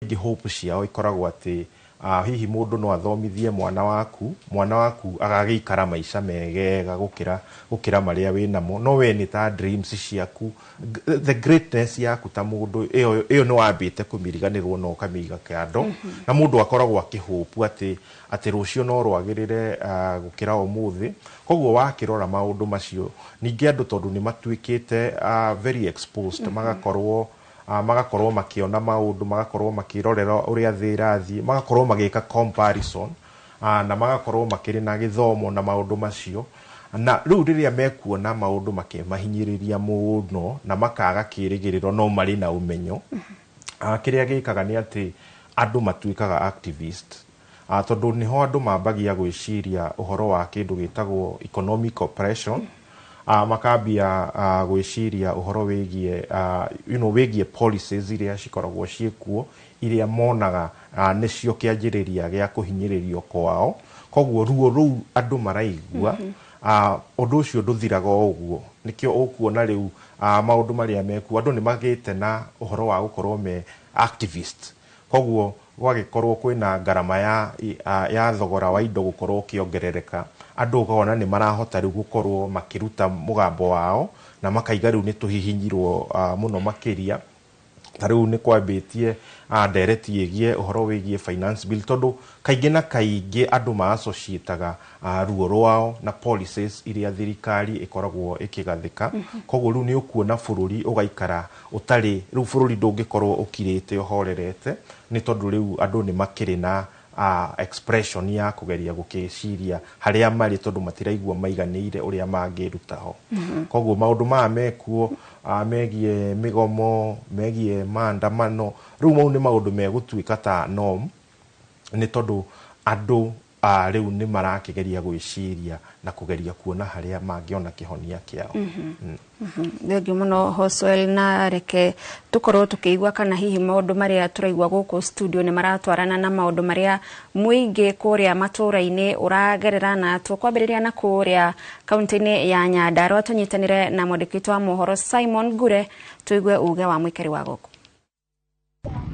S3: aingĩ hope ciao ikoragwo atĩ hihi mũndũ no athomithie mwana waku agagĩikara maica megega gũkĩra marĩa wĩ namo, no we nĩ ta dreams ciaku, the greatness yaku ta mũndũ ĩyo nĩ wambĩte kũmĩriganĩrwo na ũkamĩiga kando, na mũndũ akoragwo akĩhope atĩ rũciũ no rwagĩrĩre gũkĩra ũmũthĩ. Koguo wakĩrora maũndũ macio, ningĩ andũ tondũ nĩ matuĩkĩte very exposed, magakorwo makĩona maũndũ, magakorwo makĩrorera ũrĩa thĩ irathiĩ, magakorwo magĩka comparison, na magakorwo makĩrĩ na gĩthomo na maũndũ macio, na rĩu rĩrĩa mekuona maũndũ makĩmahinyĩrĩria mũno na makaga kĩrĩgĩrĩro no marĩ na ũmenyo, kĩrĩa gĩkaga nĩ atĩ andũ matuĩkaga activist, tondũ nĩho andũ mambagia gwĩciria ũhoro wa kĩndũ gĩtagwo economic oppression, makambia gwĩciria ũhoro wĩgiĩ policies iria cikoragwo ciĩkuo, iria monaga nĩcio kĩanjĩrĩria gĩa kũhinyĩrĩrio kwao. Koguo ruo rũu andũ maraigua, ũndũ ũcio ndũthiraga ũguo, nĩkĩo ũkuona rĩu maũndũ marĩa mekuo, andũ nĩ magĩte na ũhoro wa gũkorwo me activist. Koguo gwagĩkorwo kwĩna ngarama ya thogora wa indo gũkorwo ũkĩongerereka, andũ ũkona nĩ marahota rĩu gũkorwo makĩruta mũgambo wao na makaiga rĩu nĩ tũhihinyirwo mũno makĩria. Ta rĩu nĩ kwambĩtie ndereti ĩgiĩ ũhoro wĩgiĩ finance bill, tondũ kaingĩ na kaingĩ andũ ma-associataga ruo rwao na policies iria thirikari ĩkoragwo ĩkĩgathĩka. Koguo rĩu nĩ ũkuona bũrũri ũgaikara ũtarĩ, rĩu bũrũri ndũngĩkorwo ũkirĩte ũhorerete, nĩ tondũ rĩu andũ nĩ makĩrĩ na expression ya kugeria gukiciria haria mari tondu matiraigua maiganire uria mangiruta ho koguo maundu ma mekuo megie migomo megie maandamano riu mau ni maundu megutuika ta norm ni tondu andu riu ni marakigeria gwiciria na kugeria kuona haria mangiona kihonia kiao
S20: Thengio muno Hoswell na reke tukorwo tukiigua kana hihi maundu maria turaigua guku studio ni maratwarana na maundu maria muingi kuria matura-ini uragerera na tukwambiriria na kuria kaunti-ini ya Nyandarua tunyitanire na mwandĩki wa mohoro Simon Ngure tuigue uge wa mwikari wa guku.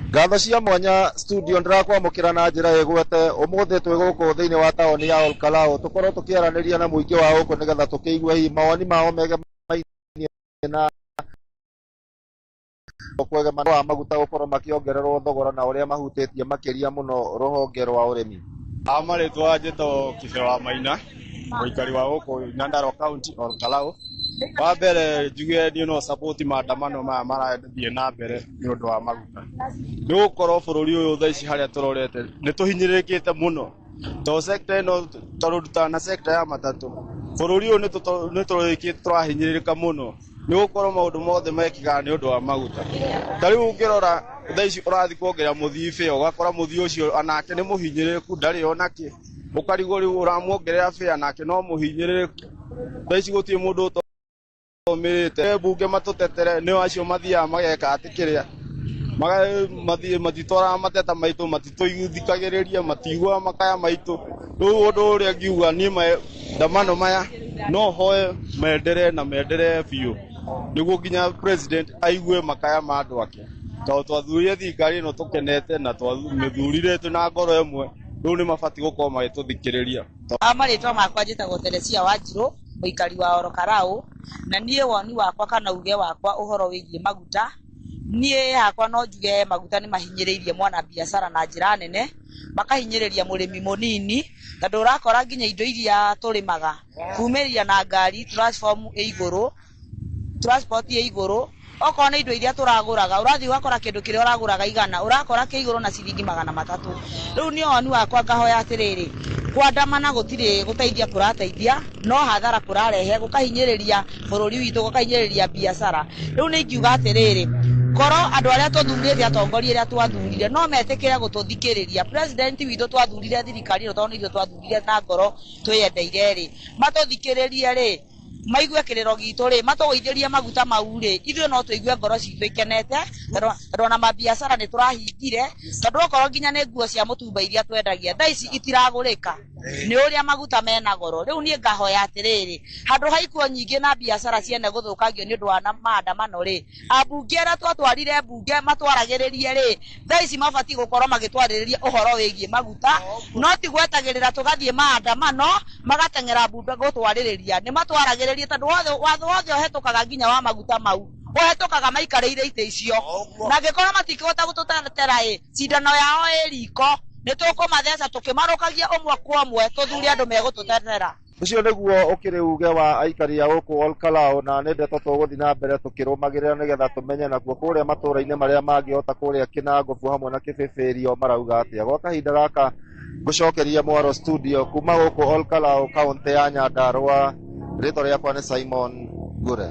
S10: Ngatho cia mwanya studio ndirakwamukira na njira igwete umuthi twi guku thiini wa taoni ya Olkalau tukorwo tukiaraniria na muingi wa guku nigetha tukiigua hi mawoni mao mege na okwegemana wa maguta gukorwo makiongererwo thogora na uria mahutitie makiria muno ruhonge rwa urimi.
S12: Amaritwa njito Kibero wa Maina muikari wa guku Nyandarua County Olkalau. Wa mbere njuge ni no support maandamano maya marathie na mbere ni undu wa maguta ni gukorwo bururi uyu thaici haria turorete ni tuhinyirikite muno to sector no taruta na sector ya matatu bururi uyu ni turikite turahinyirika muno ni gukorwo maundu mothe mekiga ni undu wa maguta tariu ngirora thaici urathi kuongerera muthii fare ugakora muthii ucio anake ni muhinyiriku ndari onaki ukarigo riu uramuongerera fare anake no muhinyiriku thaici gutie mundu mirite bunge matutetere ni acio mathia mageka atikiria matitwara mateta maitu matituithikagiriria matigua makaya maitu riu undu uria ngiuga ni maandamano maya no hoe mendere biu niguo nginya president aigue makaya ma andu ake to twathurire thirikari no tukenete na twamithurire tu na ngoro imwe riu ni mabati gukorwo magituthikiriria.
S17: Amaritwa makwa njitagwo Teresia Wanjiru muikari wa Olkalau na nie woni wakwa kana uge wakwa uhoro wigie maguta nie hakwa no njuge maguta ni mahinyiririe mwana biashara na njira nene makahinyiriria murimi munini tondu urakora nginya indo iria turimaga kumeria na ngari transport ye iguru okona indo iria turaguraga urathi wakora kindu kiria uraguraga igana urakora ke iguru na ciringi 300 riu ni woni wakwa ngahoya atiriri kwandamana gutire guteithia kurateithia no hathara kurarehe gukahinyiriria bururi witu gukahinyiriria biashara riu ni ngiuga atiriri koro andu aria tuthurire atongoria aria twathurire no metikire gututhikiriria president witu twathurire thirikari no tondu ithu twathurire na ngoro twiyendeire ri matuthikiririe ri maigue kiriro gitu ri matugeithĩrie maguta mau ri ithuĩ no tuigue ngoro citũ ikenete tondu na mabiacara ni turahingire tondu okorwo nginya ni nguo cia mutumba iria twendagia thaa ici itiragũrĩka ni uria maguta mena goro riu nie ngahoya atiriri handu haikuo nyingi na biacara ciene guthukagio ni undu wa maandamano ri ambunge aria twatwarire bunge matwaragĩrĩrie ri thaa ici mabati gukorwo magitwarĩrĩria uhoro wigie maguta no ti gwetagĩrĩra tugathie maandamano magateng'era bunge gutwarĩrĩria ni matwaragĩrĩrie tondu watho wothe uhetũkaga nginya wa maguta mau uhetũkaga maikarĩire ite icio na ngĩkorwo matikĩhota gũtũtetera cindano yao riko ni tukumatheca tukimarukagia umwe kwa umwe tuthure andu megũtũtetera.
S10: Ucio niguo ukiri uge wa aikari a guku Olkalau na ni ndeto tuguthi na mbere tukirumagirira nigetha tumenye nakuo kuria matura-ini maria mangihota kuria Kinangofu hamwe na Kibibirio marauga atia. Gwa kahinda gaka ngucokeria mwaro studio kuma guku Olkalau kaunti ya Nyandarua rĩtwa rĩakwa nĩ Simon Ngure.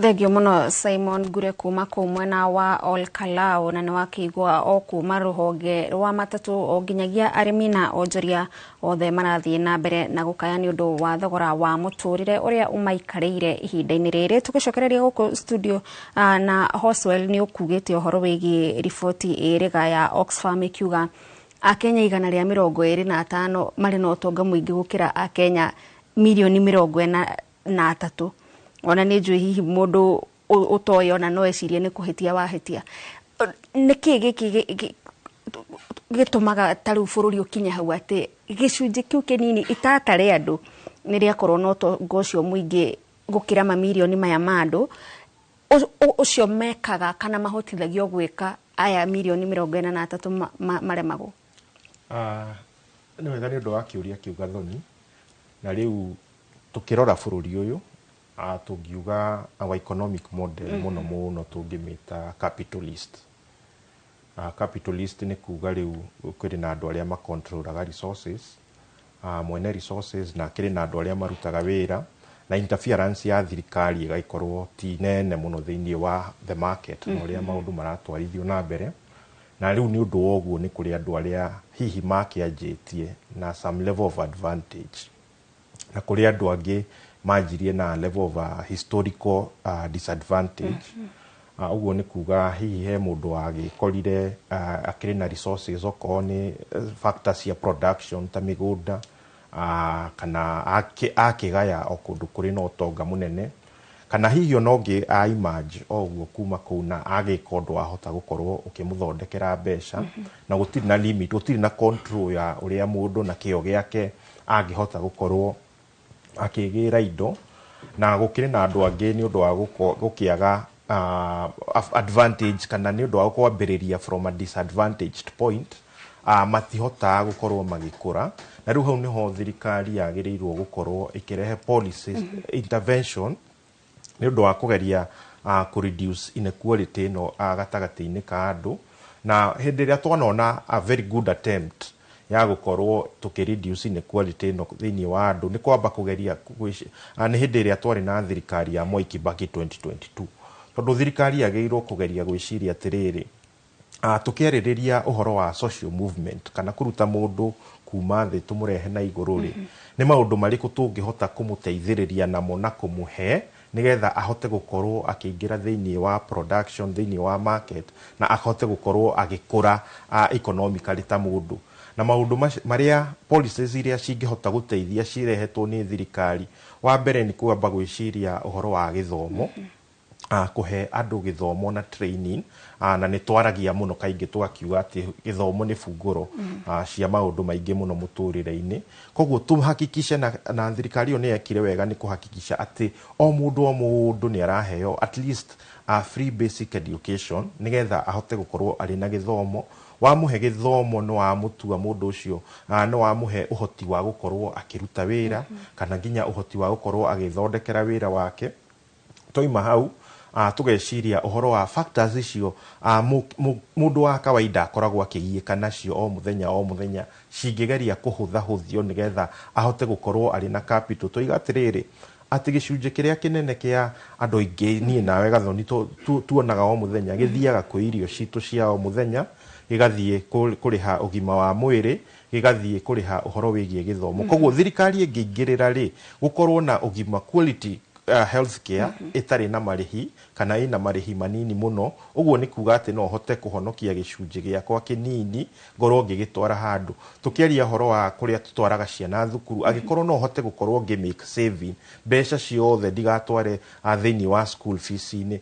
S20: Thengio muno Simon Ngure kuma kũ mwena wa Olkalau na nĩ wakĩigua o kuma rũhonge rwa matatu o nginyagia arĩmi na onjoria othe marathiĩ na mbere na gũkaya nĩ ũndũ wa thogora wa mũtũrĩre ũrĩa ũmaikarĩire ihinda-inĩ rĩrĩ. Tũgĩcokereria gũkũ studio na Hoswell nĩ ũkugĩte ũhoro wĩgiĩ riboti ĩrĩga ya Oxfam ĩkiuga Akenya 125 marĩ na ũtonga mũingĩ gũkĩra Akenya milioni 43. Ona nĩ njũĩ hihi mũndũ ũtoyona no ecirie nĩ kũhĩtia wahĩtia. Nĩkĩ gĩkĩ gĩtũmaga ta rĩu bũrũri ũkinye hau atĩ gĩcunjĩ kĩu kĩnini itatare andũ nĩ rĩakorwo na ũtonga ũcio mũingĩ gũkĩra mamirioni maya ma andũ ũcio mekaga kana mahotithagio gwĩka aya milioni 43 maremagwo?
S3: Nĩ wega nĩ ũndũ wa kĩũria kĩu Gathoni, na rĩu tukirora bũrũri ũyũ tungiuga our economic model muno tungimita capitalist. capitalist nĩ kuga rĩu kũrĩ na andũ arĩa macontrolaga resources, mwene resources, na kĩrĩ na andũ arĩa marutaga wĩra, na interference ya thirikari ĩgaikorwo ti nene mũno thĩinĩ wa the market na ũrĩa maũndũ maratwarithio na mbere. Na rĩu nĩ ũndũ wa ũguo nĩ kũrĩ andũ arĩa hihi makĩanjĩtie na some level of advantage, na kũrĩ andũ angĩ manjirie na level of historical disadvantage. Ũguo nĩ kuga hihi he mũndũ agĩkorire akĩrĩ na resources okorwo nĩ factors cia production ta mĩgũnda, kana akĩgaya o kũndũ kũrĩ na ũtonga mũnene, kana hihi ona ũngĩ aimange ũguo kuma kũu na agĩka ũndũ wahota gũkorwo ũkĩmũthondekera mbeca, na gũtirĩ na limit, gũtirĩ na control ya ũrĩa mũndũ na kĩo gĩake angĩhota gũkorwo akĩgĩra indo. Na gũkĩrĩ na andũ angĩ nĩ ũndũ wa gũkĩaga advantage, kana nĩ ũndũ wa kwambĩrĩria from a disadvantaged point, matihotaga gũkorwo magĩkũra. Na rĩu hau nĩho thirikari yagĩrĩirwo gũkorwo ĩkĩrehe policies intervention nĩ ũndũ wa kũgeria kũ-reduce inequality ĩno gatagatĩ-inĩ ka andũ. Na hĩndĩ ĩrĩa twanona a very good attempt ya gũkorwo tũkĩ-reduce inequality ĩno thĩinĩ wa andũ, nĩ kwamba kũgeria nĩ hĩndĩ ĩrĩa twarĩ na thirikari ya Mwai Kibaki 2022, tondũ thirikari yagĩrĩirwo kũgeria gwĩciria atĩrĩrĩ, tũkĩarĩrĩria ũhoro wa social movement, kana kũruta mũndũ kuma thĩ tũmũrehe na igũrũ rĩ, nĩ maũndũ marĩkũ tũngĩhota kũmũteithĩrĩria namo na kũmũhe nigetha ahote gũkorwo akĩingĩra thĩinĩ wa production, thĩinĩ wa market, na ahote gũkorwo agĩkũra economically ta mũndũ. Na maũndũ marĩa policies iria cingĩhota gũteithia cirehetwo nĩ thirikari, wa mbere nĩ kwamba gwĩciria ũhoro wa gĩthomo, kũhe andũ gĩthomo na training, na nĩ twaragia mũno kaingĩ tũgakiuga atĩ gĩthomo nĩ bungũro cia maũndũ maingĩ mũno mũtũrĩre-inĩ. Koguo tũhakikishe na thirikari ĩyo nĩ yekire wega nĩ kũhakikisha atĩ o mũndũ nĩ araheo at least free basic education nigetha ahote gũkorwo arĩ na gĩthomo. Wamũhe gĩthomo nĩ wamũtua mũndũ ũcio, nĩ wamũhe ũhoti wa gũkorwo akĩruta wĩra, kana nginya ũhoti wa gũkorwo agĩthondekera wĩra wake. Toima hau tũgeciria ũhoro wa factors icio mũndũ wa kawaida akoragwo akĩgiĩka nacio o mũthenya cingĩgeria kũhũthahũthio nigetha ahote gũkorwo arĩ na capital. Tũiga atĩrĩrĩ, atĩ gĩcunjĩ kĩrĩa kĩnene kĩa andũ aingĩ niĩ nawe Gathoni tuonaga o mũthenya gĩthiaga kwĩ irio citũ cia o mũthenya, gĩgathiĩ kũrĩha ũgima wa mwĩrĩ, gĩgathiĩ kũrĩha ũhoro wĩgiĩ gĩthomo. Koguo thirikari ĩngĩingĩrĩra rĩ, gũkorwo na ũgima quality health care itarĩ na marĩhi, kana ina marĩhi manini mũno. Ũguo nĩ kuga atĩ no hote kũhonokia gĩcunjĩ gĩakwa kĩnini ngorwo ngĩgĩtwara handũ. Tũkĩaria ũhoro wa kũrĩa tũtwaraga ciana thukuru, angĩkorwo no hote gũkorwo ngĩ-make saving, mbeca ciothe ndigatware thĩinĩ wa school fees-inĩ,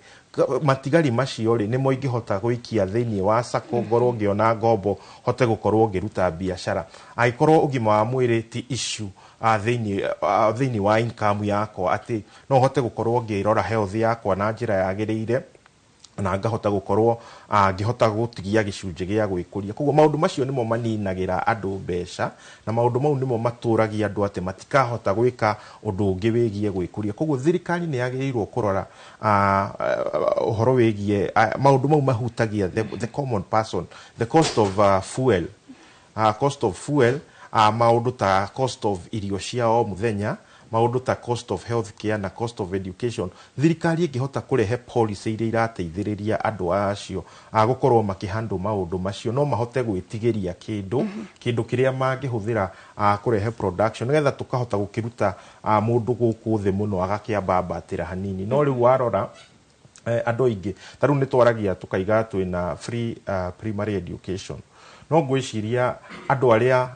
S3: matigari macio rĩ nĩmo ingĩhota gũikia thĩinĩ wa sacco, ngorwo ngĩona ngombo, hote gũkorwo ngĩruta biacara. Angĩkorwo ũgima wa mwĩrĩ ti issue thĩinĩ wa income yakwa, atĩ no hote gũkorwo ngĩrora health yakwa na njĩra yagĩrĩire, na ngahota gũkorwo ngĩhota gũtigia gĩcunjĩ gĩa gwĩkũria. Koguo maũndũ macio nĩmo maninagĩra andũ mbeca, na maũndũ mau nĩmo matũragia andũ atĩ matikahota gwĩka ũndũ ũngĩ wĩgiĩ gwĩkũria. Koguo thirikari nĩ yagĩrĩirwo kũrora ũhoro wĩgiĩ maũndũ mau mahutagia the common person, the cost of fuel, maũndũ ta cost of irio cia o mũthenya, maũndũ ta cost of health care na cost of education. Thirikari ĩngĩhota kũrehe policy iria irateithĩrĩria andũ acio gũkorwo makĩhandle maũndũ macio, no mahote gwĩtigĩria kĩndũ kĩrĩa mangĩhũthĩra kũrehe production, nigetha tũkahota gũkĩruta mũndũ gũkũ thĩ mũno agakĩambambatĩra hanini. No rĩu warora andũ aingĩ, ta rĩu nĩ twaragia tũkaiga twĩna free primary education, no ngwĩciria andũ arĩa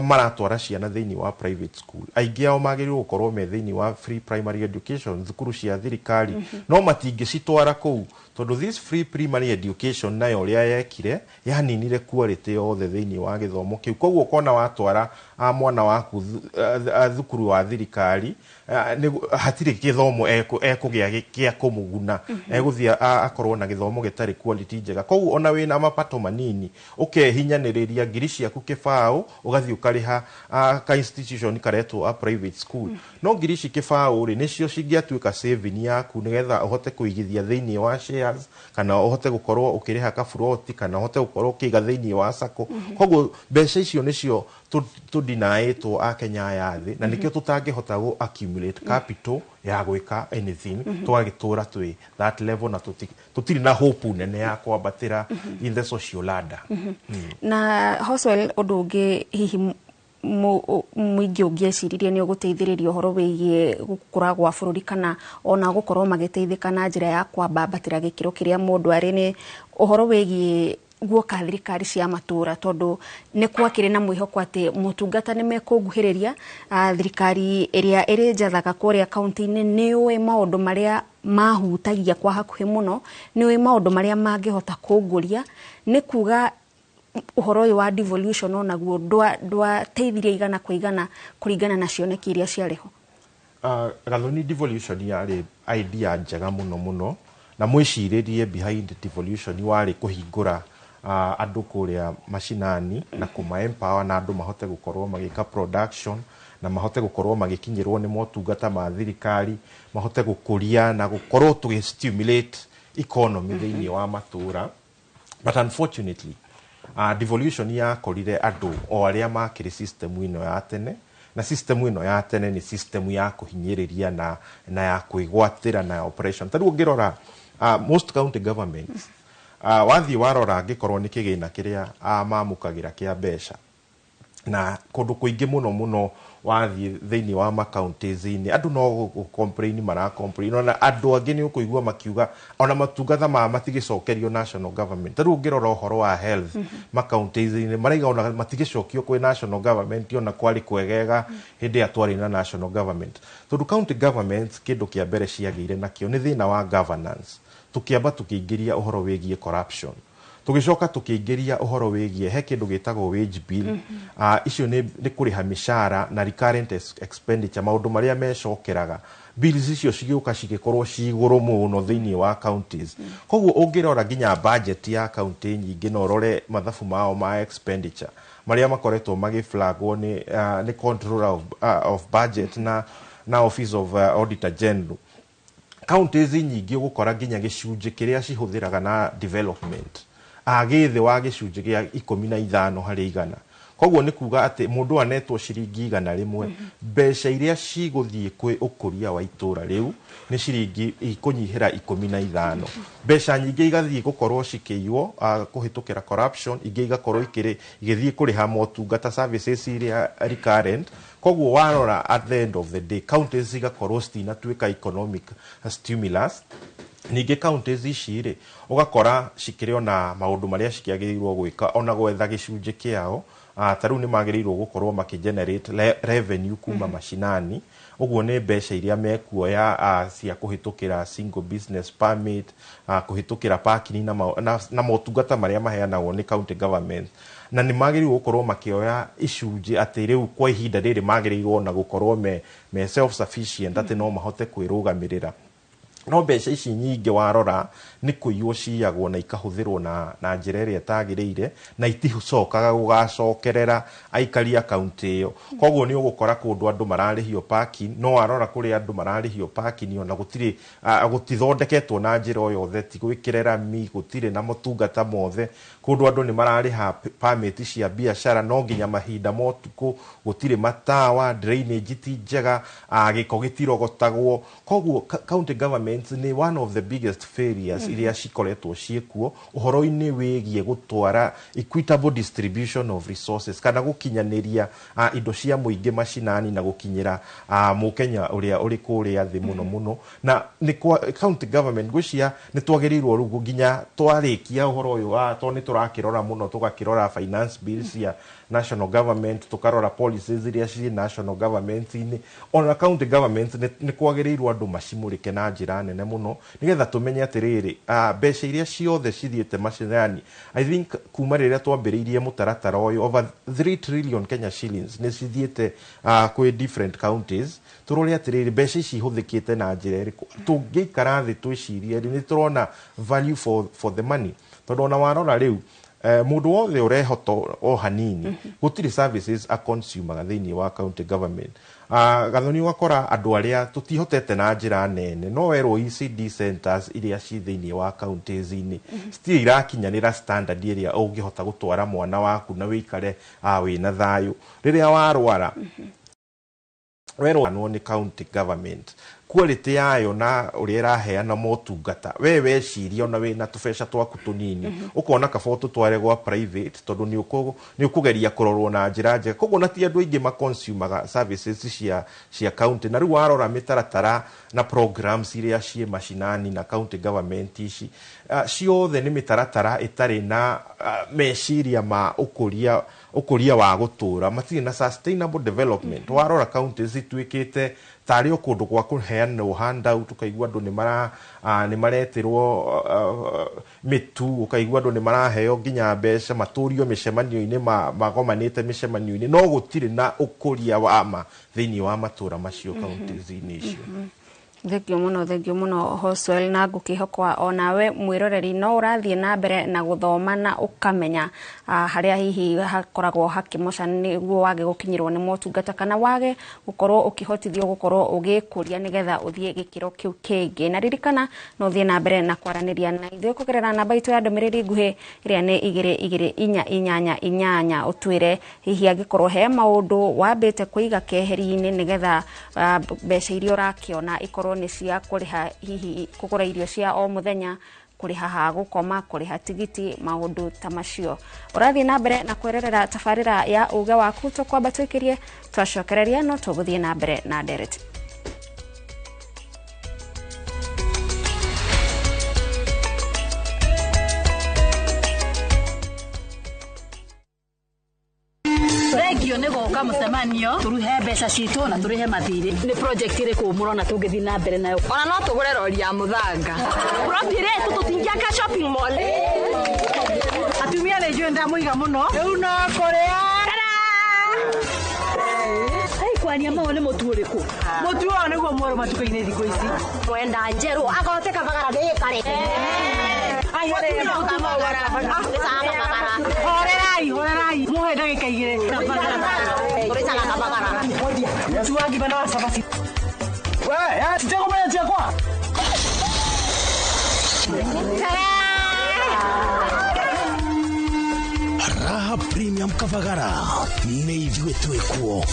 S3: maratwara ciana thĩinĩ wa private school, aingĩ ao magĩrĩirwo gũkorwo me thĩinĩ wa free primary education, thukuru cia thirikari, no matingĩcitwara kũu, tondũ this free primary education nayo ũrĩa yekire yaninire quality yothe thĩinĩ wa gĩthomo kĩu. Koguo ũkona watwara mwana waku thukuru wa thirikari, hatire githomo ekugia gia kumuguna eguthia akorwo na githomo gitari quality njega koguo ona wina mapato manini ukehinyaniria ngiri ciaku kibao ugathii ukariha ka institution karetwo a private school no ngiri ici kibao ri nicio cingiatuika saving yaku nigetha uhote kuigithia thiini wa shares kana uhote gukorwo ukiriha ka float kana uhote gukorwo ukiga thiini wa sacco koguo mbeca icio nicio tudinaitwo a Kenya yathi na nikio tutangihota go accumulate capital ya gwika anything twagitura twi that level na tutiri na hope nene ya kwambatira in the social ladder.
S20: Na Hoswell odungi hihi muingi ungieciririe ni uguteithiriria uhoro wigie gukura gwa bururi kana ona gukorwo magiteithika na njira ya kwambatira gikiro kiria mundu ari ni uhoro wigie guoka thirikari cia matura tondu ni kwakire na mwihoko ati mutungata ni mekuguhiriria thirikari iria iri njathaga kuria kaunti-ini niwe maundu maria mahutagia kwa hakuhi muno niwe maundu maria mangihota kunguria ni kuga uhoro uyu wa devolution onaguo ndwa teithiria igana kwa igana kuringana na cioneki iria ciariho.
S3: Gathoni devolution yari idea njega muno na mwiciririe behind devolution wari kuhingura andu kuria mashinani na kuma empower na andu mahote gukorwo magika production na mahote gukorwo magikinyirwo ni motungata ma thirikari mahote gukuria na gukorwo tu stimulate economy thiini wa matura. But unfortunately devolution ya korire andu o aria makiri system ino ya tene na system ino ya tene ni system ya kuhinyiriria na ya kuigwatira na operation tari ungirora most county governments wathi warora ngikorwo ni kigina kiria mamukagira kia mbeca na kundu kuingi muno wathi thiini wa ma counties ini andu no complain mara complain ona andu angi ni ukuigua makiuga ona matungata matigicokerio national government tari ungirora uhoro wa health ma counties ini maraiga ona matigicokio kwi national government ona kwari kwegega hindi atwari na national government tondu county governments kindu kia mbere ciagire nakio ni thina wa governance tukiamba tukiingiria uhoro wigie corruption tugicoka tukiingiria uhoro wigie he kindu gitagwo wage bill icio ni kuriha mishara na recurrent expenditure maundu maria mecokeraga bills icio cigiuka cigikorwo ciguru muno thiini wa counties koguo ungirora ginya budget ya county nyingi no rore mathabu mao ma expenditure maria makoretwo magiflagwo ni controller of budget na office of auditor general counties nyingi gukora ginya gicunje kiria cihuthiraga na development agithe wa gicunje gia 15 hari igana koguo ni kuga ati mundu anetwo ciringi igana rimwe mbeca iria ciguthie kwi ukuria wa itura riu ni ciringi ikunyihira 15 mbeca nyingi igathie gukorwo cikiiwo kuhitukira corruption ingi igakorwo igithie kuriha motungata services iria recurrent koguo warora at the end of the day counties igakorwo citinatuika economic stimulus ningi counties iciri ugakora cikirio na maundu maria cikiagirirwo gwika ona gwetha gicunje kiao taru ni magirirwo gukorwo makigenerate revenue kuma mashinani uguo ni mbeca iria mekuoya cia kuhitukira single business permit kuhitukira parking na motungata maria maheanagwo ni county government na ni magirirwo gukorwo makioya icunje ati riu kwa ihinda riri magirirwo na gukorwo me self sufficient ati no mahote kwirugamirira no mbeca ici nyingi warora ni kuiywo ciagwo na ikahuthirwo na njira iria tagiriire na iticokaga gugacokerera aikari akaunti iyo koguo ni ugukora kundu andu mararihio parking no warora kuri andu mararihio parking ona gutithondeketwo na njira o yothe ti gwikirera gutire na motungata mothe kundu andu ni marariha permit cia biashara no nginya mahinda motuku gutire matawa drainage ti njega giko gitirogotagwo koguo county government ni one of the biggest failures iria cikoretwo ciekuo uhoro-ini wigie gutwara equitable distribution of resources kana gukinyaniria indo cia muingi mashinani na gukinyira mukenya uria uri kuria thi muno na ni county government gucia ni twagirirwo rugu ginya twarikia uhoro uyu to ni turakirora muno tugakirora finance bills ya national government tukarora policies iria ci national government ini ona county government ni kwagirirwo andu macimurike na njira nene muno nigetha tumenye atiriri mbeca iria ciothe cithiete macinani. I think kuma riria twambiriirie mutaratara uyu over 3 trillion Kenya shillings ni cithiete kwi different counties. Turore atiriri mbeca ici ihuthikite na njira iriku tungiikara thi twicirie ni turona value for the money. Tondu ona warora riu mundu wothe urehoto o hanini gutiri services a consumer thiini wa county government. Gathoni wakora andu aria tutihotete na njira nene no werwo ECD centers iria ci thiini wa counties ini stiri irakinyanira standard iria ungihota gutwara mwana waku na wikare wina thayu riria warwara werwo ni county government quality yayo na uria iraheana motungata we weciria ona wina tubeca twaku tunini ukona kaba tutware gwa private tondu ni ukugeria kurorwo na njira njega koguo na ti andu aingi ma consumer services cia county na riu warora mitaratara na programs iria cie mashinani na county government ici ciothe ni mitaratara itari na meciria ma ukuria wa gutura matiri na sustainable development. Warora counties itwikite tari o kundu gwa kuheana handout ukaigua andu ni maretirwo mitu ukaigua andu ni maraheo nginya mbeca maturio micemanio-ini magomanite micemanio-ini no gutiri na ukuria wa ma thiini wa matura macio counties-ini icio.
S20: Thank you muno Hoswell na ngukihokwa onawe mwiroreri no urathie na mbere na guthoma na ukamenya haria hihi hakoragwo hakimosha niguo wage gukinyirwo ni motungata kana wage gukorwo ukihotithio gukorwo ugikuria nigetha uthie gikiro kiu kingi na ririkana no thie na mbere na kwaraniria na ithuĩ kugerera namba itu ya ndomereri nguhi iria ni 2288 utwire hihi agikorwo he maundu wambite kuiga keheri-ini nigetha mbeca iria urakiona ikorwo ni cia kuriha hihi kugura irio cia o muthenya kuriha ha gukoma kuriha tigiti maundu ta macio urathie na mbere na kwererera tafarira ya uge waku tukwamba twikirie twacokereria no tuguthie na mbere na direct.
S6: Regio nego kamucemanio turuhe mbeca citu na turihe mathiri ni project ire ku murona tungithi na mbere nayo ona no tugure rori ya muthanga rotire tutingia ka shopping mall atumia le jenda muiga muno riu no korea ai kwani ama one mutu uriku mutu wa niguo mworo matuka-ini thiko ici mwenda njeru agote kabagara de kare ai ore mutu no wara horerai muhe ndagika igire urisala kabagara mutu wangi bana sabasi we titego maya tiakwa
S8: Raha Premium Kabagara ni ithuĩ twĩkuo.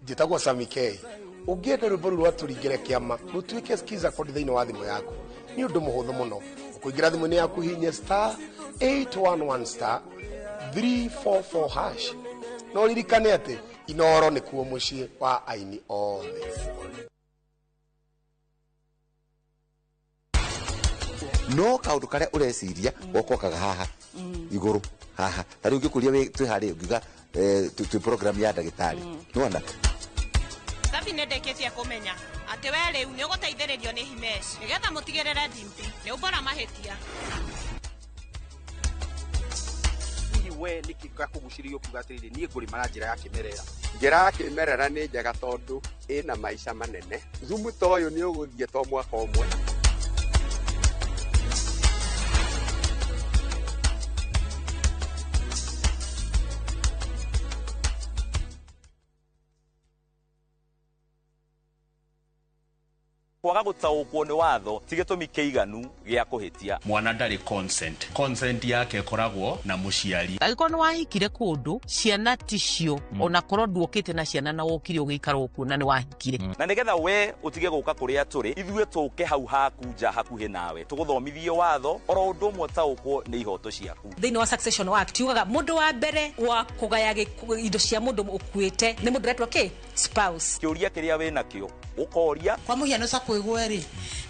S18: Njĩtagwo Sami K. Ũngĩenda rwĩmbo rũu rwatũringĩre kĩama rũtuĩke skiza kodi thĩinĩ wa thimũ yaku nĩ ũndũ mũhũthũ mũno ũkũingĩra thimũ-inĩ yaku hihinya *811*344# no ririkane atĩ Inooro nĩkuo mũciĩ wa aini othe.
S19: No kaundu karia ureciria gokokaga haha iguru haha tari ungikuria we twi hari ungiga twi program ya ndagitari nona
S21: Sabi ndeketia kumenya ati we riu ni uguteithĩrĩrio ni Himesh nigetha mutigirire dimpi ni ubora mahetia
S23: we nikika kugucirio kuga atiri nie nguri mara njira ya kimerera
S18: Njĩra ya kĩmerera nĩ njega tondũ ĩna maica manene. Thumu ta ũyũ nĩ ũgũthiĩ to mwaka ũmwe.
S24: kwaga gutaukwo ni watho ti gitumi kiiganu gia kuhitia
S28: mwana ndari consent yake koragwo na muciari
S29: agiko ni wahikire kundu ciana ticio ona korwo nduokite na ciana na wokire ugikara okuo na ni wahikire
S24: na nigetha we utige guka kuria turi ithue tuke hau hakunja hakuhi nawe tuguthomithie watho oro undu mwe taukwo ni ihoto ciaku
S30: thini wa Succession Act yugaga mundu wa mbere wa kugaya indo cia mundu ukuite ni mundu retwa spouse
S24: kiuria kiria we nakio ukoria
S1: kwa muhiano sako igweri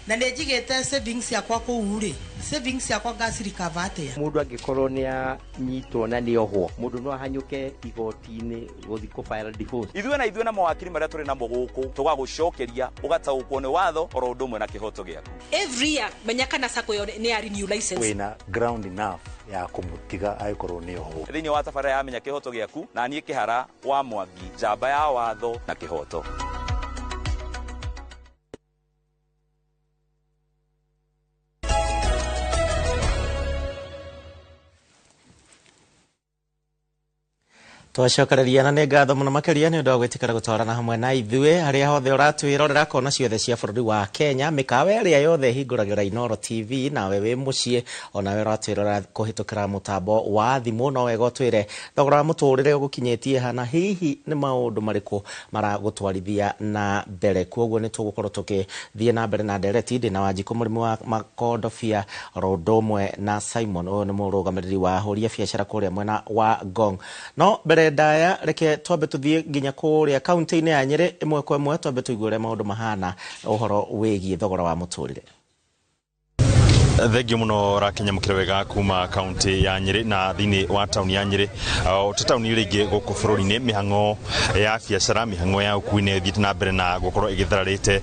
S1: na nejigete savings yakwa ku uri savings yakwa gasiri kavate
S2: mundu angikorwo ni anyitwo na ni ohwo mundu no ahanyuke igoti-ini guthi ku file divorce
S24: ithuĩ na mawakiri maria turi namo guku tugagucokeria ugataũkwo nĩ watho oro ũndũ ũmwe na kĩhoto gĩaku
S30: every year menya kana sako yo ni ya renew license
S2: wina ground enough ya kumutiga aikorwo ni ohwo
S24: thĩinĩ wa tabarĩra ya menya kĩhoto gĩaku na niĩ Kĩhara wa Mwangi njamba ya watho na kĩhoto.
S5: Twacokereria na nĩ ngatho mũno makĩria nĩ ũndũ wa gwĩtĩkĩra gũtwarana hamwe na ithuĩ harĩa hothe ũratwĩrorera kona ciothe cia bũrũri wa Kenya mĩkawa ĩrĩa yothe hingũragĩra Inoro TV nawe wĩ mũciĩ onawe ũratwĩrora kũhĩtũkĩra mũtambo wa thimũ no wega ũtwĩre thogora wa mũtũrĩre ũgũkinyĩtie hana hihi nĩ maũndũ marĩkũ maragũtwarithia na mbere kuoguo nĩ tũgũkorwo tũgĩthiĩ na mbere na ndereti ndĩ na Wanjikũ mũrimũ wa makondobia oro ũndũ ũmwe na Simon ũyũ nĩ mũrũgamĩrĩri wa ahũri a biacara kũrĩa mwena wa Ngong no mbere ndaya reke twambe tuthie nginya kuria kaunti-inĩ ya Nyeri imwe kwa imwe twambe tuigue ũrĩa maũndũ mahana ũhoro wĩgiĩ thogora wa mũtũrĩre.
S4: Thengio muno rakinya mukire wega kuma kaunti ya Nyeri na thini wa tauni ya Nyeri tauni ringi guku bururi-ini mihango ya biacara mihango ya ukuine thiite na mbere na gukorwo igithararite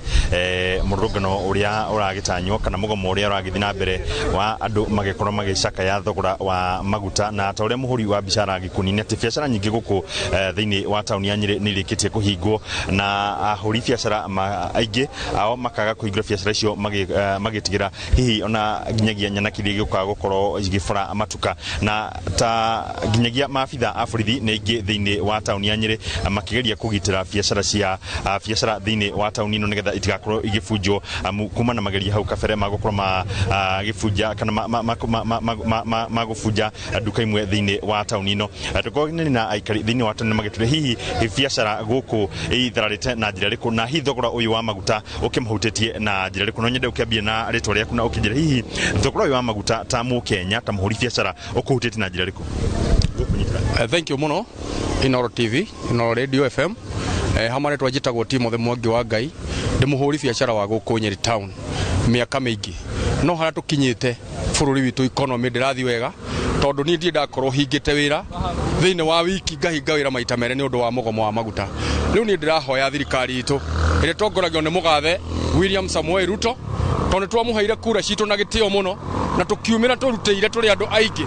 S4: murungano uria uragitanywo kana mugomo uria uragithii na mbere wa andu magikorwo magicaka ya thogora wa maguta na ta uria muhuri wa biacara gikunini ati biacara nyingi guku thini wa tauni ya Nyeri nirikitie kuhingwo na ahuri biacara aingi ao makaga kuhingura biacara icio magitigira hihi ona ginyagia nyanakiri gĩuka gukorwo igĩbora matuka na ta ginyagia maabitha a borithi nĩ ingĩ thĩinĩ wa tauni ya Nyeri makĩgeria kũgitĩra biacara cia biacara thĩinĩ wa tauni ĩno nĩgetha itigakorwo igĩbunjwo kuma na mageria hau kabere magũkorwo magĩbunja kana magũbunja nduka imwe thĩinĩ wa tauni ĩno tũkorwo na aikari thĩinĩ wa tauni magĩtũre hihi biacara gũkũ ithararĩte na njĩra ĩrĩkũ na hihi thogora ũyũ wa maguta ũkĩmahutĩtie na njĩra ĩrĩkũ no nyende ũkĩambie na rĩtwa rĩaku na ũkĩnjĩra hihi thogora wa maguta ta Mukenya ta muhuri biacara ukuhutite na njira riku.
S9: Thank you muno Inoro TV Inoro Radio FM hamwe twajitagwo Timothy Mwangi wa Ngai ndi muhuri biacara wa guku Nyeri town miaka mingi no hara tukinyite bururi witu economy ndirathi wega tondu ni ndie ndakorwo hingite wira thiine wa wiki ngahinga wira maita mere ni undu wa mugomo wa maguta riu ni ndirahoya thirikari itu ire tongoragio ni mugathe William Samuel Ruto tondu twamuheire kura citu na gitio muno na tukiumira turutĩire turi andu aingi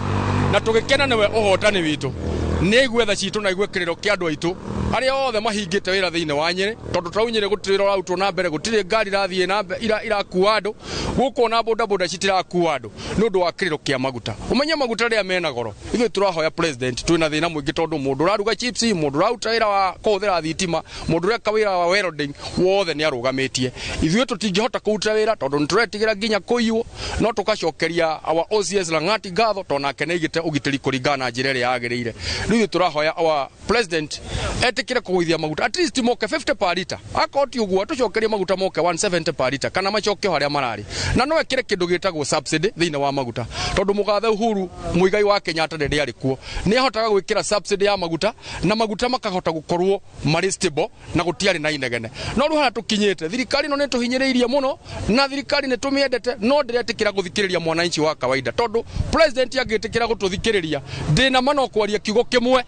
S9: na tugikena niwe uhotani witu ni igwetha citu na igwekiriro kia andu aitu aria othe mahingite wira thiine wa Nyeri tondu twaunyire gutirira rautwo na mbere gutire ngari rathie na irakuwa andu guko na boda boda citirakuwa andu ni undu wa kiriro kia maguta umenye maguta ria mena goro ithuĩ turahoya president twina thina muingi tondu mundu raruga chips mundu rauta wira wa kuhuthira thitima mundu reka wira wa welding wothe ni arugamitie ithuĩ tutingihota kuruta wira tondu nturetigira nginya kuiwo no tukacokeria our OCS Lang'ati ngatho tonake neigite ugitiri kuringana na njira iria yagiriire riu turahoya our president etikire kuguithia maguta at least moke 50 per liter akoti uguo tucokerie maguta moke 170 per liter kana macokio haria marari na no ekire kindu gitagwo subsidy thiine wa maguta tondu mugathe Uhuru Muigai wa Kenyatta ndiri ari kuo ni ahotaga gwikira subsidy ya maguta na maguta makahota gukorwo mari stable na gutiari na inegene no ruhana tukinyite thirikari no ni tuhinyiriirie muno na thirikari ni tumiendete no ndiretikira guthikiriria mwananchi wa kawaida tondu president agitikira gututhikiriria ndina mano kwaria kiugo kimwe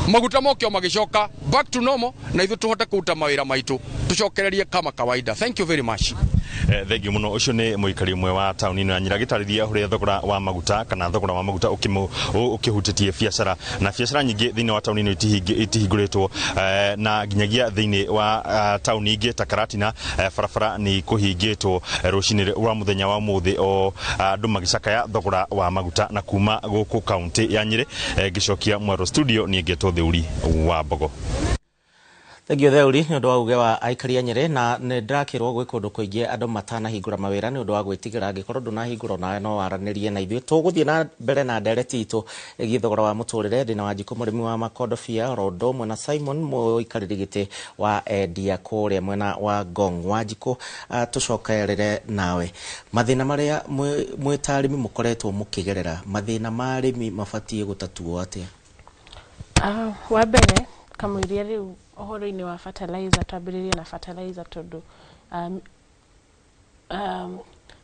S9: maguta mokio magicoka back to normal na ithu tuhote kuruta mawira maitu tucokererie kama kawaida. Thank you very much.
S4: Thengio muno ucio ni muikari mwe wa tauni ino ya Nyeri gitarithia huria thogora wa maguta kana thogora wa maguta ukihutitie biacara na biacara nyingi thiine wa tauni ino itihinguritwo na ginyagia thiine wa tauni ingi ta Karatina barabara ni kuhingitwo rucini rwa muthenya wa muthi o andu magicakaya thogora wa maguta na kuma guku kaunti ya Nyeri gicokia Mwaro studio ni ngeto Theuri wa Mbogo.
S5: Thengio Theuri ni undu wa uge wa aikari a Nyeri na ni ndakirwo gwi kundu kuingi andu matanahingura mawira ni undu wa gwitigira angikorwo ndunahingura nawe no waranirie na ithuĩ tuguthie na mbere na ndereti itu ĩgiĩ thogora wa mũtũrĩre ndĩ na Wanjikũ mũrĩmi wa makondobia oro ũndũ ũmwe na Simon mũikarĩri gĩtĩ wa endia kũrĩa mwena wa Ngong. Wanjikũ tucokerere nawe mathĩna marĩa mwĩ arĩmi mũkoretwo mũkĩgerera mathĩna ma arĩmi mabatie gũtatuo atĩa?
S15: Wa mbere kamũiria rĩu ohoro-inĩ wa fertilizer twambĩrĩrie na fertilizer tondu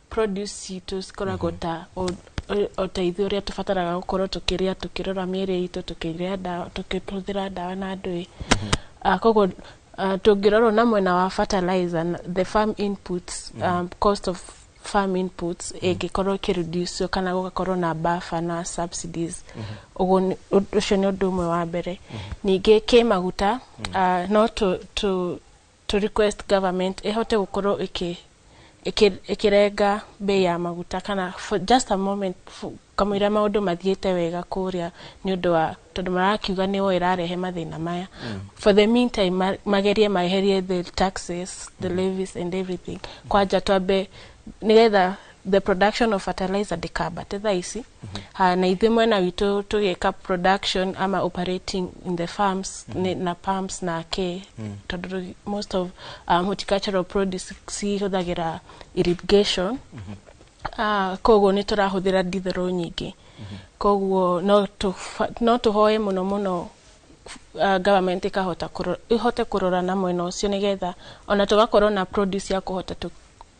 S15: produce citũ cikoragwo ta ũteithio ũrĩa tũbataraga gũkorwo tũkĩrĩa tũkĩrora mĩĩrĩ itũ tũkĩhũthĩra ndawa na ndũĩ. Koguo tũngĩrorwo na mwena wa fertilizer, the farm inputs, cost of farm inputs ĩngĩkorwo ĩkĩreduce kana gũgakorwo na buffer na subsidies. Ũguo ũcio nĩ ũndũ ũmwe wa mbere. Ningĩ kĩmaguta no to request government ĩhote gũkorwo ĩkĩrenga bei ya maguta kana for just a moment kamũira maũndũ mathiĩte wega kũrĩa nĩ ũndũ wa tondũ marakiuga nĩyo ĩrarehe mathĩna maya. For the meantime magerie maeherie the taxes, the levies and everything. Kwanja twambe nĩgetha the production of fertilizer ndĩkambate thaa ici. Na ithuĩ mwena witũ tũgĩka production ama operating in the farms na pumps na tondũ most of horticultural produce cihũthagĩra irrigation. Koguo nĩ tũrahũthĩra ditherũ nyingĩ. Koguo no tũhoe mũno government ĩhote kũrora na mwena ũcio nĩgetha ona tũgakorwo na produce ya kũhota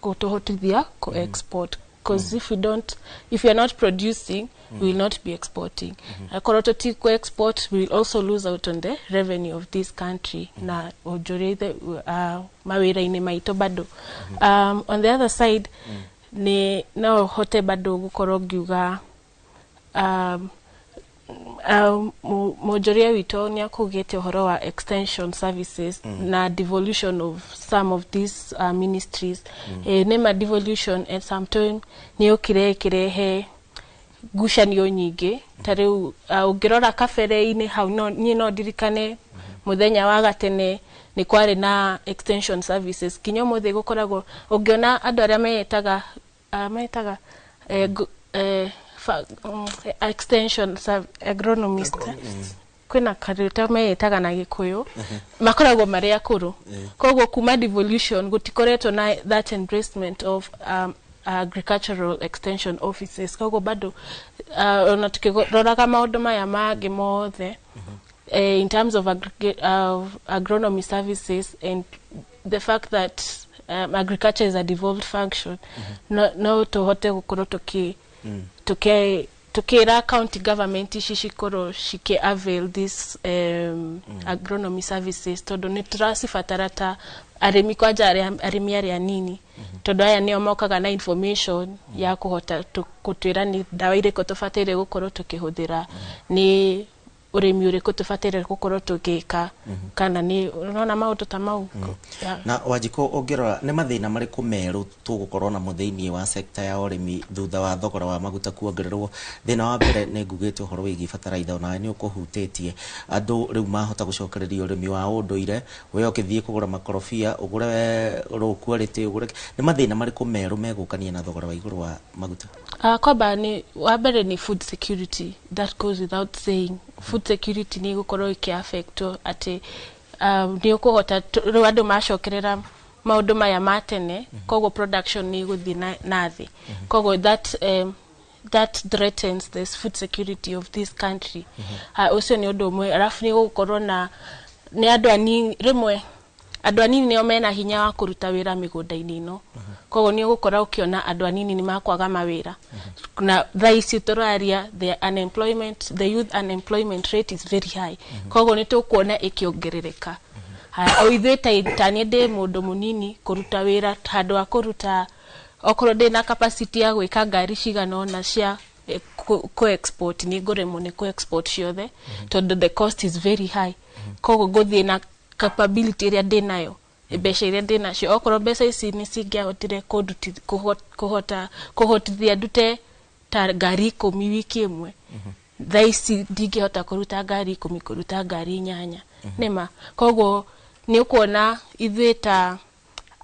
S15: kutuhotithia export, because if you are not producing, we will not be exporting. Akorwo tuti export, we will also lose out on the revenue of this country na ujurithi mawira-inĩ maitũ bado. On the other side ni no hote bado gukorwo ngiuga mojoria witũ nĩ akugĩte ũhoro wa extension services na devolution of some of these ministries. Nema devolution at some time nĩ ũkirehe ngucanio nyingĩ. Tarĩu ũngĩrora kabere-inĩ hau niĩ no ndirikane mũthenya wa gatene nĩ kwarĩ na extension services. Kinya mũthĩ gũkoragwo ũngĩona andũ arĩa metaga extension agronomist kwina karuta metaga na Gikuyu makoragwo marĩ akũrũ. Koguo kuma devolution gutikoretwo na that embracement of agricultural extension offices. Koguo bado ona tukiroraga maũndũ maya mangĩ mothe in terms of agronomy services and the fact that agriculture is a devolved function, no tuhote gukorwo tukira county government ici cikorwo ciki avail this agronomy services tondu ni turacibatara ta arimi kwanja arimi arĩa nini tondu aya nĩo mokaga na information ya kuhota gutwĩra ni ndawa irĩkũ tũbataire gukorwo tukihũthĩra, ni urimi ũrĩkũ tũbataire gukorwo tũgĩka kana ni unaona maũndũ ta mau.
S5: Na Wanjikũ ũngĩrora nĩ mathĩna marĩkũ merũ tũgũkorwo na mũthĩinĩ wa sector ya ũrĩmi thutha wa thogora wa maguta kuongererwo? Thĩna wa mbere nĩ ngugĩte ũhoro wĩgiĩ bataraitha, ona nĩ ũkũhutĩtie andũ rĩu mahota gũcokereria ũrĩmi wa ũndũire. We ũkĩthiĩ kũgũra makorobia ũgũre low quality ũgũre. Nĩ mathĩna marĩkũ merũ megũkania na thogora wa igũrũ wa maguta?
S15: Kwamba ni wa mbere ni food security, that goes without saying. Food security ni gukorwo ikiaffecto ati ni ukuhota rĩu andũ macokerera maũndũ maya matene, koguo production ni guthi na thĩ. Koguo that threatens the food security of this country. Ucio ni ũndũ ũmwe. Arafu ni gukorwo na ni andũ anini rĩmwe andũ anini nĩo mena hinya wa kũruta wĩra mĩgũnda-inĩ ĩno. Koguo ni gukora ukiona andũ anini ni makwaga mawĩra. Na thaa ici tũraria the youth unemployment rate is very high. Koguo ni tukuona ikiongerereka. O ithuĩ ta niĩ ndĩ mũndũ mũnini kũruta wĩra handũ wa kũruta okorwo ndĩ capacity ya gwĩka ngari cigana ona cia co-export ni ngũremwo nĩ co-export ciothe tondu the cost is very high. Koguo ngũthiĩ na capability ĩrĩa ndĩ nayo mbeca iria ndĩ nacio, okorwo mbeca ici nĩ cingĩahotire kũhotithia ndute ta ngari 10 wiki ĩmwe, thaa ici ndingĩhota kũruta ngari 10 kũruta ngari 8 nĩma. Koguo nĩ ũkuona ithuĩ ta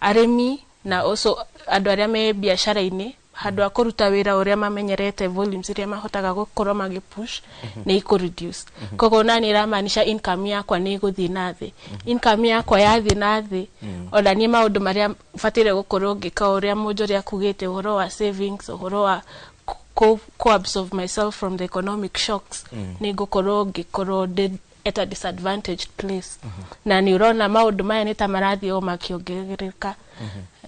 S15: arĩmi na also andũ arĩa me biacara-inĩ handũ wa kũruta wĩra ũrĩa mamenyerete volumes iria mahotaga gũkorwo magipush nĩ ikũreduce. Koguo na nĩ ĩramaanisha income yakwa nĩ ĩgũthiĩ na thĩ. Income yakwa yathiĩ na thĩ, ona niĩ maũndũ marĩa bataire gũkorwo ngĩka ũrĩa mũnjoria akugĩte ũhoro wa savings, ũhoro wa co-absorb myself from the economic shocks, nĩ ngũkorwo at a disadvantaged place na ni urona maundu maya ni tamarathi o makiongerereka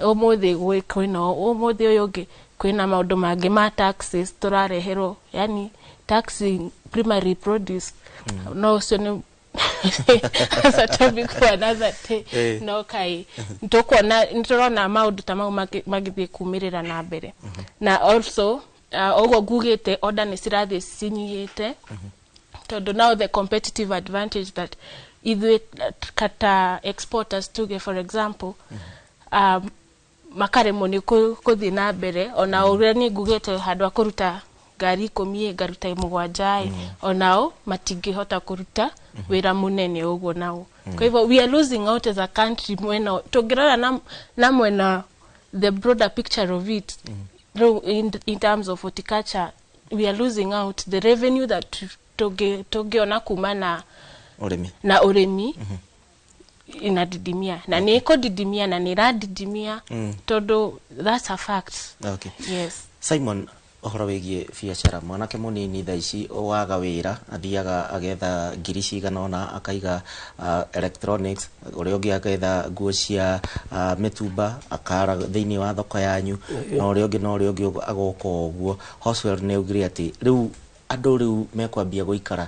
S15: umuthi gwikino umuthi uyungi kwina maundu mangi ma taxes turareherwo yani taxing primary produce no so ni as a topic for another day no kai nturona maundu tamau magithie kumirira na mbere na also ogo gugite order ni sirathi sinyihite tondu now the competitive advantage that either kata exporters tuge for example makaremo ni kuthi na mbere ona uria ni gugite handu akuruta ngari 10 garuta 7 onao matingihota kuruta wira munene uguo nao kwa hivyo we are losing out as a country mwena tugirana na mwena the broader picture of it in terms of horticulture we are losing out the revenue that tugiona kumana na urimi inadidimia na niko didimia na niradidimia todo that's a fact.
S5: Okay.
S15: Yes.
S5: Simon ohoro wigie biacara mwanake munini tha ici waga wira athiaga agetha ngiri ciganona akaiga electronics uria ungi agetha nguo cia mitumba akara thiini wa thoko yanyu na uria ungi agoka uguo Hoswell ne ugiri ati riu andu riu mekwambia guikara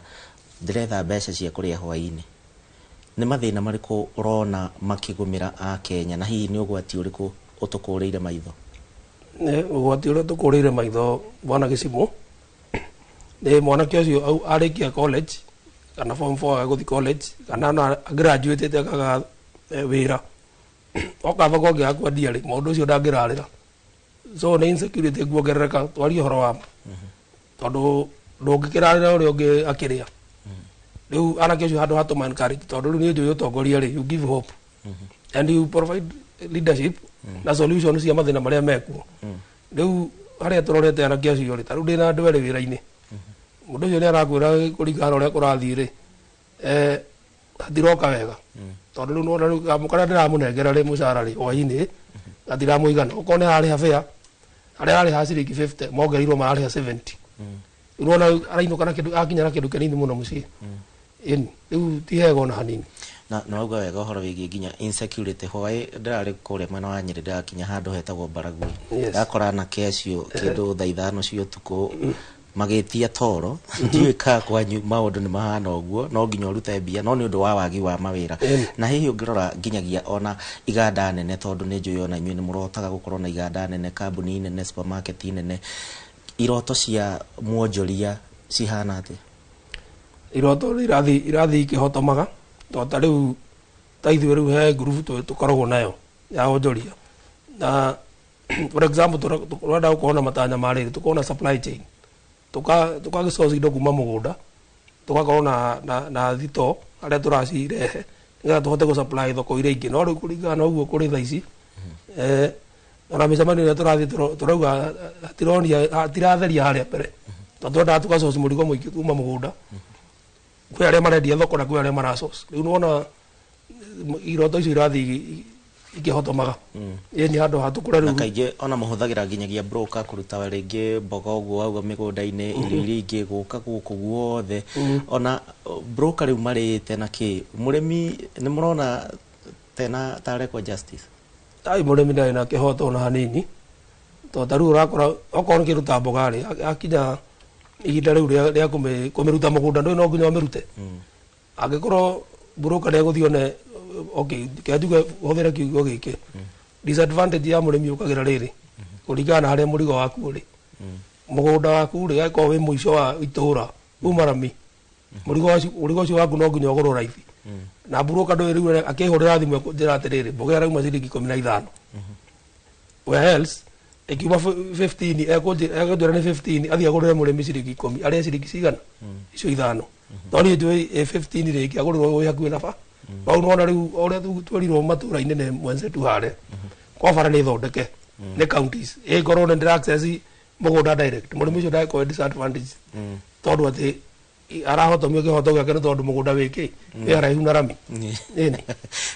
S5: ndiretha mbeca cia kuria hwaini ni mathina mariku urona makigumira a Kenya na hihi ni ugwati uriku utukureire maitho
S7: ugwati uria tukureire maitho bwana Gicimu ni mwanake ucio arikia college kana form 4 aguthi college kana graduate akaga wira oka thoko ngi akwendia ri mundu ucio ndangirarira so ni insecurity guongerereka twari horo wa tondu ndungikirarira uria ungi akiria riu anake ucio handu hatuma encourage tondu riu ni njui utongoria ri you give hope and you provide leadership na solution cia mathina maria mekuo riu haria turorete anake acio ri taru ndina andu eri wira-ini mundu ucio ni arakwira kuringana uria kurathii ri hatiroka wega tondu riu nona mukara ndiramunengera ri mucara ri hwaini atiramuigana ukone hari hafea aria ari ha ciringi 50 mongerirwo marari ha 70 urona arainũka na kindu akinya na kindu kinini muno mucii riu ti hega ona hanini
S5: na uga wega horo wigi ginya insecurity hoi ndirari kure mwena wa Nyeri ndakinya handu hetagwo Baragoi ndakora na kesio kindu thaa 5 cio tuko magitia toro ndiwika kwanyu maundu ni mahana uguo no nginya urute mbia no ni undu wa wagi wa mawira na hihi ungirora ginyagia ona iganda nene tondu ni njui ona inyui ni murotaga gukorwo na iganda nene kambuni nene supermarket nene iroto cia muonjoria cihana ati
S7: iroto irathi ikihotomaga tondu riu taithwe riu he group tukoragwo nayo ya onjoria na for example turenda gukorwo na matanya mariri tukorwo na supply chain tukagisource indo kuma mugunda tugakorwo na thito aria turacirehe nigetha tuhote gu supply thoko iria ingi no riu kuringana na uguo kuri thaa ici ona micemanio iria turathi turauga hatiratheria haria mbere tondu twendaga tugasource murigo muingi kuma mugunda kwi aria marendia thoko na kwi aria marasource riu nona iroto icio irathi ikihotomaga ni handu hatukura riu
S5: na kaingi ona muhuthagira ginyagia broker kuruta ringi mboga uguo auga migunda-ini irio iria ingi guka guku guothe ona broker riu marite na ki murimi ni murona tena tareko justice
S7: ai murimi ndari na kihoto ona hanini to taru urakora okorwo kiruta mboga ri akinya ihinda riu ria kumiruta mugunda ndoi no nginya mirute angikorwo broker ni eguthione okay kiajuga hothera kiugo giki disadvantage ya murimi ukagira riri kuringana haria murigo waku uri mugunda waku ri ako wi muico wa itura umarami murigo ucio waku no nginya ugorwo raithi na broker ndoi riu akihurira thimu njira atiriri mboga rauma ciringi 15 where else ekiuma 15 ekonjera ni 15 athia agurire murimi ciringi 10 aria ciringi cigana icio ithano toni njui 15 riki agurirwo wi hakuhi na ba bau nona riu oria twerirwo matura-ini ni mwenzetu hare kwa bara ni thondeke ni counties ngorwo ni ndira access mugunda direct murimi ucio ndaiko disadvantage tondu ati arahotomio kihoto giake ni tondu mugunda wiki wi haraihu na rami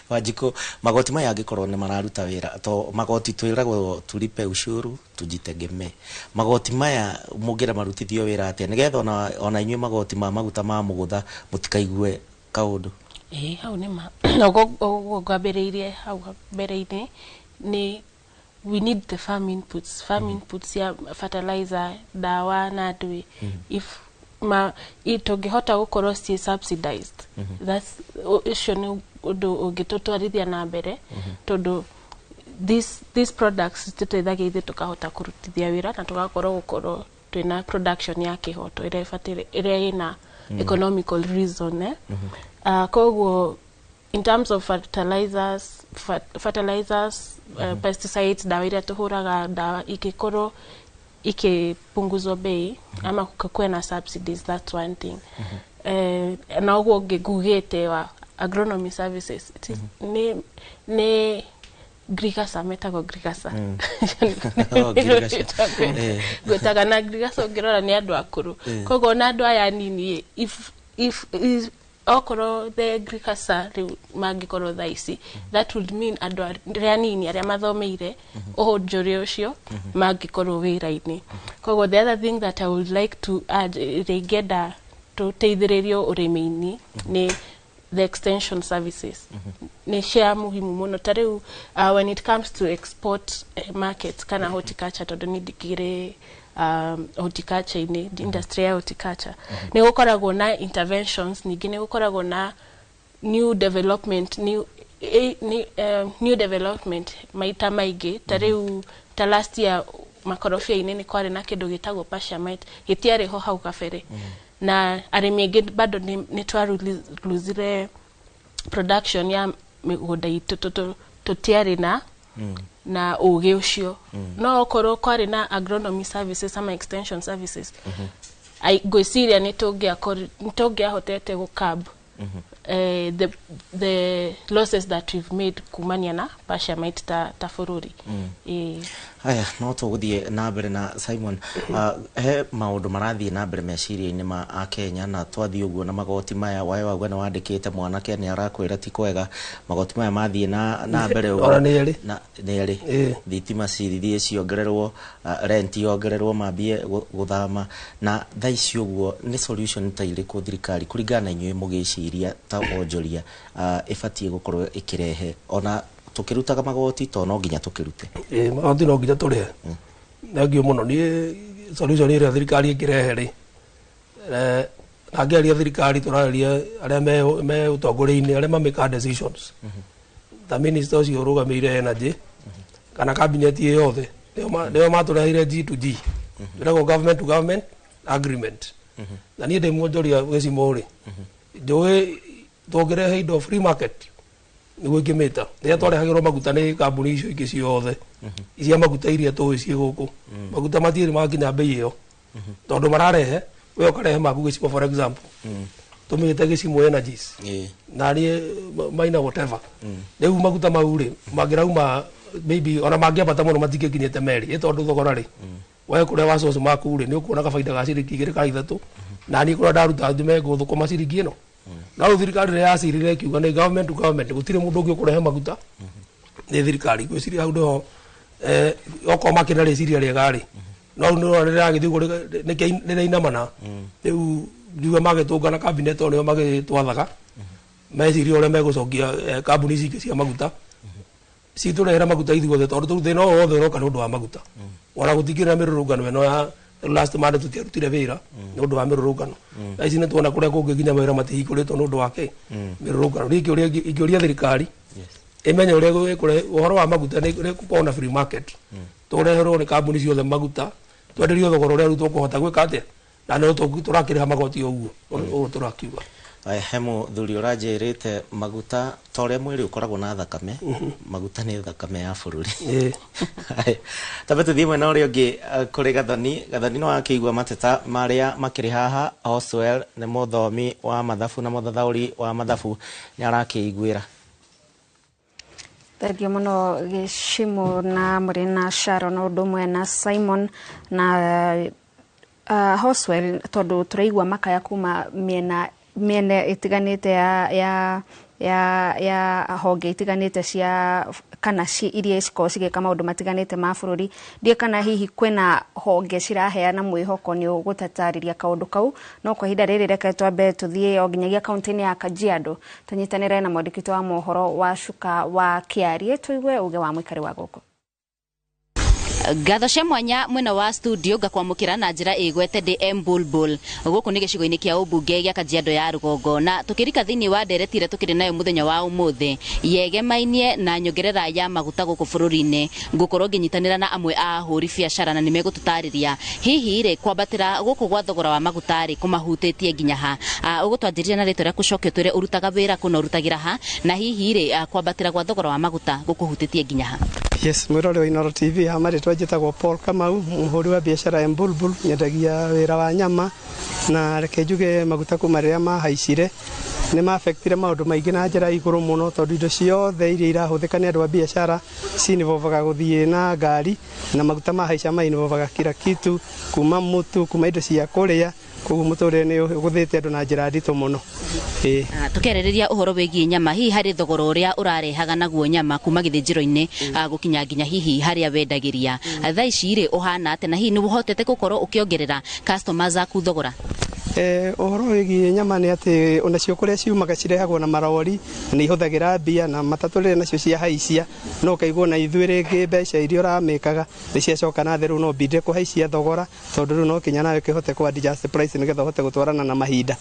S5: Wanjiko magoti maya angikorwo ni mararuta wira to magoti twiragwo tulipe ushuru tujitegemee magoti maya mungira marutithio wira atia nigetha ona inyue magoti ma maguta ma mugutha mutikaigue kaundu
S15: hau nĩ ma ũguo ngwambĩrĩirie hau mbere-inĩ nĩ we need the farm inputs ya fertilizer, dawa na ndui. If tũngĩhota gũkorwo ci subsidized, that's ũcio nĩ ũndũ ũngĩtũtwarithia na mbere, tondũ these products tũteithagia ithuĩ tũkahota kũrutithia wĩra na tũgakorwo twĩna production ya kĩhoto ĩrĩa ĩna economical reason. Koguo in terms of fertilizers, pesticides, dawa iria tuhuraga, dawa ikikorwo ikipunguzwa bei ama kukakuwa na subsidies, that's one thing. Na uguo ngugite wa agronomy services ni grigasa metago grigasa gwetaga na grigasa ungirora ni andu akuru koguo na andu aya nini if okoro the grigasa mangikorwo thaici, that would mean andu aria nini aria mathomeire uhunjuri ucio mangikorwo wira-ini. Koguo the other thing that I would like to add regeda to teithiririo urimi-ini ni the extension services. Ni share muhimu muno tariu when it comes to export markets kana horticulture tondu ni digire horticulture ini industry ya horticulture ni gukoragwo na interventions, ningi ni gukoragwo na new development maita maigi tariu ta last year makorofia ini ni kwari na kindu gitagwo pashamite gitiari ho hau kabere na arimi aingi bado ni twaruzire production ya migunda itu tutiari na uge ucio no okorwo kwari na agronomy services ama extension services gwiciria nitungiahotete gukab the losses that we've made kumania na pashamite ta bururi.
S5: Haya no tuguthie na mbere na Simon, he maundu marathie na mbere meciria-ini ma a Kenya na twathie uguo na magoti maya wae wagwe na wandikite mwanake ni arakwira ti kwega magoti maya mathie na mbere uguo na neri thitima cirithie ciongererwo rent yongererwo mambie guthama na thaici uguo ni solution ta iriku thirikari kuringana inyuĩ mugiciria ta onjoria ibatie gukorwo ikirehe ona tukirutaga magoti to no nginya tukirute
S7: magoti no nginya turihe nagio muno ni solution ĩrĩa thirikari ĩkĩrehe rĩ angĩaria thirikari tũraria arĩa me ũtongoria-inĩ arĩa mamake decisions the minister ũcio ũrũgamĩrĩire energy kana cabinet yothe nĩo matũreheire G2G ĩragwo government to government agreement na niĩ ndĩ mwonjoria gĩcimo rĩ njũĩ tũngĩrehe indo free market niguo ingĩmĩta rĩrĩa twarehagĩrwo maguta nĩ kambuni icio ingĩ ciothe icia maguta iria tũĩ ciĩ gũkũ maguta matirĩ makinya bei ĩyo tondũ mararehe we ũkarehe maku gĩcimo for example tũmĩte gĩcimo energies na niĩ maina whatever rĩu maguta mau rĩ mangĩrauma maybe ona mangĩambata mũno matingĩkinyĩte meri tondũ thogora rĩ we kũrĩa wa source maku rĩ nĩ ũkuonaga baida ga ciringi 2 kana 3 na niĩ kũrĩa ndaruta thume ngũthũkũma ciringi ĩno na thirikari rĩa yacirire kiuga ni government to government gutire mundu ungi ukurehe maguta ni thirikari gwiciria hau ndo oko makina riciria riega ri no no rira githigo ni reinamana riu njuga magitungana cabinet onio magitwathaga meciria uria megucokia kambuni ici cia maguta citurehera maguta ithuothe tondu thina wothe uroka ni undu wa maguta ona gutikira mirurungano eno ya last month tutiarutire wira ni undu wa mirurungano ici ni tuona kuria kungi nginya mawira matihingũrĩtwo ni undu wake mirurungano riki uria ingĩũria thirikari imenye uria gwikure uhoro wa maguta ni kukorwo na free market tureherwo ni kambuni ciothe maguta twenderio thogora uria riu tukuhota gwika atia na no turakĩrĩha magoti ũguo turakiuga
S5: hemo thuri ũranjĩrĩte maguta ta ũrĩa mwĩrĩ ũkoragwo na thakame maguta nĩ thakame ya bũrũri tabe tũthiĩ mwena ũrĩa ũngĩ kũrĩ gathoni no akĩigua mateta marĩa makĩrĩ haha Oswell nĩ mũthomi wa mathabu na mũthathaũri wa mathabu nĩ arakĩiguĩra
S20: Thengiũ mũno Gĩcimo na mũrĩ na Sharon ũndũ ũmwe na Simon na Oswell tondũ tũraigua makaya kuma miena itiganite ya ya honge itiganite cia kana iria ciko cigika maundu matiganite ma bururi ndie kana hihi kwina honge ciraheana mwihoko ni ugutatariria kaundu kau no kwa hinda riri reke twambe tuthie o nginyagia kaunti-ini ya Kajiado tunyitanire na mwandikiti wa mohoro wa Shuka wa Kiarie tuigue uge wa mwikari wa guku.
S11: Gatho cia mwanya mwena wa studio gakwamukira na njira igwete DM Bulbul guku ni gicigo-ini kia ubunge gia Kajiado ya Rugongo na tukirika thini wa nderetire tukiri nayo muthenya wa umuthi yegemainie na nyongerera ya maguta guku bururi-ini ngukorwo nginyitanira na amwe a huri biacara na nimegututariria hihi ri kwambatira guku gwa thogora wa maguta ri kumahutitie nginya ha ugutwanjiria na ritwa ria kucokio twire urutaga wira kuna urutagira ha na hihi ri kwambatira gwa thogora wa maguta gukuhutitie nginya ha.
S12: Yes, mwirore wa Inoro TV hamari twajitagwo Paul Kamau muhuri wa biashara ya Bulbul nyendagia wira wa nyama na reke njuge maguta kuma riria mahaicire ni ma affectire maundu maingi na njira iguru muno tondu indo ciothe iria irahuthika ni andu a biashara cinivovaga guthie na ngari na maguta mahaica mainivovaga kila kitu kuma mutu kuma indo cia kuria koguo muturire ni uguthite andu na njira ndito muno.
S11: Tukereriria uhoro wigie nyama hihi hari thogora uria urarehaga naguo nyama kuma githinjiro-ini gukinya nginya hihi haria wendagiria thaa ici ri uhana ate na hihi ni uhotete gukorwo ukiongerera customers aku thogora.
S12: Uhoro wigie nyama ni ati onacio kuria ciumaga cirehagwo na marori ni ihuthagira mbia na matatu rire nacio cia haicia no kaigwo na ithuĩ ringi mbeca iria uramekaga ni ciacoka na theru no binde kuhaicia thogora tondu riu no kinya nawe kihote ku adjust price nigetha uhote gutwarana na mahinda.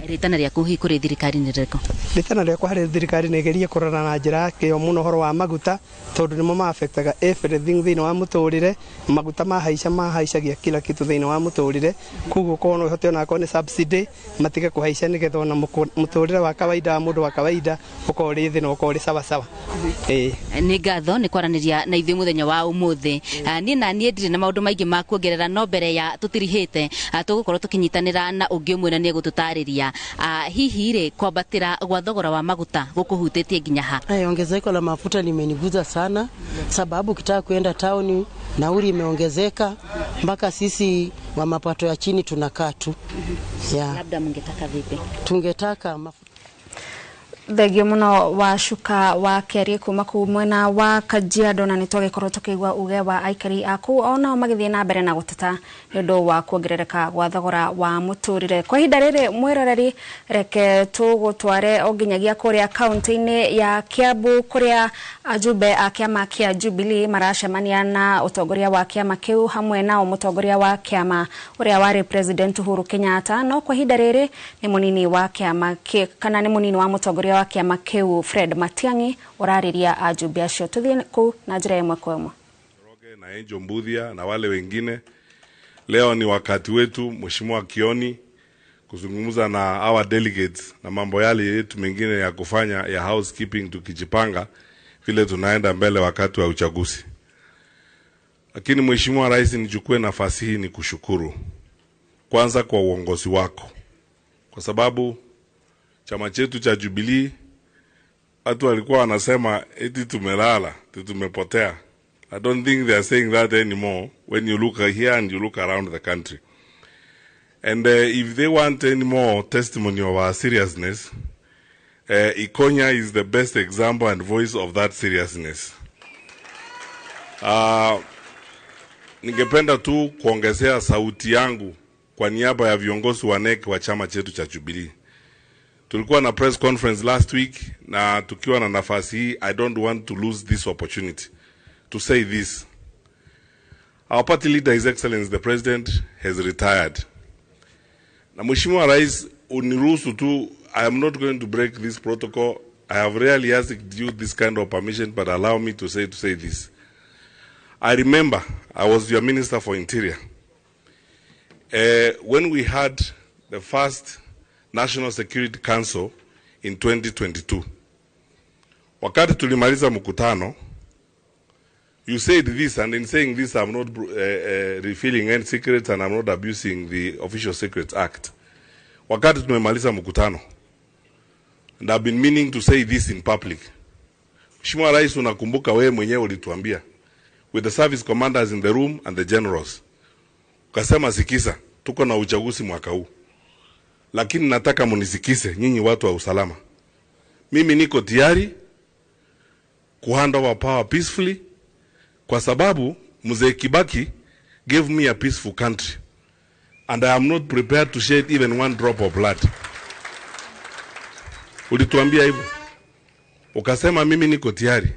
S11: Ritana riaku hihi kuri thirikari ni riko?
S12: Ritana riakwa hari thirikari ni gerie kurana na njira kio muno horo wa maguta tondu nimo ma affectaga everything thini wa muturire maguta mahaicagia kila kitu thini wa muturire koguo kono ihote ona ko ni subsidy matige kuhaica nigetha ona muturire wa kawaida mundu wa kawaida ukori thina ukori sawa sawa.
S11: Ni ngatho ni kwaraniria na ithuĩ muthenya wa umuthi ni na nie ndire na maundu maingi ma kuongerera no mbere ya tutirihite tugukorwo tukinyitanira na ungi umwe na ni gututariria hihi ri kwambatira gwa thogora wa maguta gukuhutitie nginya ha.
S13: Ongezeko la mafuta limeniguza sana sababu kitaka kwenda town nauli imeongezeka mpaka sisi wa mapato ya chini tunakaa tu.
S11: Labda mungetaka vipi?
S13: Tungetaka mafuta
S20: thegio muno wa Shuka wa Kiarie kuma ku mwena wa Kajiado na nitwagikorwo tukigwa uge wa aikari aku ona magithie na mbere na guteta ndu wa kuongerereka gwa thogora wa muturire. Kwa hinda riri mwiroreri reke tugutware onginyagia kuria kaunti-ini ya Kiambu kuria ajumbe a kiama kia Jubilee maracemania na utongoria wa kiama kiu hamwe na mutongoria wa kiama uria wari President Uhuru Kenyatta no kwa hinda riri ni munini wa kiama kana ni munini wa mutongoria wa kiama kiu Fred Matiang'i urariria ajumbe acio tuthie ku na njira imwe kwa imwe.
S14: Na Angel Mbuthia na wale wengine, leo ni wakati wetu Mheshimiwa Kioni kuzungumza na our delegates na mambo yale yetu mengine ya kufanya ya housekeeping tukijipanga vile tunaenda mbele wakati wa uchaguzi. Lakini Mheshimiwa Rais, nichukue nafasi hii ni kushukuru kwanza kwa uongozi wako, kwa sababu chama chetu cha Jubilee watu walikuwa wanasema eti tumelala, tumepotea. I don't think they are saying that anymore when you look here and you look around the country. And if they want any more testimony of our seriousness, Ikonya is the best example and voice of that seriousness. Ningependa tu kuongezea sauti yangu kwa niaba ya viongozi wa NEC wa chama chetu cha Jubilee. Tulikuwa na press conference last week na tukiwa na nafasi hii, I don't want to lose this opportunity to say this. Our party leader, His Excellency the President, has retired. Na Mheshimiwa Rais, uniruhusu tu, I am not going to break this protocol. I have rarely asked you this kind of permission, but allow me to say this. I remember I was your Minister for Interior. When we had the first National Security Council in 2022. Wakati tulimaliza mkutano, you said this, and in saying this, I'm not revealing any secrets and I'm not abusing the Official Secrets Act. Wakati tumemaliza mkutano, and I've been meaning to say this in public. Mheshimiwa Rais, unakumbuka wewe mwenyewe ulituambia, with the service commanders in the room and the generals, ukasema sikiza, tuko na uchaguzi mwaka huu. Lakini nataka munisikise nyinyi watu wa usalama. mimi niko tayari hand over power peacefully, kwa sababu Mzee Kibaki gave me a peaceful country and I am not prepared to shed even one drop of blood. Ulituambia hivyo, ukasema mimi niko tayari,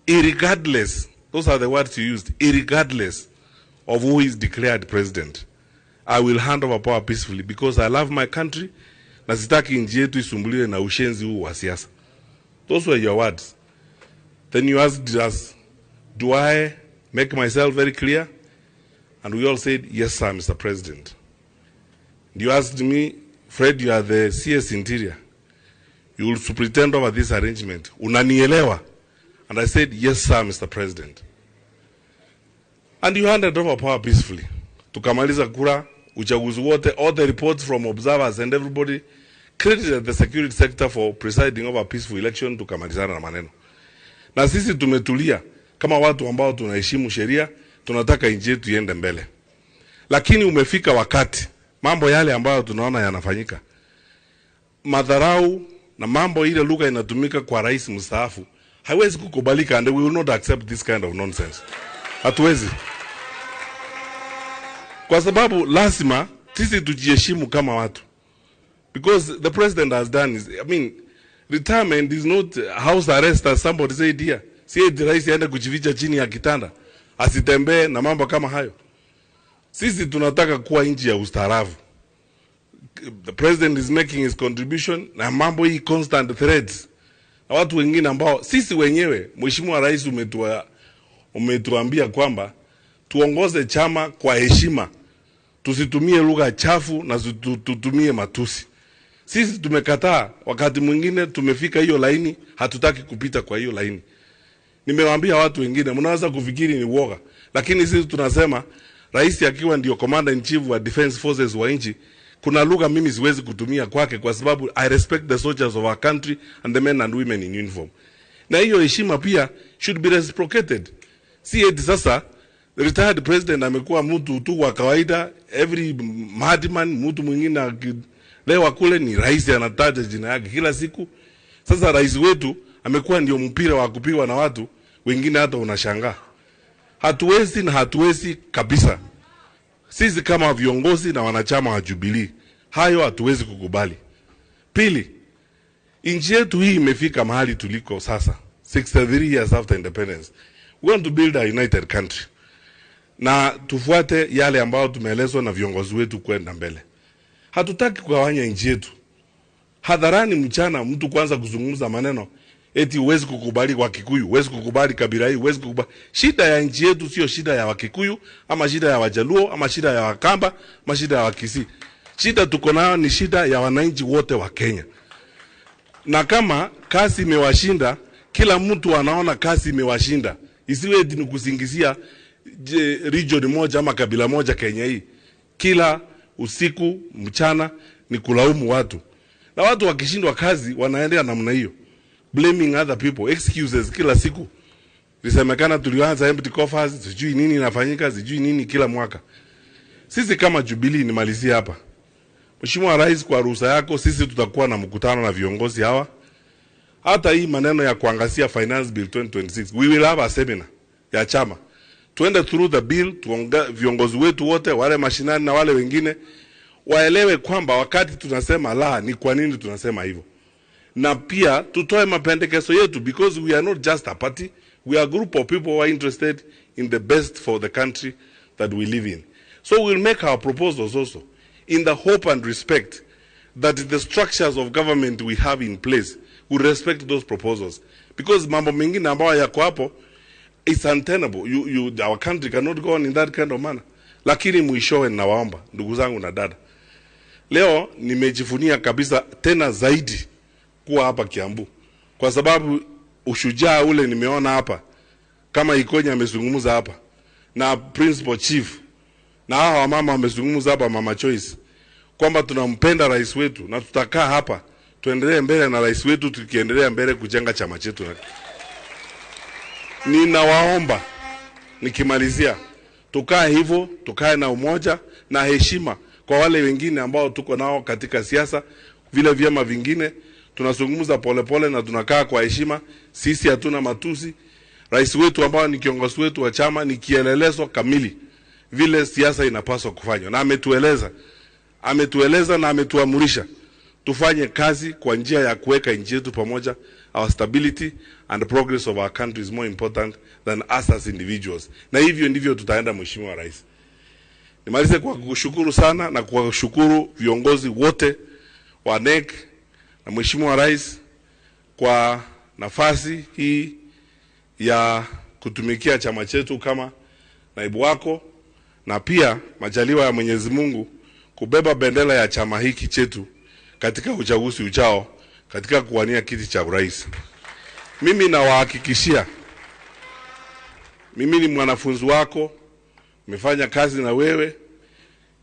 S14: irregardless, those are the words you used, irregardless of who is declared president, I will hand over power peacefully because I love my country na sitaki nchi yetu isumbuliwe na ushenzi huu wa siasa. Those were your words. Then you asked us, do I make myself very clear? And we all said, yes, sir, Mr. President. You asked me, Fred, you are the CS Interior. You will superintend over this arrangement. Unanielewa? And I said, yes, sir, Mr. President. And you handed over power peacefully. Tukamaliza kura, uchaguzi wote, all the reports from observers and everybody credited the security sector for presiding over a peaceful election. Tukamalizana na maneno. Na sisi tumetulia kama watu ambao tunaheshimu sheria, tunataka nchi yetu iende mbele. Lakini umefika wakati mambo yale ambayo tunaona yanafanyika, madharau na mambo ile lugha inatumika kwa rais mstaafu, haiwezi kukubalika, and we will not accept this kind of nonsense. Hatuwezi. Kwa sababu lazima sisi tujiheshimu kama watu. Because the president has done is, I mean, retirement is not house arrest as somebody said here. Si eti rais aende kujificha chini ya kitanda, asitembee na mambo kama hayo. Sisi tunataka kuwa nchi ya ustaarabu. The president is making his contribution na mambo hii constant threats. Na watu wengine ambao sisi wenyewe, Mheshimiwa Rais umetuambia kwamba tuongoze chama kwa heshima. Tusitumie lugha chafu na tutumie matusi. Sisi tumekataa, wakati mwingine tumefika hiyo laini, hatutaki kupita kwa hiyo laini. Nimewaambia watu wengine, mnaweza kufikiri ni uoga, lakini sisi tunasema rais akiwa ndio commander in chief wa defense forces wa nchi, kuna lugha mimi siwezi kutumia kwake kwa sababu I respect the soldiers of our country and the men and women in uniform. Na hiyo heshima pia should be reciprocated. Si eti sasa retired president amekuwa mtu tu wa kawaida, every madman, mtu mwingine leo kule ni rais anataja jina yake kila siku. Sasa rais wetu amekuwa ndio mpira wa kupigwa na watu wengine, hata unashangaa. Hatuwezi na hatuwezi kabisa. Sisi kama viongozi na wanachama wa Jubilee, hayo hatuwezi kukubali. Pili, nchi yetu hii imefika mahali tuliko sasa, 63 years after independence. We want to build a united country. Na tufuate yale ambayo tumeelezwa na viongozi wetu kwenda mbele. Hatutaki kugawanya nchi yetu. Hadharani mchana mtu kwanza kuzungumza maneno eti huwezi kukubali kwa Kikuyu, huwezi kukubali kabila hii, huwezi kukubali. Shida ya nchi yetu sio shida ya Wakikuyu, ama shida ya Wajaluo, ama shida ya Wakamba, ama shida ya Wakisii. Shida tuko nayo ni shida ya wananchi wote wa Kenya. Na kama kasi imewashinda, kila mtu anaona kasi imewashinda. Isiwe eti ni kusingizia region moja ama kabila moja Kenya hii. Kila usiku, mchana ni kulaumu watu. Na watu wakishindwa kazi wanaendea namna hiyo, blaming other people, excuses kila siku. Lisemekana tulianza empty coffers, sijui nini inafanyika, sijui nini kila mwaka. Sisi kama Jubilee, nimalizia hapa. Mheshimiwa Rais, kwa ruhusa yako sisi tutakuwa na mkutano na viongozi hawa. Hata hii maneno ya kuangazia finance bill 2026, we will have a seminar ya chama. Tuende through the bill, viongozi wetu wote, wale mashinani na wale wengine, waelewe kwamba wakati tunasema la, ni kwa nini tunasema hivyo. Na pia tutoe mapendekezo yetu, because we are not just a party, we are a group of people who are interested in the best for the country that we live in. So we'll make our proposals also in the hope and respect that the structures of government we have in place will respect those proposals. Because mambo mengine ambayo yako hapo, it's untenable. Our country cannot go on in that kind of manner. Lakini mwishowe nawaomba ndugu zangu na dada, leo nimejifunia kabisa tena zaidi kuwa hapa Kiambu, kwa sababu ushujaa ule nimeona hapa, kama Ikonya amezungumza hapa na principal chief na hawa mama wamezungumza hapa, Mama Choice, kwamba tunampenda rais wetu na tutakaa hapa tuendelee mbele na rais wetu, tukiendelea mbele kujenga chama chetu. Ninawaomba nikimalizia, tukae hivyo, tukae na umoja na heshima kwa wale wengine ambao tuko nao katika siasa, vile vyama vingine. tunazungumza polepole na tunakaa kwa heshima. Sisi hatuna matusi. Rais wetu ambao ni kiongozi wetu wa chama ni kielelezo kamili vile siasa inapaswa kufanywa, na ametueleza na ametuamurisha tufanye kazi kwa njia ya kuweka nchi yetu pamoja. Our stability and the progress of our country is more important than us as individuals. Na hivyo ndivyo tutaenda, Mheshimiwa Rais. Nimalize kwa kushukuru sana na kwa kushukuru viongozi wote wa NEC na Mheshimiwa Rais kwa nafasi hii ya kutumikia chama chetu kama naibu wako, na pia majaliwa ya Mwenyezi Mungu kubeba bendera ya chama hiki chetu katika uchaguzi ujao katika kuwania kiti cha urais. Mimi nawahakikishia, mimi ni mwanafunzi wako, nimefanya kazi na wewe.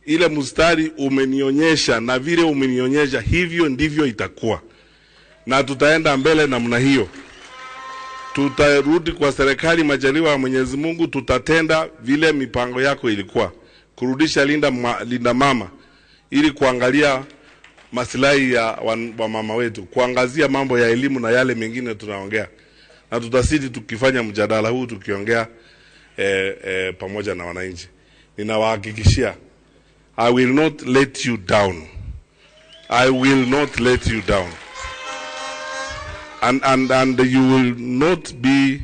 S14: Ile mstari umenionyesha na vile umenionyesha hivyo ndivyo itakuwa, na tutaenda mbele namna hiyo. Tutarudi kwa serikali, majaliwa ya Mwenyezi Mungu, tutatenda vile mipango yako ilikuwa, kurudisha linda mama ili kuangalia maslahi ya wa mama wetu, kuangazia mambo ya elimu na yale mengine tunaongea, na tutasidi tukifanya mjadala huu tukiongea pamoja na wananchi. Ninawahakikishia, I will not let you down. I will not let you down. And you will not be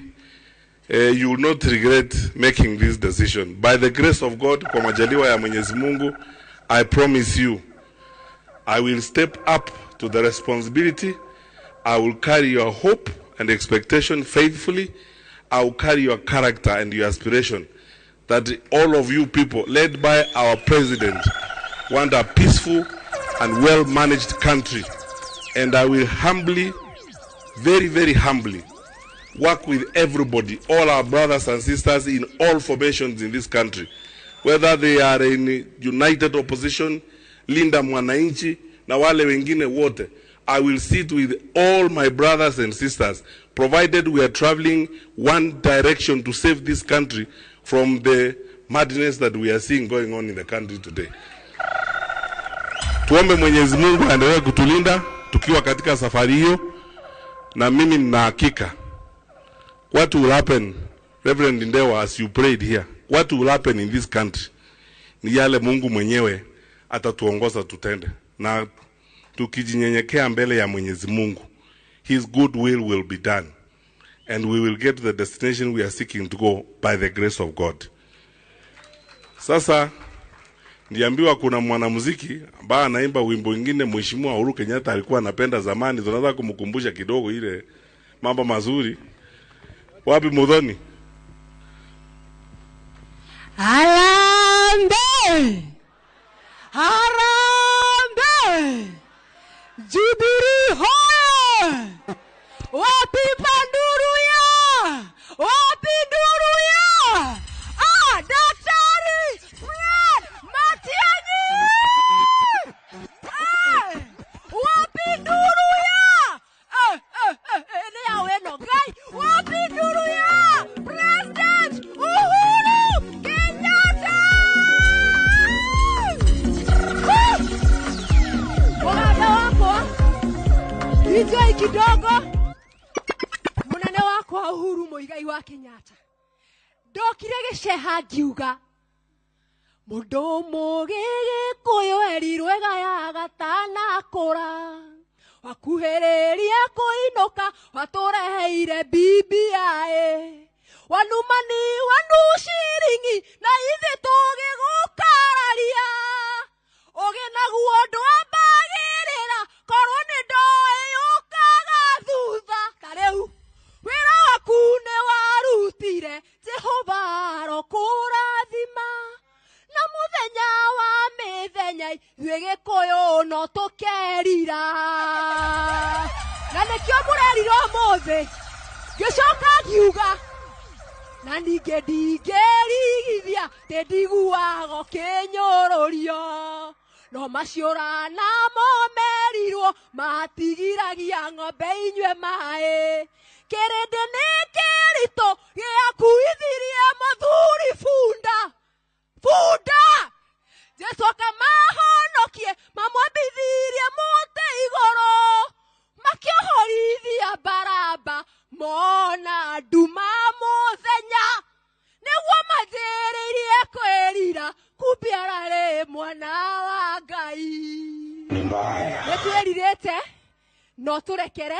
S14: you will not regret making this decision. By the grace of God, kwa majaliwa ya Mwenyezi Mungu, I promise you, I will step up to the responsibility. I will carry your hope and expectation faithfully. I will carry your character and your aspiration, that all of you people, led by our president, want a peaceful and well-managed country. And I will humbly, very, very humbly, work with everybody, all our brothers and sisters in all formations in this country, whether they are in united opposition, Linda Mwananchi, na wale wengine wote. I will sit with all my brothers and sisters, provided we are traveling one direction to save this country from the madness that we are seeing going on in the country today. Tuombe Mwenyezi Mungu aendelee kutulinda tukiwa katika safari hiyo, na mimi nina hakika what will happen, Reverend Ndewa, as you prayed here, what will happen in this country ni yale Mungu mwenyewe atatuongoza tutende, na tukijinyenyekea mbele ya Mwenyezi Mungu, his good will be done, and we will get to the destination we are seeking to go by the grace of God. Sasa ndiambiwa kuna mwanamuziki ambaye anaimba wimbo mwingine Mheshimiwa Uhuru Kenyatta alikuwa anapenda zamani. Tunataka kumkumbusha kidogo ile mambo mazuri. Wapi Mudhoni?
S3: Harambe! Harambe! Jubilee hoye! Wapi Panduruya? Wapi Nduruya? Daktari Fred Matiang'i! Wapi Nduruya? Ele aweno gai. Wapi Nduruya? President Uhuru Kenyatta! Mwana wako DJ kidogo. Mwana wako Uhuru Muigai wa Kenyatta. Ndokire Gĩceha ngiuga mũndũ mũgĩgĩkũyũ erirwega ya gatanakũra wakuhĩrĩria kũinũka watũreheire BBI wanumani wanu ciringi na ithe tũgĩgũkararia ũgĩ naguo ndwambagĩrĩra korwo nĩ ndoĩ ũkaga thutha ta rĩu wĩra waku nĩ warutire Jehova rokũrathima na mũthenya wa mĩthenya ithuĩ Gĩkũyũ no tũkerira na nĩkĩo mũrerira ũmũthĩ ngĩcoka ngiuga na ningĩ ndingĩrigithia atĩ ndiguaga ũkĩnyũrũrio no maciũra namo merirwo matigiragia ng'ombe inyue maĩ kĩrĩndĩ nĩ kĩritũ gĩakuithirie mũthuri bunda Jesu akamahonokie mamwambithirie mũtĩ igũrũ twirite no turekere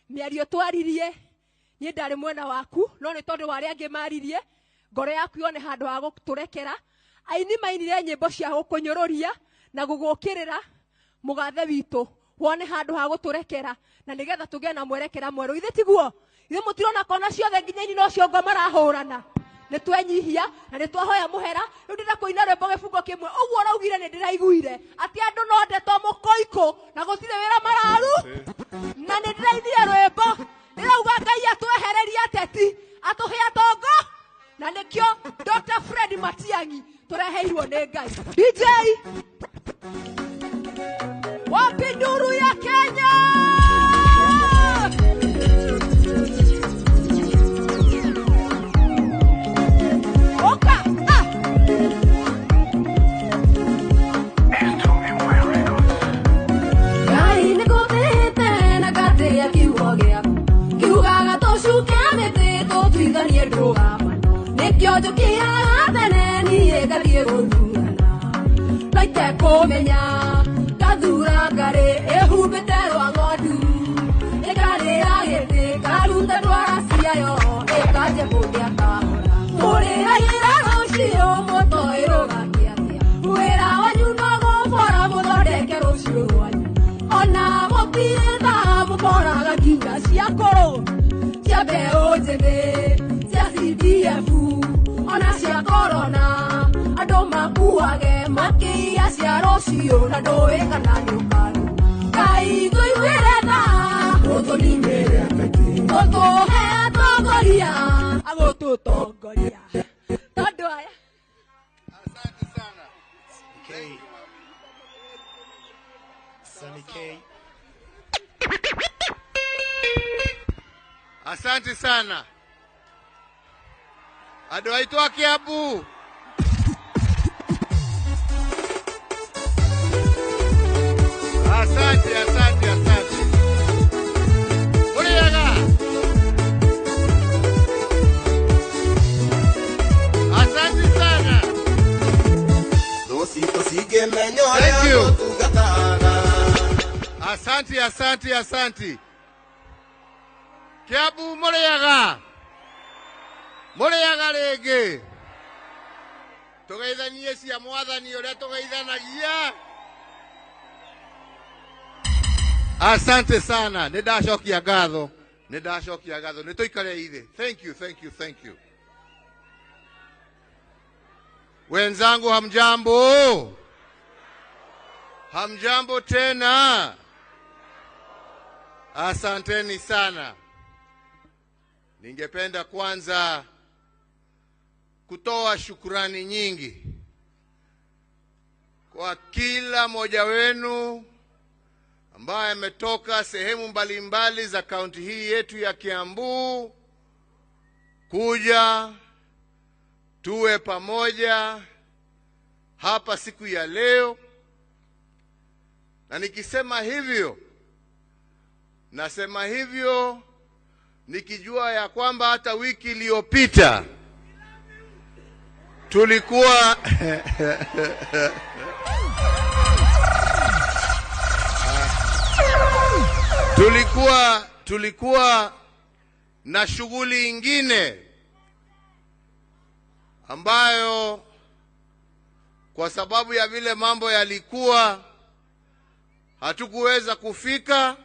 S3: miario twaririe ni ndari mwena waku no ni tondu wari angi maririe ngoro yaku yone handu ha guturekera aini mainire nyimbo cia gukunyururia na gugukirira mugathe witu wone handu ha guturekera na nigetha tugie na mwerekera mweru ithe tiguo ithe mutirona kona ciothe nginyaini no cio ngo marahurana ni twenyihia na ni twahoya muhera riu ndira kuina rwimbo gifungo kimwe uguo raugire ni ndiraiguire ati andu no ndeto mukoiko na gutire wira mararu na ni ndiraithie rwimbo ndirauga Ngai atwehereria ateti atuhe atongo na nikio Dr. Fred Matiang'i tureheirwo ni Ngai. DJ wapi nduru ya Kenya? Oka Ngai nikutete na kate ya kiwogia kiugaga toshuke mete totwithanie ndrugama nikio njukia tene niĩ ngathiĩ gũthurana naite kũmenya ngathura ngarĩ ĩhumbĩte rwa ng'ondu ĩkarĩra gĩtĩ karuta ndwara ciayo ĩkanjĩ kũndĩa kahora mũrĩagĩra rũciũ mũtoĩrũgakia atĩa wĩra wanyu no gũbora mũthondeke rũciũ rwanyu ona mũtirĩtha mũboraga nginya cia kũrũ cia mbeũ njĩthĩ cia CDF ona cia korona andũ makuage makĩia cia rũciũ na ndũĩ kana nĩũkaru Ngai tũiguĩre tha ũtũninĩre ateti ũtũhe atongoria agũtũtongoria tondũ aya
S6: Asante sana. Ado aitwa Kiambu. Asante. Muriaga. Asante sana. Thank you. Asante. Kiambu muriaga. Muriaga rĩngĩ. Tũgeithanie cia mwathani ũrĩa tũgeithanagia. Asante sana. Nĩndacokia ngatho. Nĩtũikare ithe. Thank you. Wenzangu hamjambo. Hamjambo tena. Asanteni sana. Ningependa kwanza kutoa shukrani nyingi kwa kila mmoja wenu ambaye ametoka sehemu mbalimbali za kaunti hii yetu ya Kiambu kuja tuwe pamoja hapa siku ya leo. Na nikisema hivyo, nasema hivyo nikijua ya kwamba hata wiki iliyopita tulikuwa na shughuli ingine ambayo kwa sababu ya vile mambo yalikuwa hatukuweza kufika,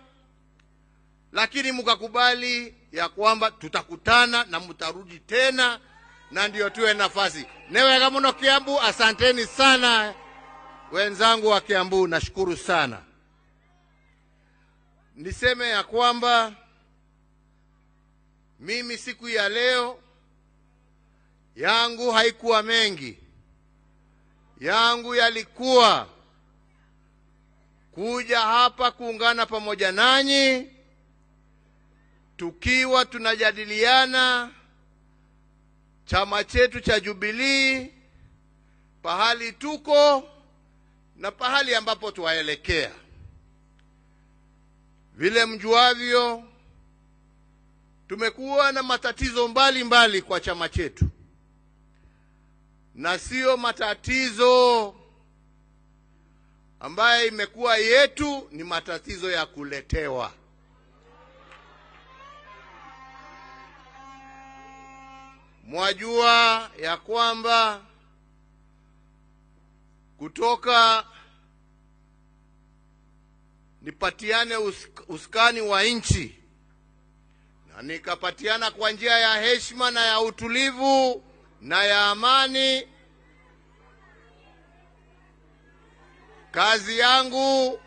S6: lakini mkakubali ya kwamba tutakutana na mtarudi tena na ndio tuwe nafasi. Newega muno Kiambu, asanteni sana wenzangu wa Kiambu, nashukuru sana. Niseme ya kwamba mimi siku ya leo yangu haikuwa mengi. Yangu yalikuwa kuja hapa kuungana pamoja nanyi tukiwa tunajadiliana chama chetu cha Jubilee, pahali tuko na pahali ambapo tuwaelekea. Vile mjuavyo, tumekuwa na matatizo mbalimbali kwa chama chetu, na sio matatizo ambaye imekuwa yetu ni matatizo ya kuletewa. Mwajua ya kwamba kutoka nipatiane uskani wa nchi na nikapatiana kwa njia ya heshima na ya utulivu na ya amani. Kazi yangu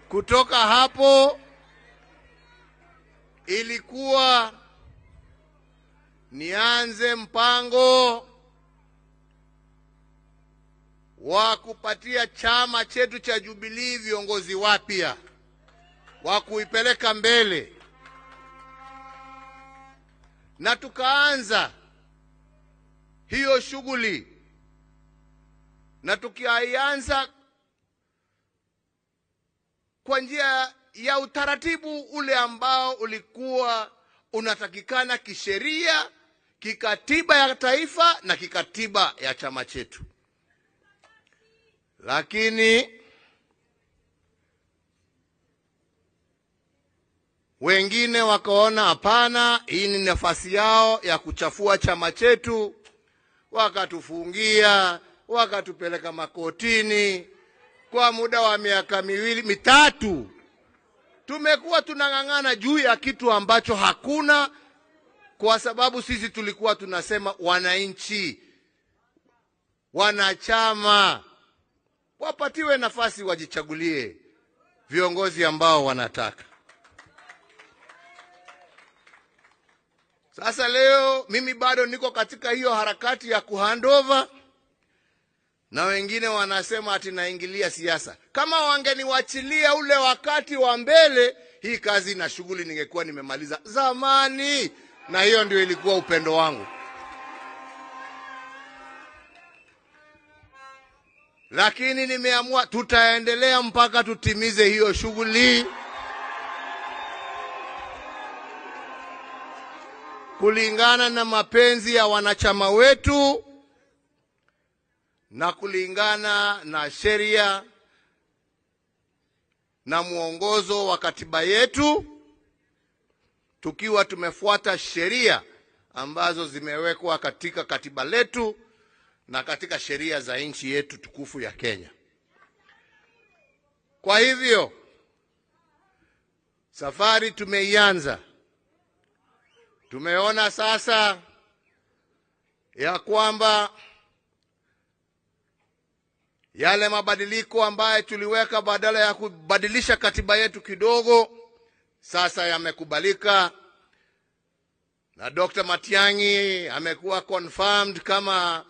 S6: kutoka hapo ilikuwa nianze mpango wa kupatia chama chetu cha Jubilee viongozi wapya wa kuipeleka mbele, na tukaanza hiyo shughuli, na tukianza kwa njia ya utaratibu ule ambao ulikuwa unatakikana kisheria, kikatiba ya taifa na kikatiba ya chama chetu. Lakini wengine wakaona hapana, hii ni nafasi yao ya kuchafua chama chetu, wakatufungia, wakatupeleka makotini. Kwa muda wa miaka mitatu tumekuwa tunang'ang'ana juu ya kitu ambacho hakuna, kwa sababu sisi tulikuwa tunasema wananchi, wanachama wapatiwe nafasi wajichagulie viongozi ambao wanataka. Sasa leo mimi bado niko katika hiyo harakati ya kuhandover, na wengine wanasema ati naingilia siasa. Kama wangeniwachilia ule wakati wa mbele, hii kazi na shughuli ningekuwa nimemaliza zamani, na hiyo ndio ilikuwa upendo wangu. Lakini nimeamua tutaendelea mpaka tutimize hiyo shughuli kulingana na mapenzi ya wanachama wetu na kulingana na sheria na muongozo wa katiba yetu, tukiwa tumefuata sheria ambazo zimewekwa katika katiba letu na katika sheria za nchi yetu tukufu ya Kenya. Kwa hivyo safari tumeianza. Tumeona sasa ya kwamba yale mabadiliko ambayo tuliweka badala ya kubadilisha katiba yetu kidogo, sasa yamekubalika, na Dr. Matiang'i amekuwa confirmed kama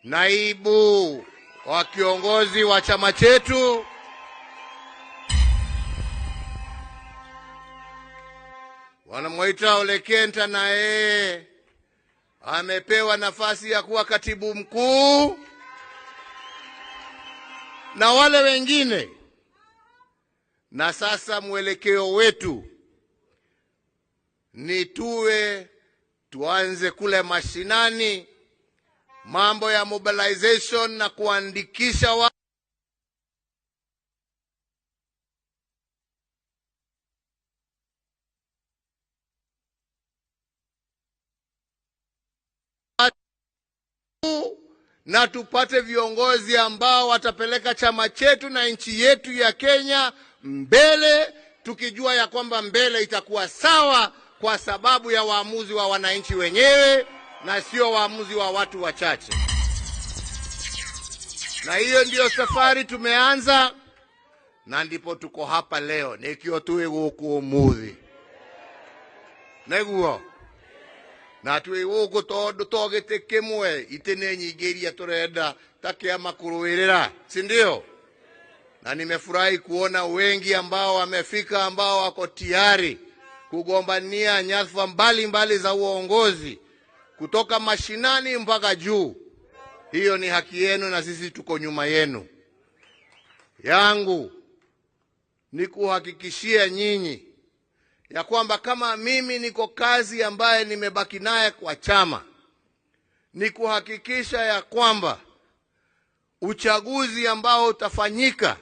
S6: naibu wa kiongozi wa chama chetu. Wanamuita Ole Kenta, naye amepewa nafasi ya kuwa katibu mkuu, na wale wengine. Na sasa mwelekeo wetu ni tuanze kule mashinani, mambo ya mobilization na kuandikisha watu na tupate viongozi ambao watapeleka chama chetu na nchi yetu ya Kenya mbele, tukijua ya kwamba mbele itakuwa sawa kwa sababu ya waamuzi wa wananchi wenyewe na sio waamuzi wa watu wachache. Na hiyo ndio safari tumeanza, na ndipo tuko hapa leo nikio tuwe guku umuthi neguo na tuwe guku tondu togete kimwe itene nyingi iria turenda takiama kuruirira, si ndio? Na nimefurahi kuona wengi ambao wamefika, ambao wako tayari kugombania nyadhifa mbalimbali za uongozi kutoka mashinani mpaka juu. Hiyo ni haki yenu na sisi tuko nyuma yenu. Yangu ni kuhakikishia nyinyi ya kwamba kama mimi niko kazi ambaye nimebaki naye kwa chama, ni kuhakikisha ya kwamba uchaguzi ambao utafanyika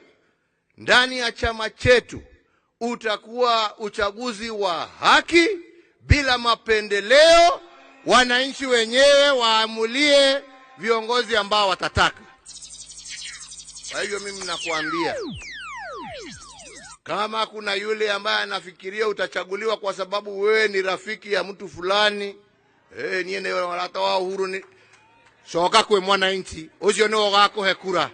S6: ndani ya chama chetu utakuwa uchaguzi wa haki bila mapendeleo. Wananchi wenyewe waamulie viongozi ambao watataka. Kwa hivyo mimi nakuambia, kama kuna yule ambaye anafikiria utachaguliwa kwa sababu wewe ni rafiki ya mtu fulani, niene walata wa uhuru ni shoka kwe mwananchi, ucio ni ogako hekura.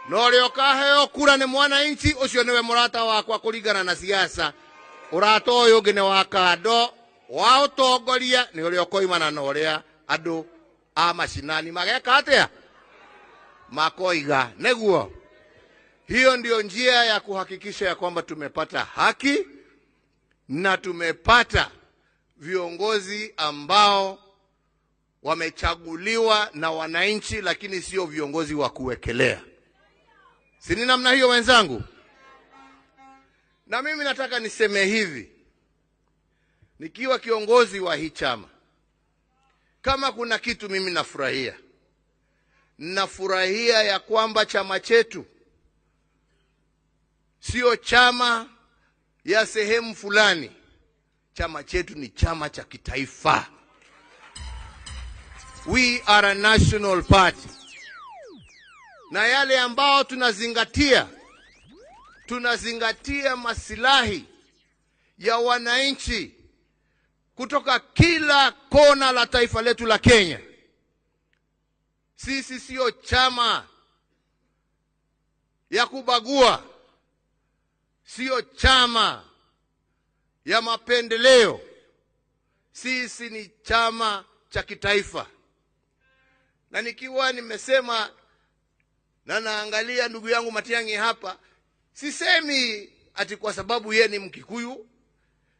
S6: No leo kaheo kura ni mwananchi, ucio niwe murata wakwa kuringana na siasa. Urata uyu ngine wa kando wa utongoria ni uri okoimana na uria andu a mashinani mageka atia makoiga neguo. Hiyo ndio njia ya kuhakikisha ya kwamba tumepata haki na tumepata viongozi ambao wamechaguliwa na wananchi, lakini sio viongozi wa kuwekelea. Si ni namna hiyo wenzangu? Na mimi nataka niseme hivi, nikiwa kiongozi wa hii chama, kama kuna kitu mimi nafurahia ya kwamba chama chetu sio chama ya sehemu fulani. Chama chetu ni chama cha kitaifa. We are a national party. Na yale ambao tunazingatia masilahi ya wananchi kutoka kila kona la taifa letu la Kenya. Sisi sio chama ya kubagua, sio chama ya mapendeleo. Sisi ni chama cha kitaifa. Na nikiwa nimesema na naangalia ndugu yangu Matiang'i hapa, sisemi ati kwa sababu yeye ni Mkikuyu.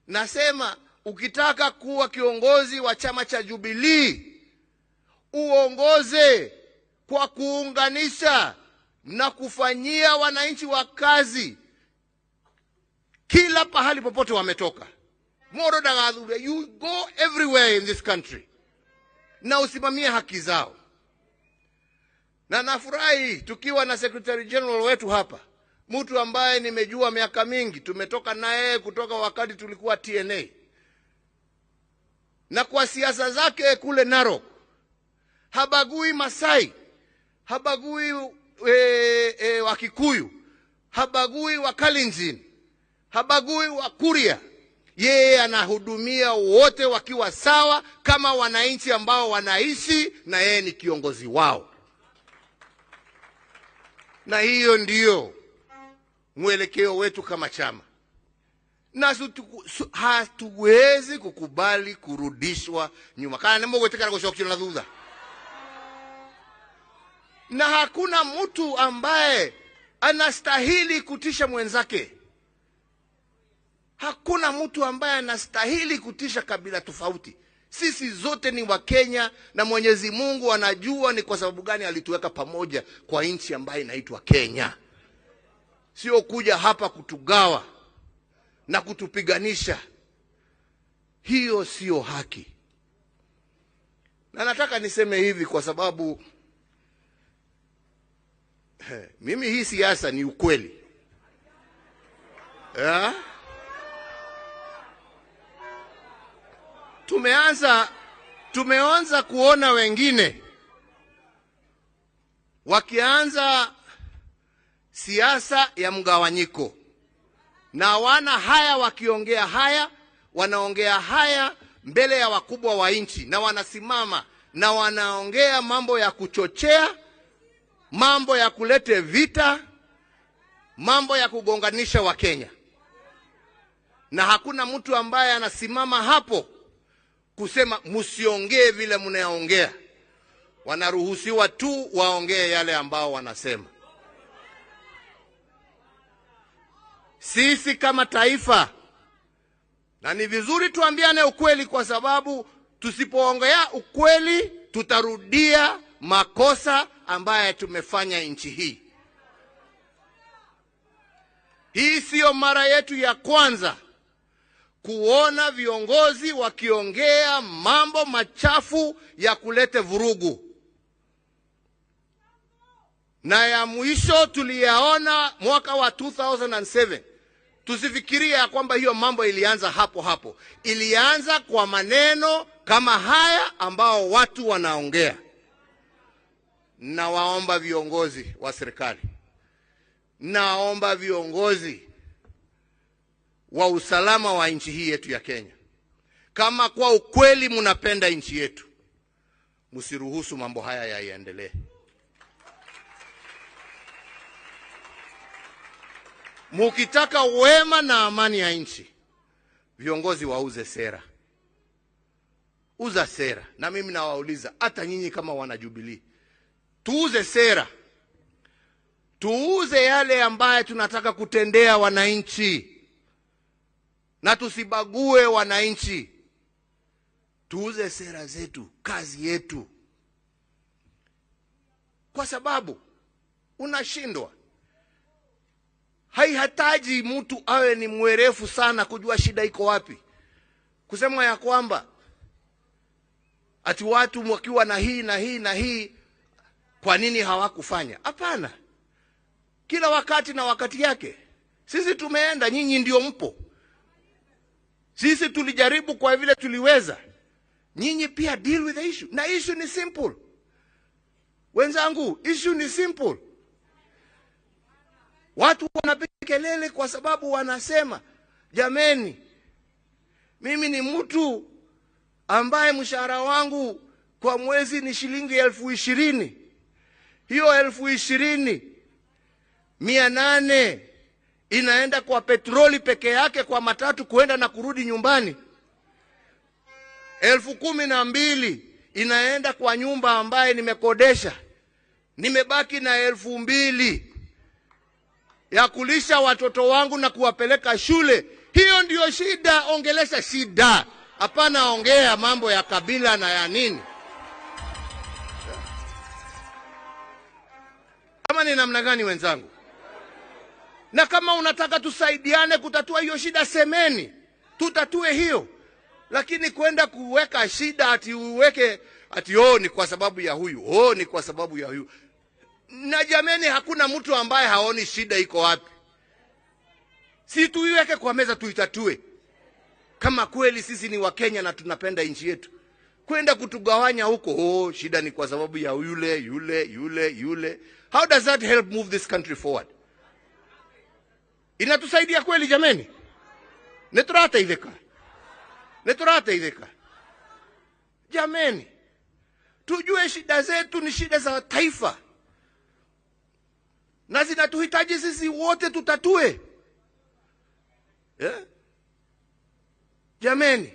S6: Nasema ukitaka kuwa kiongozi wa chama cha Jubilee, uongoze kwa kuunganisha na kufanyia wananchi wa kazi kila pahali popote wametoka. Moro dagadhure, you go everywhere in this country na usimamie haki zao. Na nafurahi tukiwa na Secretary General wetu hapa, mtu ambaye nimejua miaka mingi, tumetoka naye kutoka wakati tulikuwa TNA. Na kwa siasa zake kule Narok, habagui Masai, habagui Wakikuyu, habagui Wakalenjin, habagui Wakuria. Yeye anahudumia wote wakiwa sawa kama wananchi ambao wanaishi, na yeye ni kiongozi wao. Na hiyo ndio mwelekeo wetu kama chama. Na hatuwezi kukubali kurudishwa nyuma. Kana nemo wetekana kushokio na dhudha. Na hakuna mtu ambaye anastahili kutisha mwenzake. Hakuna mtu ambaye anastahili kutisha kabila tofauti. Sisi zote ni wa Kenya, na Mwenyezi Mungu anajua ni kwa sababu gani alituweka pamoja kwa nchi ambayo inaitwa Kenya. Sio kuja hapa kutugawa na kutupiganisha. Hiyo sio haki. Na nataka niseme hivi kwa sababu mimi hii siasa ni ukweli. Tumeanza kuona wengine wakianza siasa ya mgawanyiko, na wana haya wakiongea haya, wanaongea haya mbele ya wakubwa wa nchi, na wanasimama na wanaongea mambo ya kuchochea, mambo ya kulete vita, mambo ya kugonganisha wa Kenya. Na hakuna mtu ambaye anasimama hapo kusema msiongee vile mnaongea. Wanaruhusiwa tu waongee yale ambao wanasema. Sisi kama taifa, na ni vizuri tuambiane ukweli, kwa sababu tusipoongea ukweli tutarudia makosa ambaye tumefanya nchi hii. Hii sio mara yetu ya kwanza kuona viongozi wakiongea mambo machafu ya kulete vurugu. na ya mwisho tuliyaona mwaka wa 2007. Tusifikiria kwamba hiyo mambo ilianza hapo hapo. Ilianza kwa maneno kama haya ambao watu wanaongea. Na waomba viongozi wa serikali, naomba viongozi wa usalama wa nchi hii yetu ya Kenya, kama kwa ukweli mnapenda nchi yetu, msiruhusu mambo haya yaendelee. Mukitaka wema na amani ya nchi, viongozi wauze sera. Uza sera. Na mimi nawauliza, hata nyinyi kama wana Jubilee, tuuze sera. Tuuze yale ambaye tunataka kutendea wananchi. Na tusibague wananchi. Tuuze sera zetu, kazi yetu. Kwa sababu unashindwa. Haihitaji mtu awe ni mwerefu sana kujua shida iko wapi. Kusema ya kwamba ati watu wakiwa na hii na hii na hii, kwa nini hawakufanya? Hapana. Kila wakati na wakati yake. Sisi tumeenda, nyinyi ndio mpo. Sisi tulijaribu kwa vile tuliweza. Nyinyi pia deal with the issue. Na issue ni simple. Wenzangu, issue ni simple. Watu wanapiga kelele kwa sababu wanasema, jameni, mimi ni mtu ambaye mshahara wangu kwa mwezi ni shilingi 20,000. Hiyo 20,800 inaenda kwa petroli peke yake, kwa matatu kuenda na kurudi nyumbani. 12,000 inaenda kwa nyumba ambaye nimekodesha. Nimebaki na 2,000 ya kulisha watoto wangu na kuwapeleka shule. Hiyo ndio shida. Ongelesha shida. Hapana ongea mambo ya kabila na ya nini. Kama ni namna gani wenzangu? Na kama unataka tusaidiane kutatua hiyo shida, semeni. Tutatue hiyo. Lakini kwenda kuweka shida ati uweke ati ni kwa sababu ya huyu. Ni kwa sababu ya huyu. Na jameni, hakuna mtu ambaye haoni shida iko wapi. Si tuiweke kwa meza tuitatue. Kama kweli sisi ni Wakenya na tunapenda nchi yetu. Kwenda kutugawanya huko, shida ni kwa sababu ya yule. How does that help move this country forward? Inatusaidia kweli jameni? Neturataitheka. Jameni, tujue shida zetu ni shida za taifa. Na zinatuhitaji sisi wote tutatue. Jameni,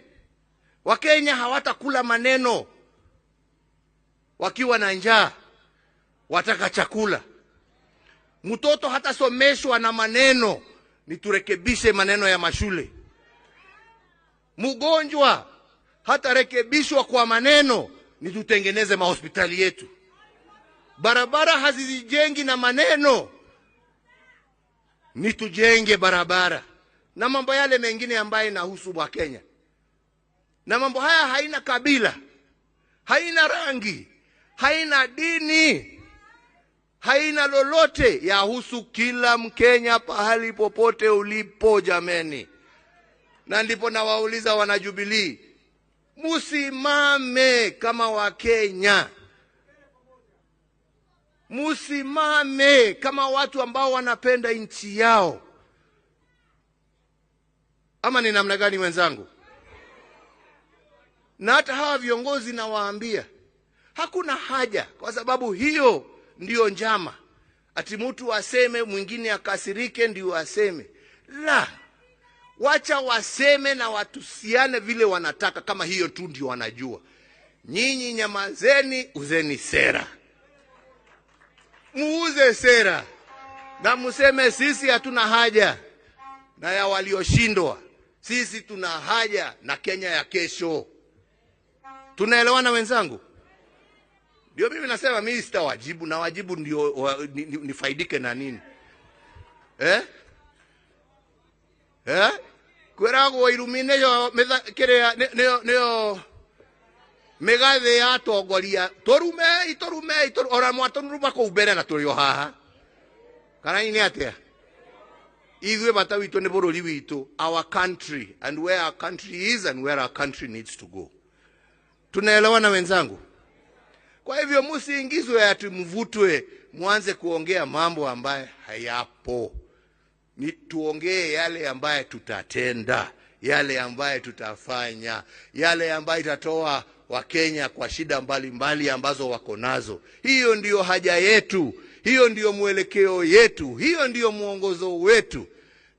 S6: Wakenya hawatakula maneno wakiwa na njaa, wataka chakula. Mtoto hatasomeshwa na maneno, ni turekebishe maneno ya mashule. Mgonjwa hatarekebishwa kwa maneno, ni tutengeneze mahospitali yetu. Barabara hazijengi na maneno, ni tujenge barabara. Na mambo yale mengine ambayo inahusu Wakenya. Na mambo haya haina kabila, haina rangi, haina dini, haina lolote, yahusu kila Mkenya pahali popote ulipo jameni. Na ndipo nawauliza wana Jubilee, musimame kama Wakenya. Musimame kama watu ambao wanapenda nchi yao. Ama ni namna gani wenzangu? Na hata hawa viongozi nawaambia, hakuna haja, kwa sababu hiyo ndio njama. Ati mtu aseme mwingine akasirike ndio aseme. La, wacha waseme na watusiane vile wanataka, kama hiyo tu ndio wanajua. Nyinyi nyamazeni, uzeni sera. Muuze sera. Na museme sisi hatuna haja na ya walioshindwa. Sisi tuna haja na Kenya ya kesho. Tunaelewana wenzangu? Ndio mimi nasema mimi sitawajibu, na wajibu ndio nifaidike na nini? Kwerago wairumine yo metha kire neo megathe ya tongoria torume ora mwatonuruma ko ubere na turio haha kana ini atia igwe bata witu ne borori witu our country and where our country is and where our country needs to go. Tunaelewana wenzangu? Kwa hivyo msiingizwe ati mvutwe mwanze kuongea mambo ambaye hayapo. Ni tuongee yale ambaye tutatenda, yale ambaye tutafanya, yale ambaye itatoa Wakenya kwa shida mbalimbali ambazo wako nazo. Hiyo ndiyo haja yetu, hiyo ndiyo mwelekeo yetu, hiyo ndiyo mwongozo wetu.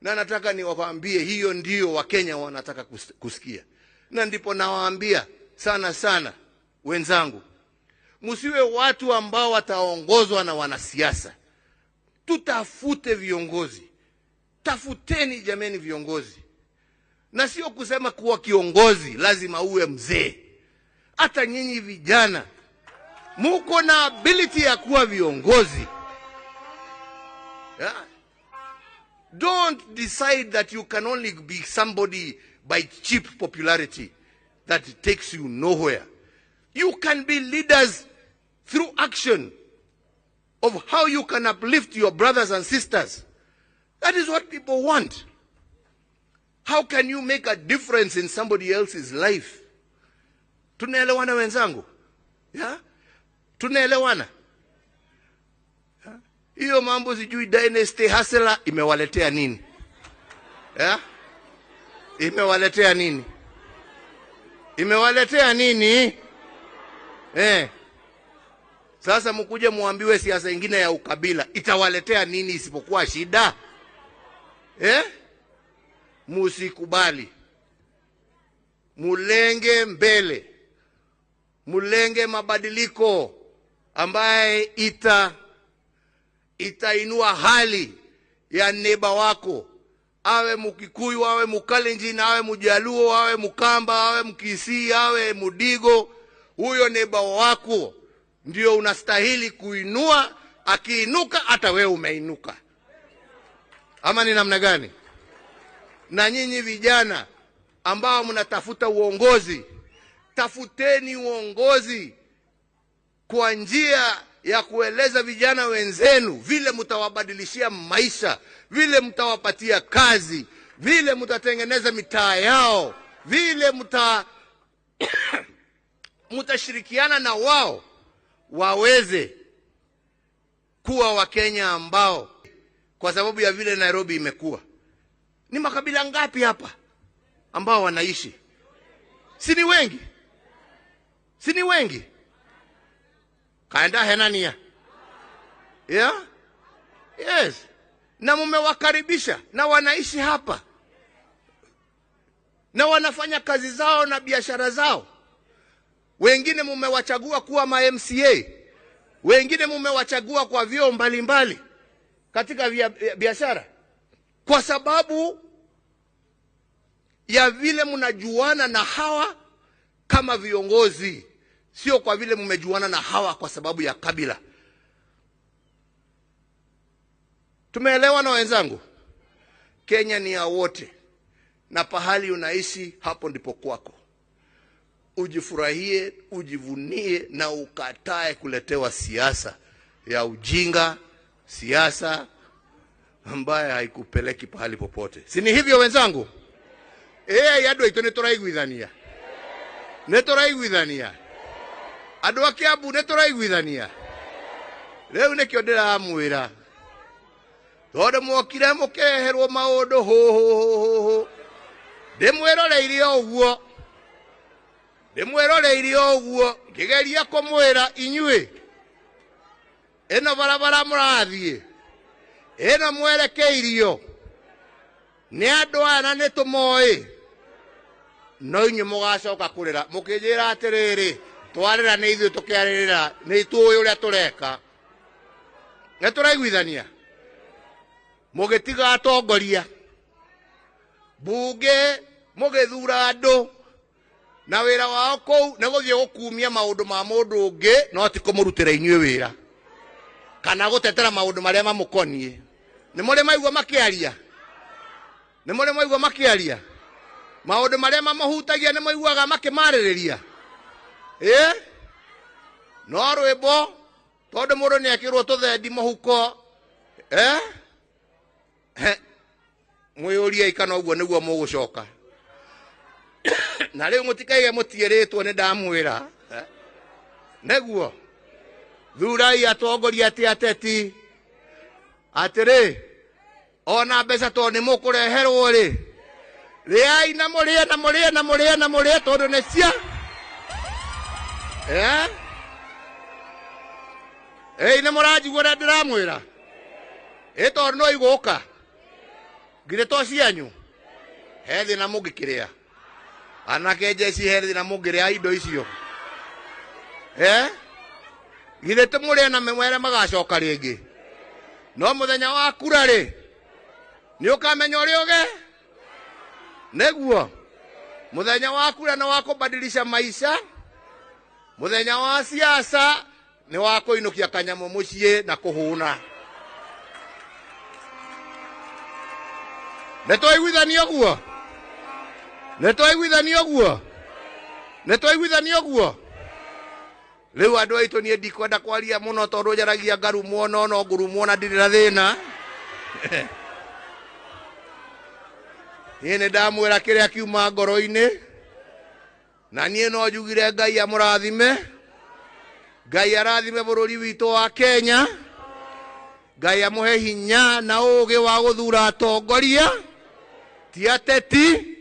S6: Na nataka niwaambie hiyo ndiyo Wakenya wanataka kusikia. Na ndipo nawaambia sana wenzangu, msiwe watu ambao wataongozwa na wanasiasa. Tutafute viongozi. Tafuteni jameni viongozi. Na sio kusema kuwa kiongozi lazima uwe mzee. Hata nyinyi vijana muko na ability ya kuwa viongozi. Yeah. Don't decide that you can only be somebody by cheap popularity that takes you nowhere. You can be leaders through action of how you can uplift your brothers and sisters. That is what people want. How can you make a difference in somebody else's life? Tunaelewana wenzangu? Yeah? Tunaelewana? Hiyo mambo sijui dynasty hustler imewaletea nini? Yeah? Imewaletea nini? Imewaletea nini? Sasa mkuje muambiwe siasa nyingine ya ukabila itawaletea nini isipokuwa shida? Musikubali. Mulenge mbele. Mulenge mabadiliko ambaye itainua hali ya neba wako. Awe Mukikuyu, awe Mukalenjin, awe Mujaluo, awe Mukamba, awe Mkisii, awe Mudigo. Huyo neba wako ndio unastahili kuinua. Akiinuka hata wewe umeinuka. Ama ni namna gani? Na nyinyi vijana ambao mnatafuta uongozi, tafuteni uongozi kwa njia ya kueleza vijana wenzenu vile mtawabadilishia maisha, vile mtawapatia kazi, vile mtatengeneza mitaa yao, vile mtashirikiana na wao waweze kuwa Wakenya ambao kwa sababu ya vile Nairobi imekuwa. Ni makabila ngapi hapa ambao wanaishi? Si ni wengi? Si ni wengi? Kaenda henania. Yeah? Yes. Na mumewakaribisha na wanaishi hapa. Na wanafanya kazi zao na biashara zao. Wengine mumewachagua kuwa ma MCA. Wengine mumewachagua kwa vyeo mbalimbali katika biashara. Kwa sababu ya vile mnajuana na hawa kama viongozi, sio kwa vile mmejuana na hawa kwa sababu ya kabila. Tumeelewa na wenzangu? Kenya ni ya wote. Na pahali unaishi hapo ndipo kwako. Ujifurahie, ujivunie na ukatae kuletewa siasa ya ujinga, siasa ambaye haikupeleki pahali popote. Si ni hivyo wenzangu? Yado ito neturaiguithania. Neturaiguithania. Andu a Kiambu neturaiguithania. Riu nikio ndiramwira. Tondu mwokire mukeherwo maundu ho. Ndimwiroreire oguo. Ndimwiroreire oguo. Ngigeria kumwira inyui. Eno barabara murathie. Eno mwerekeirio. Ni andu ana nitumoi. No inyu mugacoka kurira mukijira atiriri twarira ni ithu tukiaririra ni tuuyu uria tureka. Neturaiguithania. Mugitiga atongoria. Bunge mugithura andu na wira wao kou na guthie gukumia maundu ma mundu ungi no ti kumurutira inyui wira kana gutetera maundu maria mamukonie. Ni muri maigua makiaria? Ni muri maigua makiaria? Maundu maria mamahutagia ni maiguaga makimaririria? no rwimbo tondu mundu ni akirwo tuthendi muhuko mwiyurie ikana uguo niguo mugucoka na riu mutikaige mutieritwo ni ndamwira neguo thurai atongoria ateti atiri ona mbeca to ni mukureherwo ri riai na murie tondu ni cia ni muranjigua na ndiramwira tondu no iguka ngire to cianyu he thina mungikiria anake jeci he thina mungiria indo icio githä tä må rä na mä mwere magacoka rä ngä no må thenya wa kura rä nä å kamenya å rä å ge neguo må thenya wa kura nä wa kå badilisha maisha må thenya wa siasa nä wa kå inå kia kanyamå må ciä na kå hå na nä twaiguithania guo riu andu aitu nie ndikwenda kwaria muno tondu njaragia ngarumwo no ngurumwo na ndirĩ na thĩna niĩ nĩ ndamwĩra kĩrĩa kiuma ngoro-inĩ na niĩ no njugire Ngai amũrathime Ngai arathime bũrũri witũ wa Kenya Ngai amũhe hinya na ũũgĩ wa gũthura atongoria ti ateti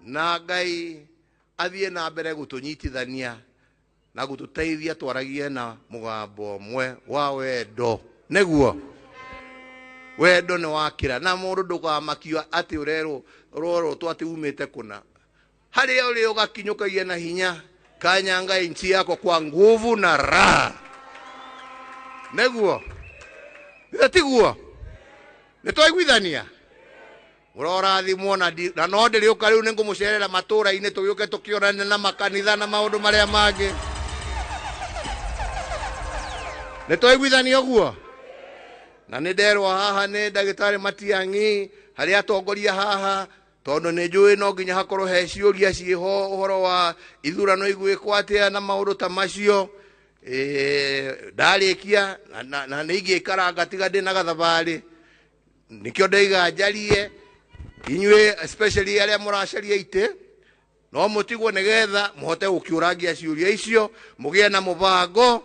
S6: na Ngai athiĩ na mbere gũtũnyitithania na gututeithia twaragie na mugambo mwe wa wendo neguo wendo ni wakira na mundu ndukamakio ati urero roro twati umite kuna hari uri ugakinyukagia na hinya kanyanga inchi yako kwa nguvu na raha neguo tiguo nitwaiguithania murorathimwo na no ndiri uka riu ningumucerera matura-ini tuyuke tukiorana na makanitha na maundu maria mangi nä twaiguithania å guo na nä nderwo haha nä ndagĩtarĩ Matiang'i harĩ atongoria haha tondũ nĩ njũĩ no nginya hakorwo he ciũria ciĩho ũhoro wa ithurano igwĩkwo atĩa na maũndũ ta macio ndarĩkia na nĩ ingĩkaranga tiga ndĩ na gathabarĩ nĩkĩo ndaiga njarie inyuĩ especially arĩa mũracaria itĩ no mũtigwo nĩgetha mũhote gũkĩũrangia ciũria icio mũgĩe na mũbango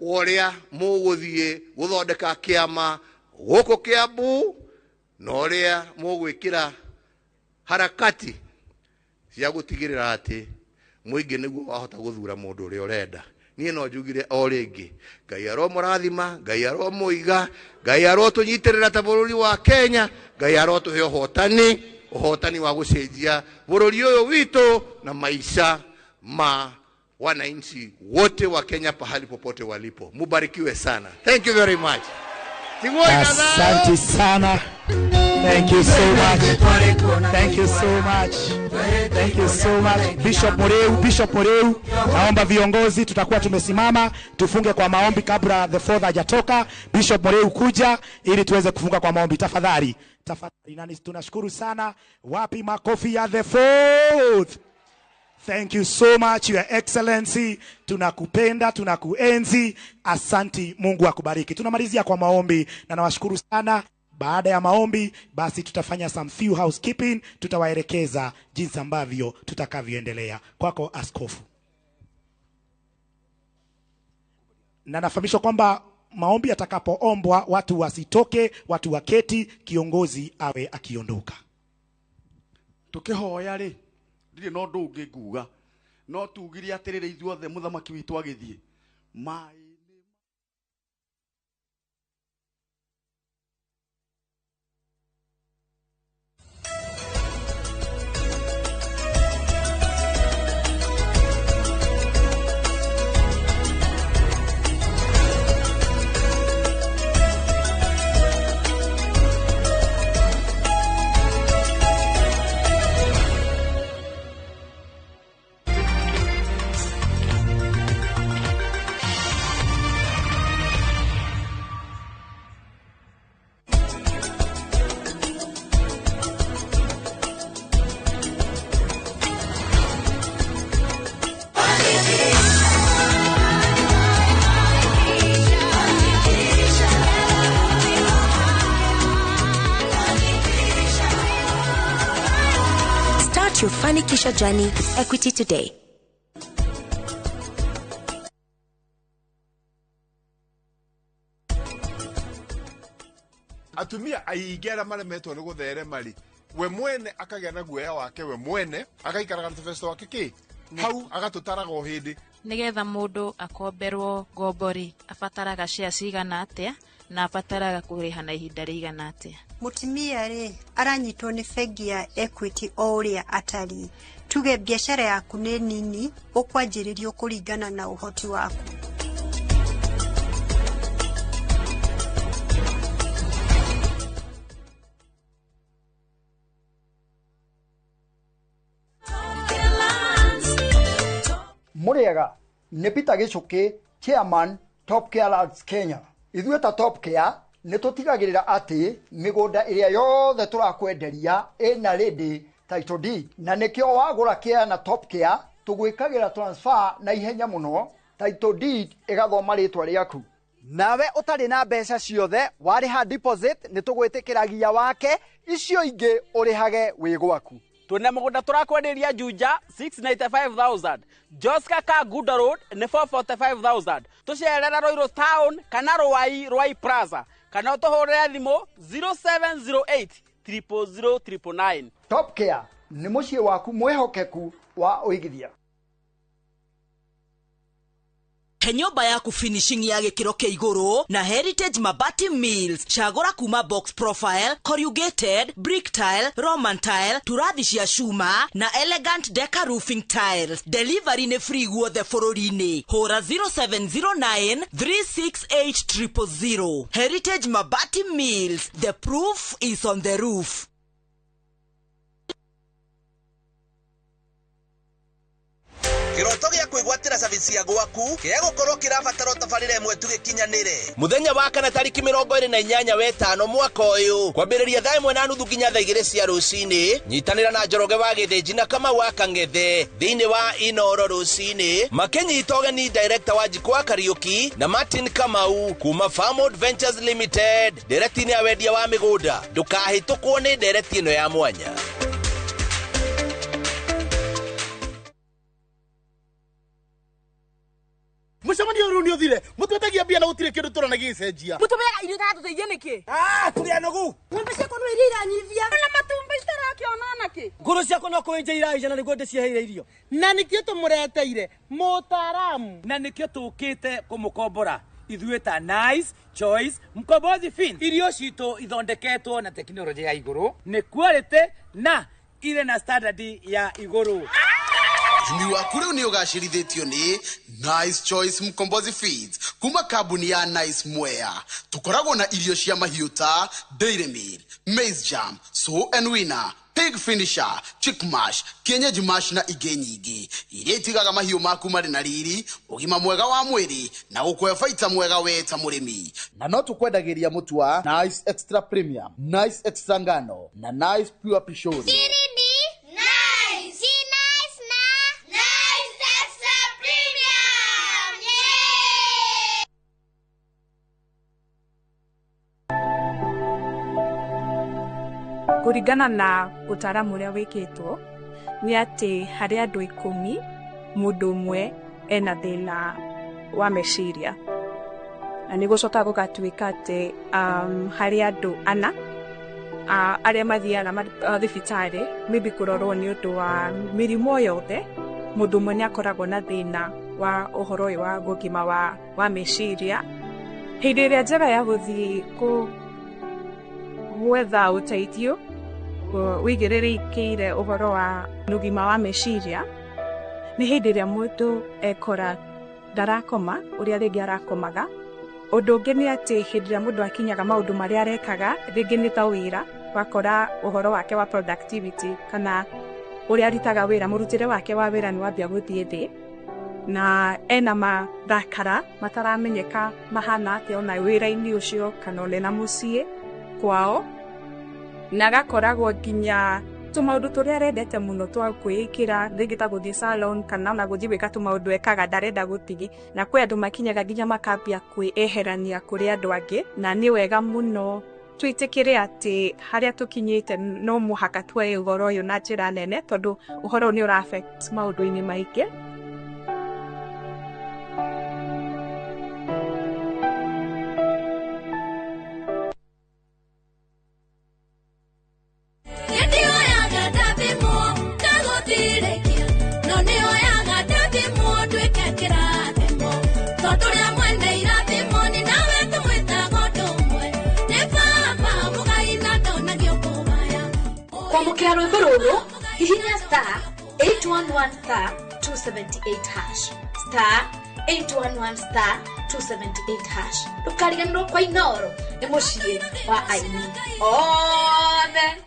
S6: ũrĩa mũgũthiĩ gũthondeka kĩama gũkũ Kiambu na ũrĩa mũgwĩkĩra harakati cia gũtigĩrĩra atĩ mũingĩ nĩguo wahota gũthura mũndũ ũrĩa ũrenda niĩ no njugire o rĩngĩ Ngai aromũrathima Ngai aromũiga Ngai arotũnyitĩrĩra ta bũrũri wa Kenya Ngai arotũhe ũhotani wa gũcenjia bũrũri ũyũ witũ na maisha ma wananchi wote wa Kenya pahali popote walipo. Mubarikiwe sana. Thank you very much.
S8: Asante sana. Thank you so much. Thank you so much. Thank you so much. Bishop Moreu, naomba viongozi tutakuwa tumesimama tufunge kwa maombi kabla the fourth hajatoka. Bishop Moreu kuja ili tuweze kufunga kwa maombi tafadhali. Tafadhali nani tunashukuru sana. Wapi makofi ya the fourth? Thank you so much, Your Excellency. Tunakupenda, tunakuenzi. Asanti, Mungu akubariki. Tunamalizia kwa maombi na nawashukuru sana. Baada ya maombi, basi tutafanya some few housekeeping. Tutawaelekeza jinsi ambavyo tutakavyoendelea. Kwako askofu. Na nafahamishwa kwamba maombi yatakapoombwa watu wasitoke, watu waketi, kiongozi awe akiondoka.
S10: Tukihoya ri ndire no ndu ungi nguga no tugire atirire ithuothe muthamaki witu agithie mai
S16: Start your Fanikisha journey with Equity today.
S17: Atumia aigera malemetwo ni gutherema ri we mwene akagĩa na guoya wake we mwene agaikaraga na tũbeca wake ki hau agatũtaraga o hindi
S18: nigetha mundu akomberwo ngombori abataraga share cigana atia na abataraga kuriha na ihinda rĩigana atia.
S19: Mutumia ri aranyitwo ni bengi ya Equity o uria atari tuge biashara yaku ni nini ukwanjĩrĩrio kũringana na uhoti waku.
S21: Muriega ni Peter Gichuki, Chairman Top Care Lands Kenya. Ithuĩ ta Top Care nĩ tũtigagĩrĩra atĩ mĩgũnda ĩrĩa yothe tũrakwenderia ĩna ready title deed, na nĩkĩo wagũra Care na Top Care tũgwĩkagĩra transfer na ihenya mũno, title deed ĩgathoma rĩtwa rĩaku. Nawe ũtarĩ na mbeca ciothe warĩha deposit nĩ tũgwĩtĩkĩragia wake, icio ingĩ ũrĩhage wĩ gwaku.
S22: Tuna mũgũnda tũrakwenderia Juja 695,000, Joska Kaguda Road ni 445,000. Tucerera Roiro Town kana Rwai Plaza kana ũtũhũrĩre thimũ 0708 000 999.
S21: Top Care nĩ mũciĩ waku mwĩhokeku wa ũigithia.
S23: He nyumba yaku finishing ya gĩkĩro kĩa igũrũ na Heritage Mabati Mills. Chagũra kuma box profile, corrugated, brick tile, Roman tile, turathi cia cuma na elegant deca roofing tiles. Delivery nĩ free guothe bũrũri-inĩ. Hũra 0709 368 000. Heritage Mabati Mills. The proof is on the roof.
S25: Kiroto gĩa kwĩgwatĩra service ya gwaku kĩa gũkorwo kĩrabatara tabarĩra ĩmwe tu gĩkinyanĩre.
S23: Muthenya wa kana tariki 28 wetano mwaka ũyũ kwambĩrĩria thaa 1:30 nginya thaa 2 cia rũcinĩ. Nyitanĩra na Njoroge wa Gĩthĩnji na Kamau wa Kang'ethe thĩinĩ wa Inoro rũcinĩ, makĩnyita ũgeni director wa Jikwa Kariuki na Martin Kamau kuma Farmwood Ventures Limited. Director ya wendia wa mĩgũnda ndũkahĩtũkwo nĩ director ĩno ya mwanya.
S26: Mucamanio rũni ũthire mũtwetagia mbia na gũtirĩ kĩndũ tũrona gĩcenjia.
S3: Mũtumĩra irio tatũteithie nĩkĩ?
S26: Kũrĩa nogu
S3: ng'ombe ciakwa nĩ iria iranyivia na matumba itarakiona naki.
S26: ngũrũ ciakwa no kũenja iraija na nĩguo ndĩcieheire irio, na nĩkĩo tũmũreteire mũtaaramu na nĩkĩo tũkĩte kũmũkombora. Ithuĩ ta Nice Choice Mkombozi Fin, irio citũ ithondeketwo na tekinoronjĩ ya igũrũ, nĩ quality na ile na standard ya igũrũ.
S27: Imi waku rĩu nĩ ũgacĩrithĩtio nĩ Nice Choice Mkombozi Feeds kuma kambuni ya Nice Mwea. Tũkoragwo na irio cia mahiũ ta Dairy Meal, Maize Jam, So and Winner, Pig Finisher, Chick Mash, Kienyeji Mash na ingĩ nyingĩ iria itigaga mahiũ maku marĩ na riri, ũgima mwega wa mwĩrĩ na gũkũhe baita mwega we ta mũrĩmi. Na no tũkwendagĩria mũtu wa Nice Extra Premium, Nice Extra Ngano na Nice Pure Pishori.
S31: Kũringana na ũtaaramu ũrĩa wĩkĩtwo nĩ atĩ harĩ andũ 10 mũndũ ũmwe ena thĩna wa meciria, na nĩ gũcoka gũgatuĩka atĩ harĩ andũ 4 arĩa mathiaga thibitarĩ maybe kũrorwo nĩ ũndũ wa mĩrimũ yothe, mũndũ ũmwe nĩ akoragwo na thĩna wa ũhoro ũyũ wa ũgima wa meciria. Hĩndĩ ĩrĩa njĩra ya gũthiĩ gwetha ũteithio wĩigĩrĩrĩkĩire ũhoro wa ũgima wa meciria nĩ hĩndĩ ĩrĩa mũndũ ekora ndarakoma ũrĩa rĩngĩ arakomaga. Ũndũ ũngĩ nĩ atĩ hĩndĩ ĩrĩa mũndũ akinyaga maũndũ marĩa arekaga rĩngĩ nĩ ta wĩra, wakora ũhoro wake wa productivity kana ũrĩa arutaga wĩra, mũrutĩre wake wa wĩra nĩ wambia gũthiĩ thĩ, na ena marakara mataramenyeka mahana atĩa ona wĩra-inĩ ũcio kana ona na mũciĩ kwao, na gakoragwo nginya tũmaũndũ tũrĩa arendete mũno twa kwĩĩkĩra, rĩngĩ ta gũthiĩ salon kana ona gũthiĩ gwĩka tũmaũndũ ekaga ndarenda gũtigi, na kwĩ andũ makinyaga nginya makambia kwĩeherania kũrĩ andũ angĩ. Na nĩ wega mũno twitikire ati haria tukinyite no muhaka twe ugoro uyu na njira nene tondu uhoro ni ura affect maundu-ini maingi.
S1: Kwamukira rwimbo ruru hihinya star 811 star 278 hash star 811 star 278 hash tukariganirwo kwa Inoro ni muciĩ wa aini othe.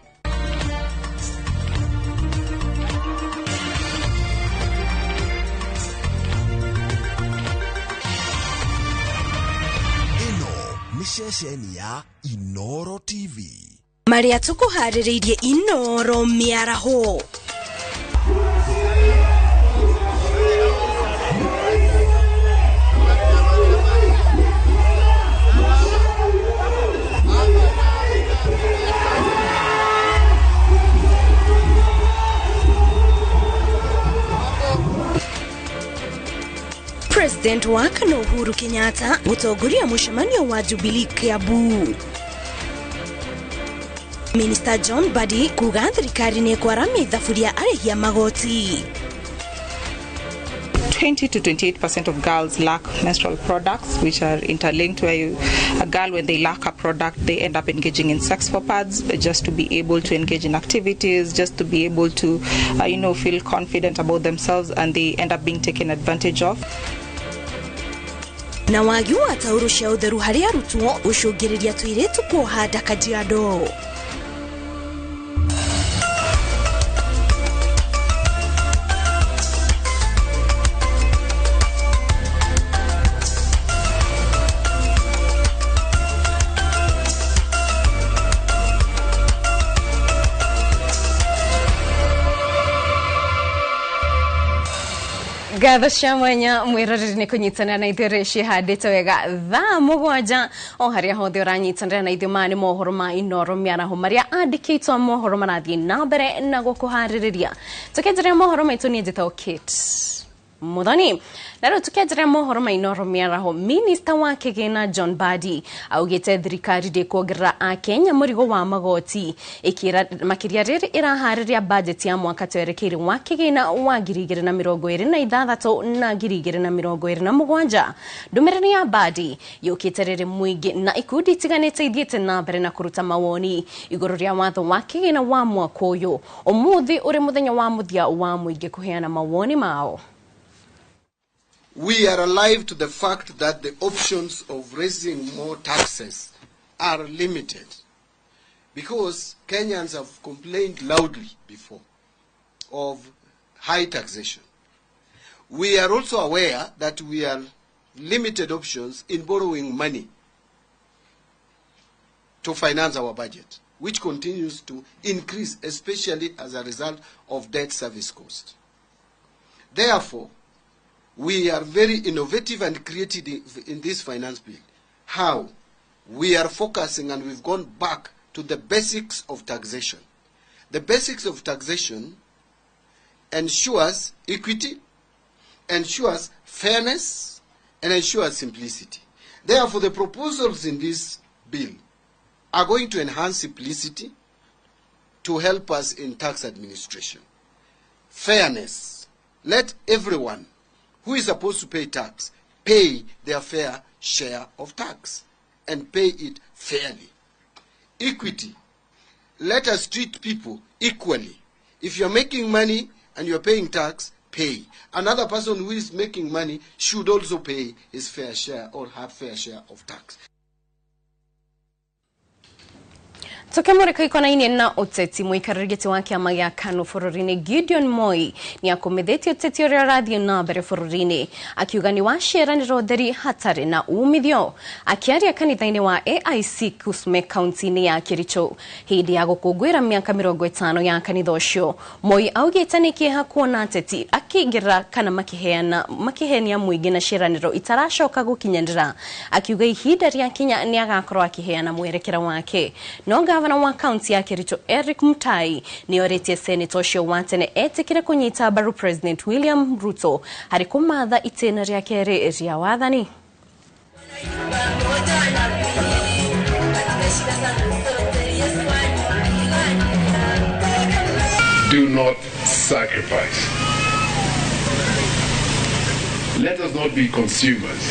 S2: Ino ni ceceni ya Inoro TV.
S1: Maria tukuharĩrĩirie Inoro miaraho. President wa Kenya Uhuru Kenyatta gutongoria mucemanio wa Jubilee Kiambu. Minister John Badi kuga thirikari ni kwaramia ithaburia arihia magoti.
S4: 20 to 28% of girls lack menstrual products, which are interlinked, where a girl, when they lack a product, they end up engaging in sex for pads just to be able to engage in activities, just to be able to, feel confident about themselves, and they end up being taken advantage of.
S1: Na wagi wa tauro cia utheru hari arutwo ucungiriria tuiretu kuohanda Kajiado.
S20: Gatho cia mwanya mwiroreri ni kunyitanira na ithuĩ rĩci handĩte wega thaa mũgwanja o harĩa hothe ũranyitanĩra na ithuĩ maya nĩ mohoro ma Inoro mĩaraho marĩa andĩkĩtwo mohoro marathiĩ na mbere na gũkũharĩrĩria. Tũkĩenderea mohoro maitũ niĩ njĩtagwo Kate Muthoni. Na rĩu tũkĩenderea mohoro ma Inoro mĩaraho, Minister wa Kĩgĩna John Badi augĩte thirikari ndĩkuongerera Akenya mũrigo wa magoti, ĩkĩra makĩria rĩrĩ ĩraharĩria budget ya mwaka twerekeire wa Kĩgĩna wa 2026 na 2027. Ndũmĩrĩri ya Badi yũkĩte rĩrĩ mũingĩ na ikundi itiganĩte ithiĩte na mbere na kũruta mawoni igũrũ rĩa watho wa Kĩgĩna wa mwaka ũyũ. Ũmũthĩ ũrĩ mũthenya wa mũthia wa mũingĩ kũheana mawoni mao.
S5: We are alive to the fact that the options of raising more taxes are limited because Kenyans have complained loudly before of high taxation. We are also aware that we are limited options in borrowing money to finance our budget, which continues to increase, especially as a result of debt service cost. Therefore, we are very innovative and creative in this finance bill. How? We are focusing, and we've gone back to the basics of taxation. The basics of taxation ensures equity, ensures fairness, and ensures simplicity. Therefore, the proposals in this bill are going to enhance simplicity to help us in tax administration. Fairness. Let everyone who is supposed to pay tax pay their fair share of tax and pay it fairly. Equity. Let us treat people equally. If you're making money and you're paying tax, pay. Another person who is making money should also pay his fair share or her fair share of tax.
S7: Tukemurika ikonaine na uteti muikarigiti wa kiama gia KANU bururi-ini Gideon Moi ni akomethetie uteti uria rathie na mbere bururi-ini akiuga ni waciaraniro theri hatari na umithio akiaria kanitha-ini wa AIC Kusme kaunti-ini ya Kericho hindi ya gukungwira miaka 50 ya kanitha ucio. Moi augite ni kieha kuona ateti akigira kana makihenia muingi na ciaraniro itaracoka gukinyandira akiuga ihinda ria kinya ni agakorwo akiheana mwerekera wake. No gavana wa kaunti ya Kericho Eric Mutai ni oretie senator cio watene etikire kunyita baru President William Ruto hari kumatha itena ria keri ria wathani.
S9: Do not sacrifice. Let us not be consumers.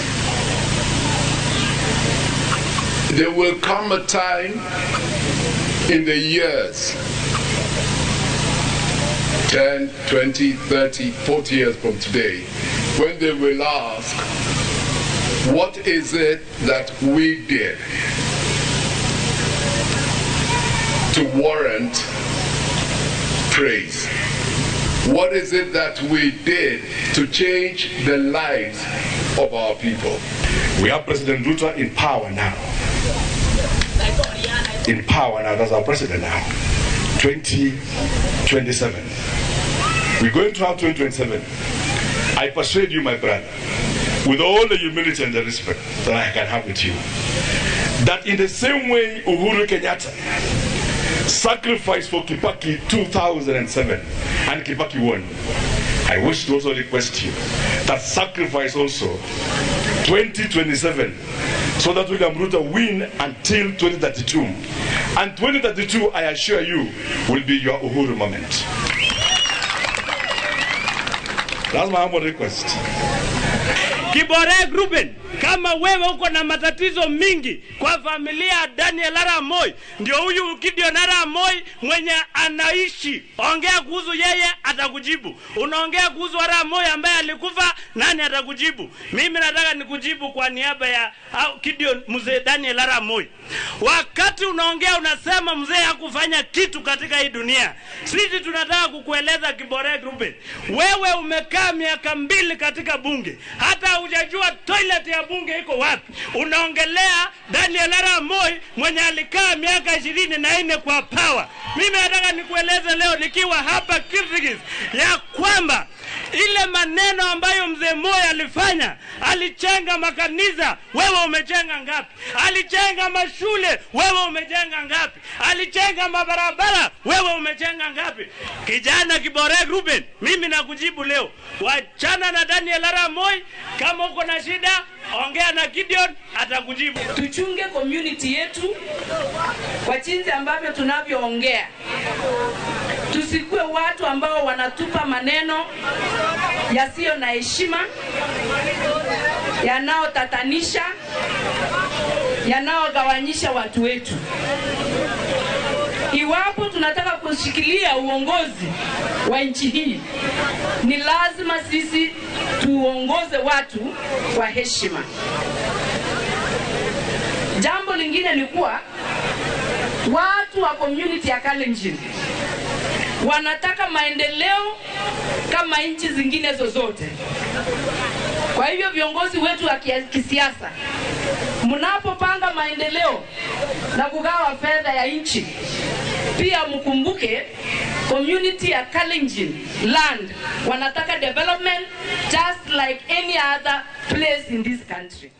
S9: There will come a time in the years, 10, 20, 30, 40 years from today, when they will ask, what is it that we did to warrant praise? What is it that we did to change the lives of our people?
S11: We have President Ruto in power now. In power now, that's our president now. 2027. We're going to have 2027. I persuade you, my brother, with all the humility and the respect that I can have with you, that in the same way Uhuru Kenyatta sacrificed for Kibaki 2007 and Kibaki won, I wish to also request you that sacrifice also 2027 so that William Ruto win until 2032. And 2032, I assure you, will be your Uhuru moment. That's my humble request.
S26: Kibore Ruben, kama wewe uko na matatizo mingi kwa familia Daniel Arap Moi, ndio huyu Gideon Arap Moi mwenye anaishi. Ongea kuhusu yeye atakujibu. Unaongea kuhusu Arap Moi ambaye alikufa, nani atakujibu? Mimi nataka nikujibu kwa niaba ya Gideon mzee Daniel Arap Moi. Wakati unaongea unasema mzee hakufanya kitu katika hii dunia. Sisi tunataka kukueleza Kibore Ruben. Wewe umekaa miaka 2 katika bunge. Hata hujajua toilet ya bunge iko wapi. Unaongelea Daniel Arap Moi mwenye alikaa miaka 24 kwa power. Mimi nataka nikueleze leo nikiwa hapa Kirigis ya kwamba ile maneno ambayo mzee Moi alifanya, alichenga makanisa, wewe umechenga ngapi? Alichenga mashule, wewe umejenga ngapi? Alichenga mabarabara, wewe umechenga ngapi? Kijana Kibore Ruben, mimi nakujibu leo. Wachana na Daniel Arap Moi, kama uko na shida, ongea na Gideon atakujibu.
S12: Tuchunge community yetu kwa jinsi ambavyo tunavyoongea. Tusikue watu ambao wanatupa maneno yasiyo na heshima, yanaotatanisha, yanaogawanyisha watu wetu. Iwapo tunataka kushikilia uongozi wa nchi hii, ni lazima sisi tuongoze watu kwa heshima. Jambo lingine ni kuwa watu wa community ya Kalenjin wanataka maendeleo kama nchi zingine zozote. Kwa hivyo viongozi wetu wa kisiasa, mnapopanga maendeleo na kugawa fedha ya nchi, pia mkumbuke community ya Kalenjin land wanataka development just like any other place in this country.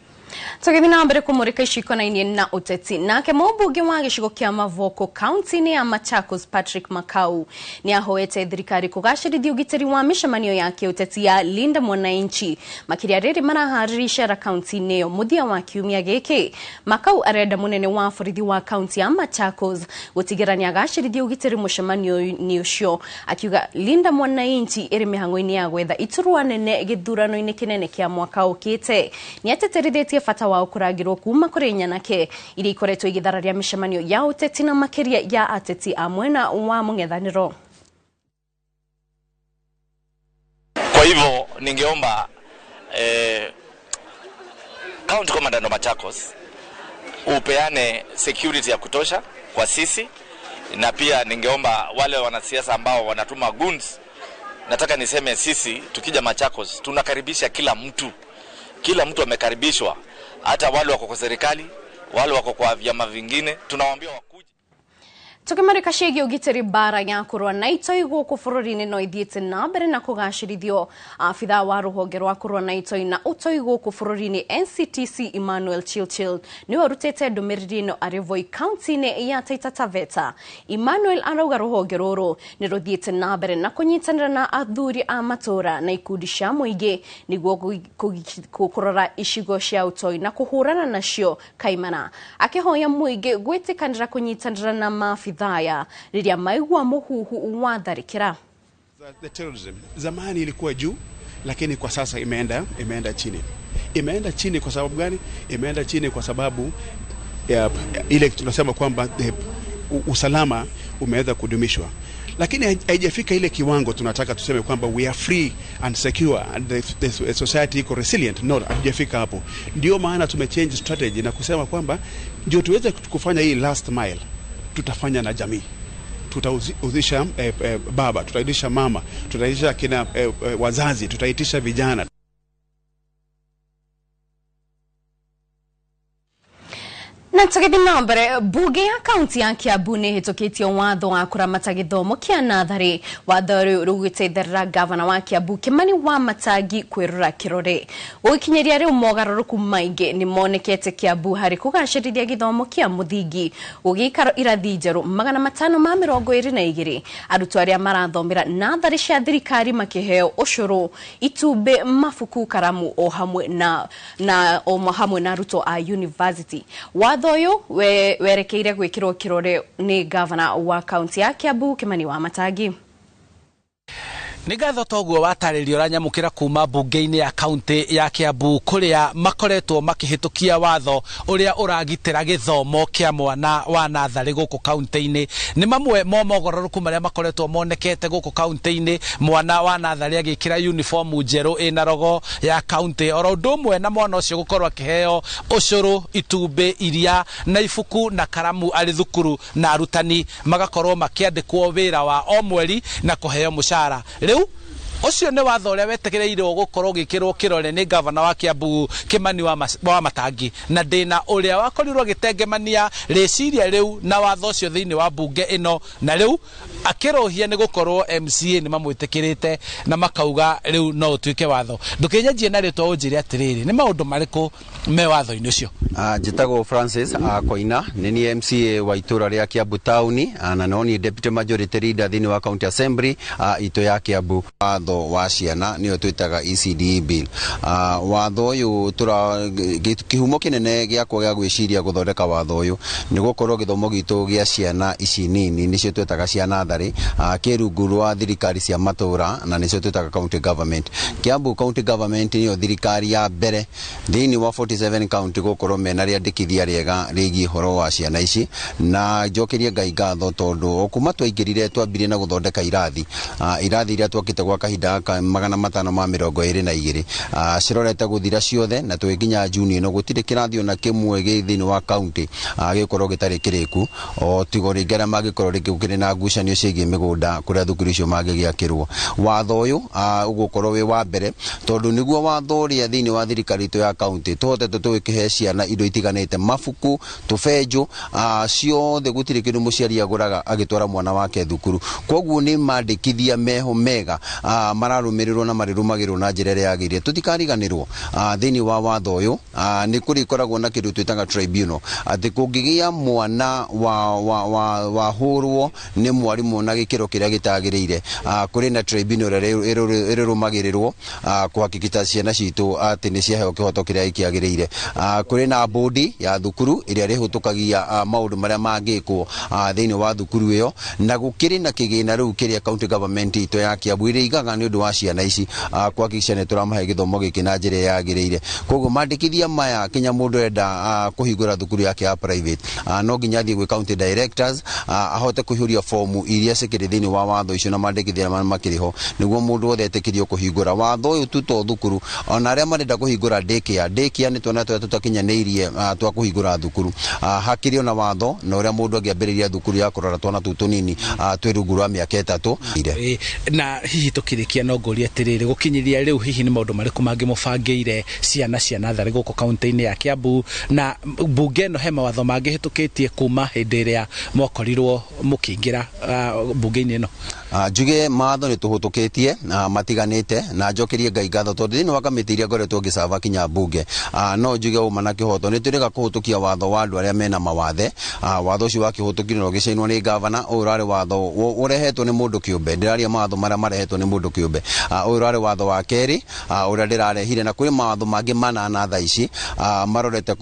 S7: Tugithina mbere kumurika icikonaine na uteti nake mubunge wa gicigo kia Mavoko kaunti-ini ya Machakos Patrick Makau ni ahoete thirikari kugacirithia ugitiri wa mishemanio yake uteti ya Linda Mwananchi makiria riri maraharirisha kaunti-ini iyo muthia wa kiumia giki. Makau arenda munene wa borithi wa kaunti ya Machakos gutigirania agacirithia ugitiri mushemanio ni ucio akiuga Linda Mwananchi iri mihango-ini ya gwetha iturwa nene githurano-ini kinene kia mwaka ukite. Ni ateterithitie fata wa kuragirwo kuma kuri nyanake iri ikoretwo igithararia mishemanio ya uteti na makiria ya ateti a mwena wa mung'ethaniro.
S13: Kwa hivyo ningeomba County Commandant wa Machakos upeane security ya kutosha kwa sisi, na pia ningeomba wale wanasiasa ambao wanatuma goons, nataka niseme sisi tukija Machakos tunakaribisha kila mtu. Kila mtu amekaribishwa, hata wale wako kwa serikali, wale wako kwa vyama vingine, tunawaambia wakuje.
S7: Tukimarika shegi ugiteri bara ya kurwa na itoi guku furorine no ithiete na mbere na kugashirithio afitha wa ruhonge rwa kurwa na itoi na utoi guku furorine NCTC Emmanuel Chilchil ni warutete ndumiriri no arivoi county-ne ya Taita Taveta. Emmanuel arauga ruhonge ruru ni ruthiete na mbere na kunyitanira na athuri a matura na ikundi cia muingi niguo kurora icigo cia utoi na kuhurana nacio kaimana, akihoya muingi gwitikanira kunyitanira na mafitha riria maigwa muhuhu wa tharikira.
S6: The terrorism zamani ilikuwa juu, lakini kwa sasa imeenda chini. Imeenda chini kwa sababu gani? Imeenda chini kwa sababu ile tunasema kwamba usalama umeweza kudumishwa, lakini haijafika ile kiwango tunataka tuseme kwamba we are free and secure and the society iko resilient. No, haijafika hapo. Ndio maana tumechange strategy na kusema kwamba ndio tuweze kufanya hii last mile. Tutafanya na jamii, tutahusisha baba, tutahusisha mama, tutahusisha kina wazazi, tutaitisha vijana.
S7: Na tukithina mbere, bunge ya kaunti ya Kiambu ni hitũkĩtio watho wa kũramata gĩthomo kĩa nathari. Watho ũyũ ũgũteithĩrĩria gavana wa Kiambu Kimani Wamatangi kwĩrora kĩrore. Gũkinyĩria rĩu mogarũrũku maingĩ nĩ monekete Kiambu harĩ kũgacĩrithia gĩthomo kĩa mũthingi. Gũgĩikaro irathi njerũ 522. Arutwo arĩa marathomera nathari cia thirikari makĩheo ũcũrũ, itumbĩ, mabuku, karamu o hamwe na arutwo a university. Watho ũyũ werekeire gwĩkĩrwo kĩrore nĩ gavana wa kaunti ya Kiambu Kimani Wamatangi.
S22: Ni gatho toguo watarĩrio ranyamũkĩra kuma bunge-inĩ ya kaunti ya Kiambu kuria makoretwo makĩhĩtũkia watho ũrĩa ũragitĩra gĩthomo kĩa mwana wa natharĩ gũkũ kaunti-inĩ. Nĩ mamwe mogarũrũku marĩa makoretwo monekete gũkũ kaunti-inĩ, mwana wa natharĩ agĩkĩra uniform njerũ ĩna rogo ya kaunti, oro ũndũ ũmwe na mwana ũcio gũkorwo akĩheo ũcũrũ, itumbĩ, iria na ibuku na karamu arĩ thukuru, na arutani magakorwo makĩandĩkwo wĩra wa o mweri na kũheo mũcara. Rĩu Ucio ni watho uria wetegereirwo gukorwo gikirwo kirore ni gavana wa Kiambu Kimani Wamatangi, na ndina uria wakorirwo gitengemania reciria riu na watho ucio thiini wa bunge ino, na riu akirohia ni gukorwo MCA ni mamwitikirite na makauga riu no utuike watho. Ndukinyanjie na ritwa unjire atiriri ni maundu mariku me watho-ini ucio.
S8: Njitagwo Francis Koina, ni MCA wa itura ria Kiambu Town na noni deputy majority leader thiini wa county assembly ito ya Kiambu. Watho wa ciana niyo twitaga ECD bill. Watho uyu kihumo kinene giakwa gia gwiciria guthondeka watho uyu ni gukorwo githomo gitu gia ciana ici nini nicio twitaga ciana thari kirungu rwa thirikari cia matura na nicio twitaga county government. Kiambu county government niyo thirikari ya mbere thiini wa 47 county gukorwo mena riandikithia riega rigi horo wa ciana ici, na njokerie Ngai ngatho tondu okuma twaingirire twambire na guthondeka irathi iria twakite gwa kahinda 522 cirorete guthira ciothe, na twiginya Juni ino gutire kirathi ona kimwe thiini wa county gikorwo gitari kiriku o tigo ringera magikorwo rikukire na ngucanio ciĩgiĩ migunda kuria thukuru icio magigiakirwo. Watho uyu ugukorwo wi wa mbere tondu niguo watho uria thiini wa thirikari itu ya county tuhotete tugikihe ciana indo itiganite, mabuku, tubenjo, ciothe gutire kindu muciari aguraga agitwara mwana wake thukuru. Koguo ni mandikithia meho mega mararumirirwo na marirumagirwo na njira ria yagirie. Tutikariganirwo thiini wa watho uyu ni kuri koragwo na kindu twitaga tribunal, ati kungigia mwana wa hurwo ni mwarimu na gikiro kiria gitagiriire kuri na tribunal irirumagirirwo kuhakikisha ciana citu ati ni ciaheo kihoto kiria ikiagiriire. Kuri na bodi ya thukuru iria rihutukagia maundu maria mangikwo thiini wa thukuru iyo, na gukiri na kigina riu kiria county government ito ya Kiambu irigaga nĩ ũndũ wa ciana ici kuhakikisha nĩ tũramahe gĩthomo gĩkĩ na njĩra yagĩrĩire. Koguo mandĩkithia maya kinya mũndũ enda kũhingũra thukuru yake ya private no nginya athiĩ gwĩ county directors ahote kũihũria fomu iria cikĩrĩ thĩinĩ wa watho icio na mandĩkithia makĩrĩ ho nĩguo mũndũ wothe etĩkĩrio kũhingũra watho ũyũ tu to thukuru ona arĩa marenda kũhingũra daycare nĩ tuona tũtakinyanĩirie twa kũhingũra thukuru hakĩrĩ ona watho na ũrĩa mũndũ angĩambĩrĩria thukuru ya kũrora twana tũ tũnini twĩ rungu rwa mĩaka 3
S26: na hihi tũkĩrĩkia no ngoria atĩrĩrĩ gũkinyĩria rĩu hihi nĩ maũndũ marĩkũ mangĩ mũbangĩire ciana cia natharĩ gũkũ kaunti-inĩ ya Kiambu na mbunge ĩno he mawatho mangĩ hĩtũkĩtie kuma hĩndĩ ĩrĩa mwakorirwo mũkĩingĩra mbunge-inĩ ĩno?
S8: Njuge mawatho nĩ tũhũtũkĩtie matiganĩte na njokerie Ngai ngatho tondũ thĩinĩ wa kamĩtĩ iria ngoretwo ngĩcaba kinya mbunge no njuge uma na kĩhoto nĩ tũrĩga kũhũtũkia watho wa andũ arĩa mena mawathe. Watho ũcio wakĩhũtũkire na ũgĩcainwo nĩ gavana. Ũyũ ũrarĩ watho ũrehetwo nĩ mũndũ kĩũmbe, ndĩraria mawatho marĩa marehetwo nĩ mũndũ kĩũmbe. Ũyũ ũrarĩ watho wa kerĩ ũrĩa ndĩrarehire na kũrĩ mawatho mangĩ manana thaa ici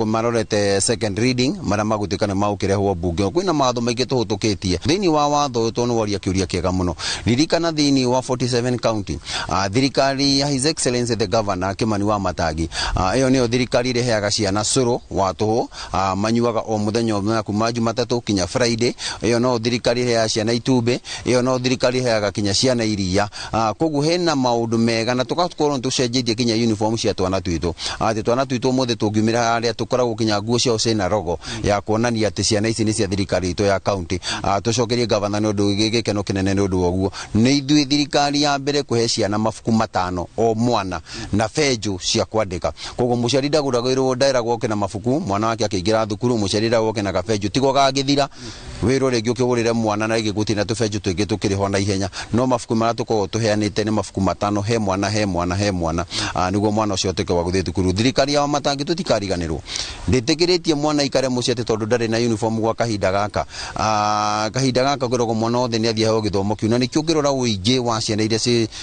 S8: marorete second reading marĩa magũtuĩka nĩ magũkĩrehwo mbunge. Kwĩna mawatho maingĩ tũhũtũkĩtie thĩinĩ wa watho ũyũ tondũ woria kĩũria kĩega mũno. Ririkana thĩinĩ wa 47 county thirikari ya His Excellency the Governor Kimani wa Matangi ĩyo nĩyo thirikari ireheaga ciana cũrũ wa tũhũ manyuaga o mũthenya kuma Jumatatũ kinya Friday. Ĩyo no thirikari ireheaga ciana itumbĩ, ĩyo no thirikari ireheaga kinya ciana iria. Koguo hena maũndũ mega na tũgakorwo tũcenjetie kinya uniform cia twana twitũ. Twana twitũ mũthĩ tũngiumĩra harĩa tũkoragwo kinya nguo ciao ciĩna rogo ya kuonania atĩ ciana ici nĩ cia thirikari itũ ya county. Tũcokerie gavana nĩ ũndũ gĩkeno kĩnene nĩ ũndũ woguo. Nĩ ithuĩ thirikari ya mbere kũhe ciana mabuku 5 o mwana na benjũ cia kwandĩka. Koguo mũciari ndagũragĩrwo ndaeragwo oke na mabuku mwana wake akĩingĩra thukuru mũciari ndagũragwo oke na gabenjũ tigo gagĩthira wĩrwo rĩngĩ ũkĩgũrĩre mwana na rĩngĩ gũtirĩ na tũbenjũ tũingĩ tũkĩrĩ ho na ihenya. No mabuku marĩa tũkoragwo tũheanĩte nĩ mabuku 5 he mwana nĩguo mwana ũcio atuĩke wa gũthiĩ thukuru. Thirikari ya Matangi tũtikariganĩrwo, ndĩtĩkĩrĩtie mwana ikare mũciĩ atĩ tondũ ndarĩ na uniform gwa kahinda gaka. Kahinda gaka kũrogwo mwana wothe nĩ athiĩ heo gĩthomo kĩu na nĩkĩo ngĩrora ũingĩ wa ciana iria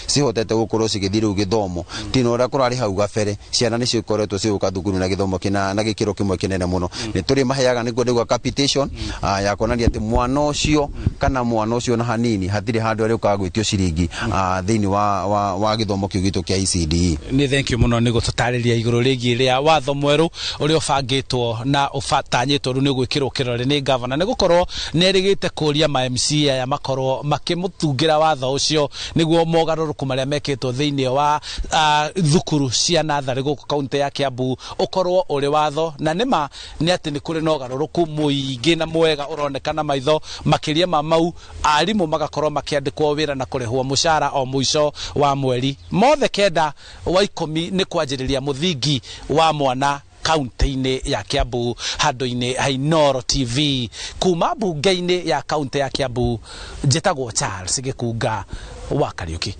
S8: cihotete gũkorwo cigĩthiĩ rĩu gĩthomo tino ũrĩa kũrarĩ hau gabere. Ciana nĩ cikoretwo cigũka thukuru na gĩthomo na gĩkĩro kĩmwe kĩnene mũno. Nĩ tũrĩ maheaga nĩguo ndĩgwa capitation ya kuonania atĩ mwana ũcio na hanini hatirĩ handũ arĩ ũkaga gwĩtio ciringi thĩinĩ wa gĩthomo kĩu gitũ kĩa ECDE.
S26: Nĩ thank you mũno nĩ gũtũtarĩria igũrũ rĩgiĩ rĩa watho mwerũ ũrĩa ũbangĩtwo na ũbatanyĩtwo rĩu nĩ gwĩkĩrwo kĩrore nĩ gavana nĩ gũkorwo nĩ erĩgĩte kũria ma MC aya makorwo makĩmũtungira watho ũcio nĩguo mogarũrũku marĩa mekĩtwo thĩinĩ wa thukuru cia natharĩ gũkũ kaunti ya Kiambu ũkorwo ũrĩ watho. Na nĩma nĩ atĩ nĩ kũrĩ na ũgarũrũku mũingĩ na mwega ũronekana maitho makĩria ma mau arimũ magakorwo makĩandĩkwo wĩra na kũrĩhwo mũcara o mũico wa mweri. Mothe kenda wa 10 nĩ kwanjĩrĩria mũthingi wa mwana kaunti-inĩ ya Kiambu handũ-inĩ ha Inooro TV kuma mbunge-inĩ ya kaunti ya Kiambu. Njĩtagwo Charles Gĩkunga wa Kariũki.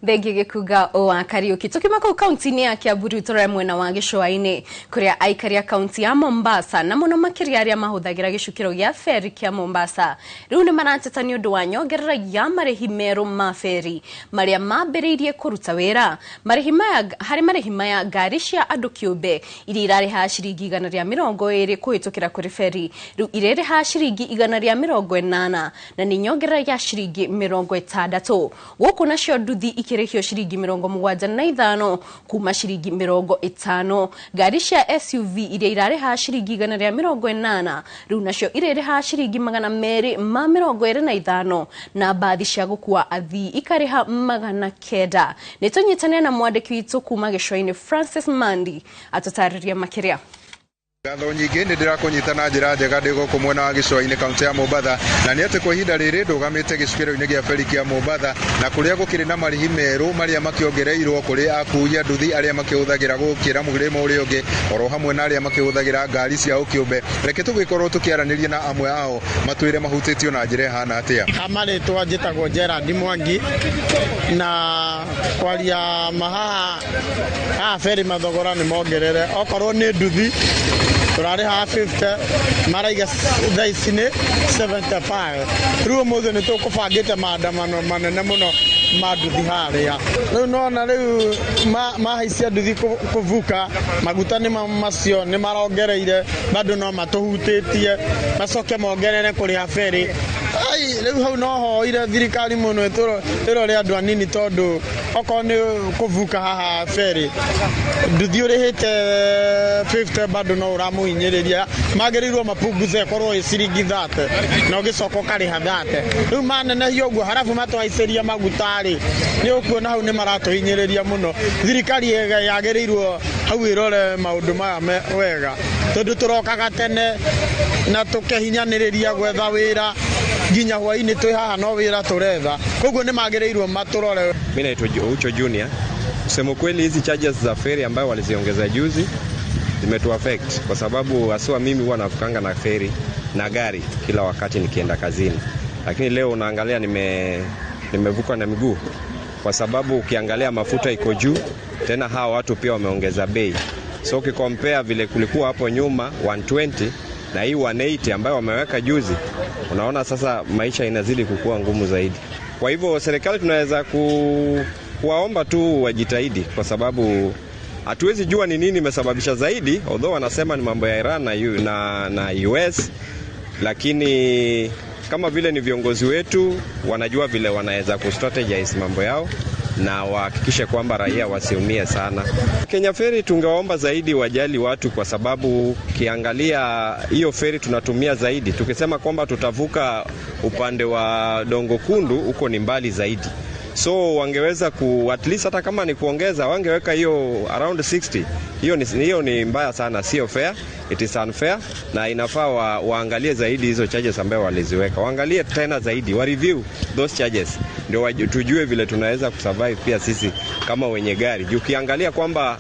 S7: Thengi Gĩkunga wa Kariũki. Tukima kũu kaunti-inĩ ya Kiambu rĩu tũrore mwena wa gĩcũa-inĩ kũrĩa aikari a kaunti ya Mombasa na mũno makĩria arĩa mahũthagĩra gĩcukĩro gĩa feri kĩa Mombasa rĩu nĩ marateta nĩ ũndũ wa nyongerera ya marĩhi merũ ma feri marĩa mambĩrĩirie kũruta wĩra. Marĩhi maya ngari cia andũ kĩũmbe iria irarĩha ciringi 120 kũhĩtũkĩra kũrĩ feri rĩu irarĩha ciringi 180 na nĩ nyongerera ya ciringi 60. Gũkũ nacio nduthi ikĩrĩhio ciringi 75 kuma ciringi 50. Ngari cia SUV iria irarĩha ciringi 180 rĩu nacio irarĩha ciringi 225 na mbathi cia gũkua athii ikarĩha 900. Nĩ tũnyitanĩre na mwandĩki witũ kuma gĩcũa-inĩ Francis Mandi atũtarĩria makĩria.
S10: Ngatho nyingĩ nĩ ndĩrakũnyita na njĩra njega ndĩ gũkũ mwena wa gĩcũa-inĩ kaunti ya Mombasa na nĩ atĩ kwa ihinda rĩrĩ ndũgamĩte gĩcukĩro-inĩ gĩa feri kĩa Mombasa na kũrĩa gũkĩrĩ na marĩhi merũ marĩa makĩongereirwo kũrĩ akui a nduthi arĩa makĩhũthagĩra gũkĩra mũrĩmo ũrĩa ũngĩ oro hamwe na arĩa makĩhũthagĩra ngari cia ũkĩũmbe. Reke tũgĩkorwo tũkĩaranĩria na amwe ao matwĩre mahutĩtio na njĩra ĩhana atĩa.
S14: Amarĩtwa njĩtagwo Gerard Mwangi na kwaria mahaha feri mathogora nĩ mongerere okorwo nĩ nduthi turarĩha 50 maraiga thaa ici nĩ 75. Rĩu ũmũthĩ nĩ tũkũbangĩte maandamano manene mũno ma nduthi harĩa. Rĩu nona rĩu mahaicia nduthi kũvuka maguta nĩ macio nĩ marongereire bado no matũhutĩtie macoke mongerere kũrĩha feri ai rĩu hau no hoire thirikari mũno ĩrore andũ anini tondũ okorwo nĩ kũvuka haha ferry nduthi ũrĩhĩte 50 bado no ũramũhinyĩrĩria magĩrĩirwo mapunguze ĩkorwo ĩ ciringi 30 na ũgĩcoka ũkarĩha 30 rĩu manenehia ũguo harabu matũhaicĩria maguta-rĩ nĩ ũkuona hau nĩ maratũhinyĩrĩria mũno thirikari yagĩrĩirwo hau ĩrore maũndũ maya wega tondũ tũrokaga tene na tũkehinyanĩrĩria gwetha wĩra nginya hwainĩ twĩ haha no wĩra tũretha koguo nĩ magĩrĩirwo matũrore.
S15: Mimi naitwa Ucho Junior. Kusema kweli hizi charges za ferry ambayo waliziongeza juzi zimetu affect kwa sababu aswa mimi huwa nafukanga na ferry na gari kila wakati nikienda kazini, lakini leo unaangalia nimevuka na miguu kwa sababu ukiangalia mafuta iko juu, tena hawa watu pia wameongeza bei. So ukikompare vile kulikuwa hapo nyuma 120 na hii 180 ambayo wameweka juzi, unaona sasa maisha inazidi kukua ngumu zaidi. Kwa hivyo serikali tunaweza kuwaomba tu wajitahidi kwa sababu hatuwezi jua ni nini imesababisha zaidi, although wanasema ni mambo ya Iran na US, lakini kama vile ni viongozi wetu wanajua vile wanaweza kustrategize mambo yao na wahakikishe kwamba raia wasiumie sana. Kenya Ferry tungewaomba zaidi wajali watu kwa sababu kiangalia hiyo ferry tunatumia zaidi. Tukisema kwamba tutavuka upande wa Dongo Kundu huko ni mbali zaidi. So wangeweza at least hata kama ni kuongeza wangeweka hiyo around 60. Hiyo ni mbaya sana, sio fair. It is unfair na inafaa waangalie zaidi hizo charges ambayo waliziweka. Waangalie tena zaidi, wa review those charges. Ndio tujue vile tunaweza kusurvive pia sisi kama wenye gari. Ukiangalia kwamba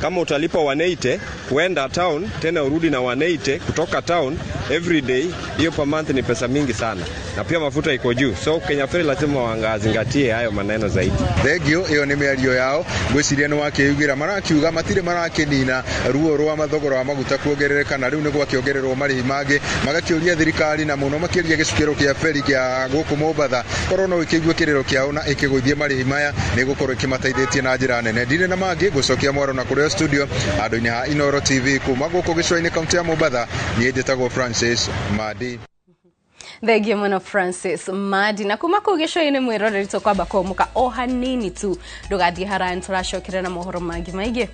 S15: kama utalipa 180 kuenda town tena urudi na 180 kutoka town every day, hiyo per month ni pesa mingi sana na pia mafuta iko juu. So Kenya Ferry lazima waangazingatie hayo maneno zaidi.
S10: Thegio iyo ni mĩario yao gwĩciria nĩ wakĩugira marakiuga matire marakĩnina ruo rwa mathogora wa maguta kuongerereka na rĩu nĩ gwakĩongererwo marĩhi mangĩ magakĩũria thirikari na mũno makĩria gĩcukĩro kĩa ferry kĩa gũkũ Mombatha korwo no ĩkĩigue kĩrĩro kĩao na ĩkĩgũithie marĩhi maya nĩ gũkorwo ĩkĩmateithĩtie na njĩra nene. Ndirĩ na mangĩ gũcokia mwaro na kũrĩa studio andũ-inĩ ha Inoro TV kuma gũkũ gĩcũa-inĩ kaunti ya Mombatha. Niĩ njĩtagwo Francis Madi.
S7: Thegio mũno Francis Madi na kuma kũu gĩcũa-inĩ mwĩroreri tũkwamba kũmũka o hanini tu ndũgathiĩ harani tũracokera na mohoro mangĩ maingĩ.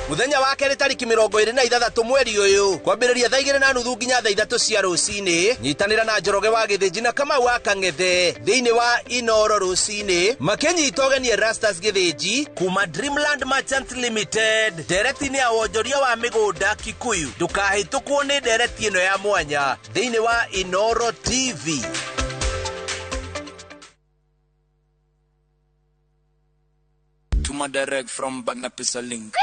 S16: Muthenya wa kerĩ tariki 26 mweri ũyũ kwambĩrĩria thaa 2:30 nginya thaa 3 cia rũcinĩ. Nyitanĩra na Njoroge wa Gĩthĩnji na Kamau wa Kang'ethe thĩinĩ wa Inoro rũcinĩ makĩnyita ũgeni Erastus Gĩthĩnji kuma Dreamland Merchants Limited ndereti-inĩ ya wonjoria wa mĩgũnda Kikuyu. Ndũkahĩtũkwo nĩ ndereti ĩno ya mwanya thĩinĩ wa Inoro TV.
S17: Tuma direct from Bagna Pesa Link.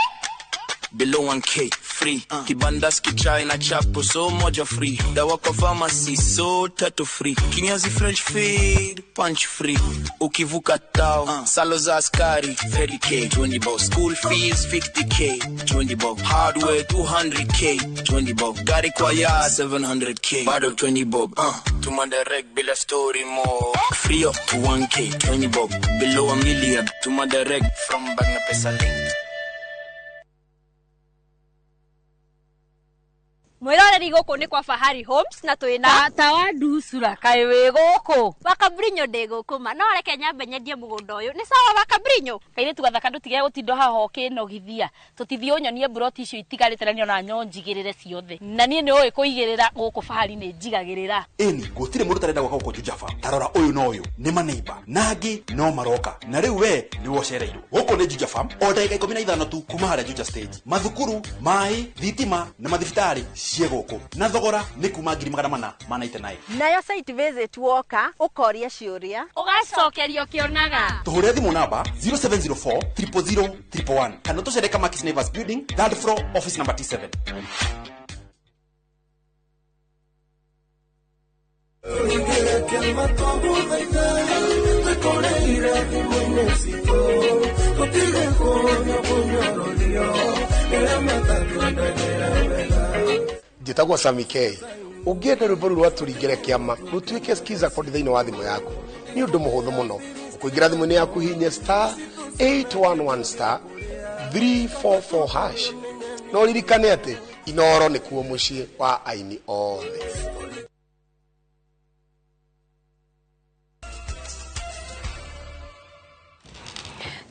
S17: Below 1K free. Kibandas kichai na chapo so moja free. Dawa kwa pharmacy so tatu free. Kinyazi French feed punch free. Ukivuka tao salo za askari 30k 20 bob. School fees 50k 20 bob. Hardware 200k 20 bob. Gari kwa ya 700k bado 20 bob. Tuma direct bila story more. Free up to 1K 20 bob. Below a million. Tuma direct from Bagna Pesa Link.
S31: Mwiroreri gũkũ nĩ kwa Fahari Homes na twĩna tata wa ndusura kaĩ wĩ gũkũ Wakabrinyo ndĩ gũkũ ma no reke nyambe nyendie mũgũnda ũyũ nĩ sawa Wakabrinyo kaire tugathaka ndũtige gũtinda haha ũkĩnogithia tũtithie ũnyonie buroti icio itigarĩte na niona nyonjigĩrĩre ciothe na niĩ nĩ ũĩ kũigĩrĩra gũkũ Fahari nĩ njigagĩrĩra
S18: ĩni gũtirĩ mũndũ tarenda gwaka gũkũ Jujaba tarora ũyũ no ũyũ nĩ maneiba nangĩ no maroka na rĩu we nĩ wocereirwo gũkũ nĩ Jujaba o ndagĩka 15 tu kuma harĩa Juja stage mathukuru maĩ thitima na mathibitarĩ ciegoko na thogora nĩ kuma 499
S31: nayo site visit woka ukoria ciuria ugacokerio kionaga
S18: tuhore thimũ namba 0704 000 111 kana tucereka Makis Naivas building 3rd floor office number T7.
S19: Njĩtagwo Sami K. Ũngĩenda rwĩmbo rwa tũringĩre kĩama rũtuĩke skiza kodi thĩinĩ wa thimũ yaku nĩ ũndũ mũhũthũ mũno. Ũkũingĩra thimũ-inĩ yaku hihinya 811 star 344 hash. No ririkane ati Inoro nĩ kuo mũciĩ wa aini othe.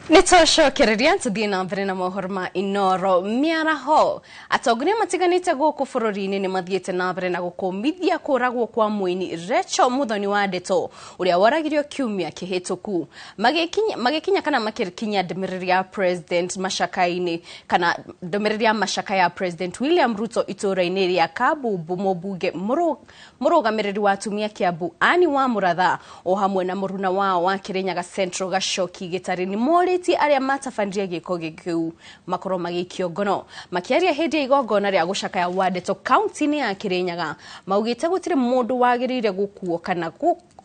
S7: Nitũcokereria tũthiĩ na mbere na mohoro ma Inoro mĩaraho. Atongoria matiganĩte gũkũ bũrũri-inĩ nĩ mathiĩte na mbere na gũkũmithia kũragwo kwa mũini Rachel Muthoni wa Ndeto ũrĩa waragirio kiumia kĩhĩtũku. Magĩkinya kana makĩkinya ndũmĩrĩri ya president macaka-inĩ kana ndũmĩrĩri ya macaka ya president William Ruto itũũra-inĩ rĩa Kabumbu, mũmbunge mũrũgamĩrĩri wa atumia Kiambu Ani wa Mũratha o hamwe na mũruna wao wa Kirinyaga Central Gacoki Gĩtarĩ nĩ morĩtie arĩa matabandirie gĩko gĩkĩu makorwo magĩikio ngono. Makĩaria hĩndĩ ya igongona rĩa gũcakaya wa Ndeto kaunti-inĩ ya Kirinyaga, maugĩte gũtirĩ mũndũ wagĩrĩire gũkuo kana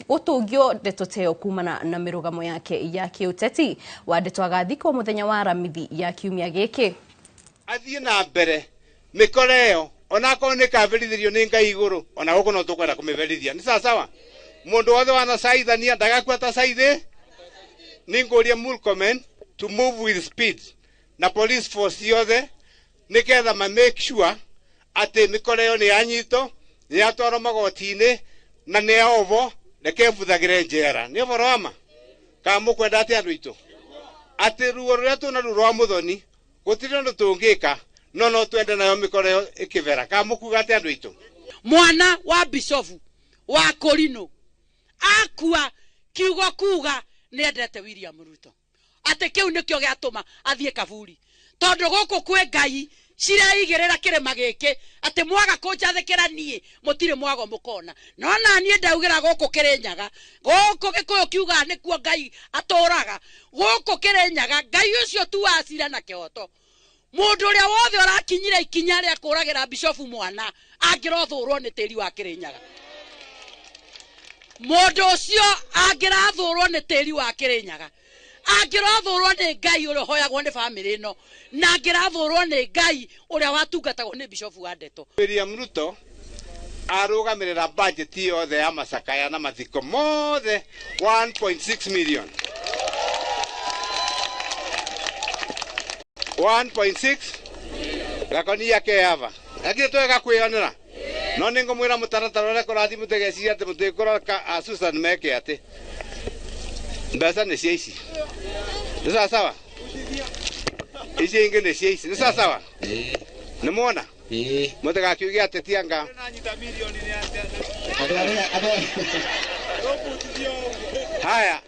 S7: gũtũngio Ndeto teo kumana na mĩrũgamo yake ya kĩũteti. Wa Ndeto agathikwo mũthenya wa Aramithi ya kiumia gĩkĩ.
S2: Athiĩ na mbere mĩkoreo onakorwo nĩ kaberithirio nĩ Ngai igũrũ, ona gũkũ no tũkwenda kũmĩberithia. Nĩ sawa? Mũndũ wothe wanacaithania ndagakua ta caithi. Ningoria Murkomen to move with speed na police force yothe nigetha ma make sure ati mikoreo ni anyito ni atwaro magoti-ini na ni ovo reke buthagire njera. Ni ovoro ama ka mukwenda ati andu itu ati ruo ruria tuna rwa Muthoni gutire ndo tungika no twende nayo mikoreo ikivera ka mukuga ati andu itu.
S3: Mwana wa bishofu wa Korino akua kiugo kuga nĩendete William Ruto ate kiu nikio giatuma athie kaburi tondu guku kwe Ngai cireigirira kirima giki ati mwaga kunjathikira nie mutire mwago mukona no na nie ndaugira guku Kirinyaga guku Gikuyu kiuga nikuo Ngai aturaga guku Kirinyaga Ngai ucio tu acira na kioto mundu uria wothe urakinyira ikinya ria kuragira bishofu mwana angirothurwo ni tiri wa Kirinyaga. Mundu ucio angirathurwo nĩ tĩri wa Kirinyaga angirathurwo nĩ Ngai ũrĩa hoyagwo nĩ family ĩno na angirathurwo nĩ Ngai ũrĩa watungatagwo nĩ bishofu wa Ndeto.
S2: William Ruto arũgamĩrĩra budget yothe ya macakaya na mathiko mothe 1.6 million 1.6 gakoni yake hava lakini twega kwĩonera no ningo mwira mutaratara ule korathi mutegeci ati mutikora ka Susan meke ati mbesa ni ciaci ni sawa ici ingi ni ciaci ni sawa ni muona mutega kiuge ati tianga haya.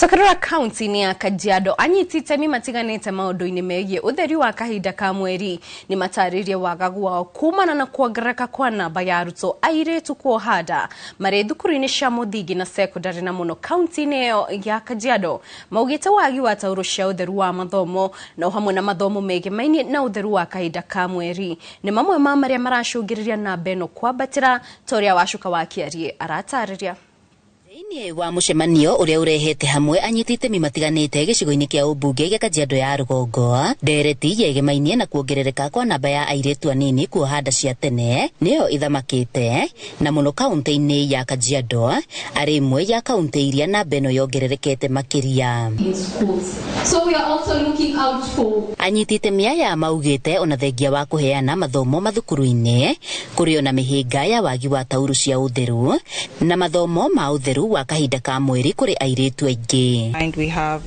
S7: Sokarora kaunti-inĩ ya Kajiado anyitĩte itemi matiganĩte maũndũ-inĩ megiĩ ũtheri wa kahinda ka mweri nĩ matarĩrie wagagu wao kumana na kuongerereka kwa namba ya arutwo airĩtu kuoha nda marĩ thukuru-inĩ cia mũthingi na secondary na mũno kaunti-inĩ ĩyo ya Kajiado. Maugĩte wagi wa tauro cia ũtheru wa mathomo na hamwe na mathomo megemainie na ũtheru wa kahinda ka mweri nĩ mamwe ma marĩa maracũngĩrĩria namba ĩno kwambatĩra ta ũrĩa Wacuka wa Kiarie aratarĩria.
S4: Thĩinĩ wa mũcemanio ũrĩa ũrehete hamwe anyiti itemi matiganĩte gĩcigo-inĩ kĩa ũmbunge gĩa Kajiado ya rũgongo, ndereti yegemainie na kuongerereka kwa namba ya airĩtu anini kuoha nda cia tene nĩyo ithamakĩte na mũno kaunti-inĩ ya Kajiado arĩ imwe ya kaunti iria namba ĩno yongererekete makĩria.
S21: So we are also looking out for
S4: anyiti itemi aya maugĩte ona thengia wa kũheana mathomo mathukuru-inĩ kũrĩ ona mĩhĩnga ya wagi wa tauro cia ũtheru na mathomo ma ũtheru wa kahinda ka mweri kuri airĩtu aingĩ.
S31: And we have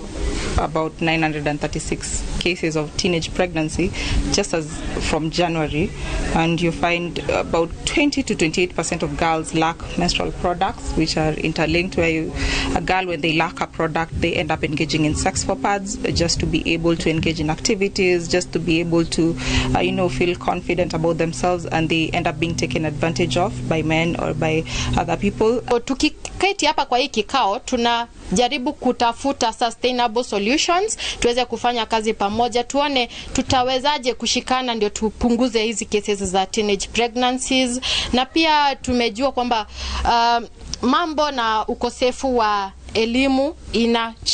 S31: about 936 cases of teenage pregnancy just as from January, and you find about 20 to 28% of girls lack menstrual products, which are interlinked, where a girl, when they lack a product, they end up engaging in sex for pads just to be able to engage in activities, just to be able to feel confident about themselves, and they end up being taken advantage of by men or by other people. Tukiketi hapa kwa hii kikao tunajaribu kutafuta sustainable solutions, tuweze kufanya kazi pamoja, tuone tutawezaje kushikana ndio tupunguze hizi cases za teenage pregnancies. Na pia tumejua kwamba mambo na ukosefu wa elimu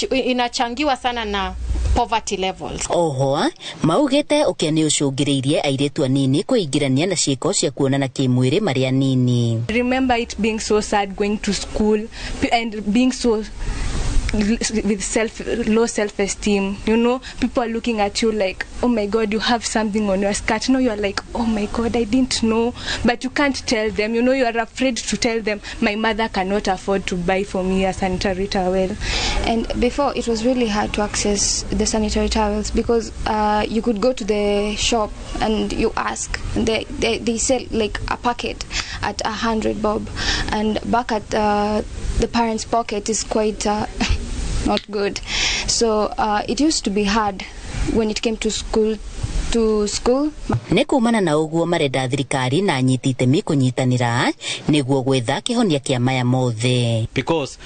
S31: inachangiwa sana na poverty levels.
S4: Oho, maugĩte ũkĩa nĩ ũcũngĩrĩirie airĩtu anini kũingĩrania na ciĩko cia kuonana kĩmwĩrĩ marĩ anini.
S31: Remember it being so sad going to school and being so
S1: with low self-esteem. You know, people are looking at you like, oh my God, you have something on your skirt. No, you are like, oh my God, I didn't know. But you can't tell them. You know, you are afraid to tell them, my mother cannot afford to buy for me a sanitary towel.
S5: And before, it was really hard to access the sanitary towels because you could go to the shop and you ask. They sell like a packet at 100 bob. And back at the parents' pocket is quite not good. So it used to be hard when it came to school.
S4: Nĩ kumana na ũguo marenda thirikari na anyiti itemi kũnyitanĩra nĩguo gwetha kĩhonia kĩa maya mothe.
S9: Because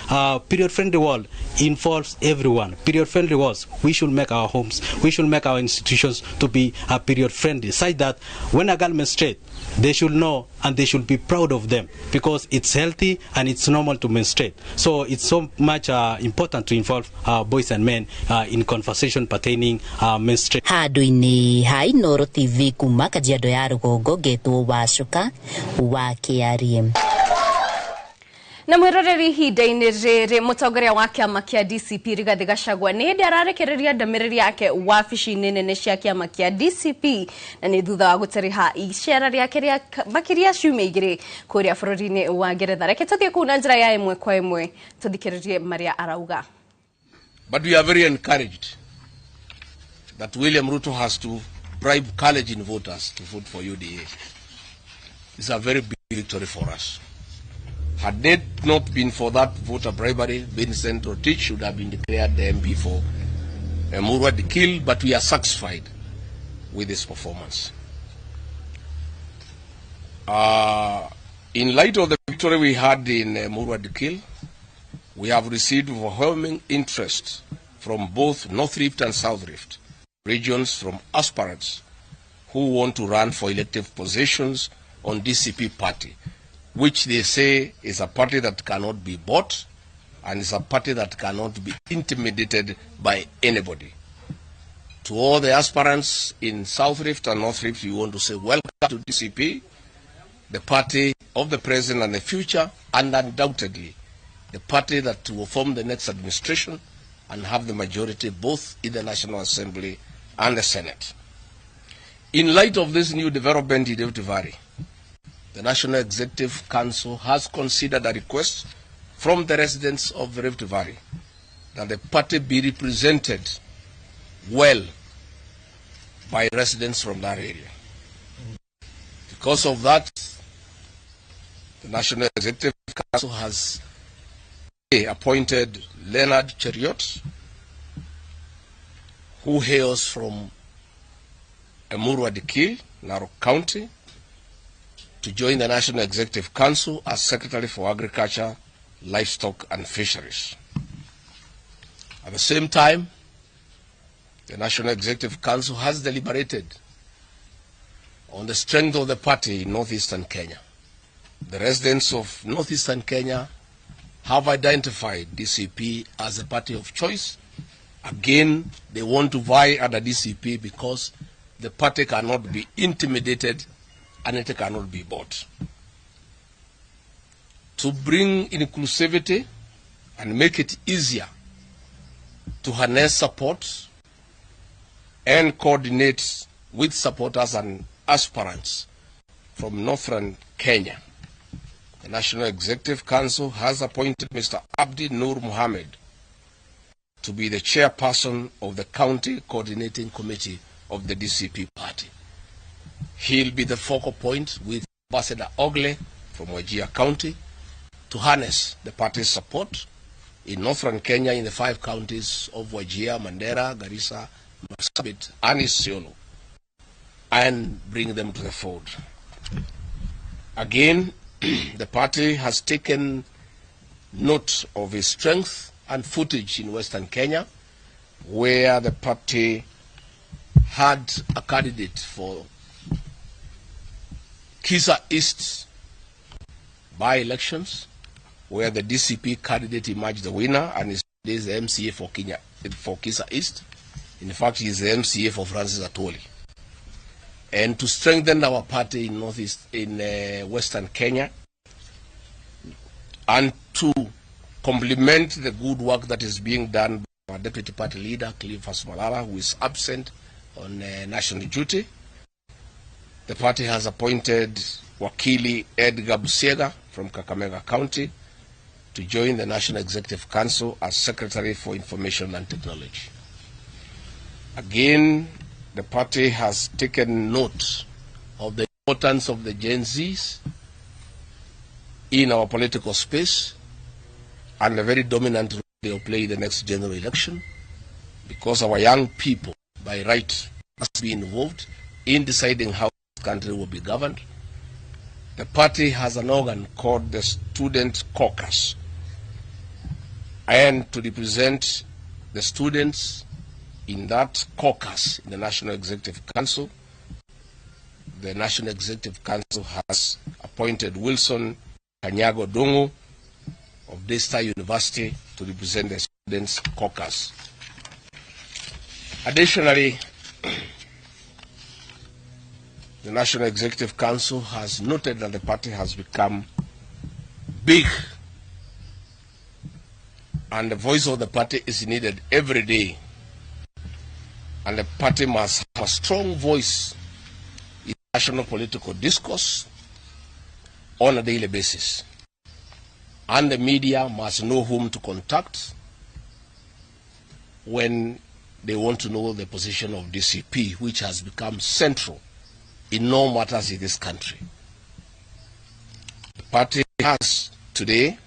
S9: period friendly world involves everyone. Period friendly worlds, we should make our homes, we should make our institutions to be period friendly, such that when a girl menstruates, they should know and they should be proud of them because it's healthy and it's normal to menstruate. So it's so much important to involve boys and men in conversation pertaining menstruation.
S4: Handũ-inĩ ha Inooro TV kuma Kajiado ya Rũgongo ngetwo Wacuka wa KRM.
S7: Na mwiroreri ihinda-inĩ rĩrĩ mũtongoria wa kĩama kĩa DCP Rigathĩ Gachagua nĩ hĩndĩ ararekereria ndũmĩrĩri yake wabici-inĩ nene cia kĩama kĩa DCP na nĩ thutha wa gũtariha icera rĩake rĩa makĩria ciumia igĩrĩ kũrĩa bũrũri-inĩ wa Ngeretha. Reke tũthiĩ kũu na njĩra ya ĩmwe kwa ĩmwe tũthikĩrĩrie marĩa arauga.
S20: But we are very encouraged that William Ruto has to bribe Kalenjin voters to vote for UDA. It's a very big victory for us. Had it not been for that voter bribery, Vincent Rotich should have been declared the MP for Murwa Dikil, but we are satisfied with this performance. In light of the victory we had in Murwa Dikil, we have received overwhelming interest from both North Rift and South Rift regions from aspirants who want to run for elective positions on DCP party, which they say is a party that cannot be bought and is a party that cannot be intimidated by anybody. To all the aspirants in South Rift and North Rift, we want to say welcome to DCP, the party of the present and the future, and undoubtedly the party that will form the next administration and have the majority both in the National Assembly and the Senate. In light of this new development in Rift Valley, the National Executive Council has considered a request from the residents of the Rift Valley that the party be represented well by residents from that area. Because of that, the National Executive Council has appointed Leonard Cheriot, who hails from Murwa Dikil, Narok County, to join the National Executive Council as Secretary for Agriculture, Livestock and Fisheries. At the same time, the National Executive Council has deliberated on the strength of the party in northeastern Kenya. The residents of northeastern Kenya have identified DCP as a party of choice. Again, they want to vie under DCP because the party cannot be intimidated and it cannot be bought. To bring inclusivity and make it easier to harness support and coordinate with supporters and aspirants from northern Kenya, the National Executive Council has appointed Mr. Abdi Nur Mohammed to be the chairperson of the County Coordinating Committee of the DCP party. He'll be the focal point with Ambassador Ogle from Wajir County to harness the party's support in northern Kenya in the 5 counties of Wajir, Mandera, Garissa, Marsabit, and Isiolo, and bring them to the fold. Again, the party has taken note of its strength and footage in Western Kenya, where the party had a candidate for Kisa East by-elections, where the DCP candidate emerged the winner and is the MCA for Kisa East. In fact, he is the MCA for Francis Atwoli. And to strengthen our party in Western Kenya, and to compliment the good work that is being done by our Deputy Party Leader, Cleophas Malala, who is absent on national duty. The party has appointed Wakili Edgar Busiega from Kakamega County to join the National Executive Council as Secretary for Information and Technology. Again, the party has taken note of the importance of the Gen Zs in our political space and the very dominant role they will play in the next general election, because our young people, by right, must be involved in deciding how the country will be governed. The party has an organ called the Student Caucus, and to represent the students in that caucus in the National Executive Council, the National Executive Council has appointed Wilson Kanyago Dongo of Daystar University to represent the Students Caucus. Additionally, the National Executive Council has noted that the party has become big, and the voice of the party is needed every day, and the party must have a strong voice in national political discourse on a daily basis, and the media must know whom to contact when they want to know the position of DCP, which has become central in all matters in this country. The party has today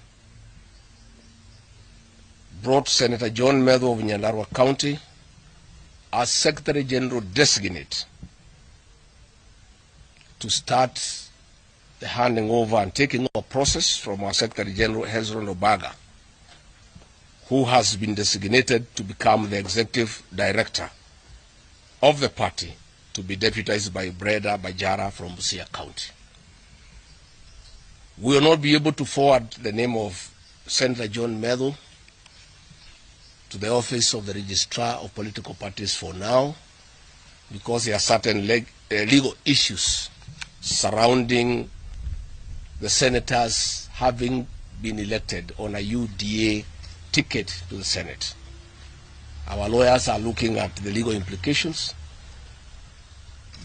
S20: brought Senator John Medho of Nyandarua County as Secretary General Designate to start the handing over and taking over process from our Secretary General Hezron Obaga, who has been designated to become the Executive Director of the party, to be deputized by Breda Bajara from Busia County. We will not be able to forward the name of Senator John Medho to the office of the Registrar of Political Parties for now, because there are certain legal issues surrounding the senators having been elected on a UDA ticket to the Senate. Our lawyers are looking at the legal implications,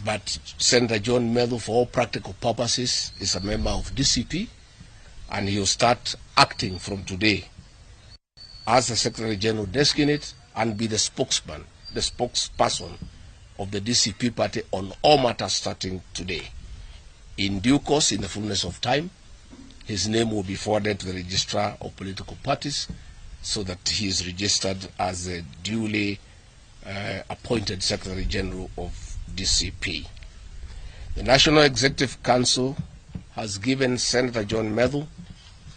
S20: but Senator John Medho, for all practical purposes, is a member of DCP, and he will start acting from today as the Secretary General Designate and be the spokesman, the spokesperson of the DCP party on all matters starting today. In due course, in the fullness of time, his name will be forwarded to the Registrar of Political Parties so that he is registered as a duly appointed Secretary General of DCP. The National Executive Council has given Senator John Medho,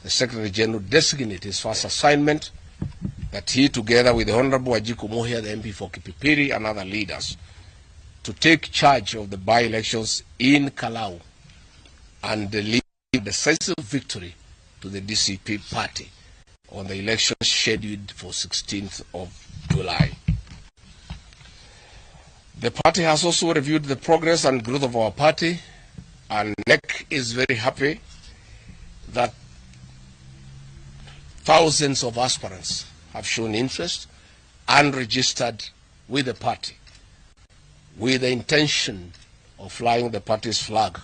S20: the Secretary General Designate, his first assignment, that he, together with the Honorable Ajiko Mohia, the MP for Kipipiri, and other leaders, to take charge of the by-elections in Kalau and deliver a decisive victory to the DCP party on the election scheduled for 16th of July. The party has also reviewed the progress and growth of our party, and NEC is very happy that thousands of aspirants have shown interest and registered with the party with the intention of flying the party's flag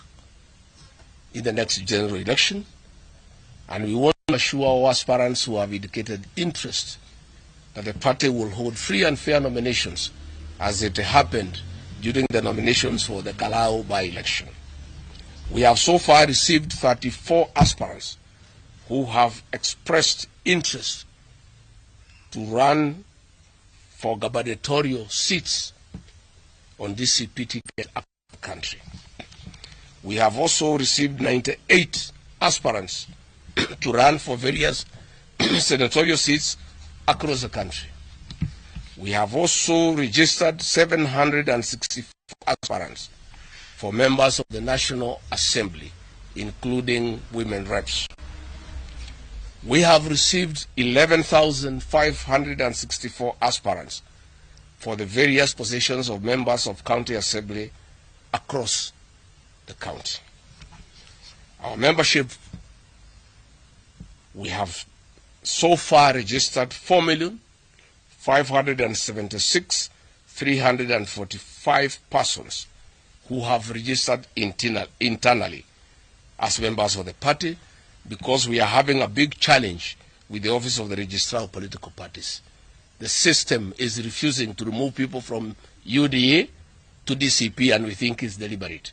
S20: in the next general election. And we want to assure our aspirants who have indicated interest that the party will hold free and fair nominations, as it happened during the nominations for the Kalau by-election. We have so far received 34 aspirants who have expressed interest to run for gubernatorial seats on DCP ticket across the country. We have also received 98 aspirants to run for various senatorial seats across the country. We have also registered 764 aspirants for members of the National Assembly, including women reps. We have received 11,564 aspirants for the various positions of members of County Assembly across the county. Our membership, we have so far registered 4,576,345 persons who have registered internally as members of the party, because we are having a big challenge with the Office of the Registrar of Political Parties. The system is refusing to remove people from UDA to DCP, and we think it's deliberate.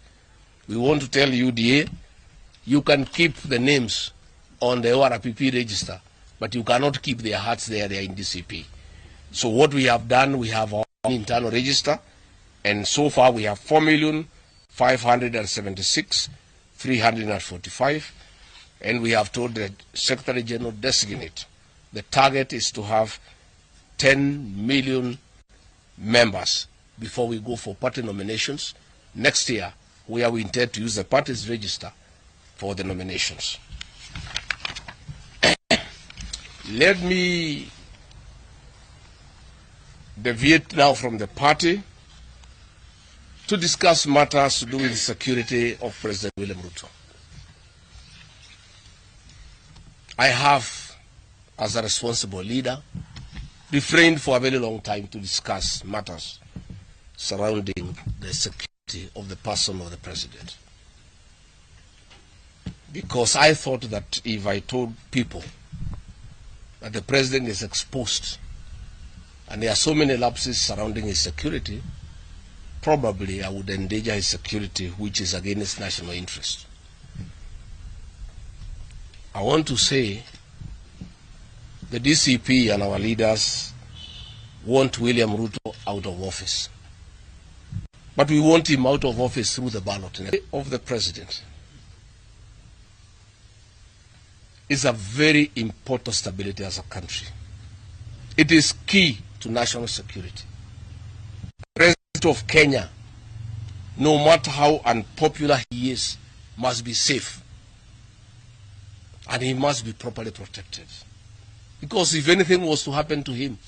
S20: We want to tell UDA, you can keep the names on the ORPP register, but you cannot keep their hearts there, they are in DCP. So what we have done, we have our internal register, and so far we have 4,576,345, and we have told the Secretary General designate, the target is to have 10 million members before we go for party nominations next year, where we intend to use the party's register for the nominations. Let me deviate now from the party to discuss matters to do with the security of President William Ruto. I have, as a responsible leader, refrained for a very long time to discuss matters surrounding the security of the person of the president. Because I thought that if I told people that the president is exposed and there are so many lapses surrounding his security, probably I would endanger his security, which is against national interest. I want to say the DCP and our leaders want William Ruto out of office. But we want him out of office through the ballot of the president. Is a very important stability as a country. It is key to national security. The President of Kenya, no matter how unpopular he is, must be safe. And he must be properly protected. Because if anything was to happen to him,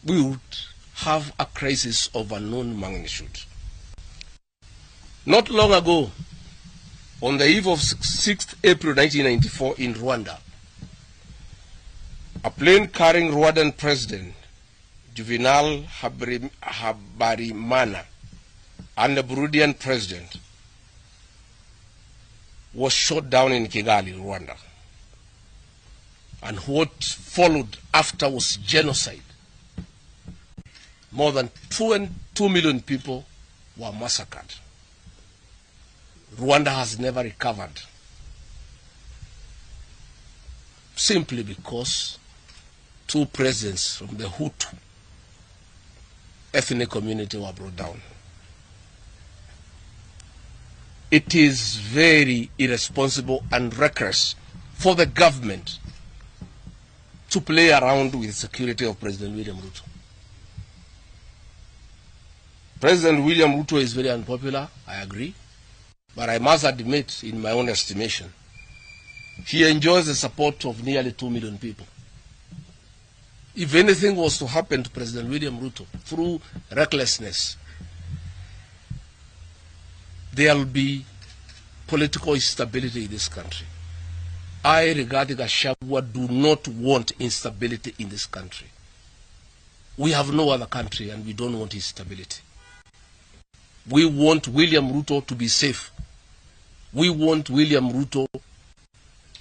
S20: we would have a crisis of unknown magnitude. Not long ago, on the eve of 6th April 1994 in Rwanda, a plane carrying Rwandan President Juvenal Habyarimana and the Burundian President was shot down in Kigali, Rwanda. And what followed after was genocide. More than 2 million people were massacred. Rwanda has never recovered, simply because 2 presidents from the Hutu ethnic community were brought down. It is very irresponsible and reckless for the government to play around with the security of President William Ruto. President William Ruto is very unpopular, I agree. But I must admit, in my own estimation, he enjoys the support of nearly 2 million people. If anything was to happen to President William Ruto through recklessness, there will be political instability in this country. I, regarding Gachagua, do not want instability in this country. We have no other country and we don't want instability. We want William Ruto to be safe. We want William Ruto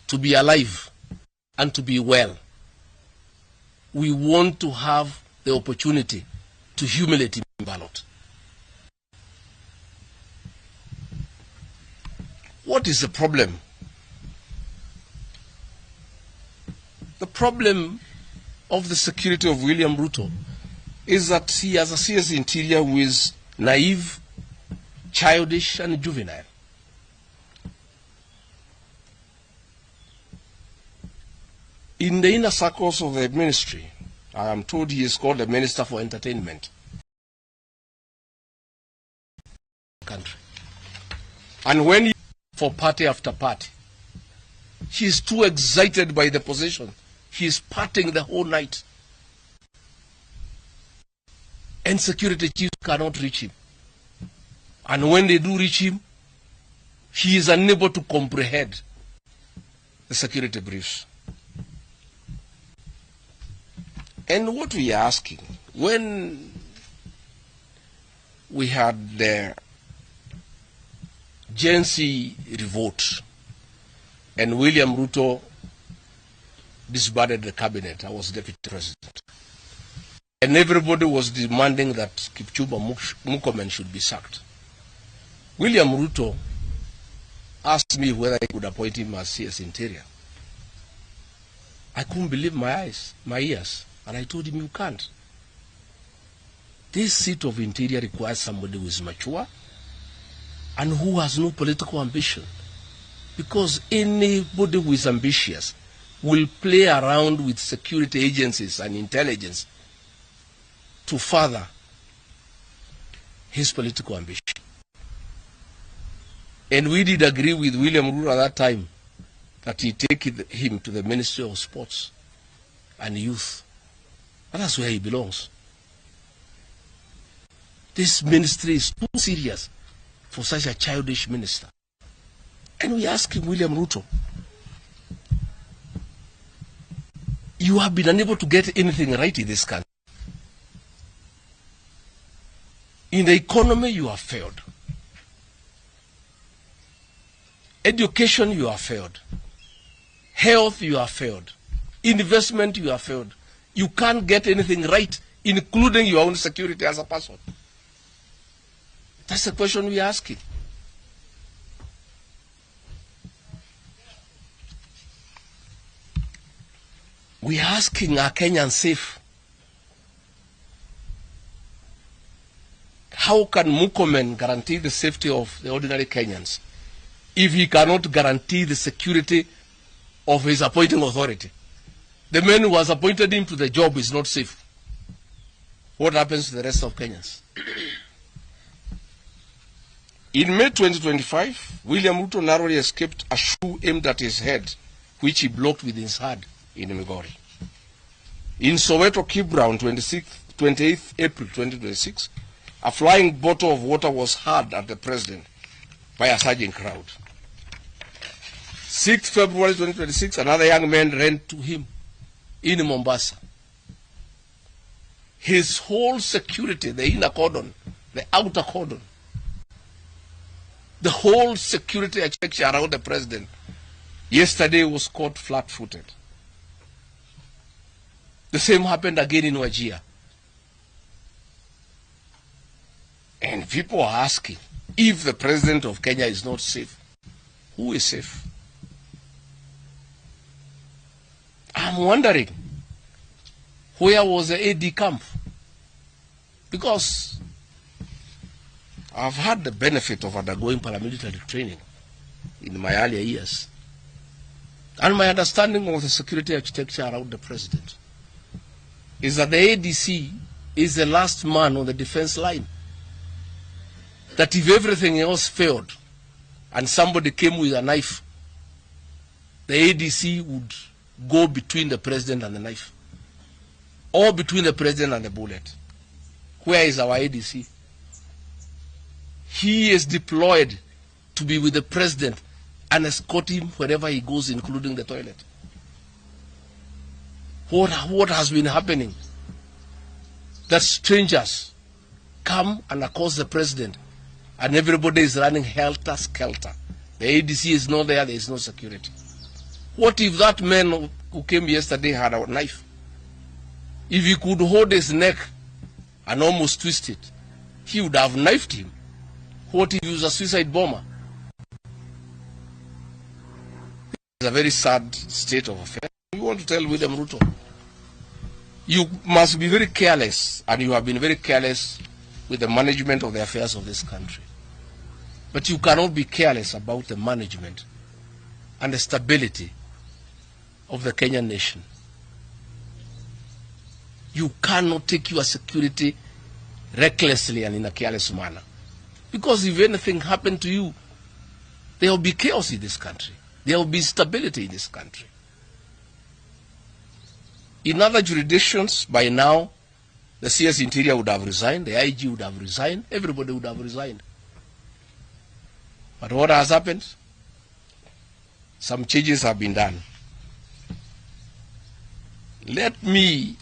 S20: to be alive and to be well. We want to have the opportunity to humiliate him in ballot. What is the problem? The problem of the security of William Ruto is that he has a CS interior who is naive, childish, and juvenile. In the inner circles of the ministry, I am told he is called the Minister for Entertainment. Country. And when he for party after party, he is too excited by the position. He is partying the whole night. And security chiefs cannot reach him. And when they do reach him, he is unable to comprehend the security briefs. And what we are asking, when we had the Gen Z revolt and William Ruto disbanded the cabinet, I was deputy president, and everybody was demanding that Kipchumba Murkomen should be sacked. William Ruto asked me whether I could appoint him as CS Interior. I couldn't believe my ears, and I told him, you can't. This seat of Interior requires somebody who is mature and who has no political ambition. Because anybody who is ambitious will play around with security agencies and intelligence to further his political ambition. And we did agree with William Ruto at that time that he take him to the Ministry of Sports and Youth. And that's where he belongs. This ministry is too serious for such a childish minister. And we ask him, William Ruto, you have been unable to get anything right in this country. In the economy, you have failed. Education, you have failed. Health, you have failed. Investment, you have failed. You can't get anything right, including your own security as a person. That's the question we're asking. We're asking, are Kenyans safe? How can Murkomen guarantee the safety of the ordinary Kenyans if he cannot guarantee the security of his appointing authority? The man who has appointed him to the job is not safe. What happens to the rest of Kenyans? In May 2025, William Ruto narrowly escaped a shoe aimed at his head, which he blocked with his hand in Migori. In Soweto, Kibra, on 28th April 2026, a flying bottle of water was hurled at the president by a surging crowd. 6th February 2026, another young man ran to him in Mombasa. His whole security, the inner cordon, the outer cordon, the whole security architecture around the president yesterday was caught flat-footed. The same happened again in Wajir. And people are asking, if the president of Kenya is not safe, who is safe? I'm wondering, where was the AD camp? Because I've had the benefit of undergoing paramilitary training in my earlier years, and my understanding of the security architecture around the president is that the ADC is the last man on the defense line. That if everything else failed and somebody came with a knife, the ADC would go between the president and the knife, or between the president and the bullet. Where is our ADC? He is deployed to be with the president and escort him wherever he goes, including the toilet. What has been happening? That strangers come and accost the president, and everybody is running helter-skelter. The ADC is not there, there is no security. What if that man who came yesterday had a knife? If he could hold his neck and almost twist it, he would have knifed him. What if he was a suicide bomber? It's a very sad state of affairs. We want to tell William Ruto, you must be very careless, and you have been very careless with the management of the affairs of this country. But you cannot be careless about the management and the stability of the Kenyan nation. You cannot take your security recklessly and in a careless manner. Because if anything happened to you, there will be chaos in this country. There will be instability in this country. In other jurisdictions, by now, the CS Interior would have resigned, the IG would have resigned, everybody would have resigned. But what has happened? Some changes have been done. Let me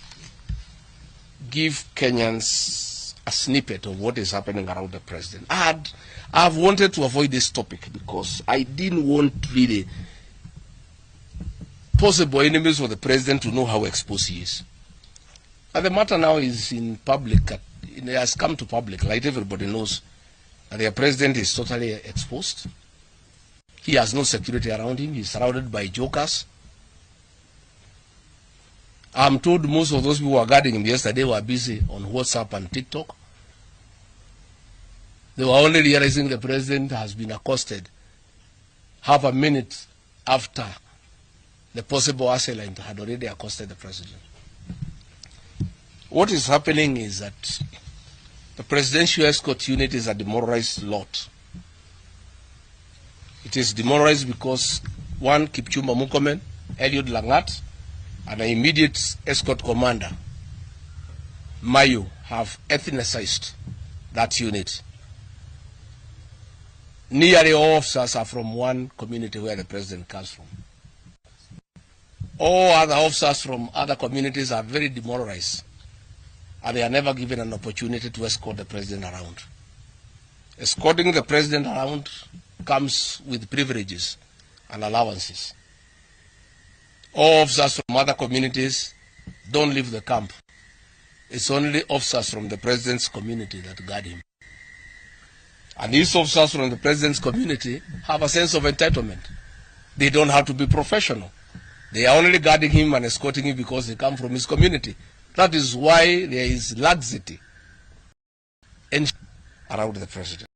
S20: give Kenyans a snippet of what is happening around the president. I've wanted to avoid this topic because I didn't want really possible enemies of the president to know how exposed he is. And the matter now is in public, it has come to public, like everybody knows, that the president is totally exposed. He has no security around him. He's surrounded by jokers. I'm told most of those people who were guarding him yesterday were busy on WhatsApp and TikTok. They were only realizing the president has been accosted half a minute after the possible assailant had already accosted the president. What is happening is that the presidential escort unit is a demoralized lot. It is demoralized because one, Kipchumba Murkomen, Eliud Langat, and the immediate escort commander, Mayu, have ethnicized that unit. Nearly all officers are from one community where the president comes from. All other officers from other communities are very demoralized, and they are never given an opportunity to escort the president around. Escorting the president around comes with privileges and allowances. All officers from other communities don't leave the camp. It's only officers from the president's community that guard him. And these officers from the president's community have a sense of entitlement. They don't have to be professional. They are only guarding him and escorting him because they come from his community. That is why there is laxity around the president.